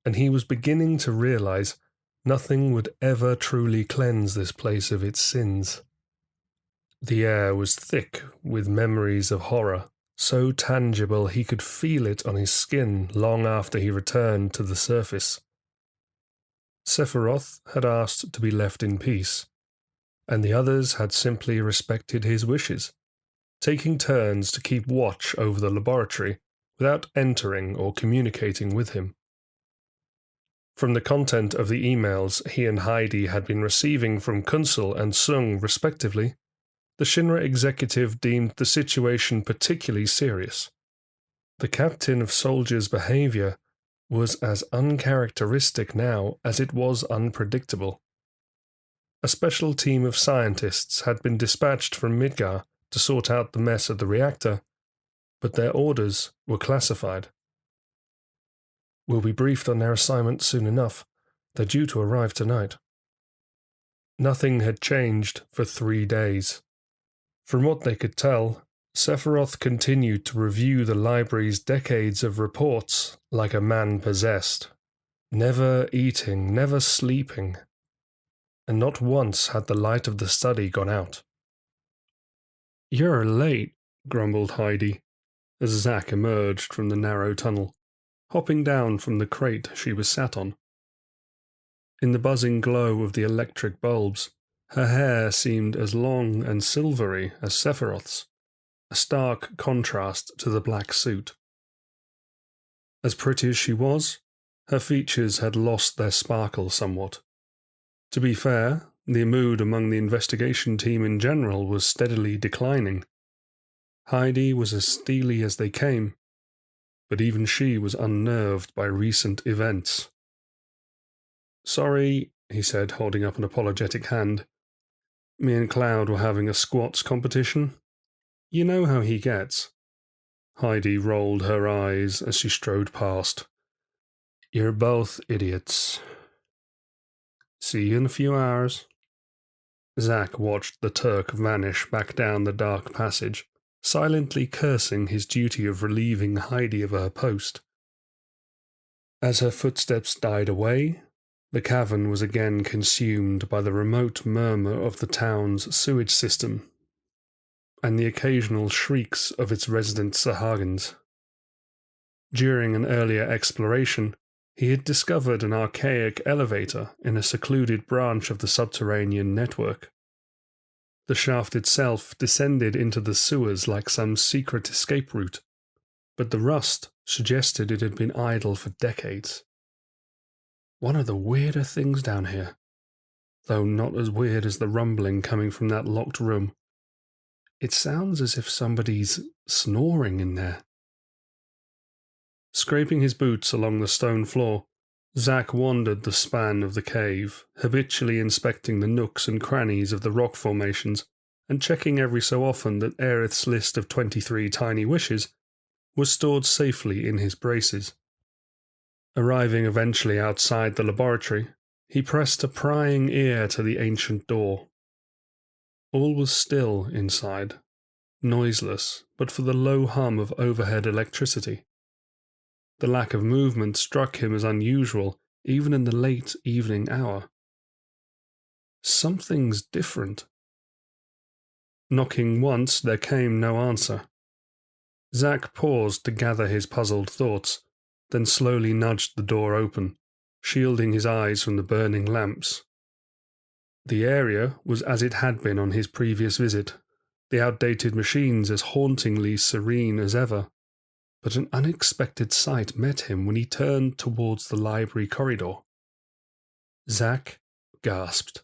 and he was beginning to realize nothing would ever truly cleanse this place of its sins. The air was thick with memories of horror, so tangible he could feel it on his skin long after he returned to the surface. Sephiroth had asked to be left in peace, and the others had simply respected his wishes, taking turns to keep watch over the laboratory without entering or communicating with him. From the content of the emails he and Heidi had been receiving from Kunsel and Tsung respectively, the Shinra executive deemed the situation particularly serious. The captain of Soldier's behavior was as uncharacteristic now as it was unpredictable. A special team of scientists had been dispatched from Midgar to sort out the mess at the reactor, but their orders were classified. "We'll be briefed on their assignment soon enough. They're due to arrive tonight." Nothing had changed for 3 days. From what they could tell, Sephiroth continued to review the library's decades of reports like a man possessed. never eating, never sleeping, and not once had the light of the study gone out. "You're late," grumbled Heidi, as Zack emerged from the narrow tunnel, hopping down from the crate she was sat on. In the buzzing glow of the electric bulbs, her hair seemed as long and silvery as Sephiroth's, a stark contrast to the black suit. As pretty as she was, her features had lost their sparkle somewhat. To be fair, the mood among the investigation team in general was steadily declining. Heidi was as steely as they came, but even she was unnerved by recent events. "Sorry," he said, holding up an apologetic hand. "Me and Cloud were having a squats competition. You know how he gets." Heidi rolled her eyes as she strode past. "You're both idiots. See you in a few hours." Zack watched the Turk vanish back down the dark passage, silently cursing his duty of relieving Heidi of her post. As her footsteps died away, the cavern was again consumed by the remote murmur of the town's sewage system and the occasional shrieks of its resident Sahagins. During an earlier exploration, he had discovered an archaic elevator in a secluded branch of the subterranean network. The shaft itself descended into the sewers like some secret escape route, but the rust suggested it had been idle for decades. One of the weirder things down here, though not as weird as the rumbling coming from that locked room. It sounds as if somebody's snoring in there. Scraping his boots along the stone floor, Zack wandered the span of the cave, habitually inspecting the nooks and crannies of the rock formations and checking every so often that Aerith's list of 23 tiny wishes was stored safely in his braces. Arriving eventually outside the laboratory, he pressed a prying ear to the ancient door. All was still inside, noiseless but for the low hum of overhead electricity. The lack of movement struck him as unusual, even in the late evening hour. Something's different. Knocking once, there came no answer. Zack paused to gather his puzzled thoughts, then slowly nudged the door open, shielding his eyes from the burning lamps. The area was as it had been on his previous visit, the outdated machines as hauntingly serene as ever. But an unexpected sight met him when he turned towards the library corridor. Zack gasped,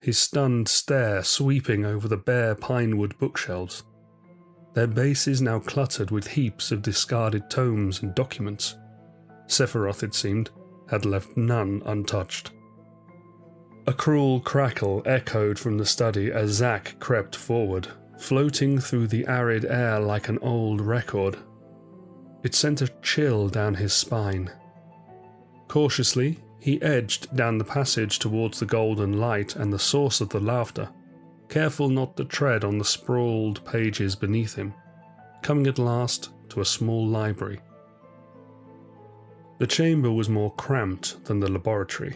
his stunned stare sweeping over the bare pinewood bookshelves, their bases now cluttered with heaps of discarded tomes and documents. Sephiroth, it seemed, had left none untouched. A cruel crackle echoed from the study as Zack crept forward, floating through the arid air like an old record. It sent a chill down his spine. Cautiously, he edged down the passage towards the golden light and the source of the laughter, careful not to tread on the sprawled pages beneath him, coming at last to a small library. The chamber was more cramped than the laboratory,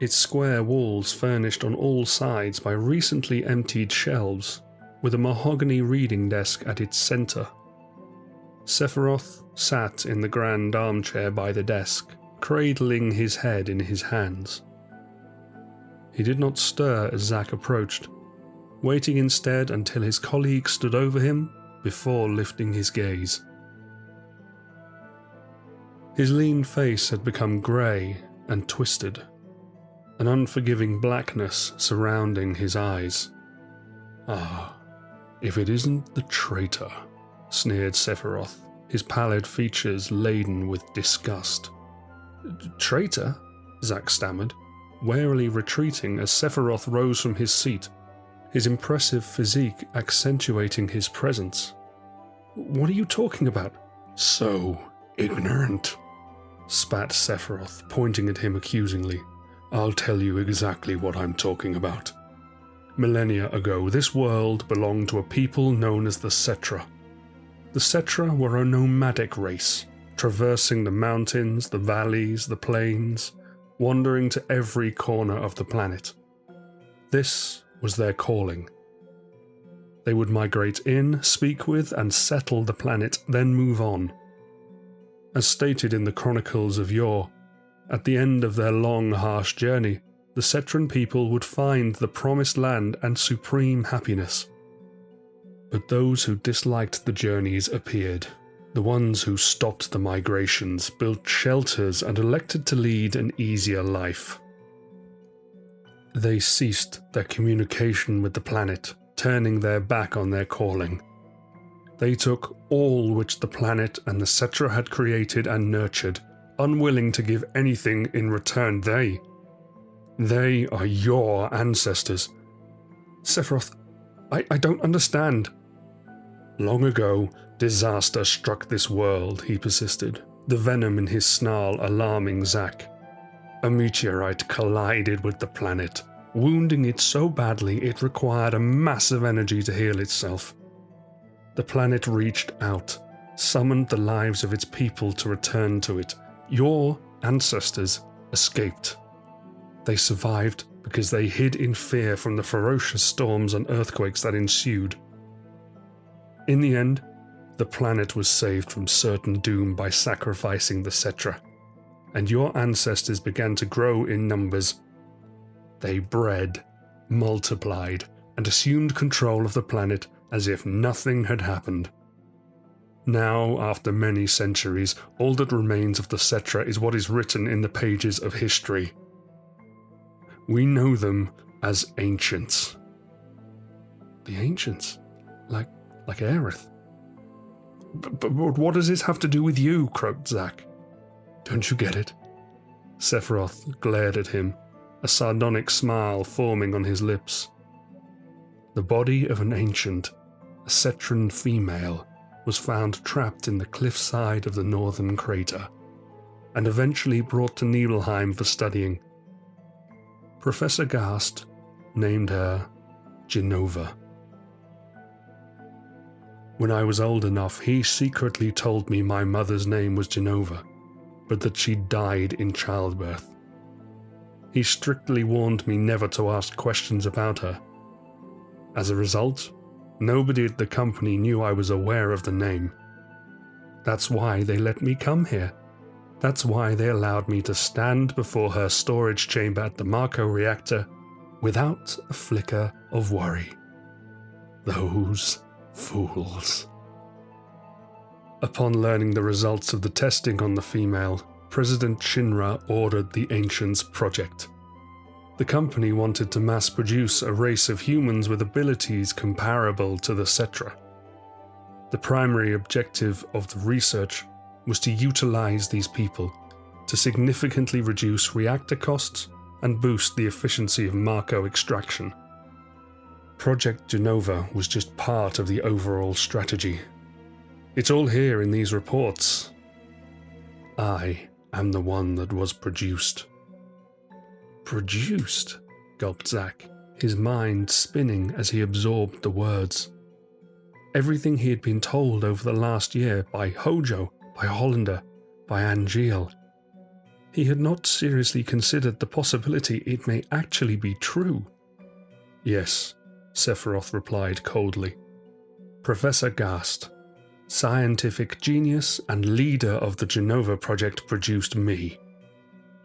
its square walls furnished on all sides by recently emptied shelves, with a mahogany reading desk at its centre. Sephiroth sat in the grand armchair by the desk, cradling his head in his hands. He did not stir as Zack approached, waiting instead until his colleague stood over him before lifting his gaze. His lean face had become grey and twisted, an unforgiving blackness surrounding his eyes. "Ah, if it isn't the traitor," sneered Sephiroth, his pallid features laden with disgust. "Traitor?" Zack stammered, warily retreating as Sephiroth rose from his seat, his impressive physique accentuating his presence. "What are you talking about?" "So ignorant," spat Sephiroth, pointing at him accusingly. "I'll tell you exactly what I'm talking about. Millennia ago, this world belonged to a people known as the Cetra. The Cetra were a nomadic race, traversing the mountains, the valleys, the plains, wandering to every corner of the planet. This was their calling. They would migrate in, speak with, and settle the planet, then move on. As stated in the chronicles of yore, at the end of their long, harsh journey, the Cetran people would find the promised land and supreme happiness. But those who disliked the journeys appeared, the ones who stopped the migrations, built shelters, and elected to lead an easier life. They ceased their communication with the planet, turning their back on their calling. They took all which the planet and the Cetra had created and nurtured, unwilling to give anything in return. They are your ancestors. Sephiroth, I don't understand. Long ago, disaster struck this world, he persisted, the venom in his snarl alarming Zack. A meteorite collided with the planet, wounding it so badly it required a massive energy to heal itself. The planet reached out, summoned the lives of its people to return to it. Your ancestors escaped. They survived because they hid in fear from the ferocious storms and earthquakes that ensued. In the end, the planet was saved from certain doom by sacrificing the Cetra, and your ancestors began to grow in numbers. They bred, multiplied, and assumed control of the planet as if nothing had happened. Now, after many centuries, all that remains of the Cetra is what is written in the pages of history. We know them as ancients. The ancients? Like Aerith? But what does this have to do with you? Croaked Zack. Don't you get it? Sephiroth glared at him, a sardonic smile forming on his lips. The body of an ancient, a Cetran female, was found trapped in the cliffside of the northern crater, and eventually brought to Nibelheim for studying. Professor Gast named her Genova. When I was old enough, he secretly told me my mother's name was Genova, but that she died in childbirth. He strictly warned me never to ask questions about her. As a result, nobody at the company knew I was aware of the name. That's why they let me come here. That's why they allowed me to stand before her storage chamber at the Marco reactor without a flicker of worry. Those fools. Upon learning the results of the testing on the female, President Shinra ordered the Ancients Project. The company wanted to mass-produce a race of humans with abilities comparable to the Cetra. The primary objective of the research was to utilize these people to significantly reduce reactor costs and boost the efficiency of Marco extraction. Project Genova was just part of the overall strategy. It's all here in these reports. I am the one that was produced. Produced? Gulped Zack, his mind spinning as he absorbed the words. Everything he had been told over the last year by Hojo, by Hollander, by Angeal. He had not seriously considered the possibility it may actually be true. Yes, Sephiroth replied coldly. Professor Gast, scientific genius and leader of the Genova project, produced me.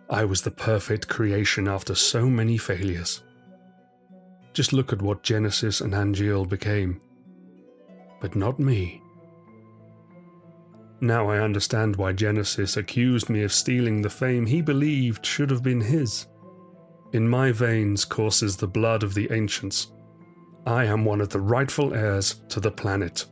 I was the perfect creation after so many failures. Just look at what Genesis and Angeal became. But not me. Now I understand why Genesis accused me of stealing the fame he believed should have been his. In my veins courses the blood of the ancients. I am one of the rightful heirs to the planet.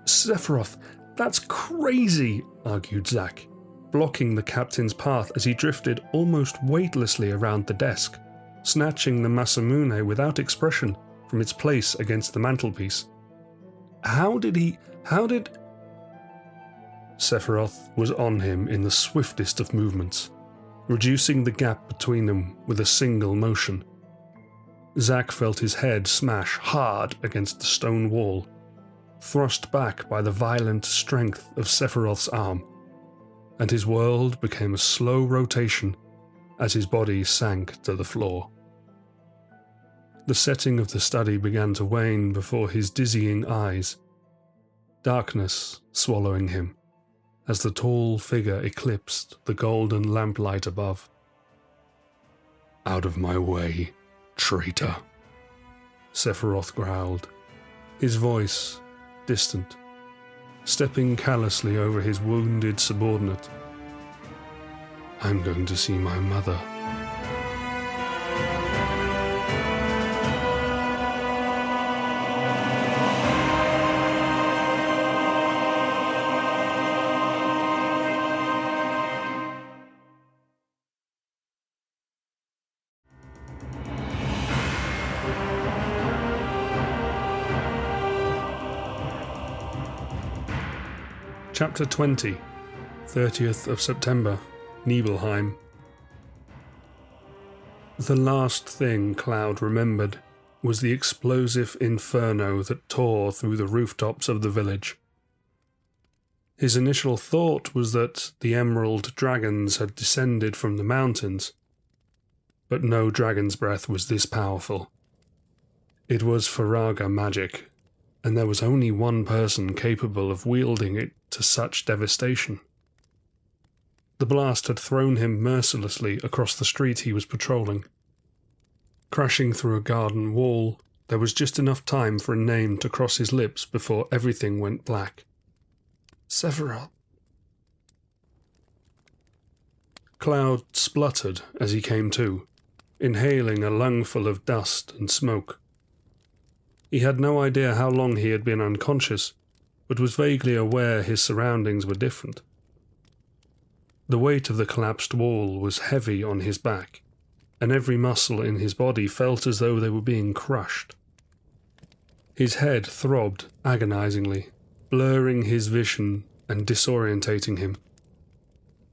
Sephiroth, that's crazy, argued Zack, blocking the captain's path as he drifted almost weightlessly around the desk, snatching the Masamune without expression from its place against the mantelpiece. How did... Sephiroth was on him in the swiftest of movements, reducing the gap between them with a single motion. Zack felt his head smash hard against the stone wall, thrust back by the violent strength of Sephiroth's arm. and his world became a slow rotation as his body sank to the floor. The setting of the study began to wane before his dizzying eyes, darkness swallowing him as the tall figure eclipsed the golden lamplight above. "Out of my way, traitor," Sephiroth growled, his voice distant, stepping callously over his wounded subordinate. "I'm going to see my mother." Chapter 20, 30th of September, Nibelheim. The last thing Cloud remembered was the explosive inferno that tore through the rooftops of the village. His initial thought was that the emerald dragons had descended from the mountains, but no dragon's breath was this powerful. It was Faraga magic, and there was only one person capable of wielding it to such devastation. The blast had thrown him mercilessly across the street he was patrolling. Crashing through a garden wall, there was just enough time for a name to cross his lips before everything went black. Sephiroth. Cloud spluttered as he came to, inhaling a lungful of dust and smoke. He had no idea how long he had been unconscious, but was vaguely aware his surroundings were different. The weight of the collapsed wall was heavy on his back, and every muscle in his body felt as though they were being crushed. His head throbbed agonizingly, blurring his vision and disorientating him.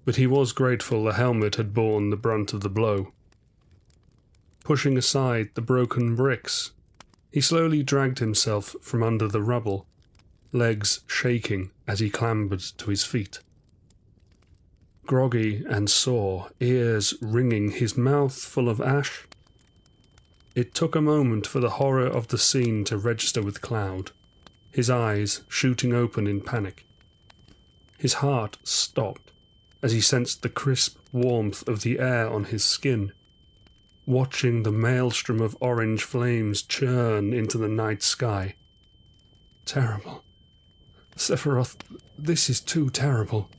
But he was grateful the helmet had borne the brunt of the blow. Pushing aside the broken bricks, he slowly dragged himself from under the rubble, legs shaking as he clambered to his feet. Groggy and sore, ears ringing, his mouth full of ash. It took a moment for the horror of the scene to register with Cloud, his eyes shooting open in panic. His heart stopped as he sensed the crisp warmth of the air on his skin, watching the maelstrom of orange flames churn into the night sky. Terrible. Sephiroth, this is too terrible.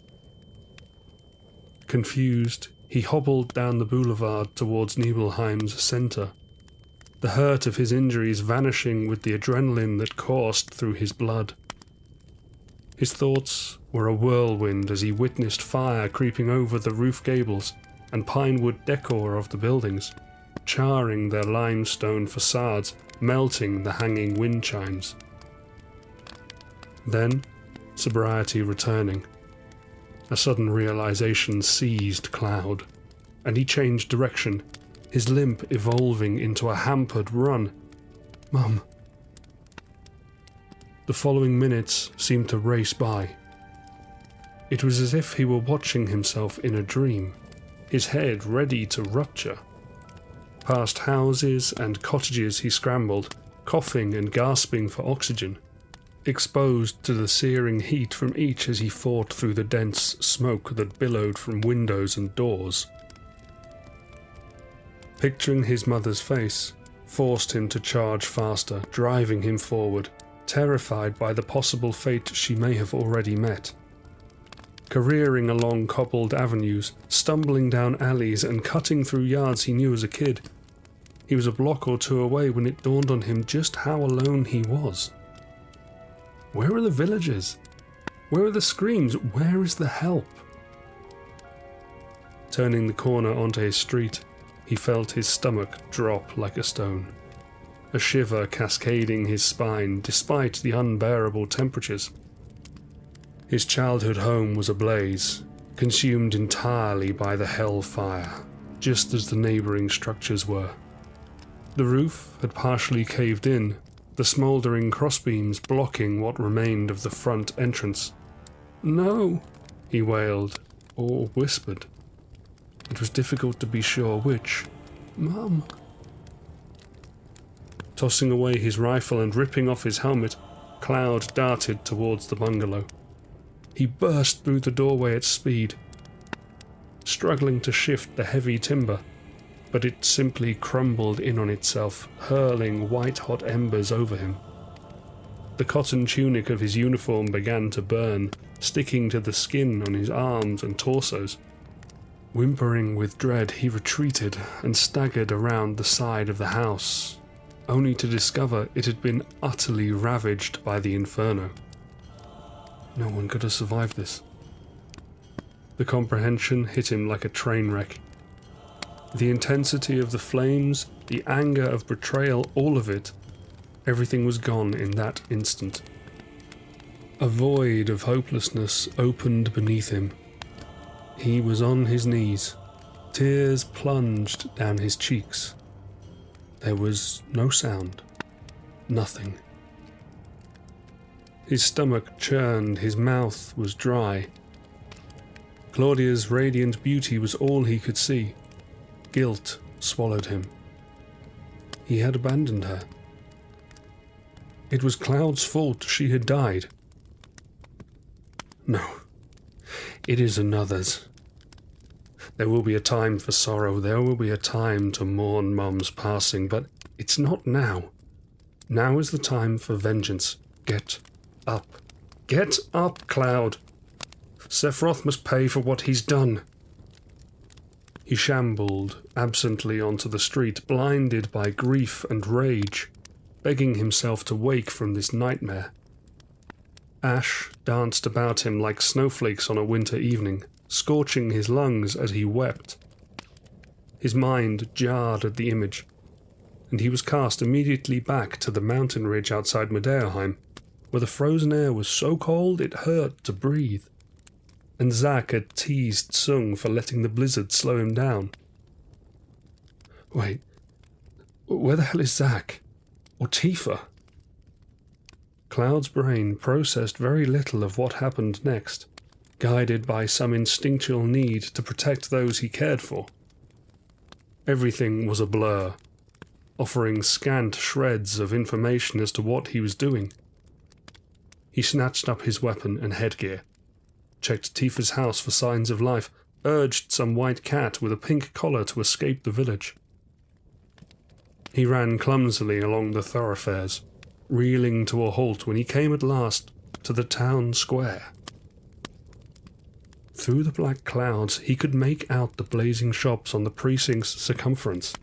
Confused, he hobbled down the boulevard towards Nibelheim's centre, the hurt of his injuries vanishing with the adrenaline that coursed through his blood. His thoughts were a whirlwind as he witnessed fire creeping over the roof gables and pinewood decor of the buildings, charring their limestone facades, melting the hanging wind chimes. Then, sobriety returning. A sudden realization seized Cloud, and he changed direction, his limp evolving into a hampered run. Mum. The following minutes seemed to race by. It was as if he were watching himself in a dream, his head ready to rupture. Past houses and cottages he scrambled, coughing and gasping for oxygen, exposed to the searing heat from each as he fought through the dense smoke that billowed from windows and doors. Picturing his mother's face forced him to charge faster, driving him forward, terrified by the possible fate she may have already met. Careering along cobbled avenues, stumbling down alleys and cutting through yards he knew as a kid. He was a block or two away when it dawned on him just how alone he was. Where are the villagers? Where are the screams? Where is the help? Turning the corner onto his street, he felt his stomach drop like a stone, a shiver cascading his spine despite the unbearable temperatures. His childhood home was ablaze, consumed entirely by the hellfire, just as the neighbouring structures were. The roof had partially caved in, the smouldering crossbeams blocking what remained of the front entrance. "No," he wailed, or whispered. It was difficult to be sure which. "Mum." Tossing away his rifle and ripping off his helmet, Cloud darted towards the bungalow. He burst through the doorway at speed, struggling to shift the heavy timber, but it simply crumbled in on itself, hurling white-hot embers over him. The cotton tunic of his uniform began to burn, sticking to the skin on his arms and torsos. Whimpering with dread, he retreated and staggered around the side of the house, only to discover it had been utterly ravaged by the inferno. No one could have survived this. The comprehension hit him like a train wreck. The intensity of the flames, the anger of betrayal, all of it, everything was gone in that instant. A void of hopelessness opened beneath him. He was on his knees. Tears plunged down his cheeks. There was no sound. Nothing. His stomach churned, his mouth was dry. Claudia's radiant beauty was all he could see. Guilt swallowed him. He had abandoned her. It was Cloud's fault she had died. No, it is another's. There will be a time for sorrow, there will be a time to mourn Mum's passing, but it's not now. Now is the time for vengeance. Get up. Get up, Cloud. Sephiroth must pay for what he's done. He shambled absently onto the street, blinded by grief and rage, begging himself to wake from this nightmare. Ash danced about him like snowflakes on a winter evening, scorching his lungs as he wept. His mind jarred at the image, and he was cast immediately back to the mountain ridge outside Nibelheim, where the frozen air was so cold it hurt to breathe, and Zack had teased Sung for letting the blizzard slow him down. Wait, where the hell is Zack? Or Tifa? Cloud's brain processed very little of what happened next, guided by some instinctual need to protect those he cared for. Everything was a blur, offering scant shreds of information as to what he was doing. He snatched up his weapon and headgear, checked Tifa's house for signs of life, urged some white cat with a pink collar to escape the village. He ran clumsily along the thoroughfares, reeling to a halt when he came at last to the town square. Through the black clouds he could make out the blazing shops on the precinct's circumference,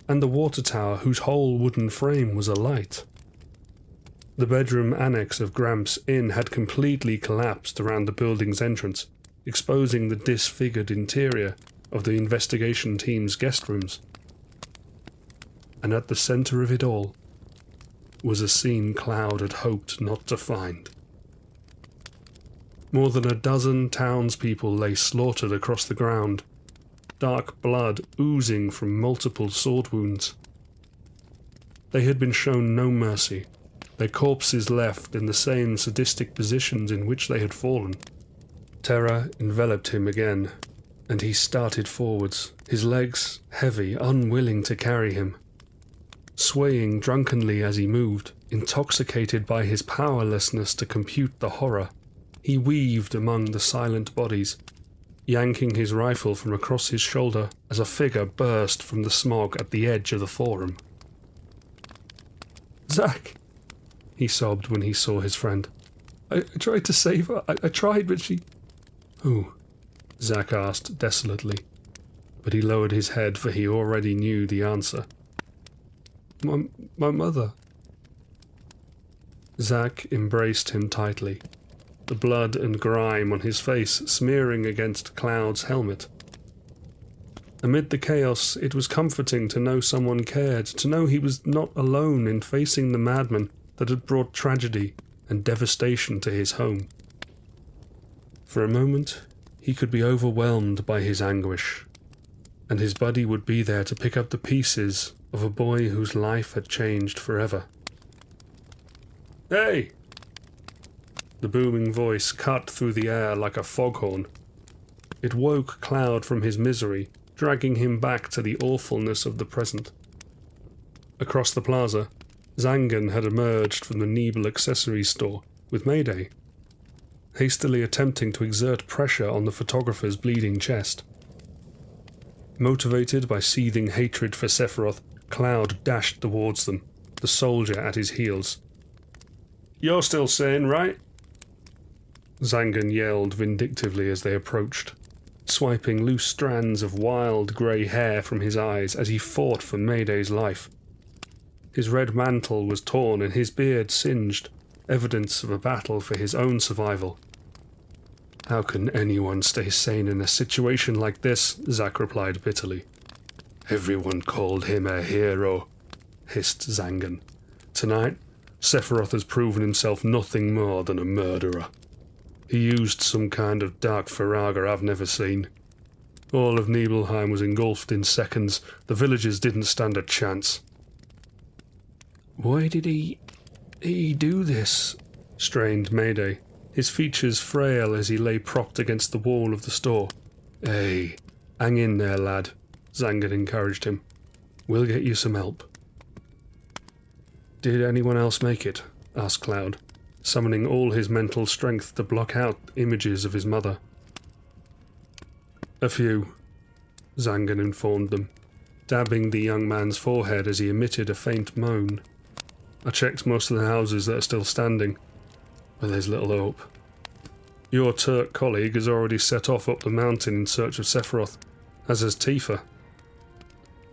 and the water tower whose whole wooden frame was alight. The bedroom annex of Gramps' Inn had completely collapsed around the building's entrance, exposing the disfigured interior of the investigation team's guest rooms. And at the center of it all was a scene Cloud had hoped not to find. More than a dozen townspeople lay slaughtered across the ground, dark blood oozing from multiple sword wounds. They had been shown no mercy, their corpses left in the same sadistic positions in which they had fallen. Terror enveloped him again, and he started forwards, his legs heavy, unwilling to carry him. Swaying drunkenly as he moved, intoxicated by his powerlessness to compute the horror, he weaved among the silent bodies, yanking his rifle from across his shoulder as a figure burst from the smog at the edge of the forum. "Zack!" he sobbed when he saw his friend. I tried to save her. I tried, but she... Who? Zack asked desolately, but he lowered his head for he already knew the answer. My mother. Zack embraced him tightly, the blood and grime on his face smearing against Cloud's helmet. Amid the chaos, it was comforting to know someone cared, to know he was not alone in facing the madman that had brought tragedy and devastation to his home. For a moment, he could be overwhelmed by his anguish, and his buddy would be there to pick up the pieces of a boy whose life had changed forever. "Hey!" The booming voice cut through the air like a foghorn. It woke Cloud from his misery, dragging him back to the awfulness of the present. Across the plaza, Zangan had emerged from the Nibel accessories store with Mayday, hastily attempting to exert pressure on the photographer's bleeding chest. Motivated by seething hatred for Sephiroth, Cloud dashed towards them, the soldier at his heels. "You're still sane, right?" Zangan yelled vindictively as they approached, swiping loose strands of wild grey hair from his eyes as he fought for Mayday's life. His red mantle was torn and his beard singed, evidence of a battle for his own survival. "How can anyone stay sane in a situation like this?" Zack replied bitterly. "Everyone called him a hero," hissed Zangan. "Tonight, Sephiroth has proven himself nothing more than a murderer. He used some kind of dark Faraga I've never seen. All of Nibelheim was engulfed in seconds. The villagers didn't stand a chance." "Why did he do this?" strained Mayday, his features frail as he lay propped against the wall of the store. "Hey, hang in there, lad," Zangan encouraged him. "We'll get you some help." "Did anyone else make it?" asked Cloud, summoning all his mental strength to block out images of his mother. "A few," Zangan informed them, dabbing the young man's forehead as he emitted a faint moan. "I checked most of the houses that are still standing, but there's little hope. Your Turk colleague has already set off up the mountain in search of Sephiroth, as has Tifa."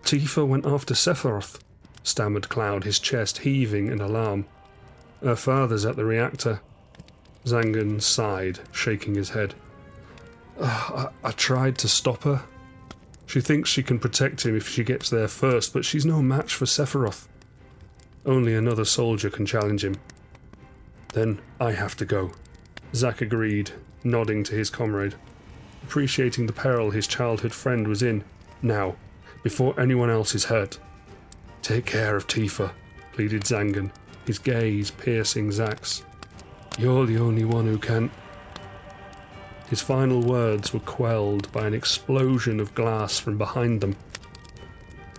"Tifa went after Sephiroth?" stammered Cloud, his chest heaving in alarm. "Her father's at the reactor." Zangan sighed, shaking his head. I tried to stop her. She thinks she can protect him if she gets there first, but she's no match for Sephiroth. Only another soldier can challenge him." "Then I have to go," Zack agreed, nodding to his comrade, appreciating the peril his childhood friend was in. "Now, before anyone else is hurt." "Take care of Tifa," pleaded Zangan, his gaze piercing Zack's. "You're the only one who can—" His final words were quelled by an explosion of glass from behind them.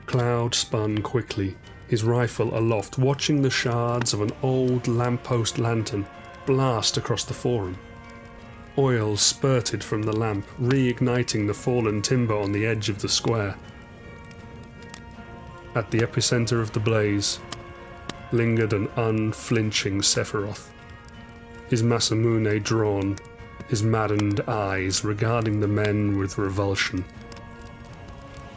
Cloud spun quickly, his rifle aloft, watching the shards of an old lamppost lantern blast across the forum. Oil spurted from the lamp, reigniting the fallen timber on the edge of the square. At the epicenter of the blaze lingered an unflinching Sephiroth, his Masamune drawn, his maddened eyes regarding the men with revulsion.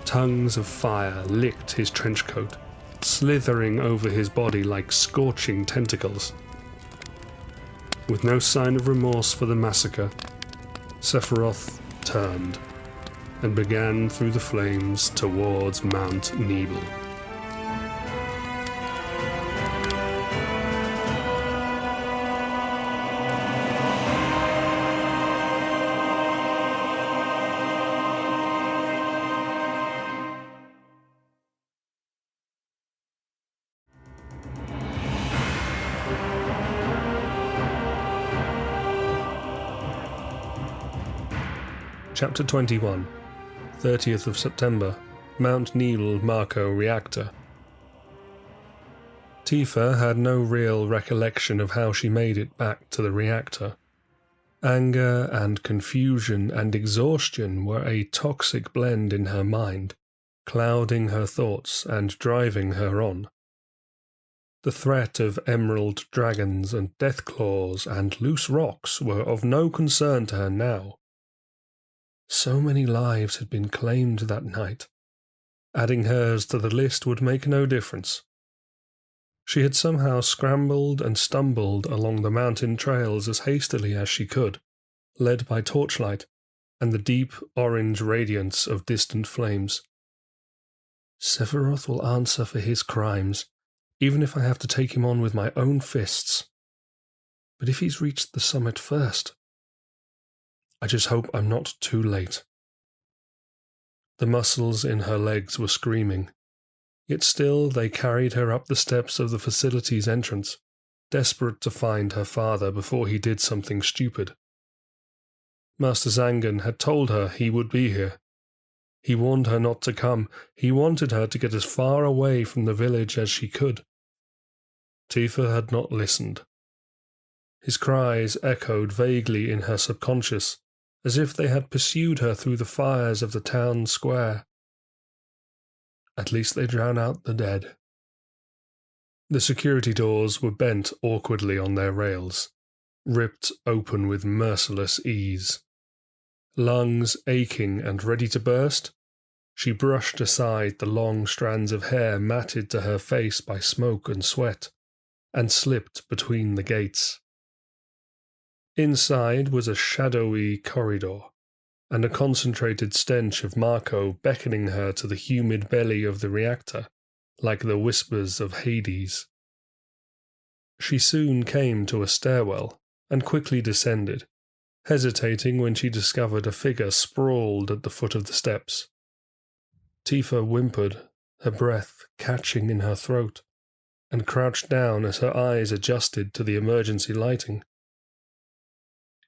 Tongues of fire licked his trench coat, slithering over his body like scorching tentacles. With no sign of remorse for the massacre, Sephiroth turned and began through the flames towards Mount Nibel. Chapter 21, 30th of September, Mount Nibel Marco Reactor. Tifa had no real recollection of how she made it back to the reactor. Anger and confusion and exhaustion were a toxic blend in her mind, clouding her thoughts and driving her on. The threat of emerald dragons and death claws and loose rocks were of no concern to her now. So many lives had been claimed that night. Adding hers to the list would make no difference. She had somehow scrambled and stumbled along the mountain trails as hastily as she could, led by torchlight and the deep orange radiance of distant flames. Sephiroth will answer for his crimes, even if I have to take him on with my own fists. But if he's reached the summit first, I just hope I'm not too late. The muscles in her legs were screaming, yet still they carried her up the steps of the facility's entrance, desperate to find her father before he did something stupid. Master Zangan had told her he would be here. He warned her not to come. He wanted her to get as far away from the village as she could. Tifa had not listened. His cries echoed vaguely in her subconscious, as if they had pursued her through the fires of the town square. At least they drown out the dead. The security doors were bent awkwardly on their rails, ripped open with merciless ease. Lungs aching and ready to burst, she brushed aside the long strands of hair matted to her face by smoke and sweat, and slipped between the gates. Inside was a shadowy corridor, and a concentrated stench of Marco beckoning her to the humid belly of the reactor, like the whispers of Hades. She soon came to a stairwell, and quickly descended, hesitating when she discovered a figure sprawled at the foot of the steps. Tifa whimpered, her breath catching in her throat, and crouched down as her eyes adjusted to the emergency lighting.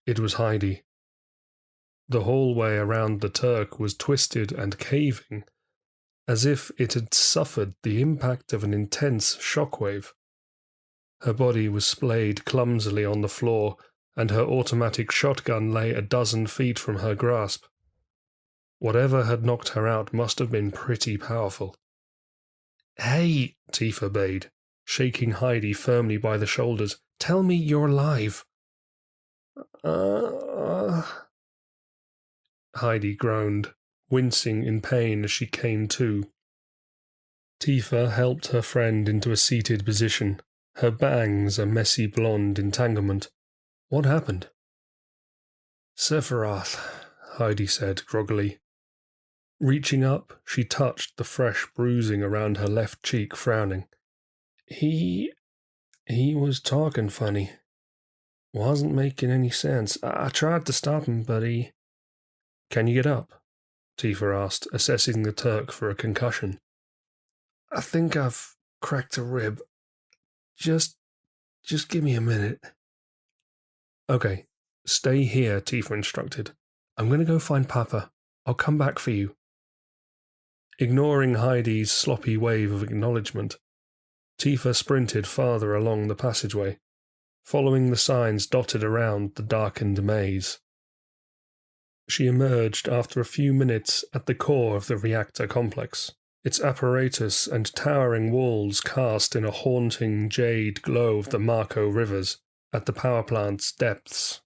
It was Heidi. The hallway around the Turk was twisted and caving, as if it had suffered the impact of an intense shockwave. Her body was splayed clumsily on the floor, and her automatic shotgun lay a dozen feet from her grasp. Whatever had knocked her out must have been pretty powerful. "Hey," Tifa bade, shaking Heidi firmly by the shoulders. "Tell me you're alive." Heidi groaned, wincing in pain as she came to. Tifa helped her friend into a seated position, her bangs a messy blonde entanglement. What happened? "Sephiroth," Heidi said groggily. Reaching up, she touched the fresh bruising around her left cheek, frowning. He was talking funny. Wasn't making any sense. I tried to stop him, but he... Can you get up? Tifa asked, assessing the Turk for a concussion. I think I've cracked a rib. Just give me a minute. Okay, stay here, Tifa instructed. I'm going to go find Papa. I'll come back for you. Ignoring Heidi's sloppy wave of acknowledgement, Tifa sprinted farther along the passageway, following the signs dotted around the darkened maze. She emerged after a few minutes at the core of the reactor complex, its apparatus and towering walls cast in a haunting jade glow of the Marco rivers at the power plant's depths.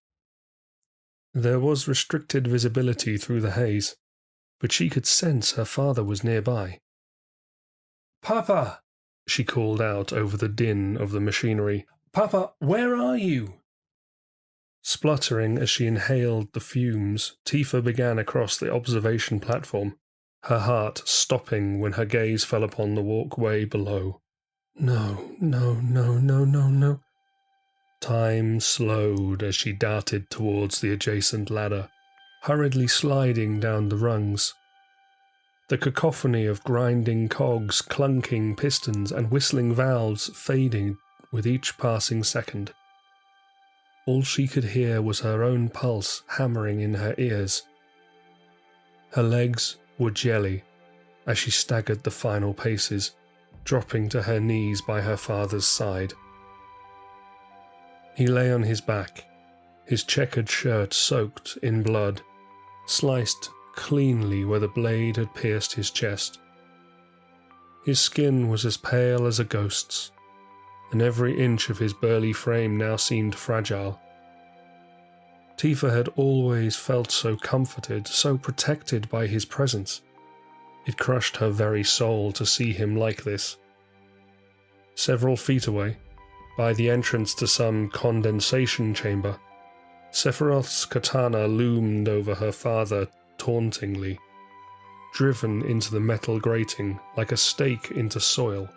There was restricted visibility through the haze, but she could sense her father was nearby. "Papa!" she called out over the din of the machinery. "Papa, where are you?" Spluttering as she inhaled the fumes, Tifa began across the observation platform, her heart stopping when her gaze fell upon the walkway below. No. Time slowed as she darted towards the adjacent ladder, hurriedly sliding down the rungs. The cacophony of grinding cogs, clunking pistons, and whistling valves fading with each passing second. All she could hear was her own pulse hammering in her ears. Her legs were jelly as she staggered the final paces, dropping to her knees by her father's side. He lay on his back, his checkered shirt soaked in blood, sliced cleanly where the blade had pierced his chest. His skin was as pale as a ghost's, and every inch of his burly frame now seemed fragile. Tifa had always felt so comforted, so protected by his presence. It crushed her very soul to see him like this. Several feet away, by the entrance to some condensation chamber, Sephiroth's katana loomed over her father tauntingly, driven into the metal grating like a stake into soil,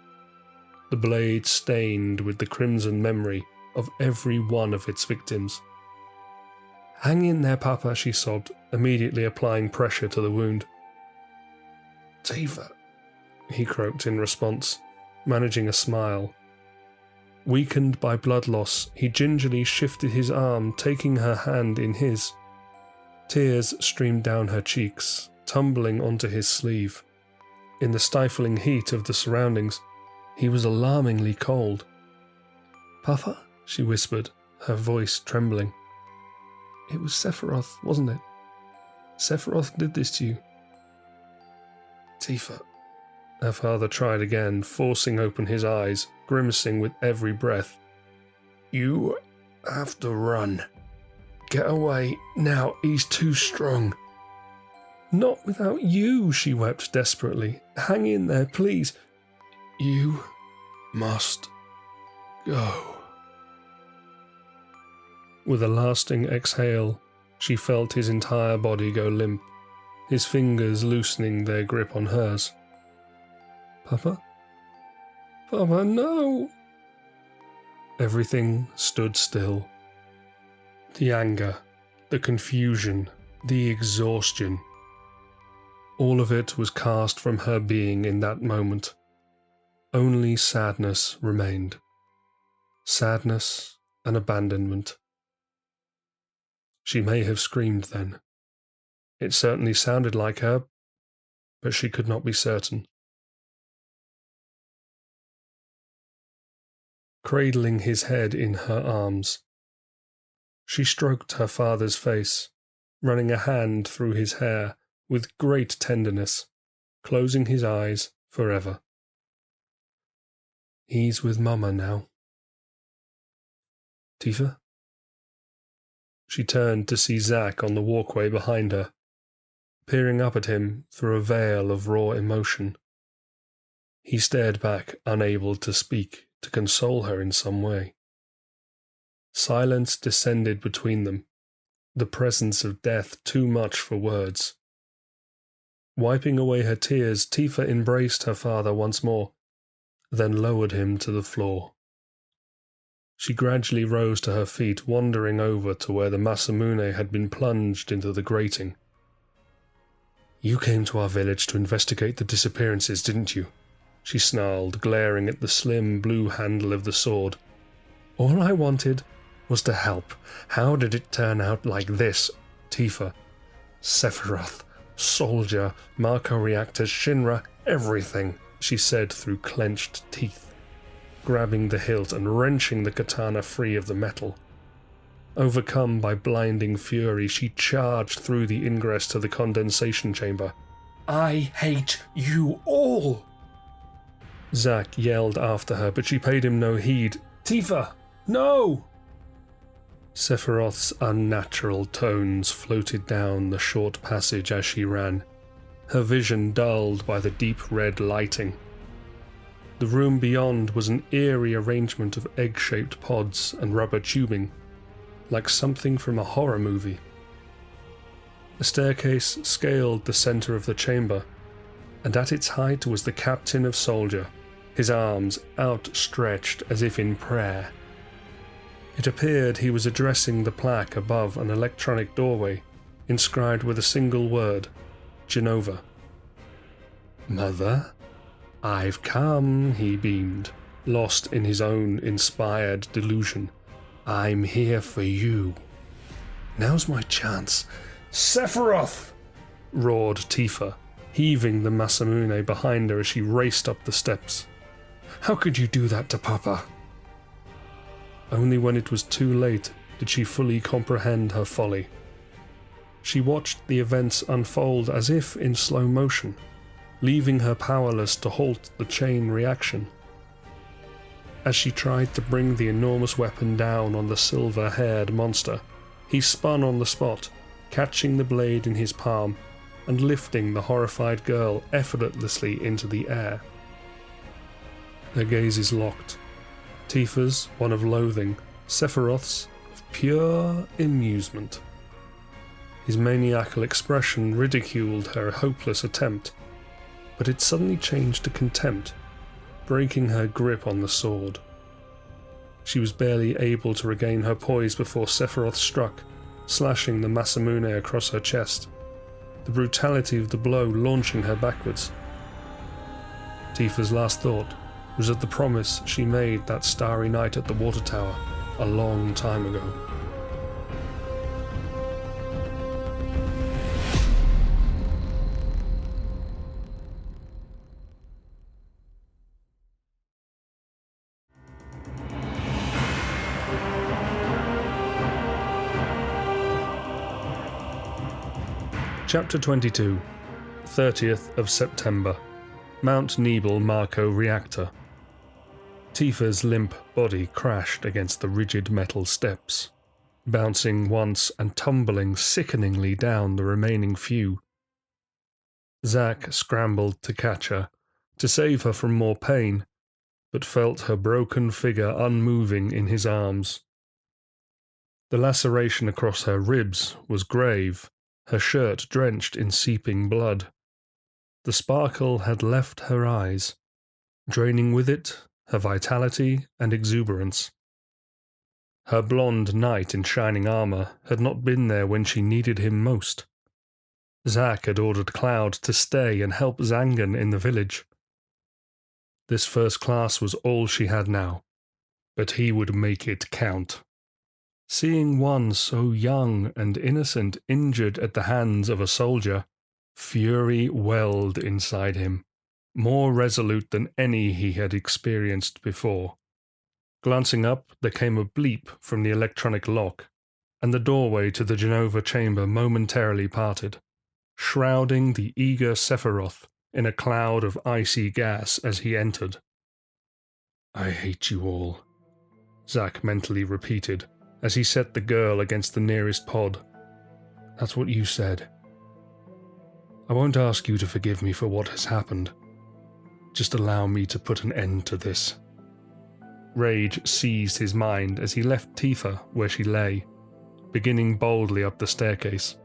the blade stained with the crimson memory of every one of its victims. "Hang in there, Papa," she sobbed, immediately applying pressure to the wound. "Tifa," he croaked in response, managing a smile. Weakened by blood loss, he gingerly shifted his arm, taking her hand in his. Tears streamed down her cheeks, tumbling onto his sleeve. In the stifling heat of the surroundings, he was alarmingly cold. "Papa?" she whispered, her voice trembling. "It was Sephiroth, wasn't it? Sephiroth did this to you." "Tifa," her father tried again, forcing open his eyes, grimacing with every breath. "You have to run. Get away, now, he's too strong." "Not without you," she wept desperately. "Hang in there, please." "You must go." With a lasting exhale, she felt his entire body go limp, his fingers loosening their grip on hers. "Papa? Papa, no!" Everything stood still. The anger, the confusion, the exhaustion. All of it was cast from her being in that moment. Only sadness remained. Sadness and abandonment. She may have screamed then. It certainly sounded like her, but she could not be certain. Cradling his head in her arms, she stroked her father's face, running a hand through his hair with great tenderness, closing his eyes forever. "He's with Mama now." "Tifa?" She turned to see Zack on the walkway behind her, peering up at him through a veil of raw emotion. He stared back, unable to speak, to console her in some way. Silence descended between them, the presence of death too much for words. Wiping away her tears, Tifa embraced her father once more, then lowered him to the floor. She gradually rose to her feet, wandering over to where the Masamune had been plunged into the grating. "You came to our village to investigate the disappearances, didn't you?" she snarled, glaring at the slim blue handle of the sword. "All I wanted was to help. How did it turn out like this, Tifa? Sephiroth, Soldier, Marco reactors, Shinra, everything," she said through clenched teeth, grabbing the hilt and wrenching the katana free of the metal. Overcome by blinding fury, she charged through the ingress to the condensation chamber. "I hate you all!" Zack yelled after her, but she paid him no heed. "Tifa, no!" Sephiroth's unnatural tones floated down the short passage as she ran, her vision dulled by the deep red lighting. The room beyond was an eerie arrangement of egg-shaped pods and rubber tubing, like something from a horror movie. A staircase scaled the center of the chamber, and at its height was the captain of Soldier, his arms outstretched as if in prayer. It appeared he was addressing the plaque above an electronic doorway, inscribed with a single word, Genova. "Mother, I've come," he beamed, lost in his own inspired delusion. "I'm here for you. Now's my chance." "Sephiroth!" roared Tifa, heaving the Masamune behind her as she raced up the steps. "How could you do that to Papa?" Only when it was too late did she fully comprehend her folly. She watched the events unfold as if in slow motion, leaving her powerless to halt the chain reaction. As she tried to bring the enormous weapon down on the silver-haired monster, he spun on the spot, catching the blade in his palm and lifting the horrified girl effortlessly into the air. Their gazes locked. Tifa's one of loathing, Sephiroth's of pure amusement. His maniacal expression ridiculed her hopeless attempt, but it suddenly changed to contempt, breaking her grip on the sword. She was barely able to regain her poise before Sephiroth struck, slashing the Masamune across her chest, the brutality of the blow launching her backwards. Tifa's last thought was of the promise she made that starry night at the water tower a long time ago. Chapter 22, 30th of September, Mount Nibel Marco Reactor. Tifa's limp body crashed against the rigid metal steps, bouncing once and tumbling sickeningly down the remaining few. Zack scrambled to catch her, to save her from more pain, but felt her broken figure unmoving in his arms. The laceration across her ribs was grave, her shirt drenched in seeping blood. The sparkle had left her eyes, draining with it her vitality and exuberance. Her blonde knight in shining armor had not been there when she needed him most. Zack had ordered Cloud to stay and help Zangan in the village. This first class was all she had now, but he would make it count. Seeing one so young and innocent injured at the hands of a soldier, fury welled inside him, more resolute than any he had experienced before. Glancing up, there came a bleep from the electronic lock, and the doorway to the Genova chamber momentarily parted, shrouding the eager Sephiroth in a cloud of icy gas as he entered. "I hate you all," Zack mentally repeated, as he set the girl against the nearest pod. "That's what you said. I won't ask you to forgive me for what has happened. Just allow me to put an end to this." Rage seized his mind as he left Tifa where she lay, beginning boldly up the staircase.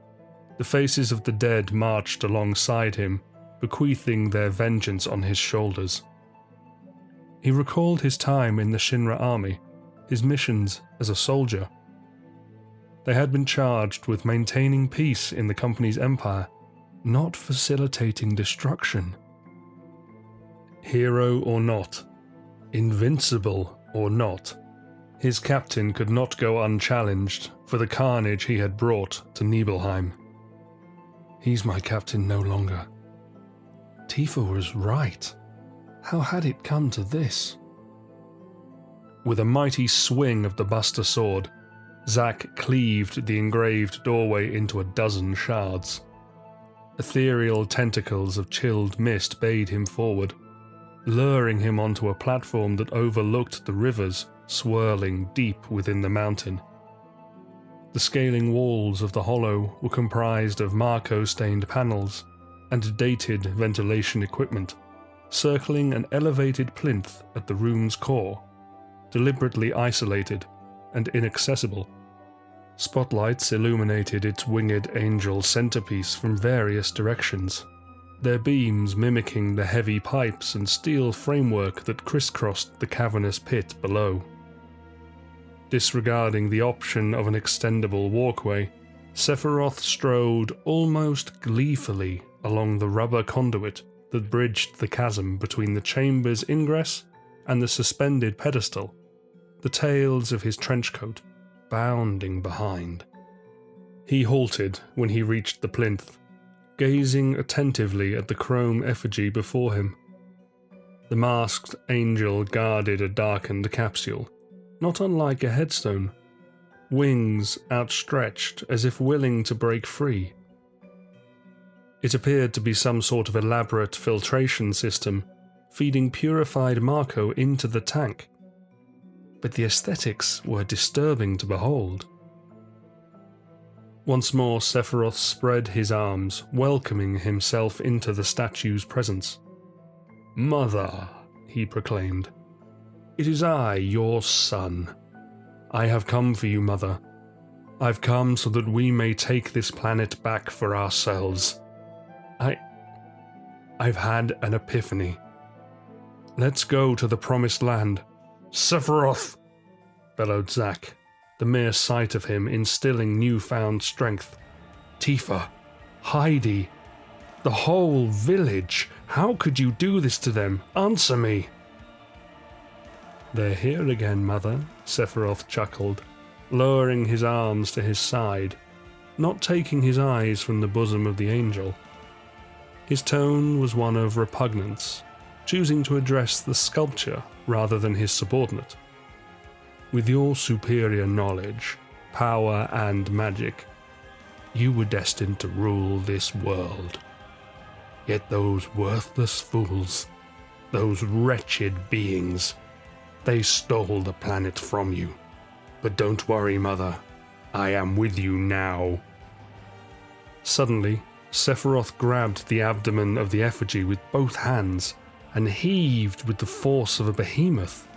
The faces of the dead marched alongside him, bequeathing their vengeance on his shoulders. He recalled his time in the Shinra army, his missions as a soldier. They had been charged with maintaining peace in the company's empire, not facilitating destruction. Hero or not, invincible or not, his captain could not go unchallenged for the carnage he had brought to Nibelheim. He's my captain no longer. Tifa was right. How had it come to this? With a mighty swing of the Buster Sword, Zack cleaved the engraved doorway into a dozen shards. Ethereal tentacles of chilled mist bade him forward, luring him onto a platform that overlooked the rivers swirling deep within the mountain. The scaling walls of the hollow were comprised of Marco-stained panels and dated ventilation equipment, circling an elevated plinth at the room's core, deliberately isolated and inaccessible. Spotlights illuminated its winged angel centerpiece from various directions, their beams mimicking the heavy pipes and steel framework that crisscrossed the cavernous pit below. Disregarding the option of an extendable walkway, Sephiroth strode almost gleefully along the rubber conduit that bridged the chasm between the chamber's ingress and the suspended pedestal, the tails of his trenchcoat bounding behind. He halted when he reached the plinth, gazing attentively at the chrome effigy before him. The masked angel guarded a darkened capsule, not unlike a headstone, wings outstretched as if willing to break free. It appeared to be some sort of elaborate filtration system, feeding purified Marco into the tank. But the aesthetics were disturbing to behold. Once more Sephiroth spread his arms, welcoming himself into the statue's presence. "Mother," he proclaimed, "it is I, your son. I have come for you, Mother. I've come so that we may take this planet back for ourselves. I've had an epiphany. Let's go to the promised land." "Sephiroth!" bellowed Zack, the mere sight of him instilling newfound strength. "Tifa, Heidi, the whole village. How could you do this to them? Answer me." "They're here again, Mother," Sephiroth chuckled, lowering his arms to his side, not taking his eyes from the bosom of the angel. His tone was one of repugnance, choosing to address the sculpture rather than his subordinate. "With your superior knowledge, power, and magic, you were destined to rule this world. Yet those worthless fools, those wretched beings, they stole the planet from you. But don't worry, Mother. I am with you now." Suddenly, Sephiroth grabbed the abdomen of the effigy with both hands and heaved with the force of a behemoth.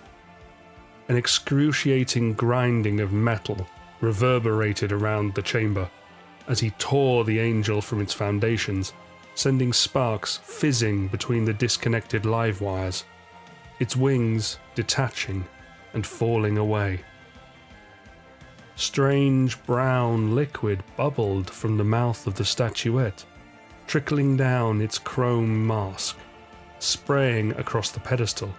An excruciating grinding of metal reverberated around the chamber as he tore the angel from its foundations, sending sparks fizzing between the disconnected live wires, its wings detaching and falling away. Strange brown liquid bubbled from the mouth of the statuette, trickling down its chrome mask, spraying across the pedestal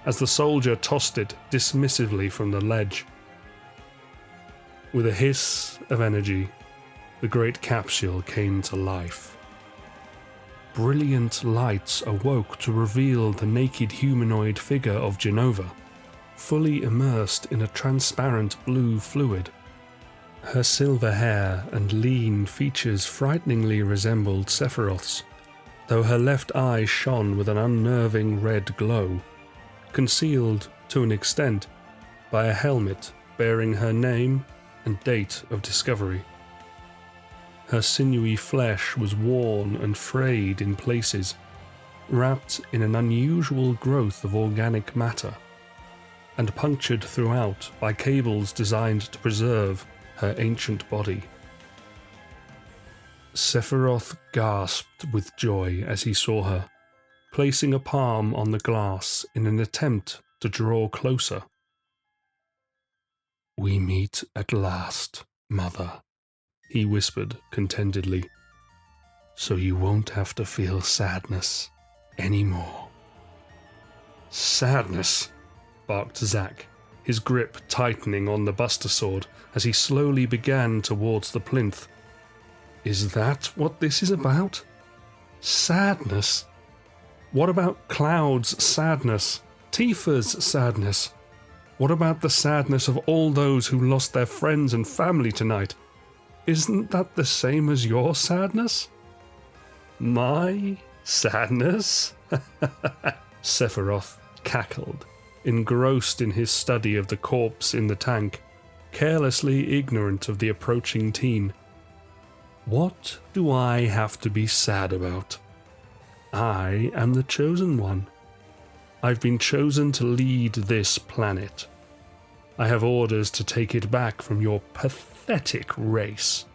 as the soldier tossed it dismissively from the ledge. With a hiss of energy, the great capsule came to life. Brilliant lights awoke to reveal the naked humanoid figure of Genova, fully immersed in a transparent blue fluid. Her silver hair and lean features frighteningly resembled Sephiroth's, though her left eye shone with an unnerving red glow, concealed, to an extent, by a helmet bearing her name and date of discovery. Her sinewy flesh was worn and frayed in places, wrapped in an unusual growth of organic matter, and punctured throughout by cables designed to preserve her ancient body. Sephiroth gasped with joy as he saw her, placing a palm on the glass in an attempt to draw closer. "We meet at last, Mother," he whispered contentedly, "so you won't have to feel sadness anymore." "Sadness?" barked Zack, his grip tightening on the Buster Sword as he slowly began towards the plinth. "Is that what this is about? Sadness? What about Cloud's sadness? Tifa's sadness? What about the sadness of all those who lost their friends and family tonight? Isn't that the same as your sadness?" "My sadness?" Sephiroth cackled, engrossed in his study of the corpse in the tank, carelessly ignorant of the approaching teen. "What do I have to be sad about? I am the chosen one. I've been chosen to lead this planet. I have orders to take it back from your pathetic race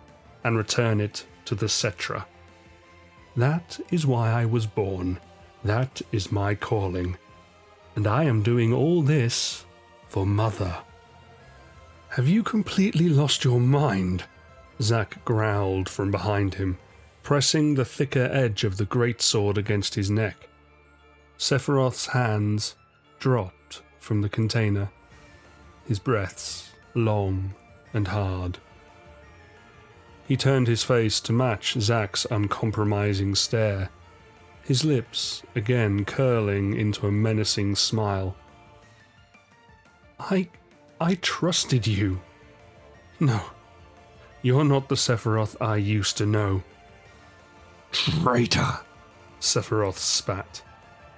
and return it to the Cetra. That is why I was born. That is my calling. And I am doing all this for Mother." "Have you completely lost your mind?" Zack growled from behind him, pressing the thicker edge of the greatsword against his neck. Sephiroth's hands dropped from the container, his breaths long and hard. He turned his face to match Zack's uncompromising stare, his lips again curling into a menacing smile. I trusted you. No, you're not the Sephiroth I used to know." "Traitor!" Sephiroth spat,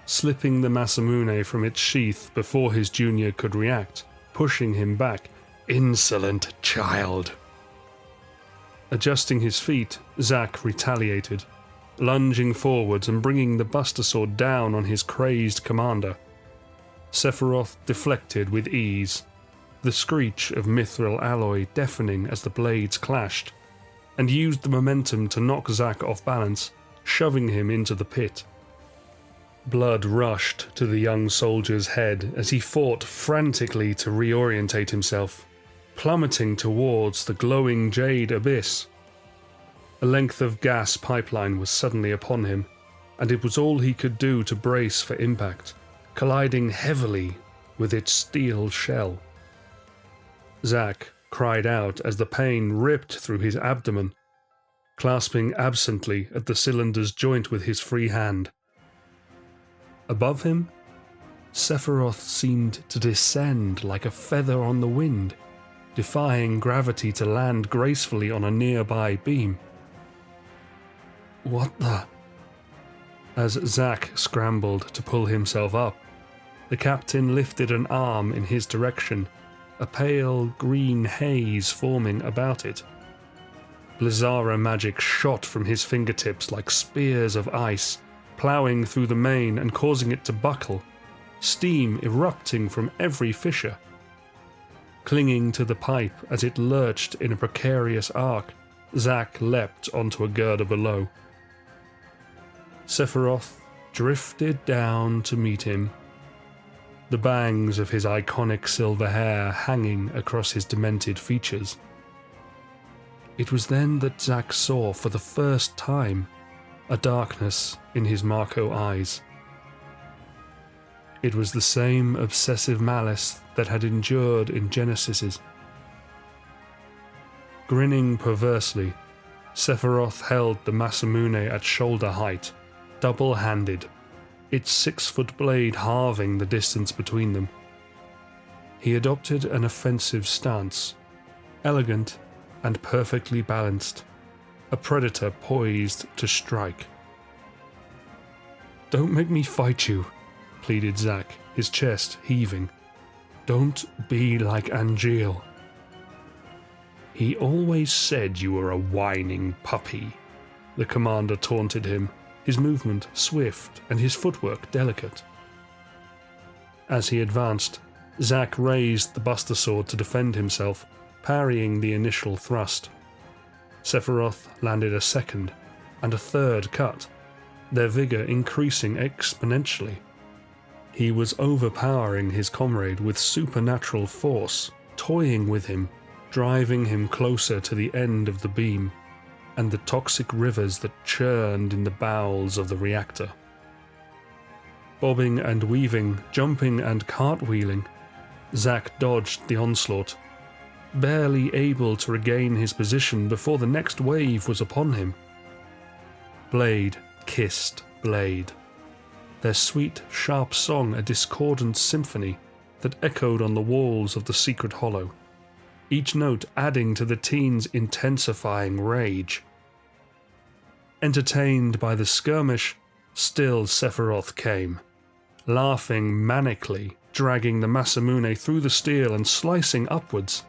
slipping the Masamune from its sheath before his junior could react, pushing him back. "Insolent child!" Adjusting his feet, Zack retaliated, lunging forwards and bringing the Buster Sword down on his crazed commander. Sephiroth deflected with ease, the screech of mithril alloy deafening as the blades clashed, and used the momentum to knock Zack off balance, shoving him into the pit. Blood rushed to the young soldier's head as he fought frantically to reorientate himself, plummeting towards the glowing jade abyss. A length of gas pipeline was suddenly upon him, and it was all he could do to brace for impact, colliding heavily with its steel shell. Zack cried out as the pain ripped through his abdomen, clasping absently at the cylinder's joint with his free hand. Above him, Sephiroth seemed to descend like a feather on the wind, defying gravity to land gracefully on a nearby beam. What the? As Zack scrambled to pull himself up, the captain lifted an arm in his direction, a pale green haze forming about it. Blizzara magic shot from his fingertips like spears of ice, ploughing through the mane and causing it to buckle, steam erupting from every fissure. Clinging to the pipe as it lurched in a precarious arc, Zack leapt onto a girder below. Sephiroth drifted down to meet him, the bangs of his iconic silver hair hanging across his demented features. It was then that Zack saw for the first time a darkness in his Marco eyes. It was the same obsessive malice that had endured in Genesis's. Grinning perversely, Sephiroth held the Masamune at shoulder height, double-handed, its 6-foot blade halving the distance between them. He adopted an offensive stance, elegant and perfectly balanced, a predator poised to strike. "Don't make me fight you," pleaded Zack, his chest heaving. "Don't be like Angeal." "He always said you were a whining puppy," the commander taunted him, his movement swift and his footwork delicate. As he advanced, Zack raised the Buster Sword to defend himself, parrying the initial thrust. Sephiroth landed a second and a third cut, their vigor increasing exponentially. He was overpowering his comrade with supernatural force, toying with him, driving him closer to the end of the beam and the toxic rivers that churned in the bowels of the reactor. Bobbing and weaving, jumping and cartwheeling, Zack dodged the onslaught, barely able to regain his position before the next wave was upon him. Blade kissed blade, their sweet, sharp song a discordant symphony that echoed on the walls of the secret hollow, each note adding to the teen's intensifying rage. Entertained by the skirmish, still Sephiroth came, laughing manically, dragging the Masamune through the steel and slicing upwards.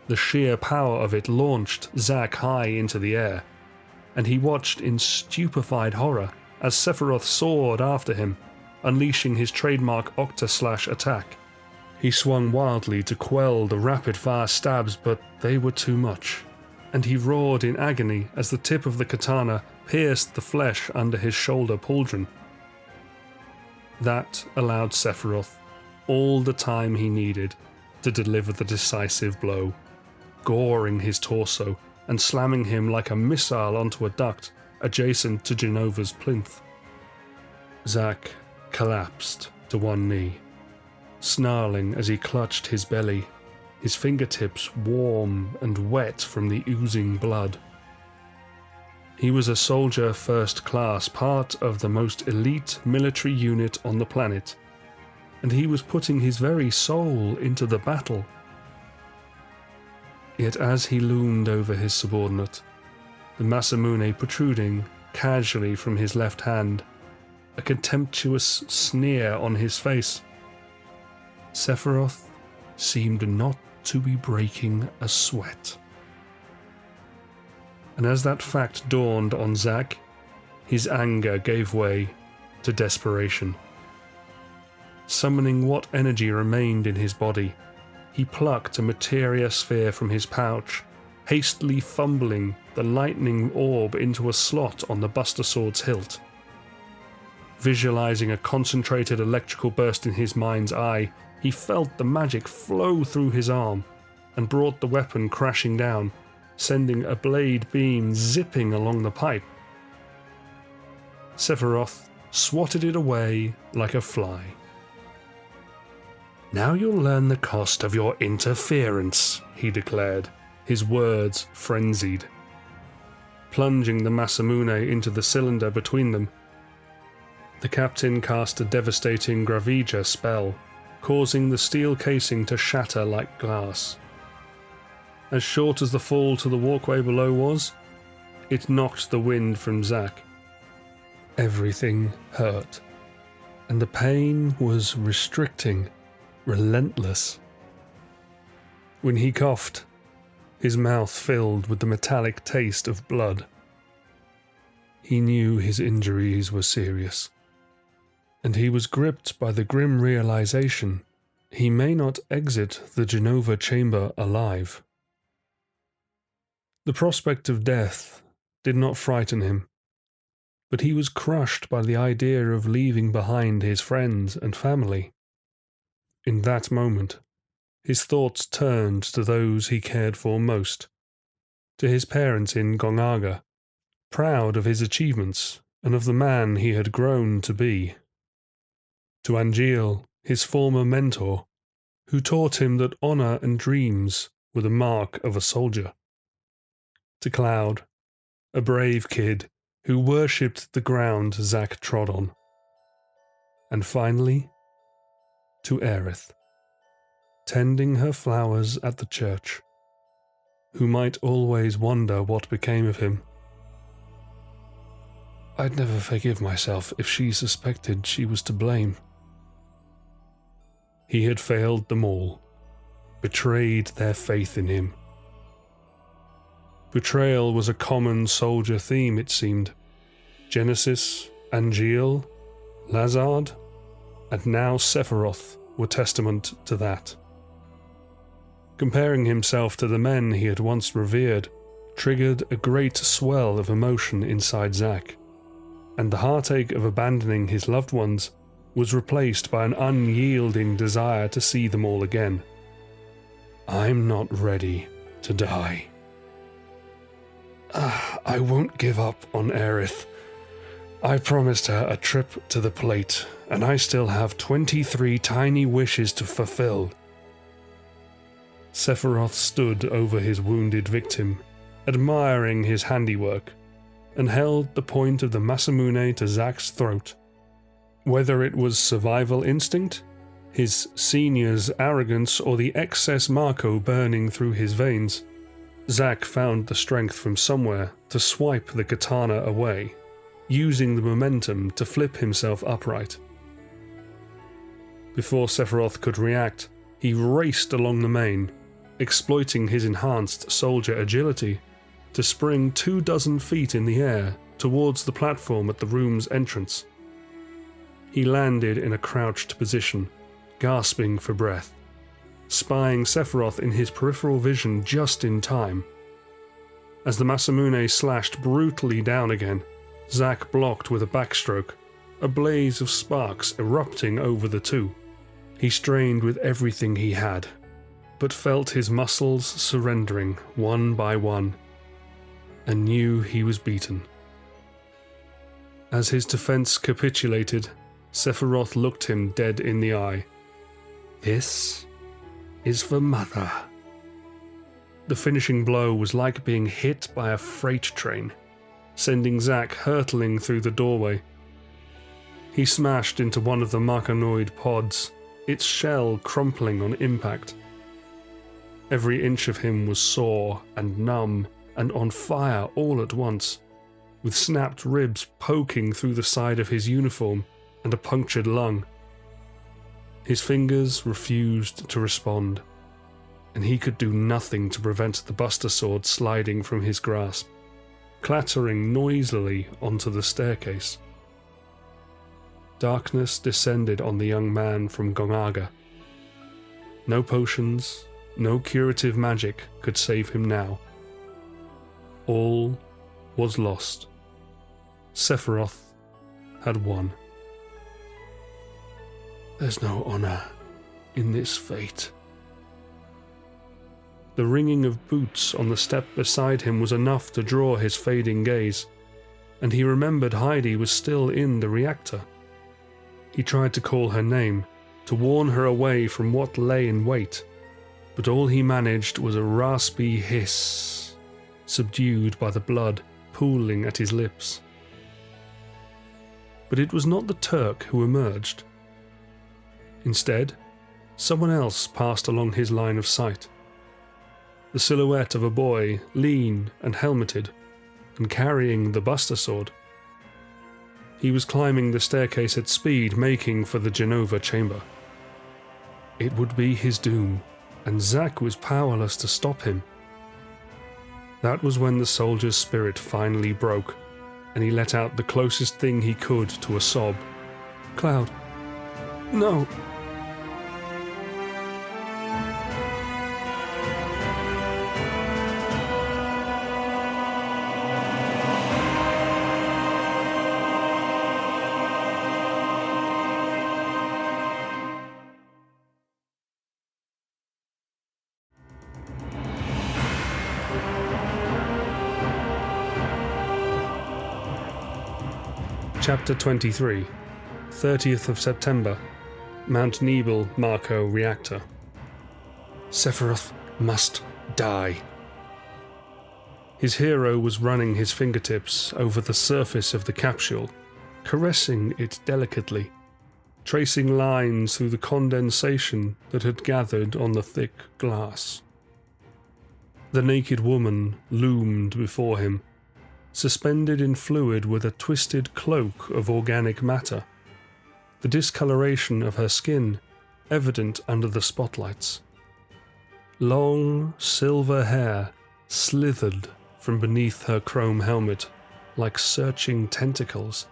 The sheer power of it launched Zack high into the air, and he watched in stupefied horror as Sephiroth soared after him, unleashing his trademark Octaslash attack. He swung wildly to quell the rapid-fire stabs, but they were too much, and he roared in agony as the tip of the katana pierced the flesh under his shoulder pauldron. That allowed Sephiroth all the time he needed to deliver the decisive blow, goring his torso and slamming him like a missile onto a duct adjacent to Genova's plinth. Zack collapsed to one knee, snarling as he clutched his belly, his fingertips warm and wet from the oozing blood. He was a soldier first class, part of the most elite military unit on the planet, and he was putting his very soul into the battle. Yet as he loomed over his subordinate, the Masamune protruding casually from his left hand, a contemptuous sneer on his face, Sephiroth seemed not to be breaking a sweat. And as that fact dawned on Zack, his anger gave way to desperation. Summoning what energy remained in his body, he plucked a materia sphere from his pouch, hastily fumbling the lightning orb into a slot on the Buster Sword's hilt. Visualizing a concentrated electrical burst in his mind's eye, he felt the magic flow through his arm and brought the weapon crashing down, sending a blade beam zipping along the pipe. Sephiroth swatted it away like a fly. "Now you'll learn the cost of your interference," he declared, his words frenzied. Plunging the Masamune into the cylinder between them, the captain cast a devastating Gravija spell, causing the steel casing to shatter like glass. As short as the fall to the walkway below was, It knocked the wind from Zack. Everything hurt, and the pain was restricting, relentless. When he coughed, his mouth filled with the metallic taste of blood. He knew his injuries were serious, and he was gripped by the grim realization he may not exit the Genova chamber alive. The prospect of death did not frighten him, but he was crushed by the idea of leaving behind his friends and family. In that moment, his thoughts turned to those he cared for most, to his parents in Gongaga, proud of his achievements and of the man he had grown to be. To Angeal, his former mentor, who taught him that honor and dreams were the mark of a soldier. To Cloud, a brave kid who worshipped the ground Zack trod on. And finally, to Aerith, tending her flowers at the church, who might always wonder what became of him. I'd never forgive myself if she suspected she was to blame. He had failed them all, betrayed their faith in him. Betrayal was a common soldier theme, it seemed. Genesis, Angeal, Lazard, and now Sephiroth were testament to that. Comparing himself to the men he had once revered triggered a great swell of emotion inside Zack, and the heartache of abandoning his loved ones was replaced by an unyielding desire to see them all again. I'm not ready to die. I won't give up on Aerith. I promised her a trip to the plate, and I still have 23 tiny wishes to fulfill. Sephiroth stood over his wounded victim, admiring his handiwork, and held the point of the Masamune to Zack's throat. Whether it was survival instinct, his senior's arrogance, or the excess Marco burning through his veins, Zack found the strength from somewhere to swipe the katana away, using the momentum to flip himself upright. Before Sephiroth could react, he raced along the main, exploiting his enhanced soldier agility to spring 24 feet in the air towards the platform at the room's entrance. He landed in a crouched position, gasping for breath, spying Sephiroth in his peripheral vision just in time. As the Masamune slashed brutally down again, Zack blocked with a backstroke, a blaze of sparks erupting over the two. He strained with everything he had, but felt his muscles surrendering one by one, and knew he was beaten. As his defense capitulated, Sephiroth looked him dead in the eye. This is for Mother. The finishing blow was like being hit by a freight train, sending Zack hurtling through the doorway. He smashed into one of the Markanoid pods, its shell crumpling on impact. Every inch of him was sore and numb and on fire all at once, with snapped ribs poking through the side of his uniform and a punctured lung. His fingers refused to respond, and he could do nothing to prevent the Buster Sword sliding from his grasp, clattering noisily onto the staircase. Darkness descended on the young man from Gongaga. No potions, no curative magic could save him now. All was lost. Sephiroth had won. There's no honor in this fate. The ringing of boots on the step beside him was enough to draw his fading gaze, and he remembered Heidi was still in the reactor. He tried to call her name, to warn her away from what lay in wait, but all he managed was a raspy hiss, subdued by the blood pooling at his lips. But it was not the Turk who emerged. Instead, someone else passed along his line of sight. The silhouette of a boy, lean and helmeted, and carrying the Buster Sword. He was climbing the staircase at speed, making for the Genova chamber. It would be his doom, and Zack was powerless to stop him. That was when the soldier's spirit finally broke, and he let out the closest thing he could to a sob. "Cloud, no!" Chapter 23, 30th of September, Mount Nibel Marco Reactor. Sephiroth must die. His hero was running his fingertips over the surface of the capsule, caressing it delicately, tracing lines through the condensation that had gathered on the thick glass. The naked woman loomed before him, suspended in fluid with a twisted cloak of organic matter, the discoloration of her skin evident under the spotlights. Long, silver hair slithered from beneath her chrome helmet like searching tentacles,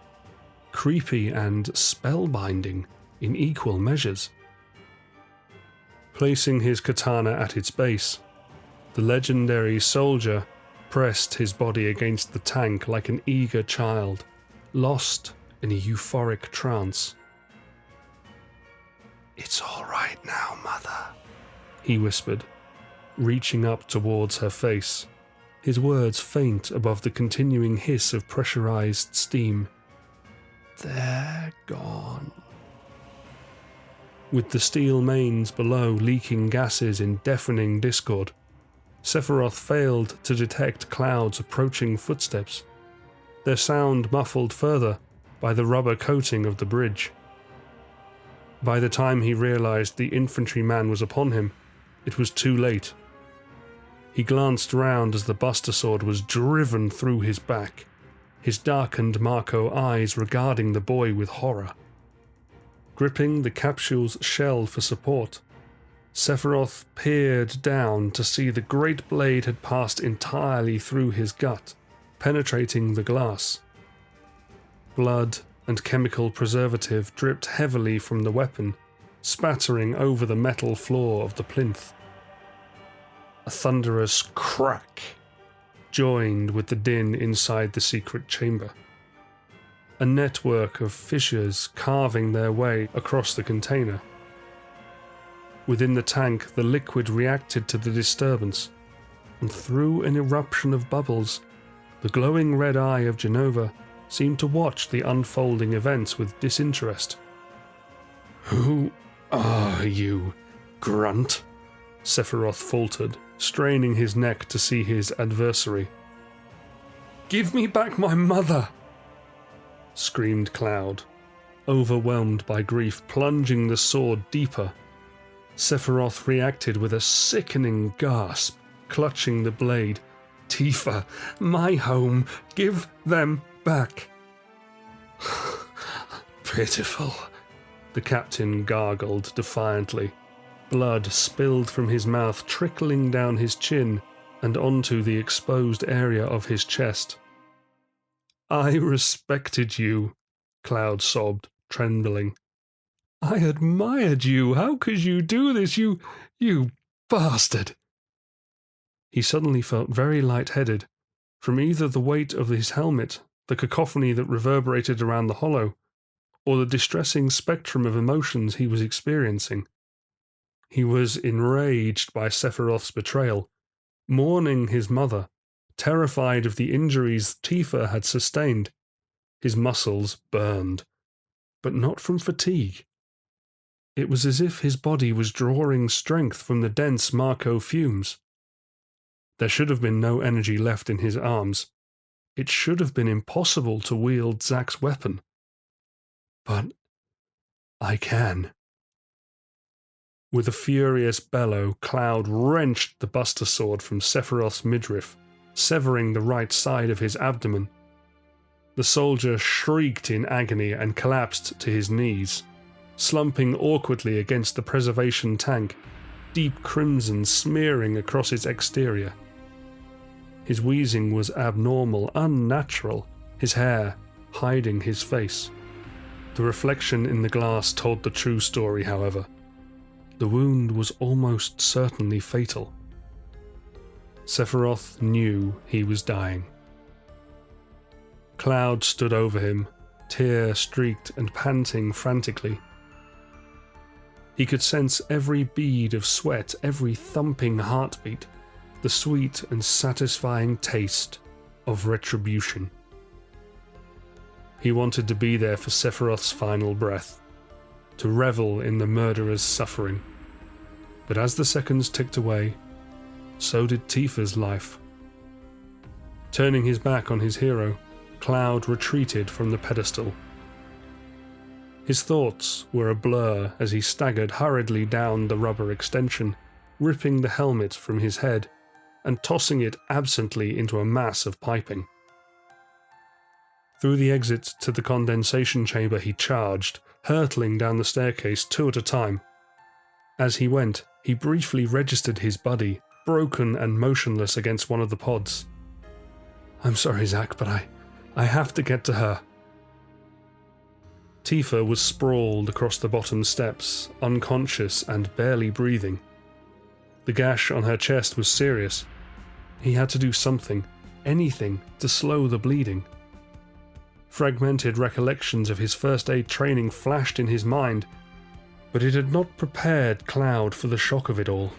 creepy and spellbinding in equal measures. Placing his katana at its base, the legendary soldier pressed his body against the tank like an eager child, lost in a euphoric trance. "It's all right now, Mother," he whispered, reaching up towards her face, his words faint above the continuing hiss of pressurized steam. "They're gone." With the steel mains below leaking gases in deafening discord, Sephiroth failed to detect Cloud's approaching footsteps, their sound muffled further by the rubber coating of the bridge. By the time he realized the infantryman was upon him, it was too late. He glanced round as the Buster Sword was driven through his back, his darkened Marco eyes regarding the boy with horror. Gripping the capsule's shell for support, Sephiroth peered down to see the great blade had passed entirely through his gut, penetrating the glass. Blood and chemical preservative dripped heavily from the weapon, spattering over the metal floor of the plinth. A thunderous crack joined with the din inside the secret chamber. A network of fissures carving their way across the container. Within the tank, the liquid reacted to the disturbance, and through an eruption of bubbles, the glowing red eye of Genova seemed to watch the unfolding events with disinterest. "Who are you, Grunt?" Sephiroth faltered, straining his neck to see his adversary. "Give me back my mother!" screamed Cloud, overwhelmed by grief, plunging the sword deeper. Sephiroth reacted with a sickening gasp, clutching the blade. "Tifa, my home, give them back!" "Pitiful," the captain gargled defiantly. Blood spilled from his mouth, trickling down his chin and onto the exposed area of his chest. "I respected you," Cloud sobbed, trembling. "I admired you. How could you do this, you bastard?" He suddenly felt very lightheaded, from either the weight of his helmet, the cacophony that reverberated around the hollow, or the distressing spectrum of emotions he was experiencing. He was enraged by Sephiroth's betrayal, mourning his mother, terrified of the injuries Tifa had sustained. His muscles burned, but not from fatigue. It was as if his body was drawing strength from the dense Marco fumes. There should have been no energy left in his arms. It should have been impossible to wield Zack's weapon. But I can. With a furious bellow, Cloud wrenched the Buster Sword from Sephiroth's midriff, severing the right side of his abdomen. The soldier shrieked in agony and collapsed to his knees, slumping awkwardly against the preservation tank, deep crimson smearing across its exterior. His wheezing was abnormal, unnatural, his hair hiding his face. The reflection in the glass told the true story, however. The wound was almost certainly fatal. Sephiroth knew he was dying. Cloud stood over him, tear-streaked and panting frantically. He could sense every bead of sweat, every thumping heartbeat, the sweet and satisfying taste of retribution. He wanted to be there for Sephiroth's final breath, to revel in the murderer's suffering. But as the seconds ticked away, so did Tifa's life. Turning his back on his hero, Cloud retreated from the pedestal. His thoughts were a blur as he staggered hurriedly down the rubber extension, ripping the helmet from his head and tossing it absently into a mass of piping. Through the exit to the condensation chamber he charged, hurtling down the staircase 2 at a time. As he went, he briefly registered his buddy, broken and motionless against one of the pods. "I'm sorry, Zack, but I have to get to her." Tifa was sprawled across the bottom steps, unconscious and barely breathing. The gash on her chest was serious. He had to do something, anything, to slow the bleeding. Fragmented recollections of his first aid training flashed in his mind, but it had not prepared Cloud for the shock of it all.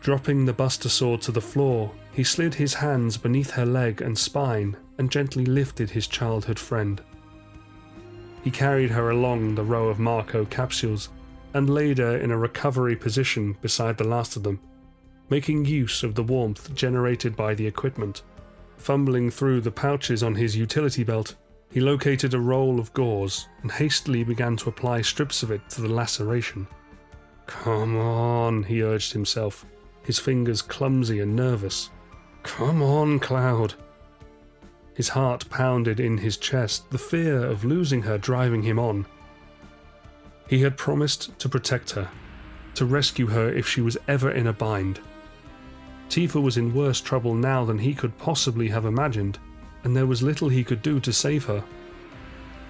Dropping the Buster Sword to the floor, he slid his hands beneath her leg and spine and gently lifted his childhood friend. He carried her along the row of Marco capsules and laid her in a recovery position beside the last of them, making use of the warmth generated by the equipment. Fumbling through the pouches on his utility belt, he located a roll of gauze and hastily began to apply strips of it to the laceration. "Come on," he urged himself, his fingers clumsy and nervous. "Come on, Cloud." His heart pounded in his chest, the fear of losing her driving him on. He had promised to protect her, to rescue her if she was ever in a bind. Tifa was in worse trouble now than he could possibly have imagined, and there was little he could do to save her.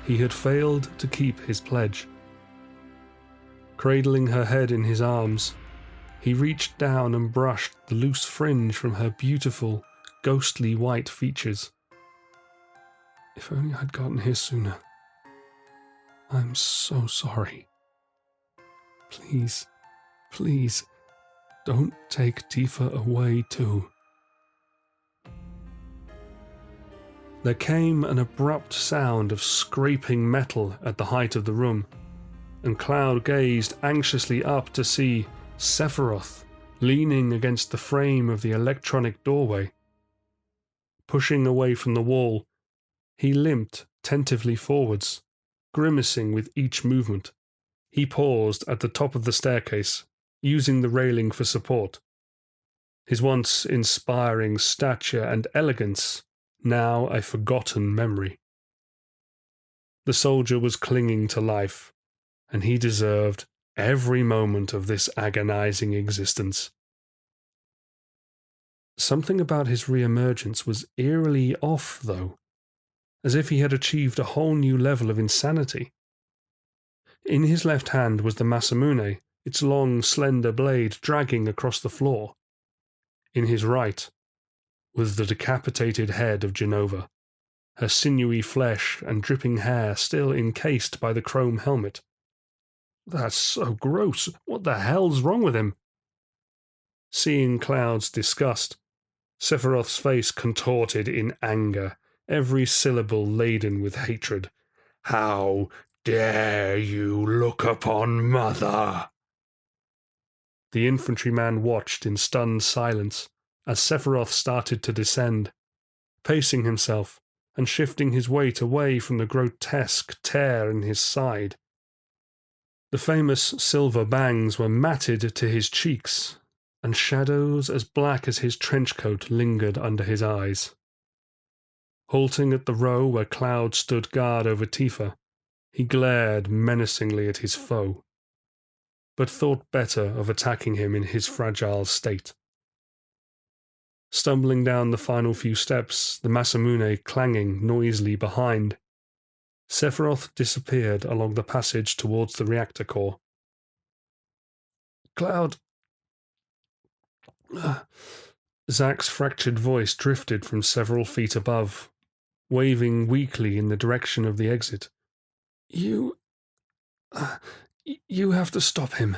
He had failed to keep his pledge. Cradling her head in his arms, he reached down and brushed the loose fringe from her beautiful, ghostly white features. "If only I'd gotten here sooner. I'm so sorry. Please, please, don't take Tifa away too." There came an abrupt sound of scraping metal at the height of the room, and Cloud gazed anxiously up to see Sephiroth leaning against the frame of the electronic doorway. Pushing away from the wall, he limped tentatively forwards, grimacing with each movement. He paused at the top of the staircase, using the railing for support. His once inspiring stature and elegance, now a forgotten memory. The soldier was clinging to life, and he deserved every moment of this agonizing existence. Something about his re-emergence was eerily off, though, as if he had achieved a whole new level of insanity. In his left hand was the Masamune, its long, slender blade dragging across the floor. In his right was the decapitated head of Genova, her sinewy flesh and dripping hair still encased by the chrome helmet. "That's so gross. What the hell's wrong with him?" Seeing Cloud's disgust, Sephiroth's face contorted in anger, every syllable laden with hatred. "How dare you look upon Mother?" The infantryman watched in stunned silence as Sephiroth started to descend, pacing himself and shifting his weight away from the grotesque tear in his side. The famous silver bangs were matted to his cheeks, and shadows as black as his trench coat lingered under his eyes. Halting at the row where Cloud stood guard over Tifa, he glared menacingly at his foe, but thought better of attacking him in his fragile state. Stumbling down the final few steps, the Masamune clanging noisily behind, Sephiroth disappeared along the passage towards the reactor core. Cloud. Zack's fractured voice drifted from several feet above, waving weakly in the direction of the exit. You have to stop him.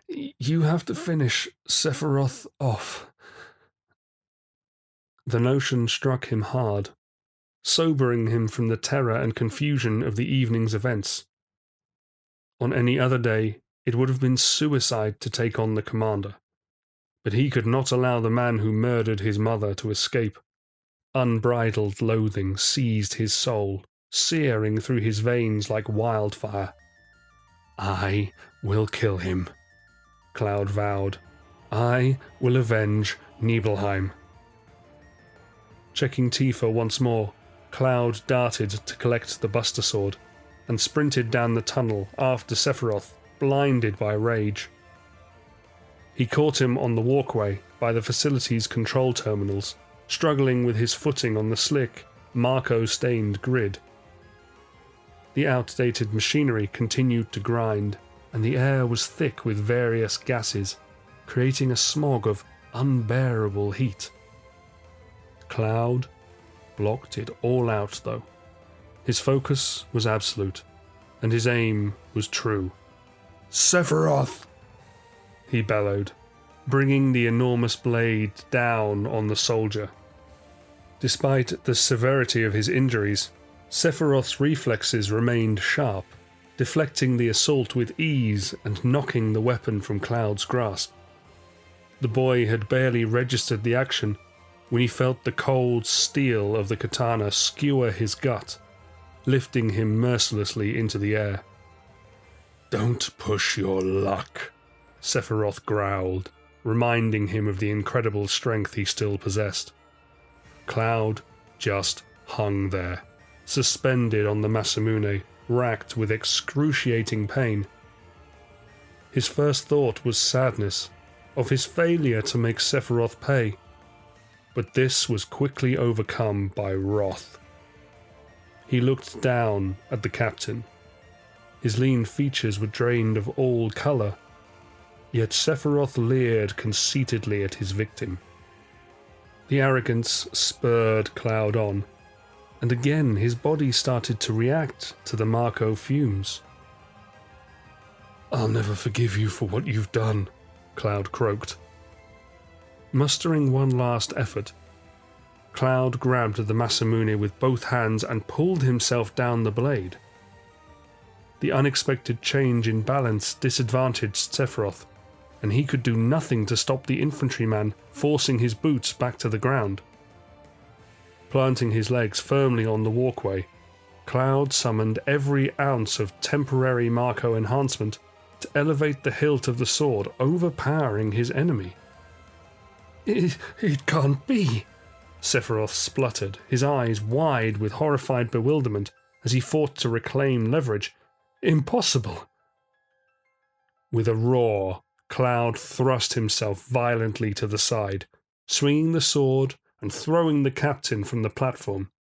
You have to finish Sephiroth off. The notion struck him hard, sobering him from the terror and confusion of the evening's events. On any other day, it would have been suicide to take on the commander, but he could not allow the man who murdered his mother to escape. Unbridled loathing seized his soul, searing through his veins like wildfire. I will kill him, Cloud vowed. I will avenge Nibelheim. Checking Tifa once more, Cloud darted to collect the Buster Sword and sprinted down the tunnel after Sephiroth, blinded by rage. He caught him on the walkway by the facility's control terminals, struggling with his footing on the slick, Marco-stained grid. The outdated machinery continued to grind, and the air was thick with various gases, creating a smog of unbearable heat. Cloud blocked it all out, though. His focus was absolute, and his aim was true. Sephiroth! He bellowed, bringing the enormous blade down on the soldier. Despite the severity of his injuries, Sephiroth's reflexes remained sharp, deflecting the assault with ease and knocking the weapon from Cloud's grasp. The boy had barely registered the action when he felt the cold steel of the katana skewer his gut, lifting him mercilessly into the air. Don't push your luck, Sephiroth growled, reminding him of the incredible strength he still possessed. Cloud just hung there, suspended on the Masamune, racked with excruciating pain. His first thought was sadness, of his failure to make Sephiroth pay, but this was quickly overcome by wrath. He looked down at the captain. His lean features were drained of all colour, yet Sephiroth leered conceitedly at his victim. The arrogance spurred Cloud on, and again his body started to react to the Marco fumes. I'll never forgive you for what you've done, Cloud croaked. Mustering one last effort, Cloud grabbed the Masamune with both hands and pulled himself down the blade. The unexpected change in balance disadvantaged Sephiroth, and he could do nothing to stop the infantryman forcing his boots back to the ground. Planting his legs firmly on the walkway, Cloud summoned every ounce of temporary Marco enhancement to elevate the hilt of the sword, overpowering his enemy. It can't be, Sephiroth spluttered, his eyes wide with horrified bewilderment as he fought to reclaim leverage. Impossible! With a roar, Cloud thrust himself violently to the side, swinging the sword and throwing the captain from the platform.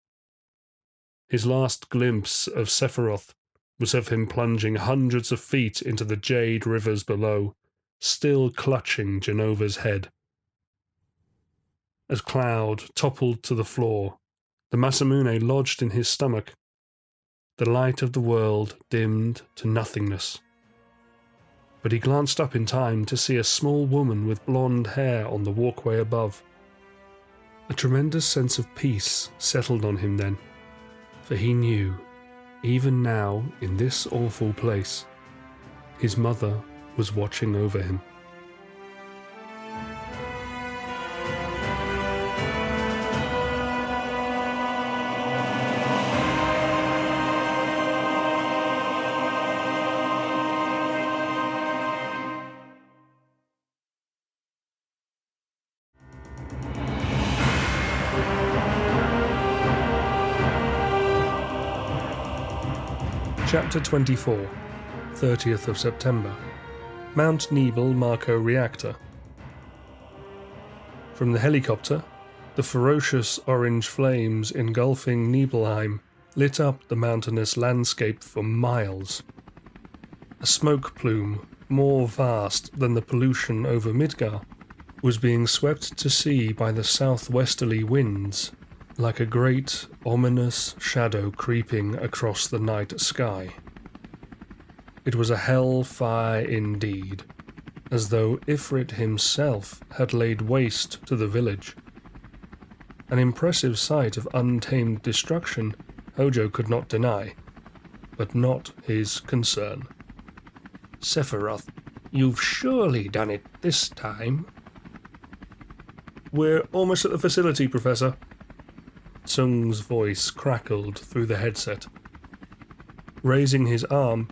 His last glimpse of Sephiroth was of him plunging hundreds of feet into the jade rivers below, still clutching Genova's head. As Cloud toppled to the floor, the Masamune lodged in his stomach. The light of the world dimmed to nothingness. But he glanced up in time to see a small woman with blonde hair on the walkway above. A tremendous sense of peace settled on him then, for he knew, even now in this awful place, his mother was watching over him. Chapter 24, 30th of September. Mount Nibel Marco Reactor. From the helicopter, the ferocious orange flames engulfing Nibelheim lit up the mountainous landscape for miles. A smoke plume, more vast than the pollution over Midgar, was being swept to sea by the southwesterly winds, like a great, ominous shadow creeping across the night sky. It was a hellfire indeed, as though Ifrit himself had laid waste to the village. An impressive sight of untamed destruction Hojo could not deny, but not his concern. Sephiroth, you've surely done it this time. We're almost at the facility, Professor. Tsung's voice crackled through the headset. Raising his arm,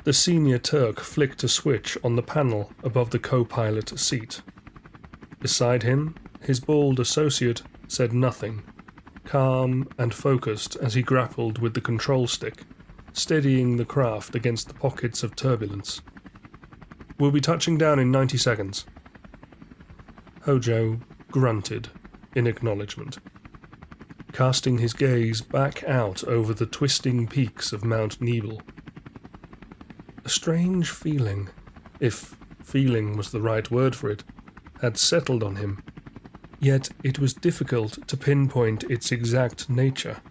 the senior Turk flicked a switch on the panel above the co-pilot seat. Beside him, his bald associate said nothing, calm and focused as he grappled with the control stick, steadying the craft against the pockets of turbulence. We'll be touching down in 90 seconds. Hojo grunted in acknowledgement, casting his gaze back out over the twisting peaks of Mount Nibel. A strange feeling, if feeling was the right word for it, had settled on him, yet it was difficult to pinpoint its exact nature.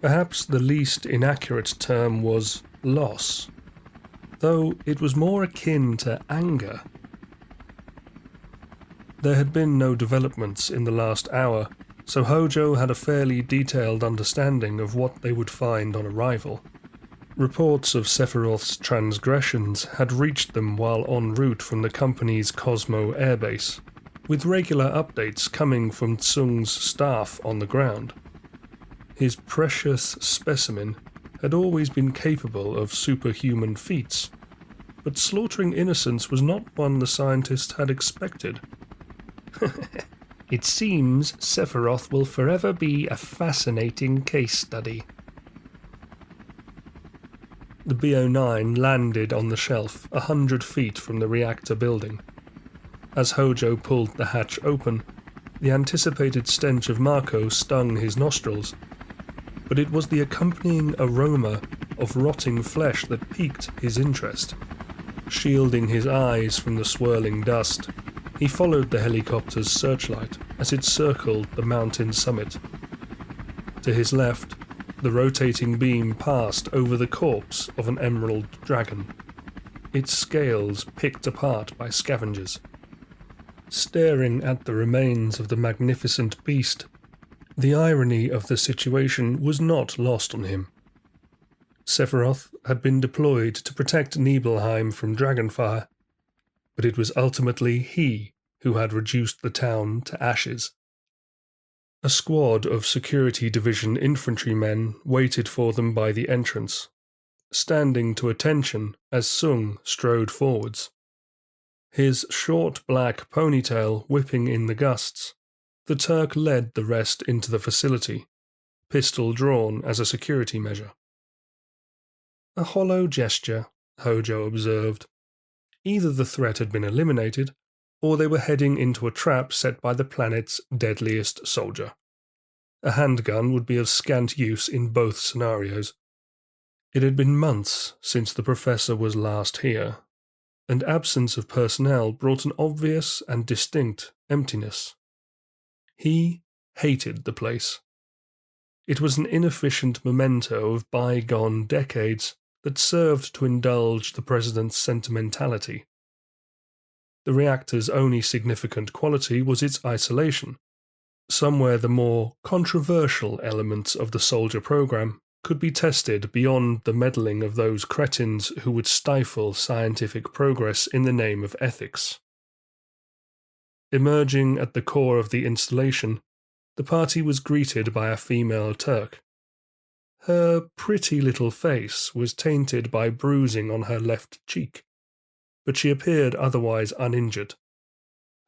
Perhaps the least inaccurate term was loss, though it was more akin to anger. There had been no developments in the last hour, so Hojo had a fairly detailed understanding of what they would find on arrival. Reports of Sephiroth's transgressions had reached them while en route from the company's Cosmo airbase, with regular updates coming from Tsung's staff on the ground. His precious specimen had always been capable of superhuman feats, but slaughtering innocents was not one the scientists had expected. It seems Sephiroth will forever be a fascinating case study. The BO-9 landed on the shelf 100 feet from the reactor building. As Hojo pulled the hatch open, the anticipated stench of Marco stung his nostrils, but it was the accompanying aroma of rotting flesh that piqued his interest. Shielding his eyes from the swirling dust, he followed the helicopter's searchlight as it circled the mountain summit. To his left, the rotating beam passed over the corpse of an emerald dragon, its scales picked apart by scavengers. Staring at the remains of the magnificent beast, the irony of the situation was not lost on him. Sephiroth had been deployed to protect Nibelheim from dragonfire, but it was ultimately he who had reduced the town to ashes. A squad of Security Division infantrymen waited for them by the entrance, standing to attention as Tsung strode forwards. His short black ponytail whipping in the gusts, the Turk led the rest into the facility, pistol drawn as a security measure. A hollow gesture, Hojo observed. Either the threat had been eliminated, or they were heading into a trap set by the planet's deadliest soldier. A handgun would be of scant use in both scenarios. It had been months since the professor was last here, and absence of personnel brought an obvious and distinct emptiness. He hated the place. It was an inefficient memento of bygone decades that served to indulge the president's sentimentality. The reactor's only significant quality was its isolation. Somewhere the more controversial elements of the soldier program could be tested beyond the meddling of those cretins who would stifle scientific progress in the name of ethics. Emerging at the core of the installation, the party was greeted by a female Turk. Her pretty little face was tainted by bruising on her left cheek, but she appeared otherwise uninjured.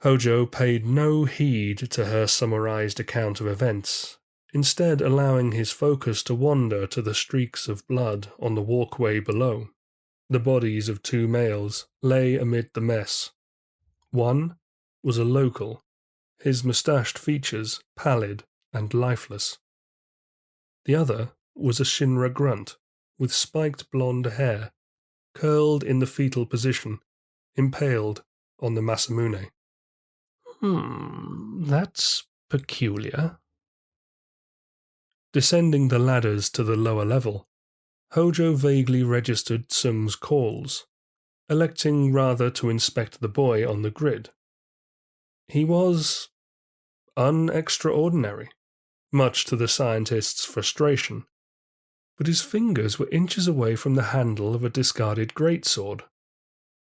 Hojo paid no heed to her summarized account of events, instead allowing his focus to wander to the streaks of blood on the walkway below. The bodies of 2 males lay amid the mess. One was a local, his moustached features pallid and lifeless. The other was a Shinra grunt, with spiked blonde hair, curled in the fetal position, impaled on the Masamune. That's peculiar. Descending the ladders to the lower level, Hojo vaguely registered Tsung's calls, electing rather to inspect the boy on the grid. He was unextraordinary, much to the scientist's frustration, but his fingers were inches away from the handle of a discarded greatsword.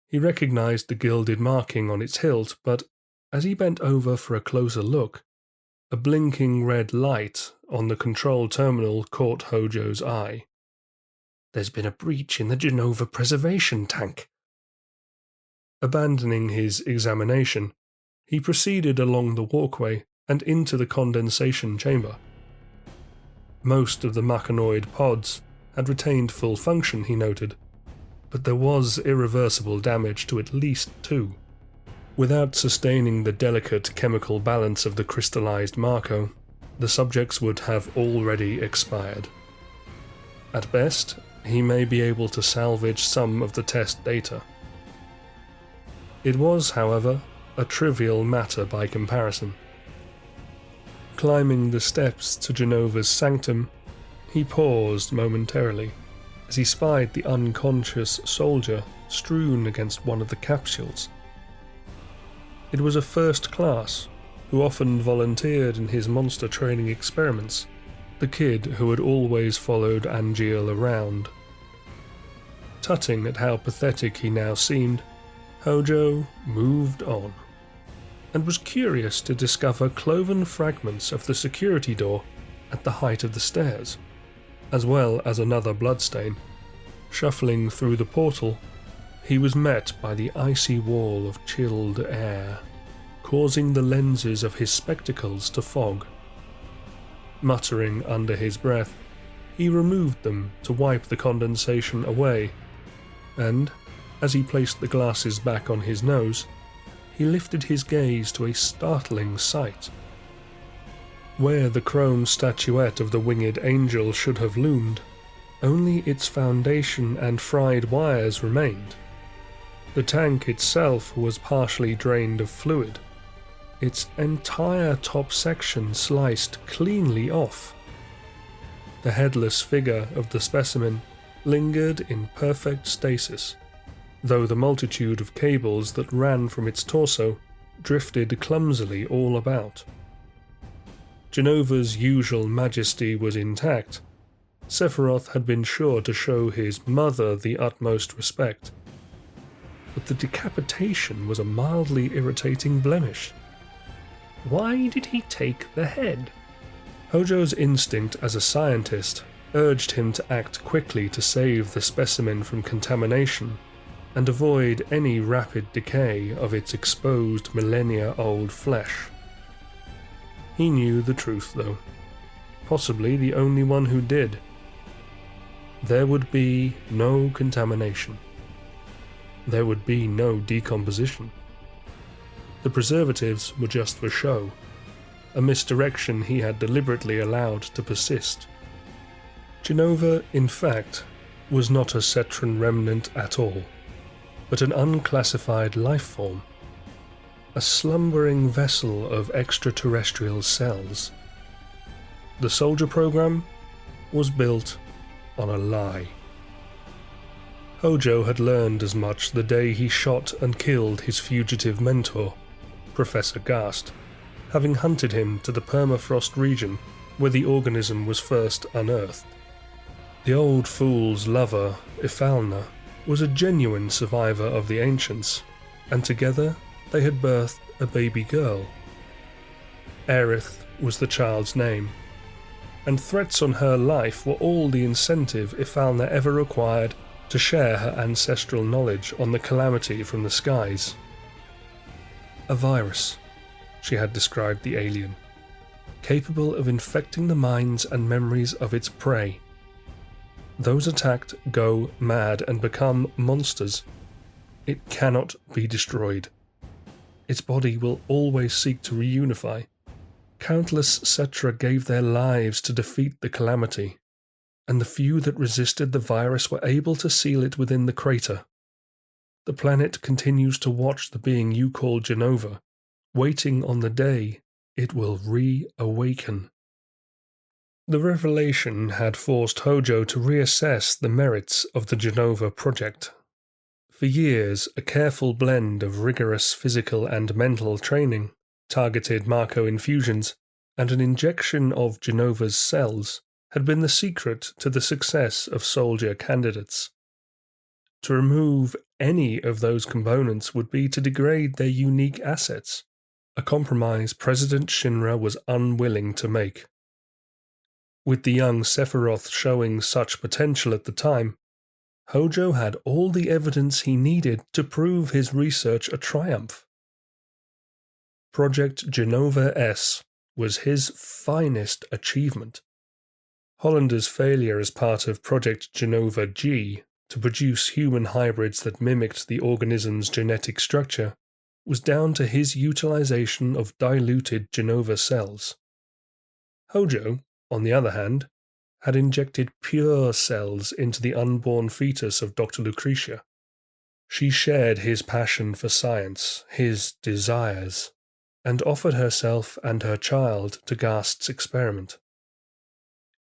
He recognized the gilded marking on its hilt, but as he bent over for a closer look, a blinking red light on the control terminal caught Hojo's eye. There's been a breach in the Genova preservation tank. Abandoning his examination, he proceeded along the walkway and into the condensation chamber. Most of the machinoid pods had retained full function, he noted, but there was irreversible damage to at least 2. Without sustaining the delicate chemical balance of the crystallized Marco, the subjects would have already expired. At best, he may be able to salvage some of the test data. It was, however, a trivial matter by comparison. Climbing the steps to Genova's sanctum, he paused momentarily as he spied the unconscious soldier strewn against one of the capsules. It was a first class, who often volunteered in his monster training experiments, the kid who had always followed Angeal around. Tutting at how pathetic he now seemed, Hojo moved on, and was curious to discover cloven fragments of the security door at the height of the stairs, as well as another bloodstain. Shuffling through the portal, he was met by the icy wall of chilled air, causing the lenses of his spectacles to fog. Muttering under his breath, he removed them to wipe the condensation away, and, as he placed the glasses back on his nose, he lifted his gaze to a startling sight. Where the chrome statuette of the winged angel should have loomed, only its foundation and fried wires remained. The tank itself was partially drained of fluid, its entire top section sliced cleanly off. The headless figure of the specimen lingered in perfect stasis, though the multitude of cables that ran from its torso drifted clumsily all about. Genova's usual majesty was intact. Sephiroth had been sure to show his mother the utmost respect, but the decapitation was a mildly irritating blemish. Why did he take the head? Hojo's instinct as a scientist urged him to act quickly to save the specimen from contamination and avoid any rapid decay of its exposed millennia-old flesh. He knew the truth, though, possibly the only one who did. There would be no contamination. There would be no decomposition. The preservatives were just for show, a misdirection he had deliberately allowed to persist. Genova, in fact, was not a Cetran remnant at all, but an unclassified life form, a slumbering vessel of extraterrestrial cells. The soldier program was built on a lie. Hojo had learned as much the day he shot and killed his fugitive mentor, Professor Gast, having hunted him to the permafrost region where the organism was first unearthed. The old fool's lover, Ifalna, was a genuine survivor of the ancients, and together they had birthed a baby girl. Aerith was the child's name, and threats on her life were all the incentive Ifalna ever required to share her ancestral knowledge on the calamity from the skies. A virus, she had described the alien, capable of infecting the minds and memories of its prey. Those attacked go mad and become monsters. It cannot be destroyed. Its body will always seek to reunify. Countless Cetra gave their lives to defeat the calamity, and the few that resisted the virus were able to seal it within the crater. The planet continues to watch the being you call Genova, waiting on the day it will reawaken. The revelation had forced Hojo to reassess the merits of the Genova project. For years, a careful blend of rigorous physical and mental training, targeted Marco infusions, and an injection of Genova's cells had been the secret to the success of soldier candidates. To remove any of those components would be to degrade their unique assets, a compromise President Shinra was unwilling to make. With the young Sephiroth showing such potential at the time, Hojo had all the evidence he needed to prove his research a triumph. Project Genova S was his finest achievement. Hollander's failure as part of Project Genova G to produce human hybrids that mimicked the organism's genetic structure was down to his utilization of diluted Genova cells. Hojo, on the other hand, had injected pure cells into the unborn fetus of Dr. Lucretia. She shared his passion for science, his desires, and offered herself and her child to Gast's experiment.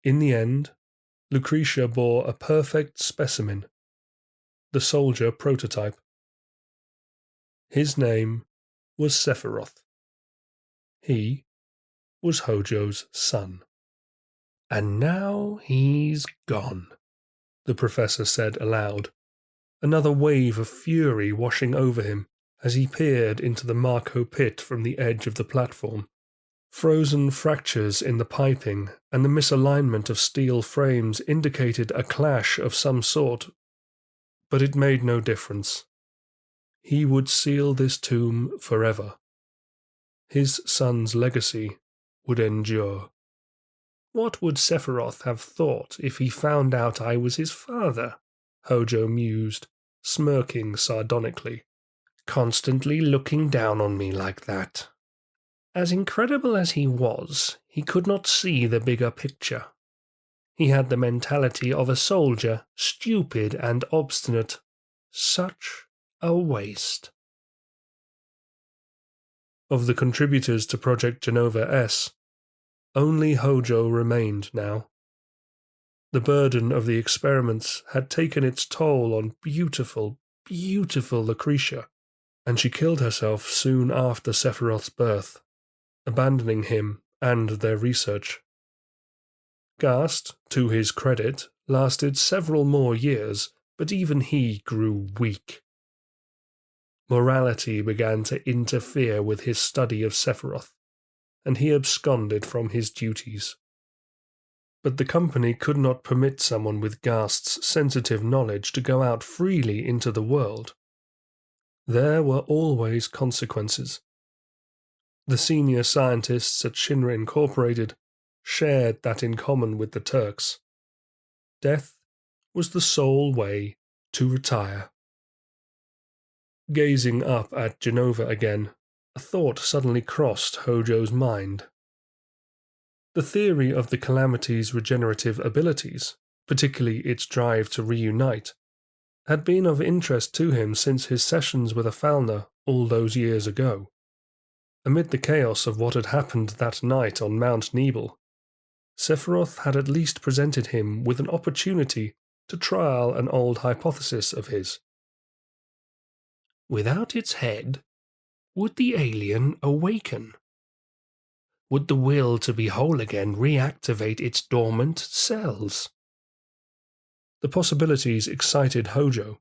In the end, Lucretia bore a perfect specimen, the soldier prototype. His name was Sephiroth. He was Hojo's son. "And now he's gone," the professor said aloud, another wave of fury washing over him as he peered into the Marco pit from the edge of the platform. Frozen fractures in the piping and the misalignment of steel frames indicated a clash of some sort, but it made no difference. He would seal this tomb forever. His son's legacy would endure. "What would Sephiroth have thought if he found out I was his father?" Hojo mused, smirking sardonically. "Constantly looking down on me like that." As incredible as he was, he could not see the bigger picture. He had the mentality of a soldier, stupid and obstinate. Such a waste. Of the contributors to Project Genova S, only Hojo remained now. The burden of the experiments had taken its toll on beautiful, beautiful Lucretia, and she killed herself soon after Sephiroth's birth, abandoning him and their research. Gast, to his credit, lasted several more years, but even he grew weak. Morality began to interfere with his study of Sephiroth, and he absconded from his duties. But the company could not permit someone with Gast's sensitive knowledge to go out freely into the world. There were always consequences. The senior scientists at Shinra Incorporated shared that in common with the Turks. Death was the sole way to retire. Gazing up at Genova again, a thought suddenly crossed Hojo's mind. The theory of the calamity's regenerative abilities, particularly its drive to reunite, had been of interest to him since his sessions with Afalna all those years ago. Amid the chaos of what had happened that night on Mount Nibel, Sephiroth had at least presented him with an opportunity to trial an old hypothesis of his. Without its head, would the alien awaken? Would the will to be whole again reactivate its dormant cells? The possibilities excited Hojo,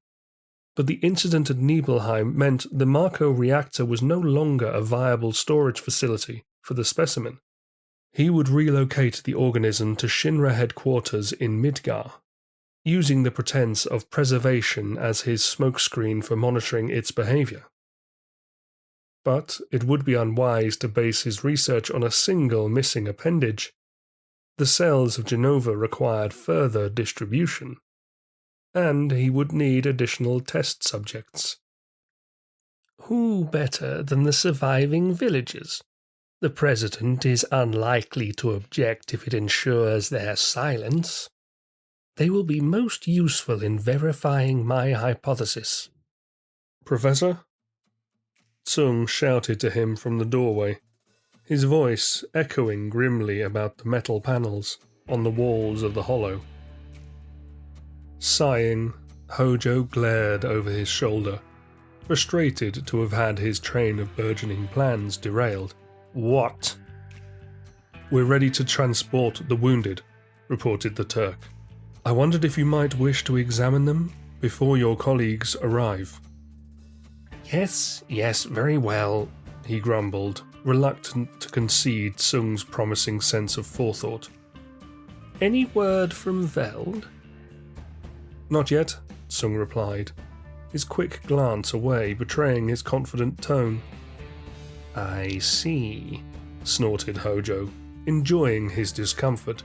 but the incident at Nibelheim meant the Marco reactor was no longer a viable storage facility for the specimen. He would relocate the organism to Shinra headquarters in Midgar, using the pretense of preservation as his smokescreen for monitoring its behavior. But it would be unwise to base his research on a single missing appendage. The cells of Genova required further distribution, and he would need additional test subjects. Who better than the surviving villagers? The President is unlikely to object if it ensures their silence. They will be most useful in verifying my hypothesis. Professor? Tsung shouted to him from the doorway, his voice echoing grimly about the metal panels on the walls of the hollow. Sighing, Hojo glared over his shoulder, frustrated to have had his train of burgeoning plans derailed. What? We're ready to transport the wounded, reported the Turk. I wondered if you might wish to examine them before your colleagues arrive. Yes, very well, he grumbled, reluctant to concede Tsung's promising sense of forethought. Any word from Veld? Not yet, Tsung replied, his quick glance away betraying his confident tone. I see, snorted Hojo, enjoying his discomfort.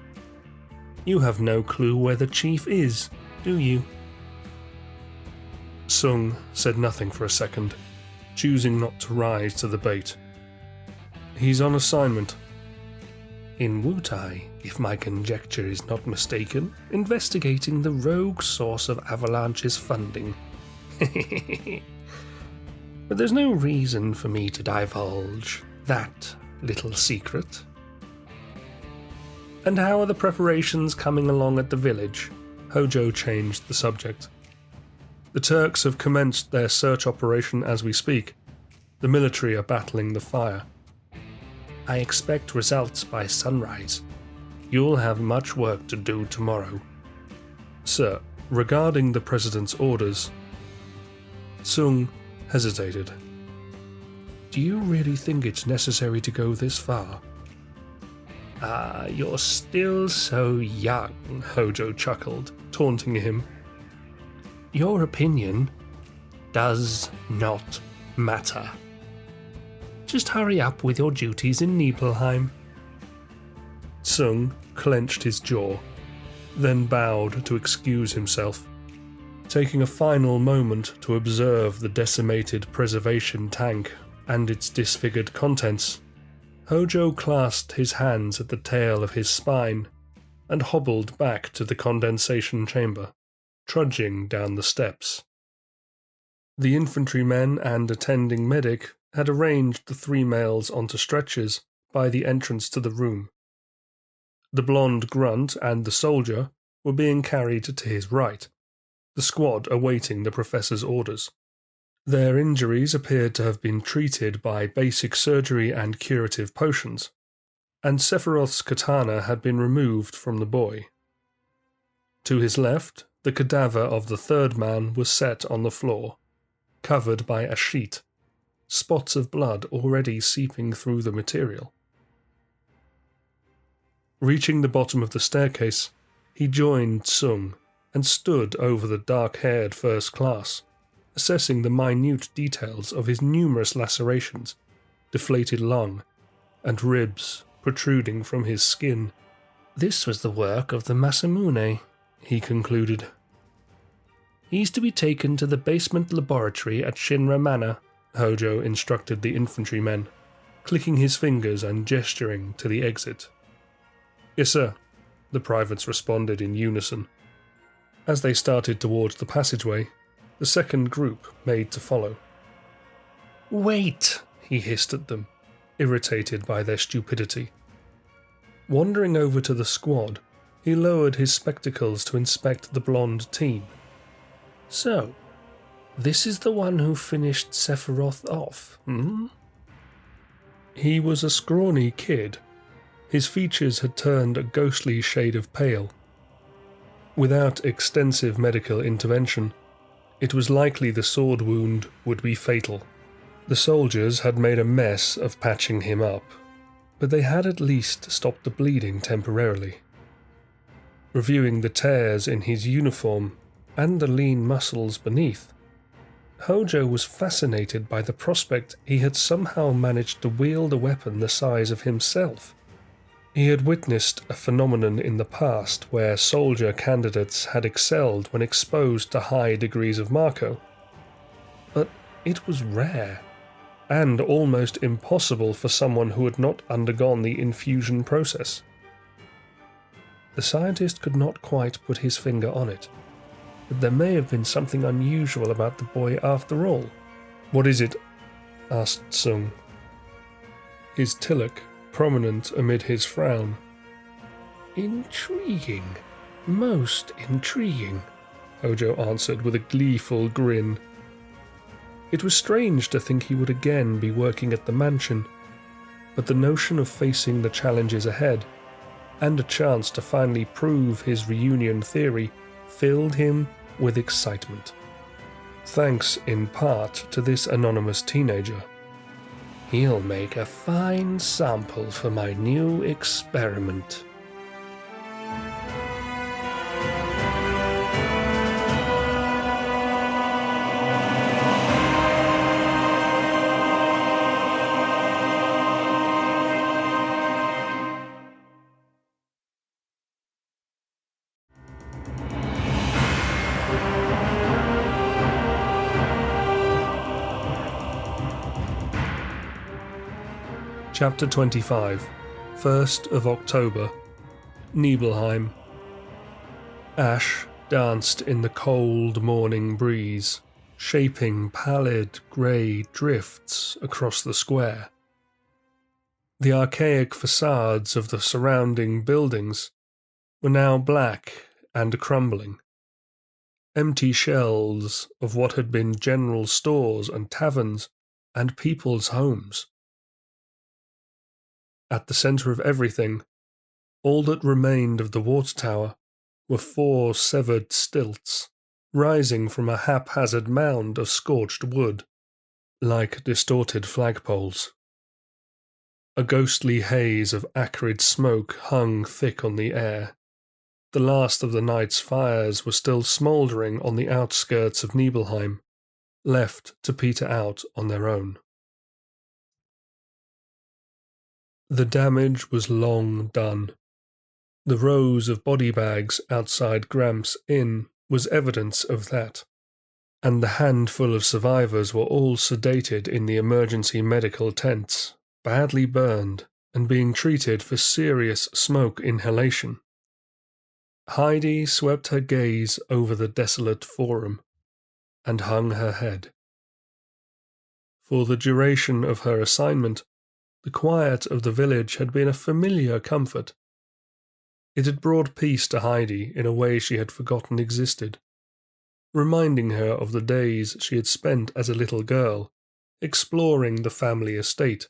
You have no clue where the chief is, do you? Tsung said nothing for a second, choosing not to rise to the bait. He's on assignment. In Wutai, if my conjecture is not mistaken, investigating the rogue source of Avalanche's funding. But there's no reason for me to divulge that little secret. And how are the preparations coming along at the village? Hojo changed the subject. The Turks have commenced their search operation as we speak. The military are battling the fire. I expect results by sunrise. You'll have much work to do tomorrow. Sir, regarding the President's orders... Tsung hesitated. Do you really think it's necessary to go this far? You're still so young, Hojo chuckled, taunting him. Your opinion does not matter. Just hurry up with your duties in Nibelheim. Tsung clenched his jaw, then bowed to excuse himself. Taking a final moment to observe the decimated preservation tank and its disfigured contents, Hojo clasped his hands at the tail of his spine and hobbled back to the condensation chamber, trudging down the steps. The infantrymen and attending medic had arranged the three males onto stretchers by the entrance to the room. The blonde grunt and the soldier were being carried to his right, the squad awaiting the professor's orders. Their injuries appeared to have been treated by basic surgery and curative potions, and Sephiroth's katana had been removed from the boy. To his left, the cadaver of the third man was set on the floor, covered by a sheet, spots of blood already seeping through the material. Reaching the bottom of the staircase, he joined Tsung and stood over the dark-haired first class, assessing the minute details of his numerous lacerations, deflated lung, and ribs protruding from his skin. This was the work of the Masamune, he concluded. He's to be taken to the basement laboratory at Shinra Manor, Hojo instructed the infantrymen, clicking his fingers and gesturing to the exit. Yes, sir, the privates responded in unison. As they started towards the passageway, the second group made to follow. Wait, he hissed at them, irritated by their stupidity. Wandering over to the squad, he lowered his spectacles to inspect the blonde team. So, this is the one who finished Sephiroth off, He was a scrawny kid. His features had turned a ghostly shade of pale. Without extensive medical intervention, it was likely the sword wound would be fatal. The soldiers had made a mess of patching him up, but they had at least stopped the bleeding temporarily. Reviewing the tears in his uniform and the lean muscles beneath, Hojo was fascinated by the prospect he had somehow managed to wield a weapon the size of himself. He had witnessed a phenomenon in the past where soldier candidates had excelled when exposed to high degrees of Marco. But it was rare, and almost impossible for someone who had not undergone the infusion process. The scientist could not quite put his finger on it, but there may have been something unusual about the boy after all. "What is it?" asked Sung, his tilak prominent amid his frown. "Intriguing, most intriguing," Hojo answered with a gleeful grin. It was strange to think he would again be working at the mansion, but the notion of facing the challenges ahead, and a chance to finally prove his reunion theory, filled him with excitement. Thanks in part to this anonymous teenager. "He'll make a fine sample for my new experiment." Chapter 25, 1st of October, Nibelheim. Ash danced in the cold morning breeze, shaping pallid grey drifts across the square. The archaic facades of the surrounding buildings were now black and crumbling. Empty shells of what had been general stores and taverns and people's homes. At the centre of everything, all that remained of the water tower, were 4 severed stilts, rising from a haphazard mound of scorched wood, like distorted flagpoles. A ghostly haze of acrid smoke hung thick on the air. The last of the night's fires were still smouldering on the outskirts of Nibelheim, left to peter out on their own. The damage was long done. The rows of body bags outside Gramps' Inn was evidence of that, and the handful of survivors were all sedated in the emergency medical tents, badly burned and being treated for serious smoke inhalation. Heidi swept her gaze over the desolate forum and hung her head. For the duration of her assignment, the quiet of the village had been a familiar comfort. It had brought peace to Heidi in a way she had forgotten existed, reminding her of the days she had spent as a little girl, exploring the family estate,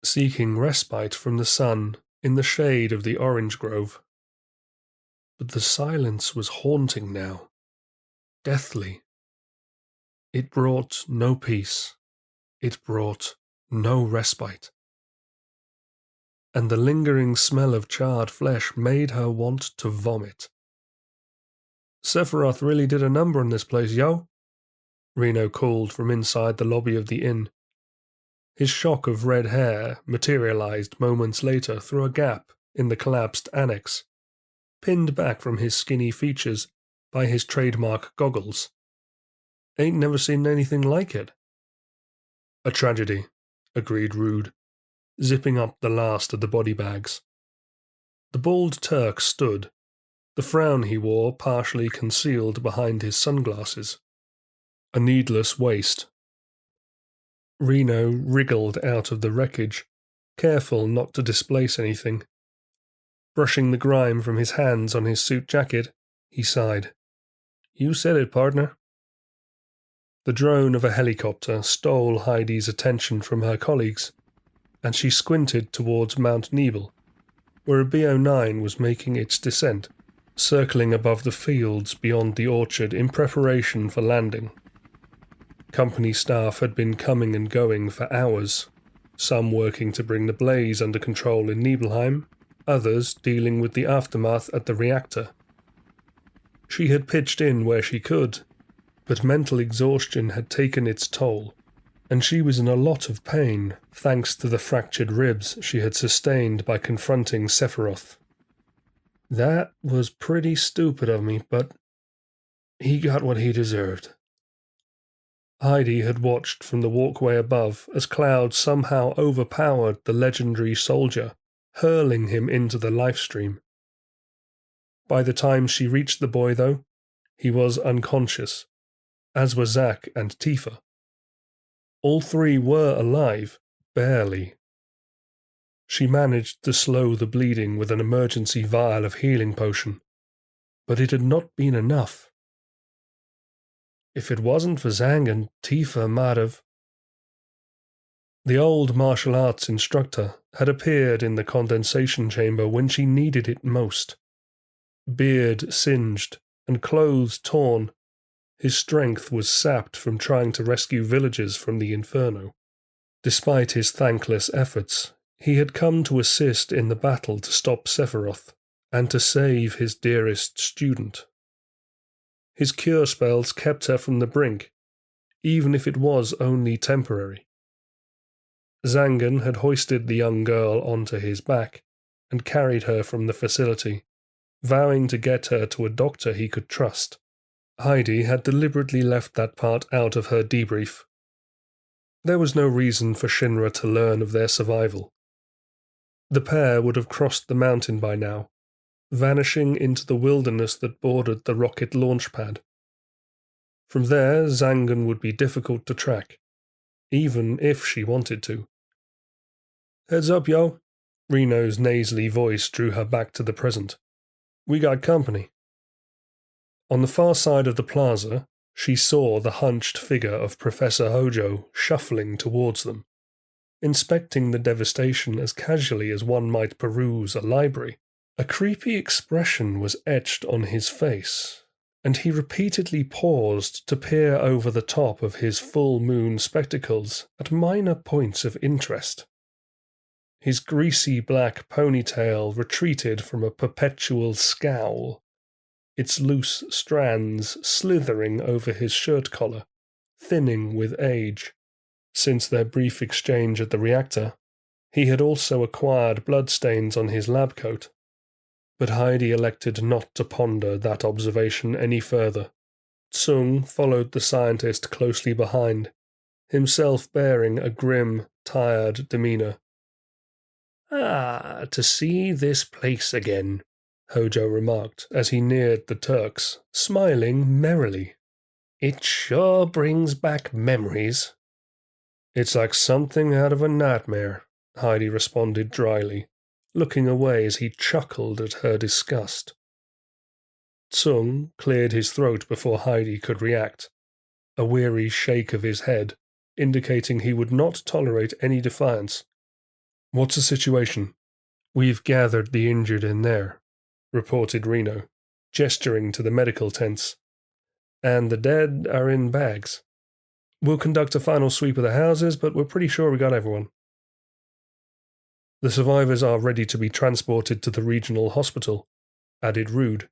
seeking respite from the sun in the shade of the orange grove. But the silence was haunting now, deathly. It brought no peace. It brought no respite. And the lingering smell of charred flesh made her want to vomit. "Sephiroth really did a number on this place, yo," Reno called from inside the lobby of the inn. His shock of red hair materialized moments later through a gap in the collapsed annex, pinned back from his skinny features by his trademark goggles. "Ain't never seen anything like it." "A tragedy," agreed Rude, zipping up the last of the body bags. The bald Turk stood, the frown he wore partially concealed behind his sunglasses. A needless waste. Reno wriggled out of the wreckage, careful not to displace anything. Brushing the grime from his hands on his suit jacket, he sighed. "You said it, partner." The drone of a helicopter stole Heidi's attention from her colleagues, and she squinted towards Mount Nibel, where a BO-9 was making its descent, circling above the fields beyond the orchard in preparation for landing. Company staff had been coming and going for hours, some working to bring the blaze under control in Nibelheim, others dealing with the aftermath at the reactor. She had pitched in where she could, but mental exhaustion had taken its toll, and she was in a lot of pain thanks to the fractured ribs she had sustained by confronting Sephiroth. That was pretty stupid of me, but he got what he deserved. Heidi had watched from the walkway above as Cloud somehow overpowered the legendary soldier, hurling him into the lifestream. By the time she reached the boy, though, he was unconscious, as were Zack and Tifa. All three were alive, barely. She managed to slow the bleeding with an emergency vial of healing potion, but it had not been enough. If it wasn't for Zhang and Tifa might have. The old martial arts instructor had appeared in the condensation chamber when she needed it most. Beard singed and clothes torn, his strength was sapped from trying to rescue villagers from the inferno. Despite his thankless efforts, he had come to assist in the battle to stop Sephiroth and to save his dearest student. His cure spells kept her from the brink, even if it was only temporary. Zangan had hoisted the young girl onto his back and carried her from the facility, vowing to get her to a doctor he could trust. Heidi had deliberately left that part out of her debrief. There was no reason for Shinra to learn of their survival. The pair would have crossed the mountain by now, vanishing into the wilderness that bordered the rocket launch pad. From there, Zangan would be difficult to track, even if she wanted to. "Heads up, yo." Reno's nasally voice drew her back to the present. "We got company." On the far side of the plaza, she saw the hunched figure of Professor Hojo shuffling towards them, inspecting the devastation as casually as one might peruse a library. A creepy expression was etched on his face, and he repeatedly paused to peer over the top of his full-moon spectacles at minor points of interest. His greasy black ponytail retreated from a perpetual scowl, its loose strands slithering over his shirt collar, thinning with age. Since their brief exchange at the reactor, he had also acquired bloodstains on his lab coat. But Heidi elected not to ponder that observation any further. Tsung followed the scientist closely behind, himself bearing a grim, tired demeanor. "Ah, to see this place again," Hojo remarked as he neared the Turks, smiling merrily. "It sure brings back memories." "It's like something out of a nightmare," Heidi responded dryly, looking away as he chuckled at her disgust. Tsung cleared his throat before Heidi could react, a weary shake of his head, indicating he would not tolerate any defiance. "What's the situation?" "We've gathered the injured in there," reported Reno, gesturing to the medical tents. "And the dead are in bags. We'll conduct a final sweep of the houses, but we're pretty sure we got everyone. The survivors are ready to be transported to the regional hospital," added Rude.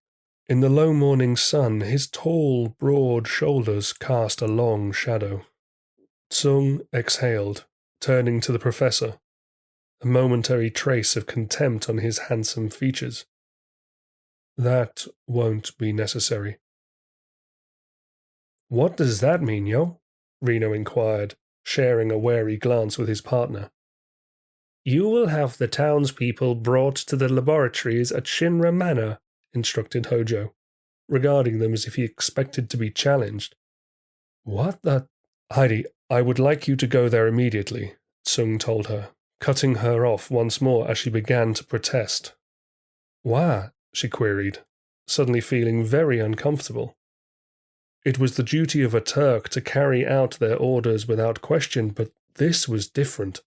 In the low morning sun, his tall, broad shoulders cast a long shadow. Tsung exhaled, turning to the professor, a momentary trace of contempt on his handsome features. "That won't be necessary." "What does that mean, yo?" Reno inquired, sharing a wary glance with his partner. "You will have the townspeople brought to the laboratories at Shinra Manor," instructed Hojo, regarding them as if he expected to be challenged. "What the—" "Heidi, I would like you to go there immediately," Tsung told her, cutting her off once more as she began to protest. "Why?" she queried, suddenly feeling very uncomfortable. It was the duty of a Turk to carry out their orders without question, but this was different.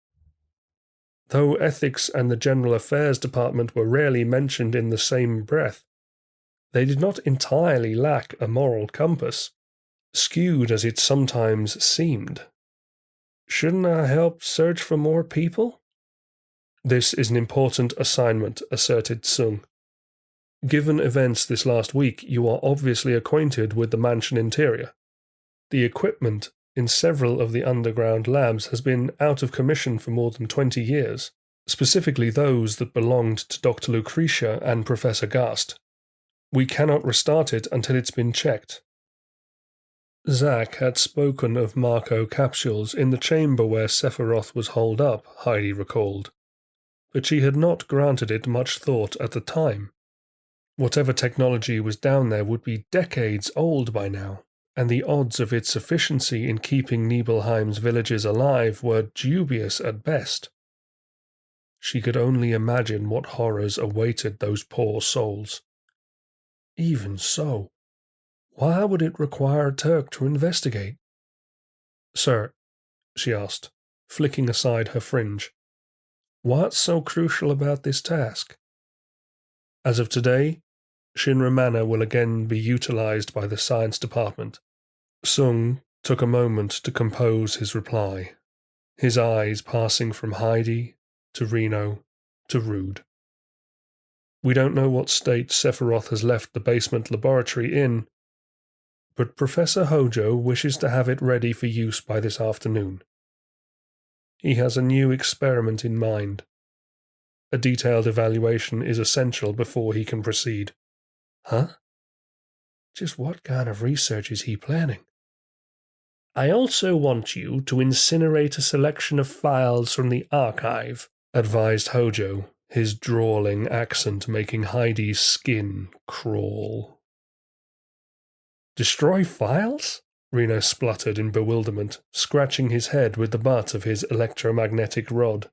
Though ethics and the General Affairs Department were rarely mentioned in the same breath, they did not entirely lack a moral compass, skewed as it sometimes seemed. "Shouldn't I help search for more people?" "This is an important assignment," asserted Tsung. "Given events this last week, you are obviously acquainted with the mansion interior. The equipment in several of the underground labs has been out of commission for more than 20 years, specifically those that belonged to Dr. Lucretia and Professor Gast. We cannot restart it until it's been checked. Zack had spoken of Marco capsules in the chamber where Sephiroth was holed up, Heidi recalled, but she had not granted it much thought at the time. Whatever technology was down there would be decades old by now, and the odds of its efficiency in keeping Nibelheim's villages alive were dubious at best. She could only imagine what horrors awaited those poor souls. Even so, why would it require a Turk to investigate? "Sir," she asked, flicking aside her fringe, "what's so crucial about this task?" As of today, Shinra Manor will again be utilized by the science department. Sung took a moment to compose his reply, his eyes passing from Heidi to Reno to Rude. "We don't know what state Sephiroth has left the basement laboratory in, but Professor Hojo wishes to have it ready for use by this afternoon. He has a new experiment in mind. A detailed evaluation is essential before he can proceed." "Huh? Just what kind of research is he planning?" "I also want you to incinerate a selection of files from the archive," advised Hojo, his drawling accent making Heidi's skin crawl. "Destroy files?" Reno spluttered in bewilderment, scratching his head with the butt of his electromagnetic rod.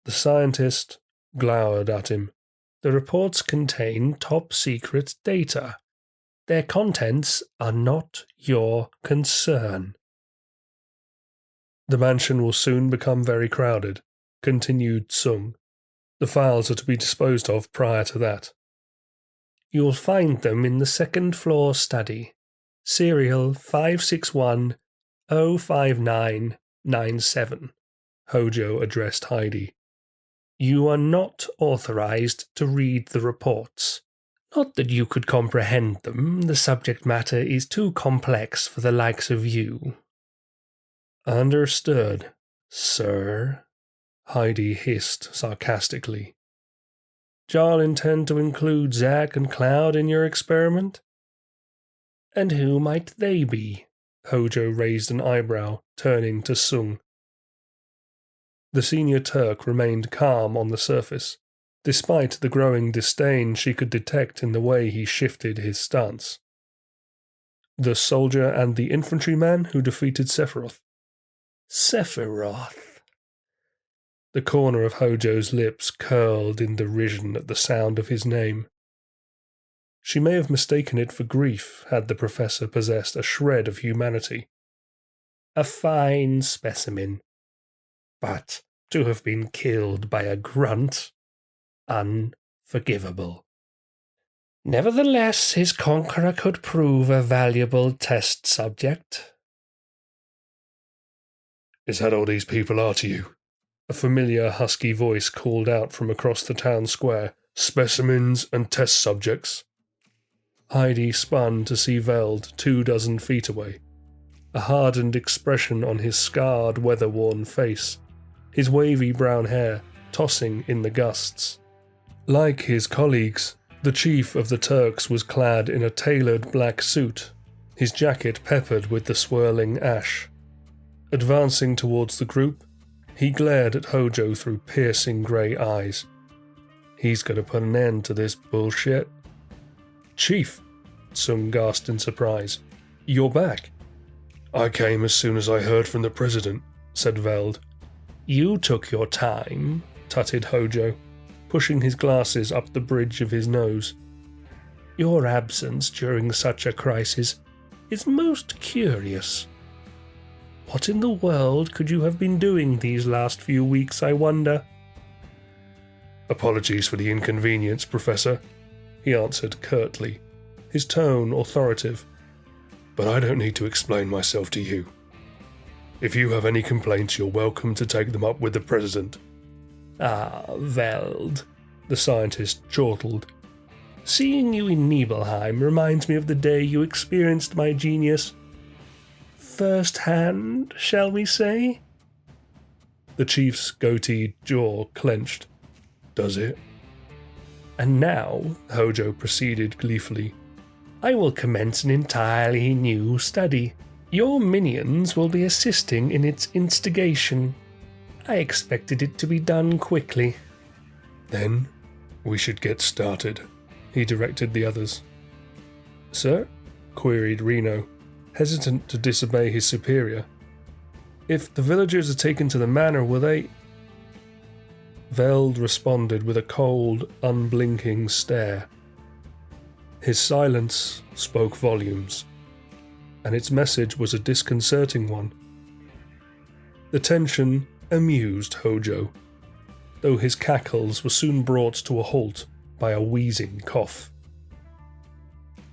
The scientist glowered at him. "The reports contain top-secret data. Their contents are not your concern." "The mansion will soon become very crowded," continued Sung. "The files are to be disposed of prior to that." "You'll find them in the second-floor study. Serial 561-05997, Hojo addressed Heidi. "You are not authorized to read the reports. Not that you could comprehend them, the subject matter is too complex for the likes of you." "Understood, sir," Heidi hissed sarcastically. "Y'all intend to include Zack and Cloud in your experiment?" "And who might they be?" Hojo raised an eyebrow, turning to Sung. The senior Turk remained calm on the surface, despite the growing disdain she could detect in the way he shifted his stance. "The soldier and the infantryman who defeated Sephiroth." "Sephiroth." The corner of Hojo's lips curled in derision at the sound of his name. She may have mistaken it for grief had the professor possessed a shred of humanity. "A fine specimen. But to have been killed by a grunt, unforgivable. Nevertheless, his conqueror could prove a valuable test subject." "Is that all these people are to you?" A familiar husky voice called out from across the town square. "Specimens and test subjects?" Heidi spun to see Veld 24 feet away, a hardened expression on his scarred, weather-worn face, his wavy brown hair tossing in the gusts. Like his colleagues, the chief of the Turks was clad in a tailored black suit, his jacket peppered with the swirling ash. Advancing towards the group, he glared at Hojo through piercing grey eyes. "He's going to put an end to this bullshit." "Chief," Sung gasped in surprise, "you're back." "I came as soon as I heard from the president," said Veld. "You took your time," tutted Hojo, pushing his glasses up the bridge of his nose. "Your absence during such a crisis is most curious. What in the world could you have been doing these last few weeks, I wonder?" "Apologies for the inconvenience, Professor," he answered curtly, his tone authoritative. "But I don't need to explain myself to you. If you have any complaints, you're welcome to take them up with the president." "Ah, Veld," the scientist chortled. "Seeing you in Nibelheim reminds me of the day you experienced my genius. first-hand, shall we say? The chief's goateed jaw clenched. Does it? And now, Hojo proceeded gleefully, I will commence an entirely new study. Your minions will be assisting in its instigation. I expected it to be done quickly. Then we should get started, he directed the others. Sir? Queried Reno, hesitant to disobey his superior. If the villagers are taken to the manor, will they... Veld responded with a cold, unblinking stare. His silence spoke volumes, and its message was a disconcerting one. The tension amused Hojo, though his cackles were soon brought to a halt by a wheezing cough.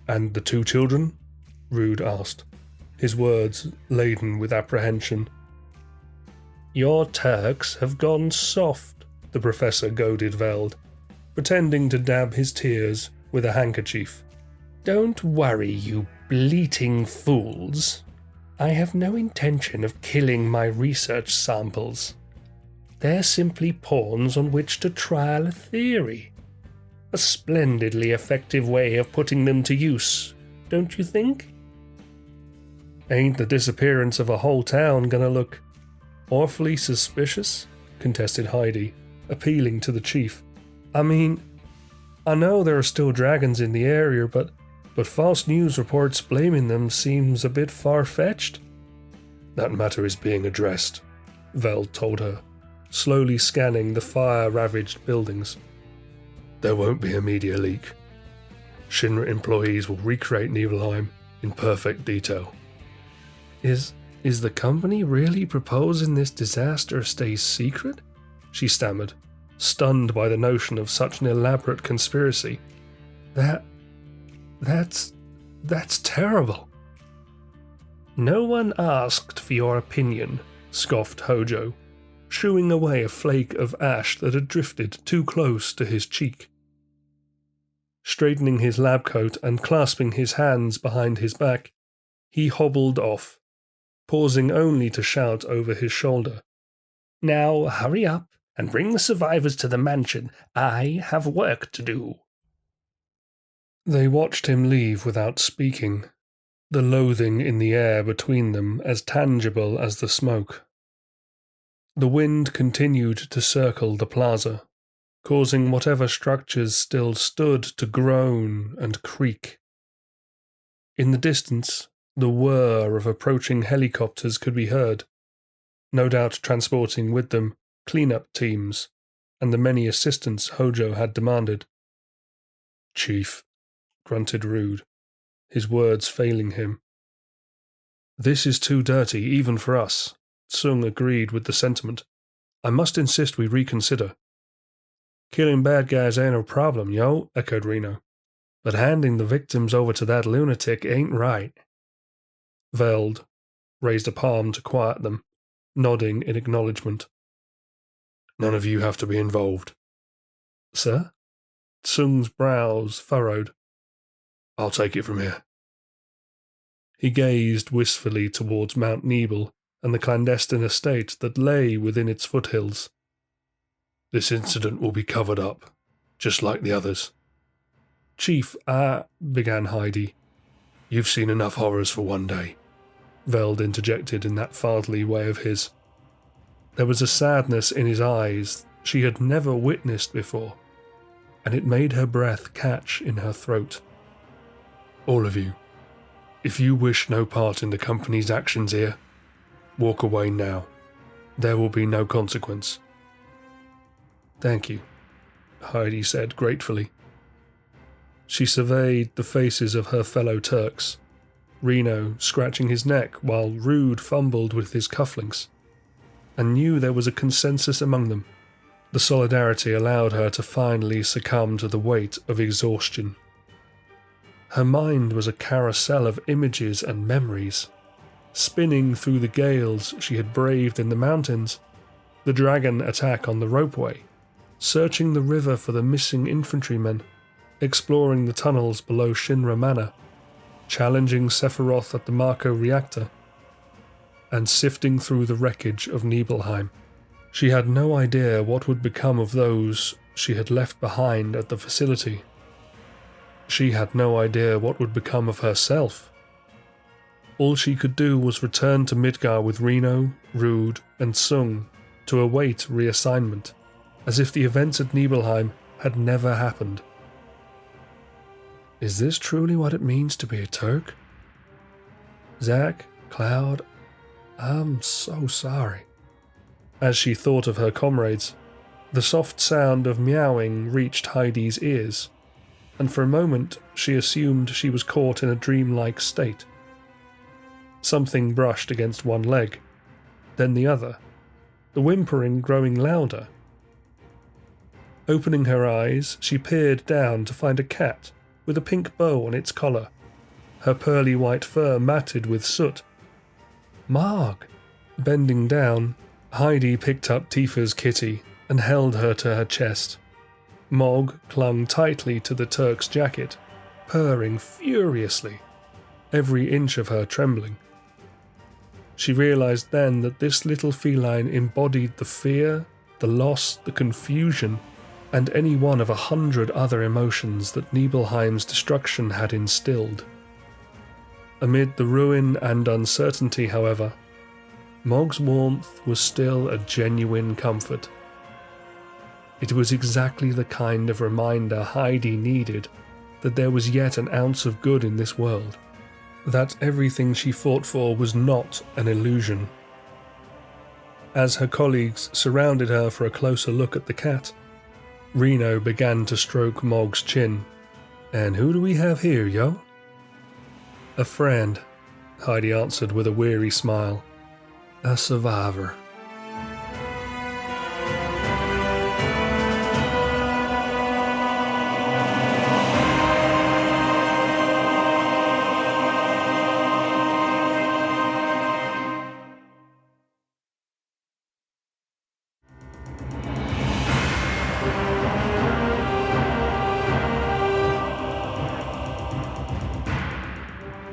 "And the 2 children?" Rude asked, his words laden with apprehension. Your Turks have gone soft, the professor goaded Veld, pretending to dab his tears with a handkerchief. Don't worry, you bleating fools. I have no intention of killing my research samples. They're simply pawns on which to trial a theory. A splendidly effective way of putting them to use, don't you think? Ain't the disappearance of a whole town gonna look awfully suspicious? Contested Heidi, appealing to the chief. I mean, I know there are still dragons in the area, but false news reports blaming them seems a bit far-fetched. That matter is being addressed, Veld told her, slowly scanning the fire-ravaged buildings. There won't be a media leak. Shinra employees will recreate Nibelheim in perfect detail. Is the company really proposing this disaster stays secret? She stammered, stunned by the notion of such an elaborate conspiracy. That's terrible. No one asked for your opinion, scoffed Hojo, shooing away a flake of ash that had drifted too close to his cheek. Straightening his lab coat and clasping his hands behind his back, he hobbled off, pausing only to shout over his shoulder. Now hurry up and bring the survivors to the mansion. I have work to do. They watched him leave without speaking, the loathing in the air between them as tangible as the smoke. The wind continued to circle the plaza, causing whatever structures still stood to groan and creak. In the distance, the whir of approaching helicopters could be heard, no doubt transporting with them cleanup teams and the many assistants Hojo had demanded. Chief, grunted Rude, his words failing him. This is too dirty even for us, Tsung agreed with the sentiment. I must insist we reconsider. Killing bad guys ain't a problem, yo, echoed Reno. But handing the victims over to that lunatic ain't right. Veld raised a palm to quiet them, nodding in acknowledgement. None of you have to be involved. Sir? Tsung's brows furrowed. I'll take it from here. He gazed wistfully towards Mount Nibel and the clandestine estate that lay within its foothills. This incident will be covered up, just like the others. Chief, began Heidi. You've seen enough horrors for one day, Veld interjected in that fatherly way of his. There was a sadness in his eyes she had never witnessed before, and it made her breath catch in her throat. All of you, if you wish no part in the company's actions here, walk away now. There will be no consequence. Thank you, Heidi said gratefully. She surveyed the faces of her fellow Turks, Reno scratching his neck while Rude fumbled with his cufflinks, and knew there was a consensus among them. The solidarity allowed her to finally succumb to the weight of exhaustion. Her mind was a carousel of images and memories, spinning through the gales she had braved in the mountains, the dragon attack on the ropeway, searching the river for the missing infantrymen, exploring the tunnels below Shinra Manor, challenging Sephiroth at the Marco reactor, and sifting through the wreckage of Nibelheim. She had no idea what would become of those she had left behind at the facility. She had no idea what would become of herself. All she could do was return to Midgar with Reno, Rude, and Sung to await reassignment, as if the events at Nibelheim had never happened. Is this truly what it means to be a Turk? Zack, Cloud, I'm so sorry. As she thought of her comrades, the soft sound of meowing reached Heidi's ears, and for a moment she assumed she was caught in a dreamlike state. Something brushed against one leg, then the other, the whimpering growing louder. Opening her eyes, she peered down to find a cat with a pink bow on its collar, her pearly white fur matted with soot. Marg! Bending down, Heidi picked up Tifa's kitty and held her to her chest. Mog clung tightly to the Turk's jacket, purring furiously, every inch of her trembling. She realized then that this little feline embodied the fear, the loss, the confusion, and any one of 100 other emotions that Nibelheim's destruction had instilled. Amid the ruin and uncertainty, however, Mog's warmth was still a genuine comfort. It was exactly the kind of reminder Heidi needed that there was yet an ounce of good in this world, that everything she fought for was not an illusion. As her colleagues surrounded her for a closer look at the cat, Reno began to stroke Mog's chin. And who do we have here, yo? A friend, Heidi answered with a weary smile. A survivor.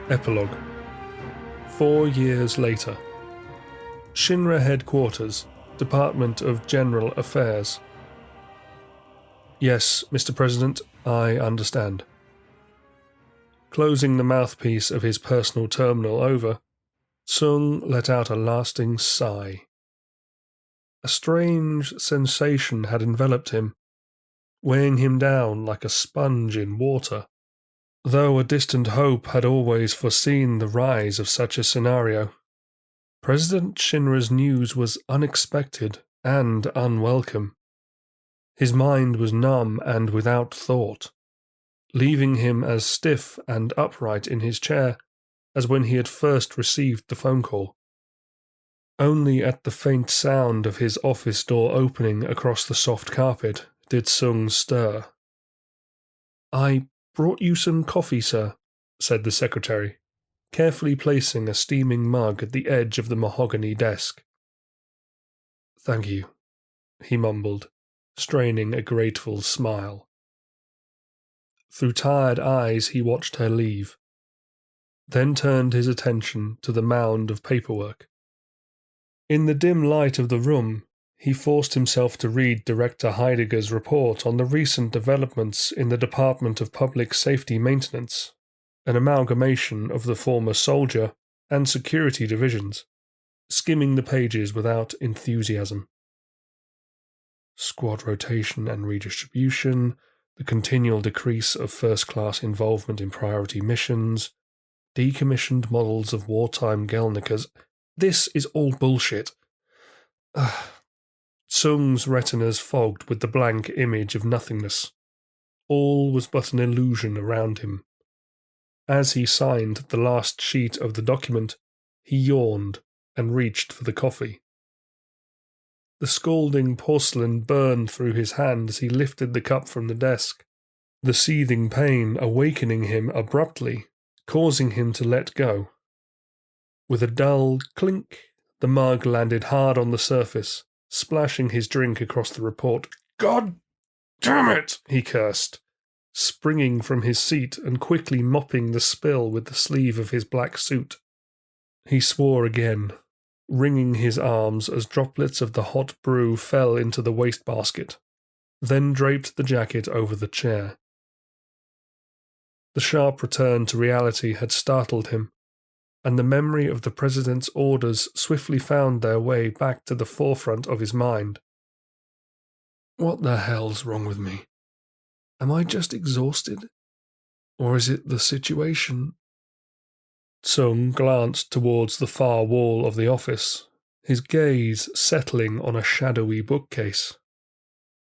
Epilogue. 4 years later. Shinra Headquarters, Department of General Affairs. Yes, Mr. President, I understand. Closing the mouthpiece of his personal terminal over, Sung let out a lasting sigh. A strange sensation had enveloped him, weighing him down like a sponge in water. Though a distant hope had always foreseen the rise of such a scenario, President Shinra's news was unexpected and unwelcome. His mind was numb and without thought, leaving him as stiff and upright in his chair as when he had first received the phone call. Only at the faint sound of his office door opening across the soft carpet did Sung stir. I brought you some coffee, sir, said the secretary, carefully placing a steaming mug at the edge of the mahogany desk. Thank you, he mumbled, straining a grateful smile. Through tired eyes he watched her leave, then turned his attention to the mound of paperwork. In the dim light of the room, he forced himself to read Director Heidegger's report on the recent developments in the Department of Public Safety Maintenance, an amalgamation of the former soldier and security divisions, skimming the pages without enthusiasm. Squad rotation and redistribution, the continual decrease of first-class involvement in priority missions, decommissioned models of wartime Gelnickers. This is all bullshit. Sung's retinas fogged with the blank image of nothingness. All was but an illusion around him. As he signed the last sheet of the document, he yawned and reached for the coffee. The scalding porcelain burned through his hand as he lifted the cup from the desk, the seething pain awakening him abruptly, causing him to let go. With a dull clink, the mug landed hard on the surface, splashing his drink across the report. God damn it, he cursed, springing from his seat and quickly mopping the spill with the sleeve of his black suit. He swore again, wringing his arms as droplets of the hot brew fell into the wastebasket, then draped the jacket over the chair. The sharp return to reality had startled him, and the memory of the president's orders swiftly found their way back to the forefront of his mind. What the hell's wrong with me? Am I just exhausted? Or is it the situation? Tsung glanced towards the far wall of the office, his gaze settling on a shadowy bookcase.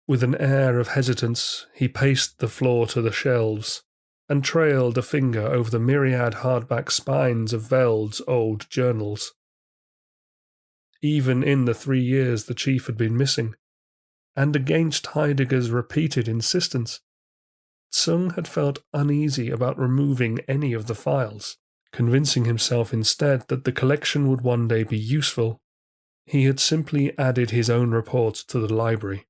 With an air of hesitance, he paced the floor to the shelves and trailed a finger over the myriad hardback spines of Veld's old journals. Even in the 3 years the chief had been missing, and against Heidegger's repeated insistence, Tsung had felt uneasy about removing any of the files. Convincing himself instead that the collection would one day be useful, he had simply added his own report to the library.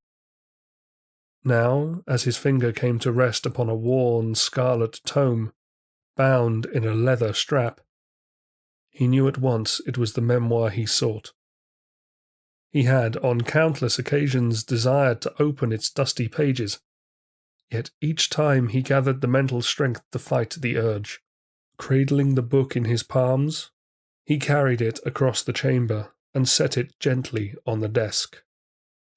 Now, as his finger came to rest upon a worn scarlet tome, bound in a leather strap, he knew at once it was the memoir he sought. He had, on countless occasions, desired to open its dusty pages, yet each time he gathered the mental strength to fight the urge. Cradling the book in his palms, he carried it across the chamber and set it gently on the desk.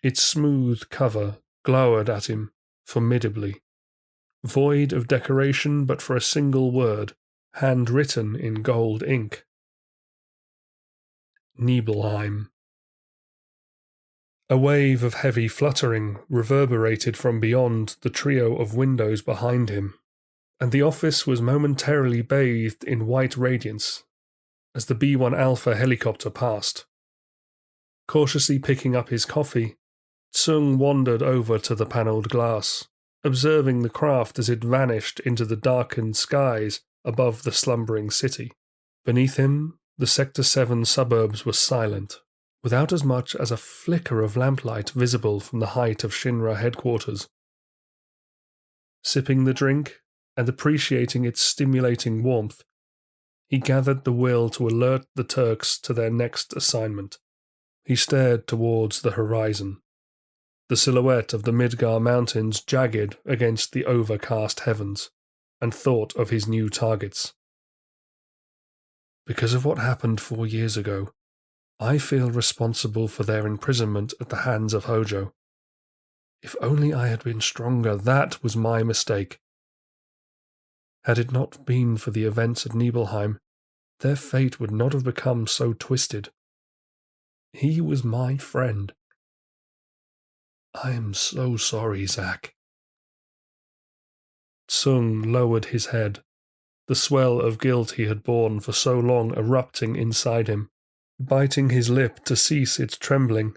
Its smooth cover glowered at him formidably, void of decoration but for a single word, handwritten in gold ink. Nibelheim. A wave of heavy fluttering reverberated from beyond the trio of windows behind him, and the office was momentarily bathed in white radiance as the B-1 Alpha helicopter passed. Cautiously picking up his coffee, Tsung wandered over to the panelled glass, observing the craft as it vanished into the darkened skies above the slumbering city. Beneath him, the Sector 7 suburbs were silent, without as much as a flicker of lamplight visible from the height of Shinra headquarters. Sipping the drink and appreciating its stimulating warmth, he gathered the will to alert the Turks to their next assignment. He stared towards the horizon, the silhouette of the Midgar Mountains jagged against the overcast heavens, and thought of his new targets. Because of what happened 4 years ago, I feel responsible for their imprisonment at the hands of Hojo. If only I had been stronger, that was my mistake. Had it not been for the events at Nibelheim, their fate would not have become so twisted. He was my friend. I am so sorry, Zack. Tsung lowered his head, the swell of guilt he had borne for so long erupting inside him. Biting his lip to cease its trembling,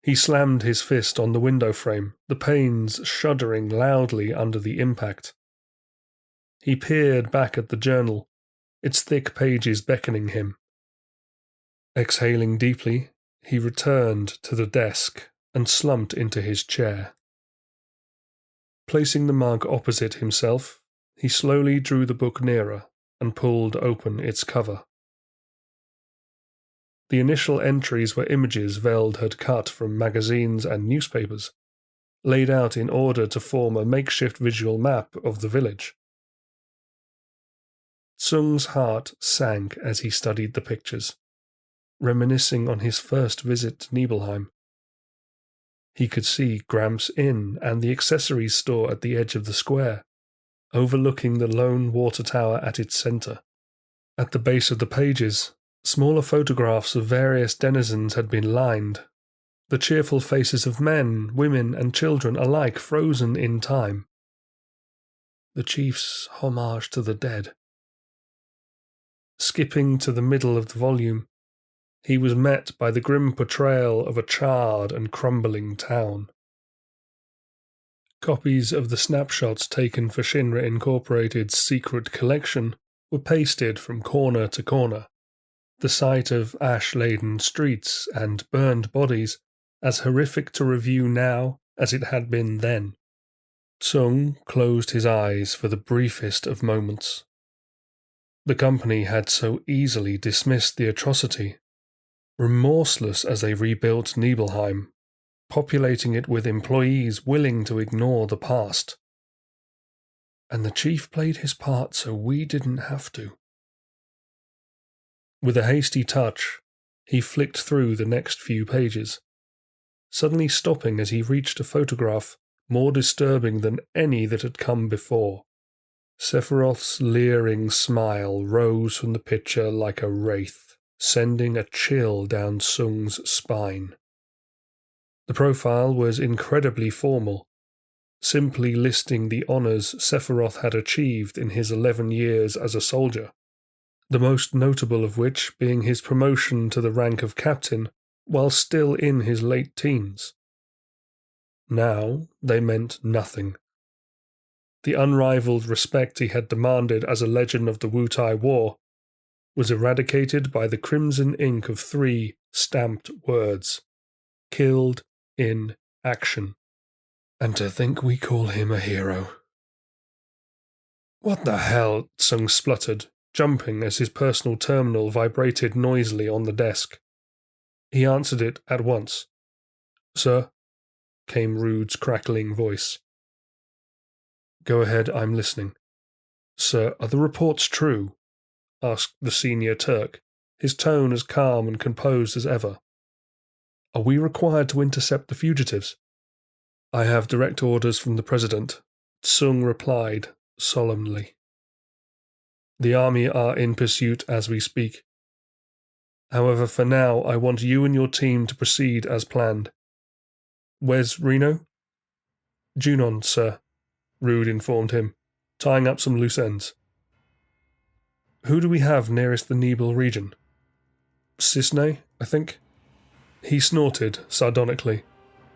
he slammed his fist on the window frame, the panes shuddering loudly under the impact. He peered back at the journal, its thick pages beckoning him. Exhaling deeply, he returned to the desk and slumped into his chair. Placing the mug opposite himself, he slowly drew the book nearer and pulled open its cover. The initial entries were images Veld had cut from magazines and newspapers, laid out in order to form a makeshift visual map of the village. Tsung's heart sank as he studied the pictures, reminiscing on his first visit to Nibelheim. He could see Gramps Inn and the accessories store at the edge of the square, overlooking the lone water tower at its center. At the base of the pages, smaller photographs of various denizens had been lined, the cheerful faces of men, women, and children alike frozen in time. The chief's homage to the dead. Skipping to the middle of the volume, he was met by the grim portrayal of a charred and crumbling town. Copies of the snapshots taken for Shinra Incorporated's secret collection were pasted from corner to corner, the sight of ash-laden streets and burned bodies as horrific to review now as it had been then. Tsung closed his eyes for the briefest of moments. The company had so easily dismissed the atrocity, remorseless as they rebuilt Nibelheim, populating it with employees willing to ignore the past. And the chief played his part so we didn't have to. With a hasty touch, he flicked through the next few pages, suddenly stopping as he reached a photograph more disturbing than any that had come before. Sephiroth's leering smile rose from the picture like a wraith, sending a chill down Sung's spine. The profile was incredibly formal, simply listing the honours Sephiroth had achieved in his 11 years as a soldier, the most notable of which being his promotion to the rank of captain while still in his late teens. Now they meant nothing. The unrivaled respect he had demanded as a legend of the Wutai War was eradicated by the crimson ink of 3 stamped words: killed in action. And to think we call him a hero. What the hell? Sung spluttered, jumping as his personal terminal vibrated noisily on the desk. He answered it at once. Sir, came Rude's crackling voice. Go ahead, I'm listening. Sir, are the reports true? Asked the senior Turk, his tone as calm and composed as ever. Are we required to intercept the fugitives? I have direct orders from the President, Sung replied solemnly. The army are in pursuit as we speak. However, for now, I want you and your team to proceed as planned. Where's Reno? Junon, sir, Rude informed him, tying up some loose ends. Who do we have nearest the Nibel region? Cisne, I think. He snorted sardonically.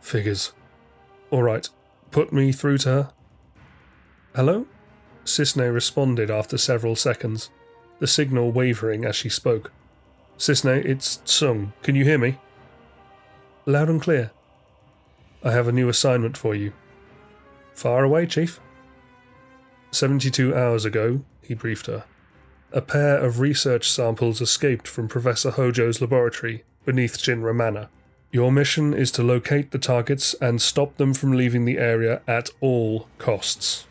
Figures. All right, put me through to her. Hello? Cisne responded after several seconds, the signal wavering as she spoke. Cisne, it's Sung. Can you hear me? Loud and clear. I have a new assignment for you. Far away, Chief. 72 hours ago, he briefed her, a pair of research samples escaped from Professor Hojo's laboratory beneath Shinra Manor. Your mission is to locate the targets and stop them from leaving the area at all costs.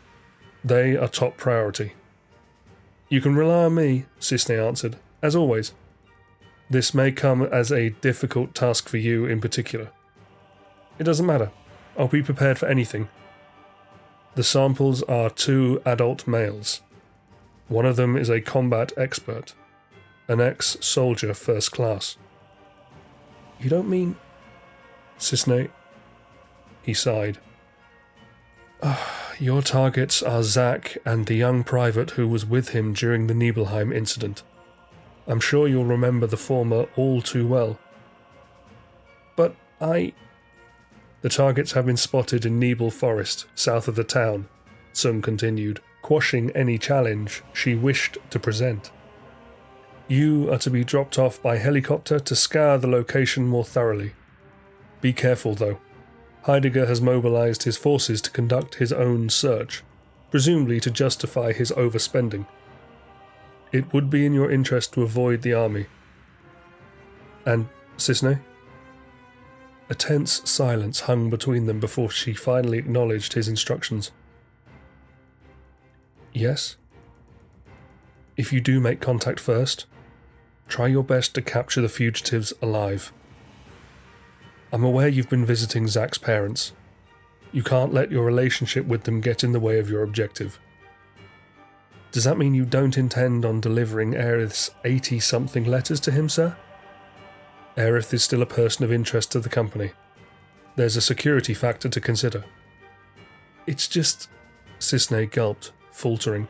They are top priority. You can rely on me, Cisne answered, as always. This may come as a difficult task for you in particular. It doesn't matter. I'll be prepared for anything. The samples are 2 adult males. One of them is a combat expert, an ex-soldier first class. You don't mean... Cisne, he sighed. Your targets are Zack and the young private who was with him during the Nibelheim Incident. I'm sure you'll remember the former all too well. But The targets have been spotted in Nibel Forest, south of the town, Sung continued, quashing any challenge she wished to present. You are to be dropped off by helicopter to scour the location more thoroughly. Be careful, though. Heidegger has mobilized his forces to conduct his own search, presumably to justify his overspending. It would be in your interest to avoid the army. And Cisne? A tense silence hung between them before she finally acknowledged his instructions. Yes? If you do make contact first, try your best to capture the fugitives alive. I'm aware you've been visiting Zack's parents. You can't let your relationship with them get in the way of your objective. Does that mean you don't intend on delivering Aerith's 80-something letters to him, sir? Aerith is still a person of interest to the company. There's a security factor to consider. It's just... Cisne gulped, faltering.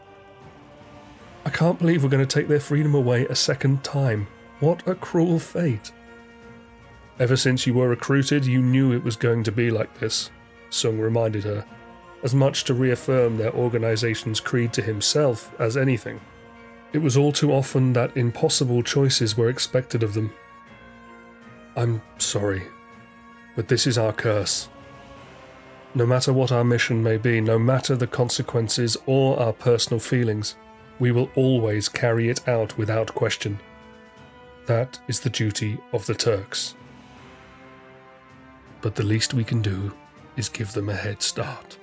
I can't believe we're going to take their freedom away a second time. What a cruel fate. Ever since you were recruited, you knew it was going to be like this, Sung reminded her, as much to reaffirm their organization's creed to himself as anything. It was all too often that impossible choices were expected of them. I'm sorry, but this is our curse. No matter what our mission may be, no matter the consequences or our personal feelings, we will always carry it out without question. That is the duty of the Turks. But the least we can do is give them a head start.